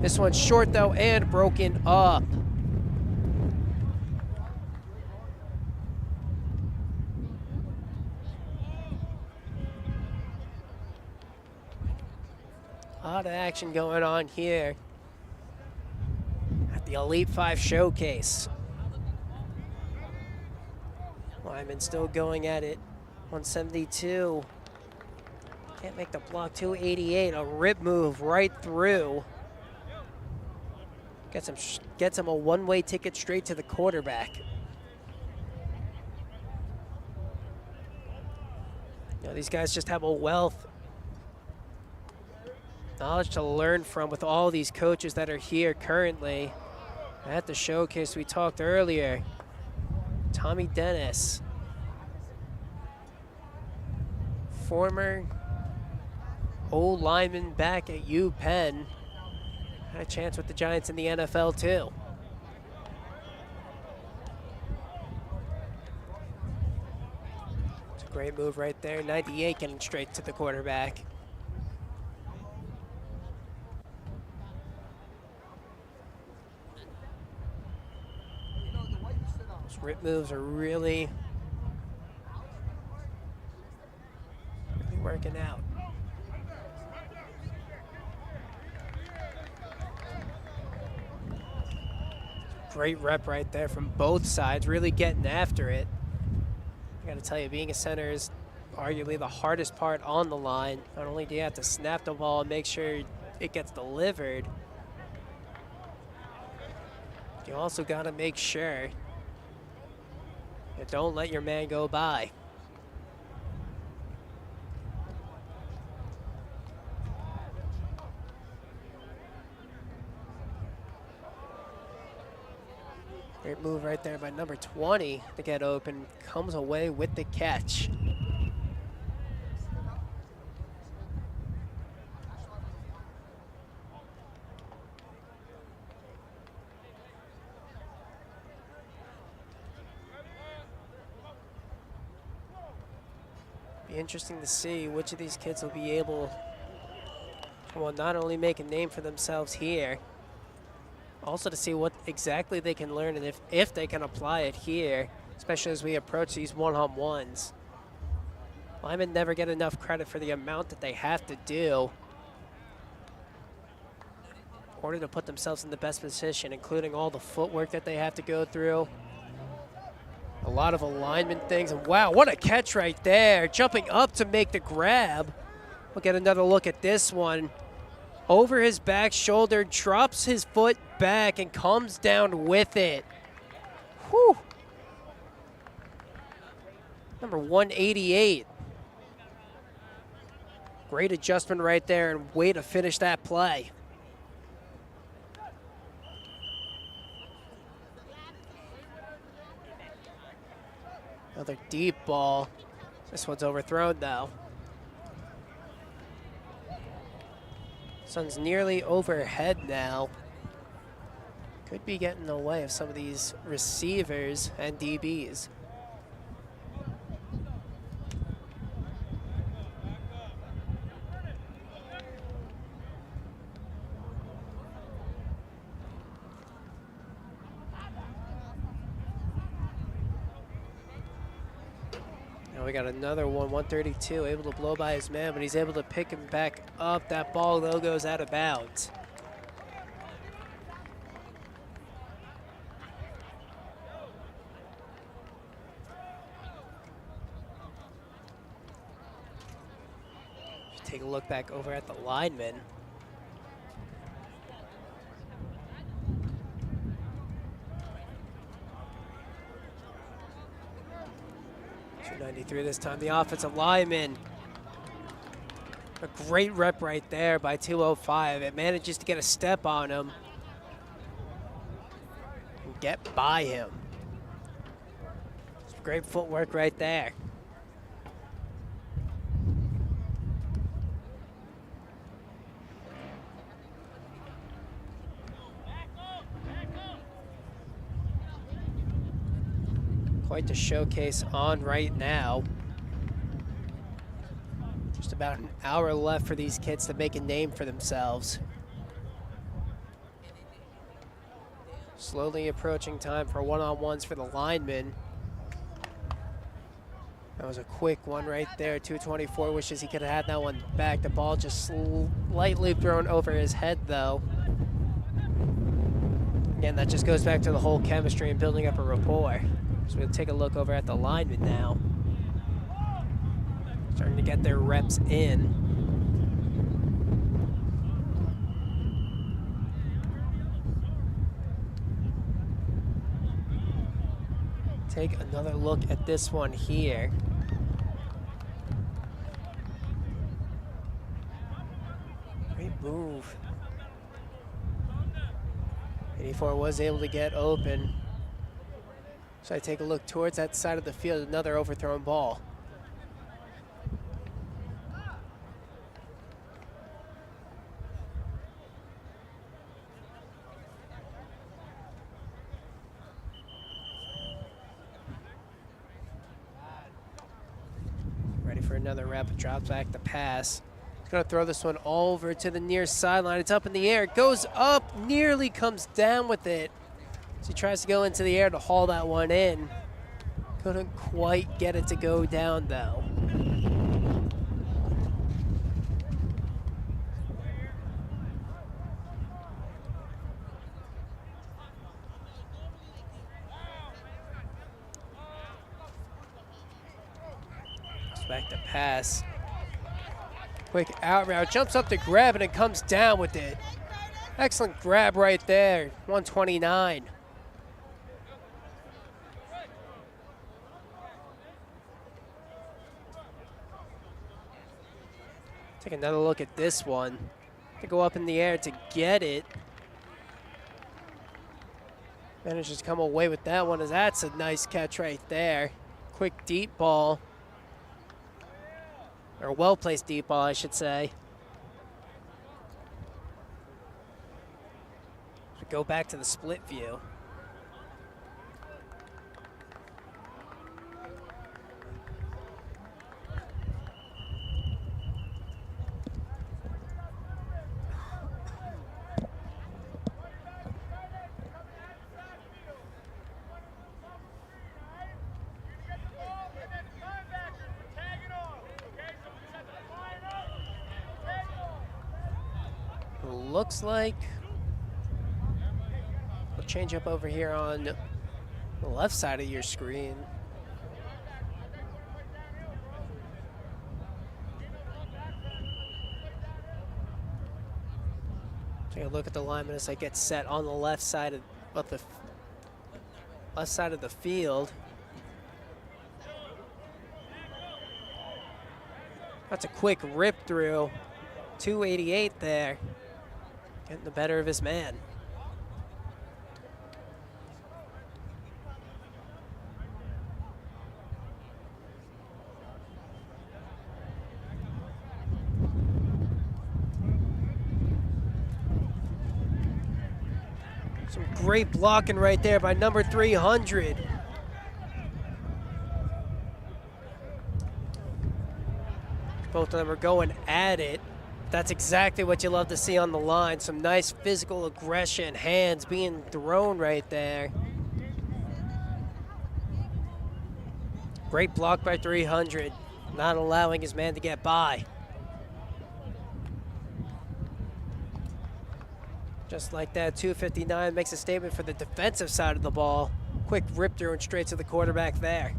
This one's short though and broken up. A lot of action going on here at the Elite 5 Showcase. Linemen still going at it. 172. Can't make the block. 288. A rip move right through. Gets him a one-way ticket straight to the quarterback. You know, these guys just have a wealth knowledge to learn from with all these coaches that are here currently at the showcase. We talked earlier. Tommy Dennis, former old lineman back at UPenn, had a chance with the Giants in the NFL too. It's a great move right there. 98 getting straight to the quarterback. Rip moves are really working out. Great rep right there from both sides, really getting after it. I gotta tell you, being a center is arguably the hardest part on the line. Not only do you have to snap the ball and make sure it gets delivered, you also gotta make sure don't let your man go by. Great move right there by number 20 to get open. Comes away with the catch. Interesting to see which of these kids will be able to, well, not only make a name for themselves here, also to see what exactly they can learn and if they can apply it here, especially as we approach these one-on-ones. Linemen never get enough credit for the amount that they have to do in order to put themselves in the best position, including all the footwork that they have to go through. A lot of alignment things, and wow, what a catch right there. Jumping up to make the grab. We'll get another look at this one. Over his back shoulder, drops his foot back and comes down with it. Whew. Number 188. Great adjustment right there and way to finish that play. Another deep ball. This one's overthrown though. Sun's nearly overhead now. Could be getting in the way of some of these receivers and DBs. we got another one, 132, able to blow by his man, but he's able to pick him back up. That ball, though, goes out of bounds. Take a look back over at the linemen. .293 this time. The offensive lineman. A great rep right there by 205. It manages to get a step on him and get by him. Some great footwork right there. Quite the showcase on right now. Just about an hour left for these kids to make a name for themselves. Slowly approaching time for one-on-ones for the linemen. That was a quick one right there. 224 wishes he could have had that one back. The ball just slightly thrown over his head, though. Again, that just goes back to the whole chemistry and building up a rapport. So we'll take a look over at the linemen now. Starting to get their reps in. Take another look at this one here. Great move. 84 was able to get open. So I take a look towards that side of the field, another overthrown ball. Ready for another rep, drops back the pass. He's gonna throw this one over to the near sideline. It's up in the air, it goes up, nearly comes down with it. So he tries to go into the air to haul that one in. Couldn't quite get it to go down, though. Back to pass. Quick out route, jumps up to grab it and comes down with it. Excellent grab right there, 129. Take another look at this one. To go up in the air to get it. Manages to come away with that one, as that's a nice catch right there. Quick deep ball. Or well-placed deep ball, I should say. So go back to the split view. Looks like we'll change up over here on the left side of your screen. Take a look at the lineman as I get set on the left side of the field. That's a quick rip through. 288 there. Getting the better of his man. Some great blocking right there by number 300. Both of them are going at it. That's exactly what you love to see on the line. Some nice physical aggression, hands being thrown right there. Great block by 300, not allowing his man to get by. Just like that, 259 makes a statement for the defensive side of the ball. Quick rip through and straight to the quarterback there.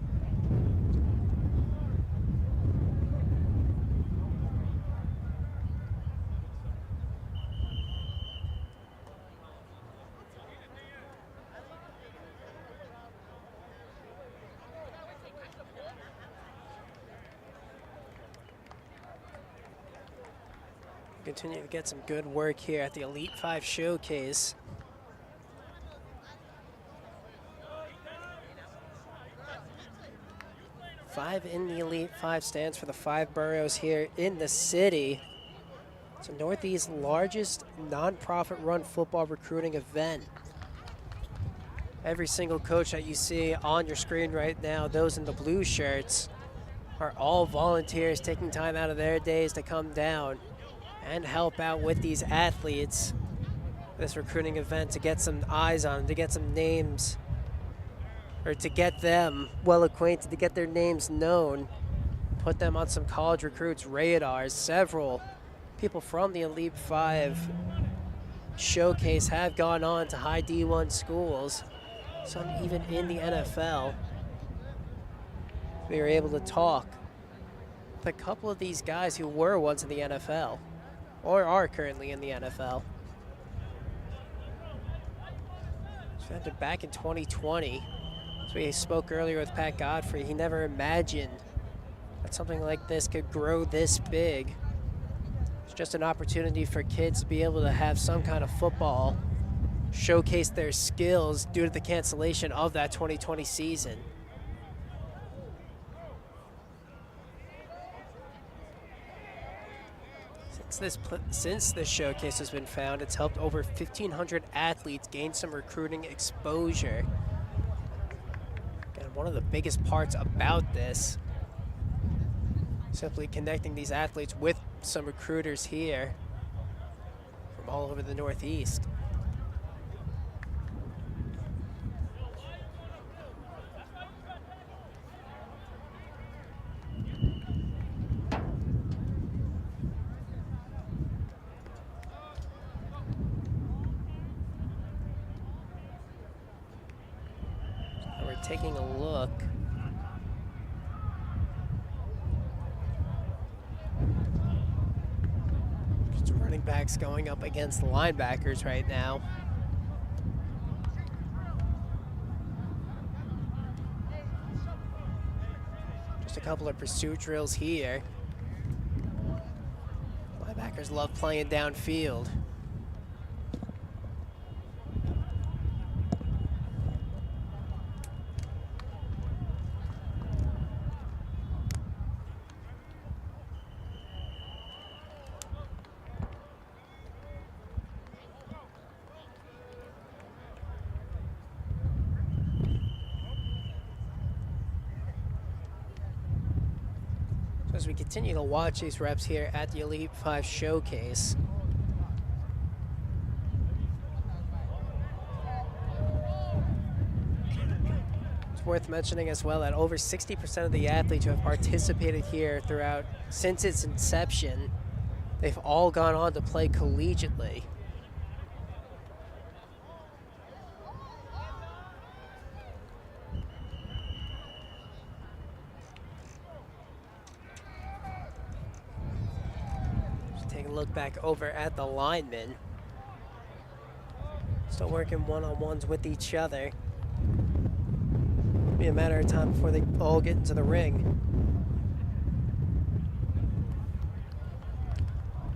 Continue to get some good work here at the Elite 5 Showcase. Five in the Elite 5 stands for the 5 boroughs here in the city. It's the Northeast's largest nonprofit run football recruiting event. Every single coach that you see on your screen right now, those in the blue shirts, are all volunteers taking time out of their days to come down and help out with these athletes, this recruiting event, to get some eyes on them, to get some names, or to get them well acquainted, to get their names known, put them on some college recruits' radars. Several people from the Elite 5 Showcase have gone on to high D1 schools, some even in the NFL. We were able to talk with a couple of these guys who were once in the NFL or are currently in the NFL. Founded back in 2020. As we spoke earlier with Pat Godfrey, he never imagined that something like this could grow this big. It's just an opportunity for kids to be able to have some kind of football, showcase their skills due to the cancellation of that 2020 season. Since this showcase has been found, it's helped over 1,500 athletes gain some recruiting exposure. And one of the biggest parts about this, simply connecting these athletes with some recruiters here from all over the Northeast. Taking a look. Just running backs going up against the linebackers right now. Just a couple of pursuit drills here. Linebackers love playing downfield. As we continue to watch these reps here at the Elite 5 Showcase. It's worth mentioning as well that over 60% of the athletes who have participated here throughout since its inception, they've all gone on to play collegiately. Look back over at the linemen. Still working one-on-ones with each other. Be a matter of time before they all get into the ring.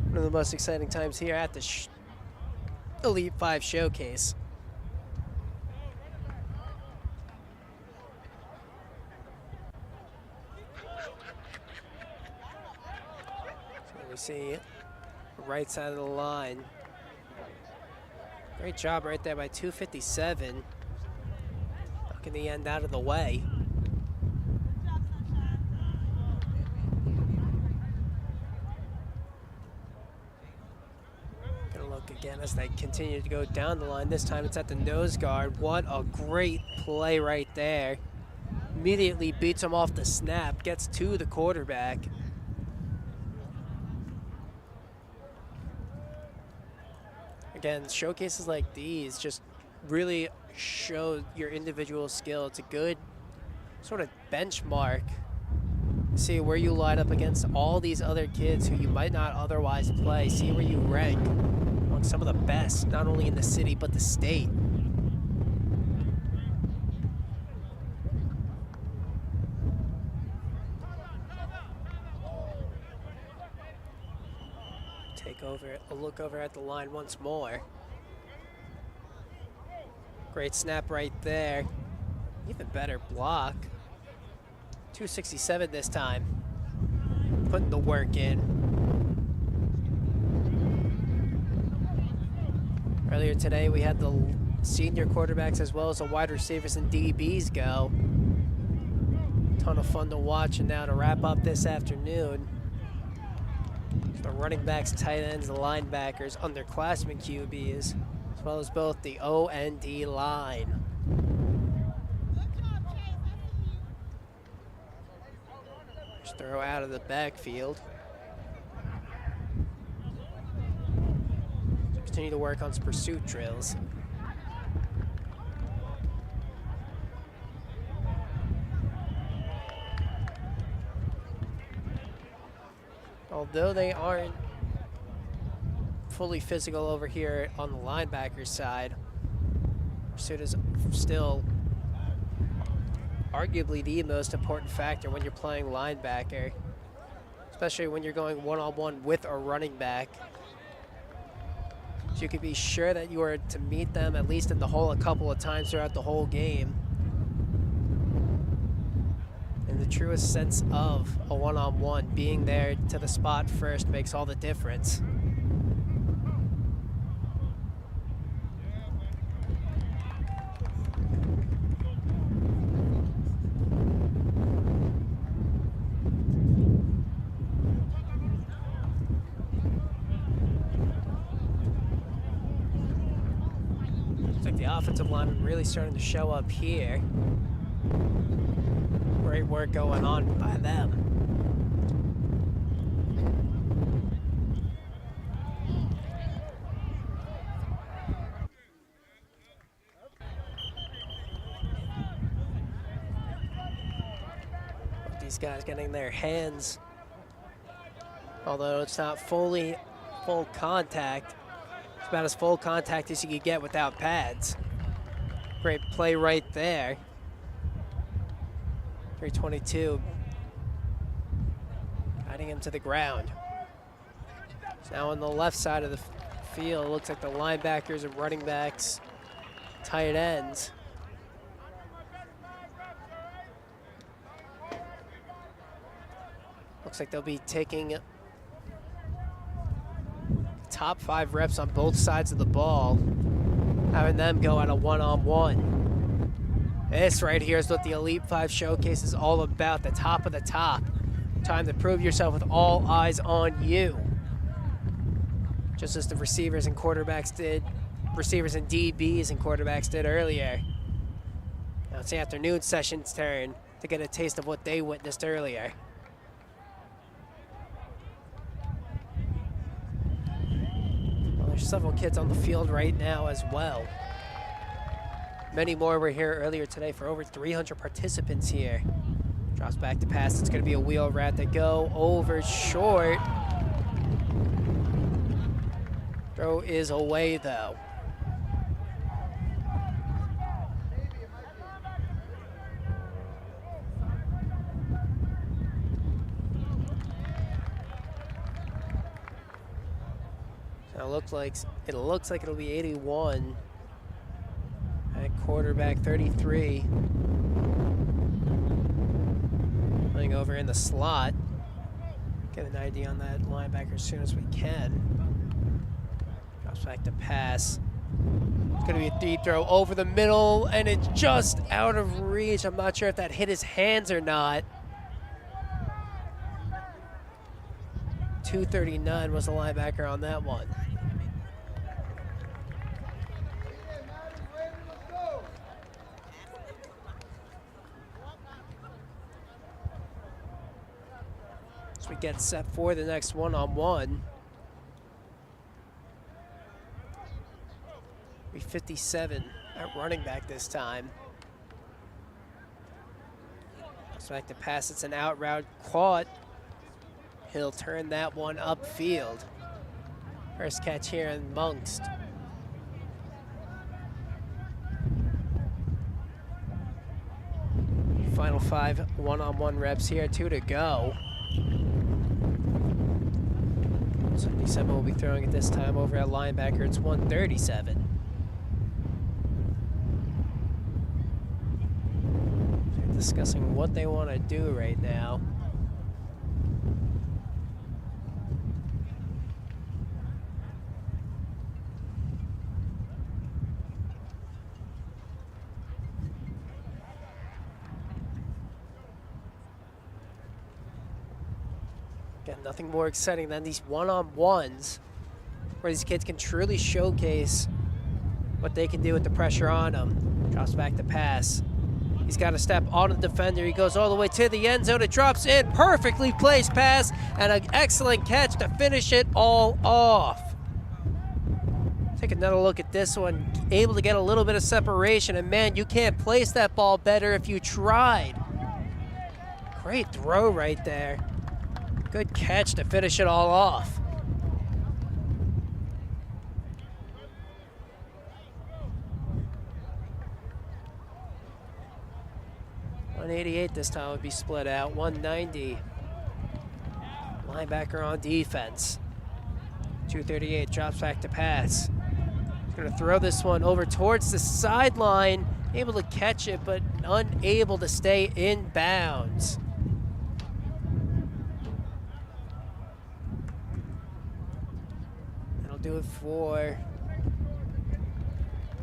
One of the most exciting times here at the Elite 5 Showcase. So we see right side of the line. Great job right there by 257. Knocking the end out of the way. Gonna look again as they continue to go down the line. This time it's at the nose guard. What a great play right there. immediately beats him off the snap, gets to the quarterback. Again, showcases like these just really show your individual skill. It's a good sort of benchmark. See where you line up against all these other kids who you might not otherwise play. See where you rank among some of the best, not only in the city, but the state. Take a look over at the line once more. Great snap right there. Even better block. 267 this time. Putting the work in. Earlier today, we had the senior quarterbacks as well as the wide receivers and DBs go. Ton of fun to watch, and now to wrap up this afternoon, the running backs, tight ends, the linebackers, underclassmen QBs, as well as both the O and D line. Just throw out of the backfield. Continue to work on some pursuit drills. Although they aren't fully physical over here on the linebacker side, pursuit is still arguably the most important factor when you're playing linebacker, especially when you're going one-on-one with a running back. So you can be sure that you are to meet them at least in the hole a couple of times throughout the whole game. In the truest sense of a one-on-one, being there to the spot first makes all the difference. Looks like the offensive line really starting to show up here. Great work going on by them. These guys getting their hands, although it's not full contact, it's about as full contact as you could get without pads. Great play right there. 322, guiding him to the ground. So now on the left side of the field, it looks like the linebackers and running backs, tight ends. Looks like they'll be taking top 5 reps on both sides of the ball, having them go at a one-on-one. This right here is what the Elite 5 Showcase is all about, the top of the top. Time to prove yourself with all eyes on you. Just as the receivers and quarterbacks did, receivers and DBs and quarterbacks did earlier. Now it's the afternoon session's turn to get a taste of what they witnessed earlier. Well, there's several kids on the field right now as well. Many more were here earlier today for over 300 participants here. Drops back to pass. It's going to be a wheel route to go over short. Throw is away, though. So it looks like it'll be 81. At quarterback 33. Playing over in the slot. Get an ID on that linebacker as soon as we can. Drops back to pass. It's going to be a deep throw over the middle, and it's just out of reach. I'm not sure if that hit his hands or not. 239 was the linebacker on that one. we get set for the next one-on-one. 57 at running back this time. So back to pass, it's an out route caught. He'll turn that one upfield. First catch here amongst. Final 5 one-on-one reps here, 2 to go. 77 will be throwing it this time over at linebacker. It's 137. They're discussing what they want to do right now. Again, nothing more exciting than these one-on-ones where these kids can truly showcase what they can do with the pressure on them. Drops back to pass. He's got to step on the defender. He goes all the way to the end zone. It drops in. Perfectly placed pass and an excellent catch to finish it all off. Take another look at this one. Able to get a little bit of separation. And man, you can't place that ball better if you tried. Great throw right there. Good catch to finish it all off. $188 this time would be split out. $190. Linebacker on defense. $238 drops back to pass. He's going to throw this one over towards the sideline. Able to catch it, but unable to stay in bounds. Do it for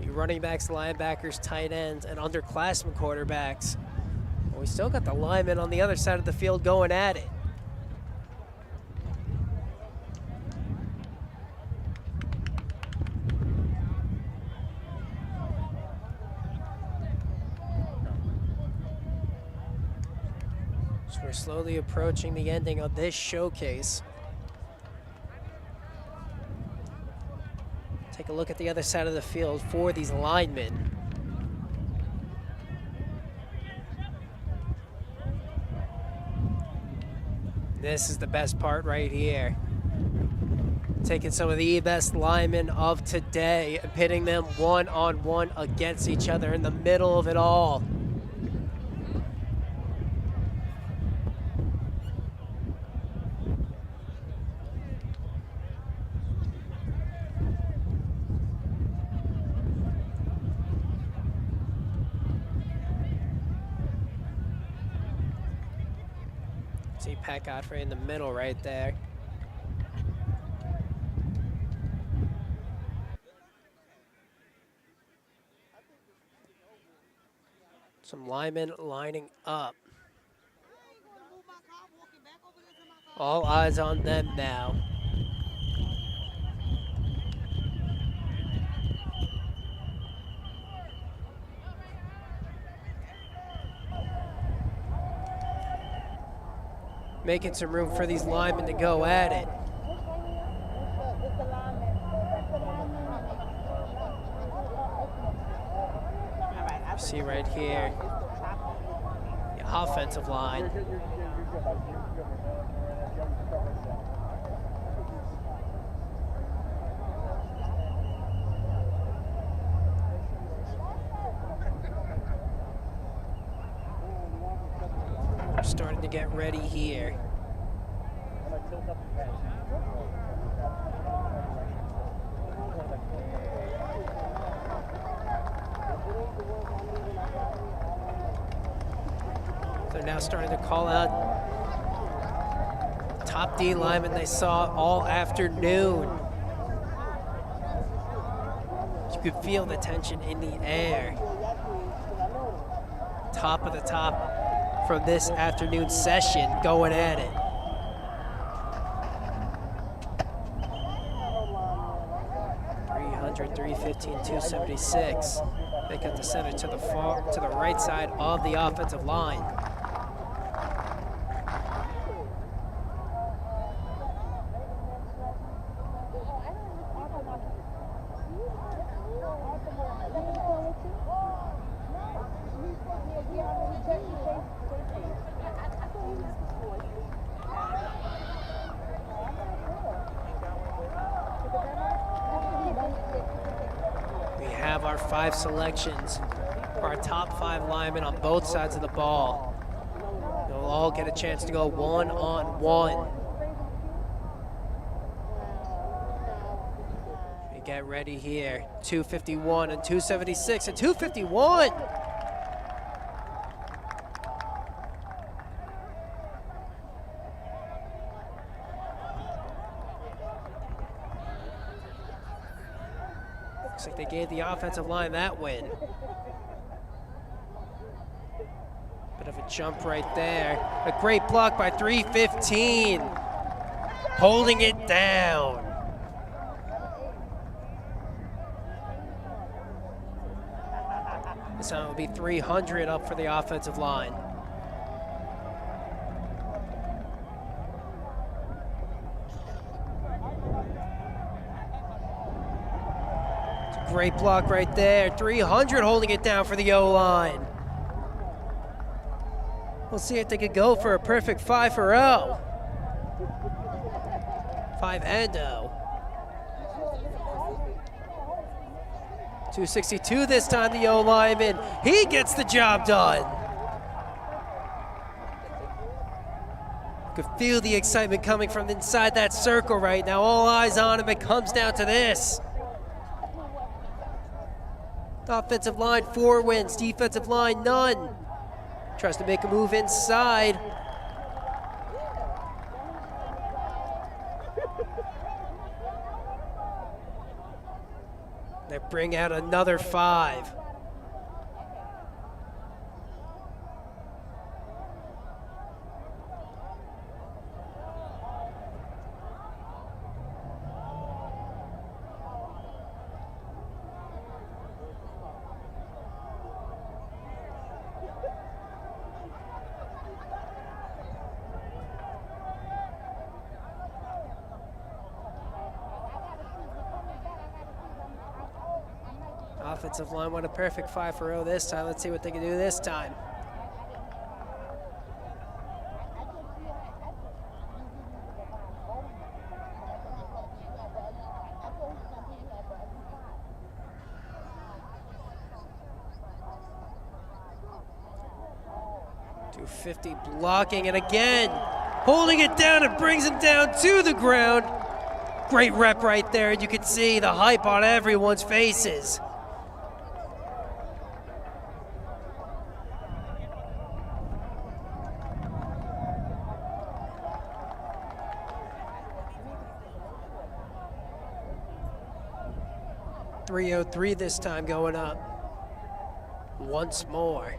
the running backs, linebackers, tight ends, and underclassmen quarterbacks. But we still got the linemen on the other side of the field going at it. So we're slowly approaching the ending of this showcase. Take a look at the other side of the field for these linemen. This is the best part right here. Taking some of the best linemen of today and pitting them one-on-one against each other in the middle of it all. See Pat Godfrey in the middle right there. Some linemen lining up. All eyes on them now. Making some room for these linemen to go at it. See right here, the offensive line. We're starting to get ready here. They're now starting to call out top D linemen they saw all afternoon. You could feel the tension in the air. Top of the top from this afternoon session going at it. .315, 276. They cut the center to the right side of the offensive line. 5 selections for our top 5 linemen on both sides of the ball. They'll all get a chance to go one-on-one. We get ready here. 251 and 276 and 251. Looks like they gave the offensive line that win. Bit of a jump right there. A great block by 315. Holding it down. This time will be 300 up for the offensive line. Great block right there. 300 holding it down for the O-line. We'll see if they could go for a perfect 5-0. 5-0. 262 this time, the O-lineman. He gets the job done. You can feel the excitement coming from inside that circle right now. All eyes on him. It comes down to this. Offensive line 4 wins, defensive line none. Tries to make a move inside. They bring out another 5. Offensive line won a perfect 5-0 this time. Let's see what they can do this time. .250 blocking, and again, holding it down and brings him down to the ground. Great rep right there, and you can see the hype on everyone's faces. .303 this time going up. Once more.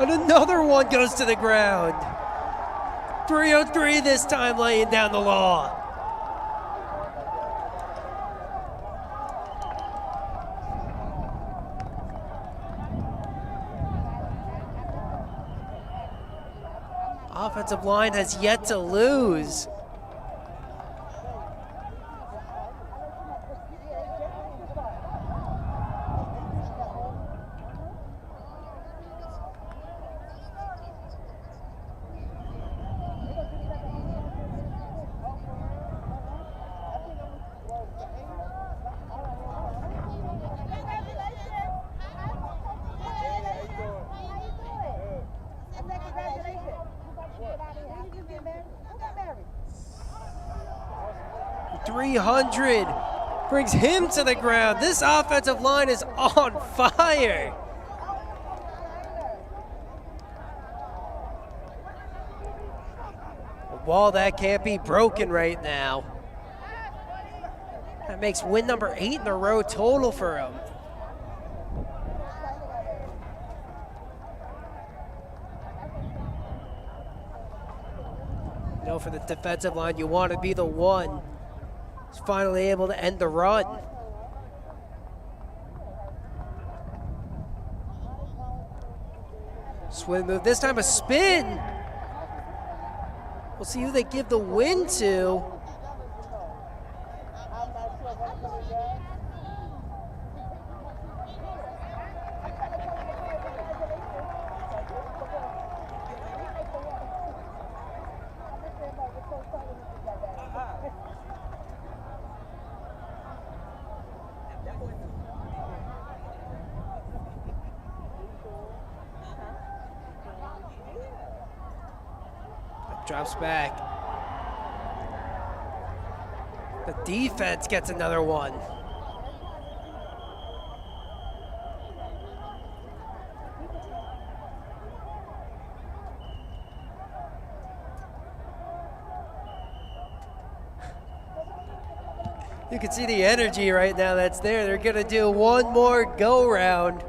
And another one goes to the ground. .303 this time, laying down the law. Offensive line has yet to lose. .300 brings him to the ground. This offensive line is on fire. A wall that can't be broken right now. That makes win number 8 in a row total for him. You know, for the defensive line, you want to be the one who's finally able to end the run. Swing move, this time a spin. We'll see who they give the win to. Drops back. The defense gets another one. You can see the energy right now that's there. They're going to do one more go-round.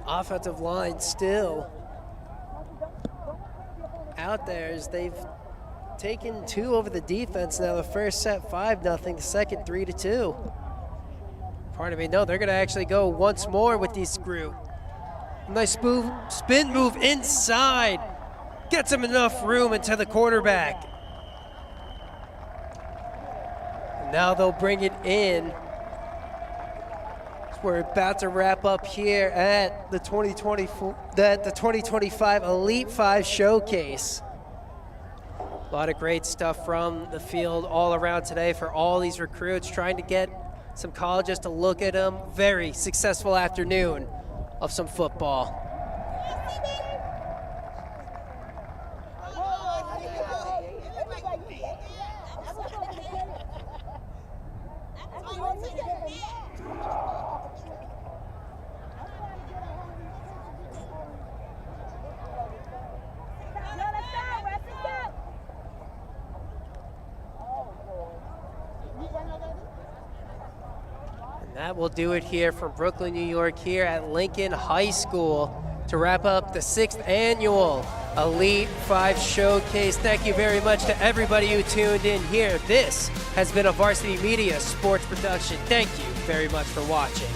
Offensive line still out there as they've taken 2 over the defense now. The first set 5-0, the second 3-2. Pardon me, no, they're going to actually go once more with this group. Nice spin move inside. Gets him enough room into the quarterback. And now they'll bring it in. We're about to wrap up here at the 2025 Elite 5 Showcase. A lot of great stuff from the field all around today for all these recruits, trying to get some colleges to look at them. Very successful afternoon of some football. That will do it here from Brooklyn, New York, here at Lincoln High School to wrap up the 6th annual Elite 5 Showcase. Thank you very much to everybody who tuned in here. This has been a Varsity Media sports production. Thank you very much for watching.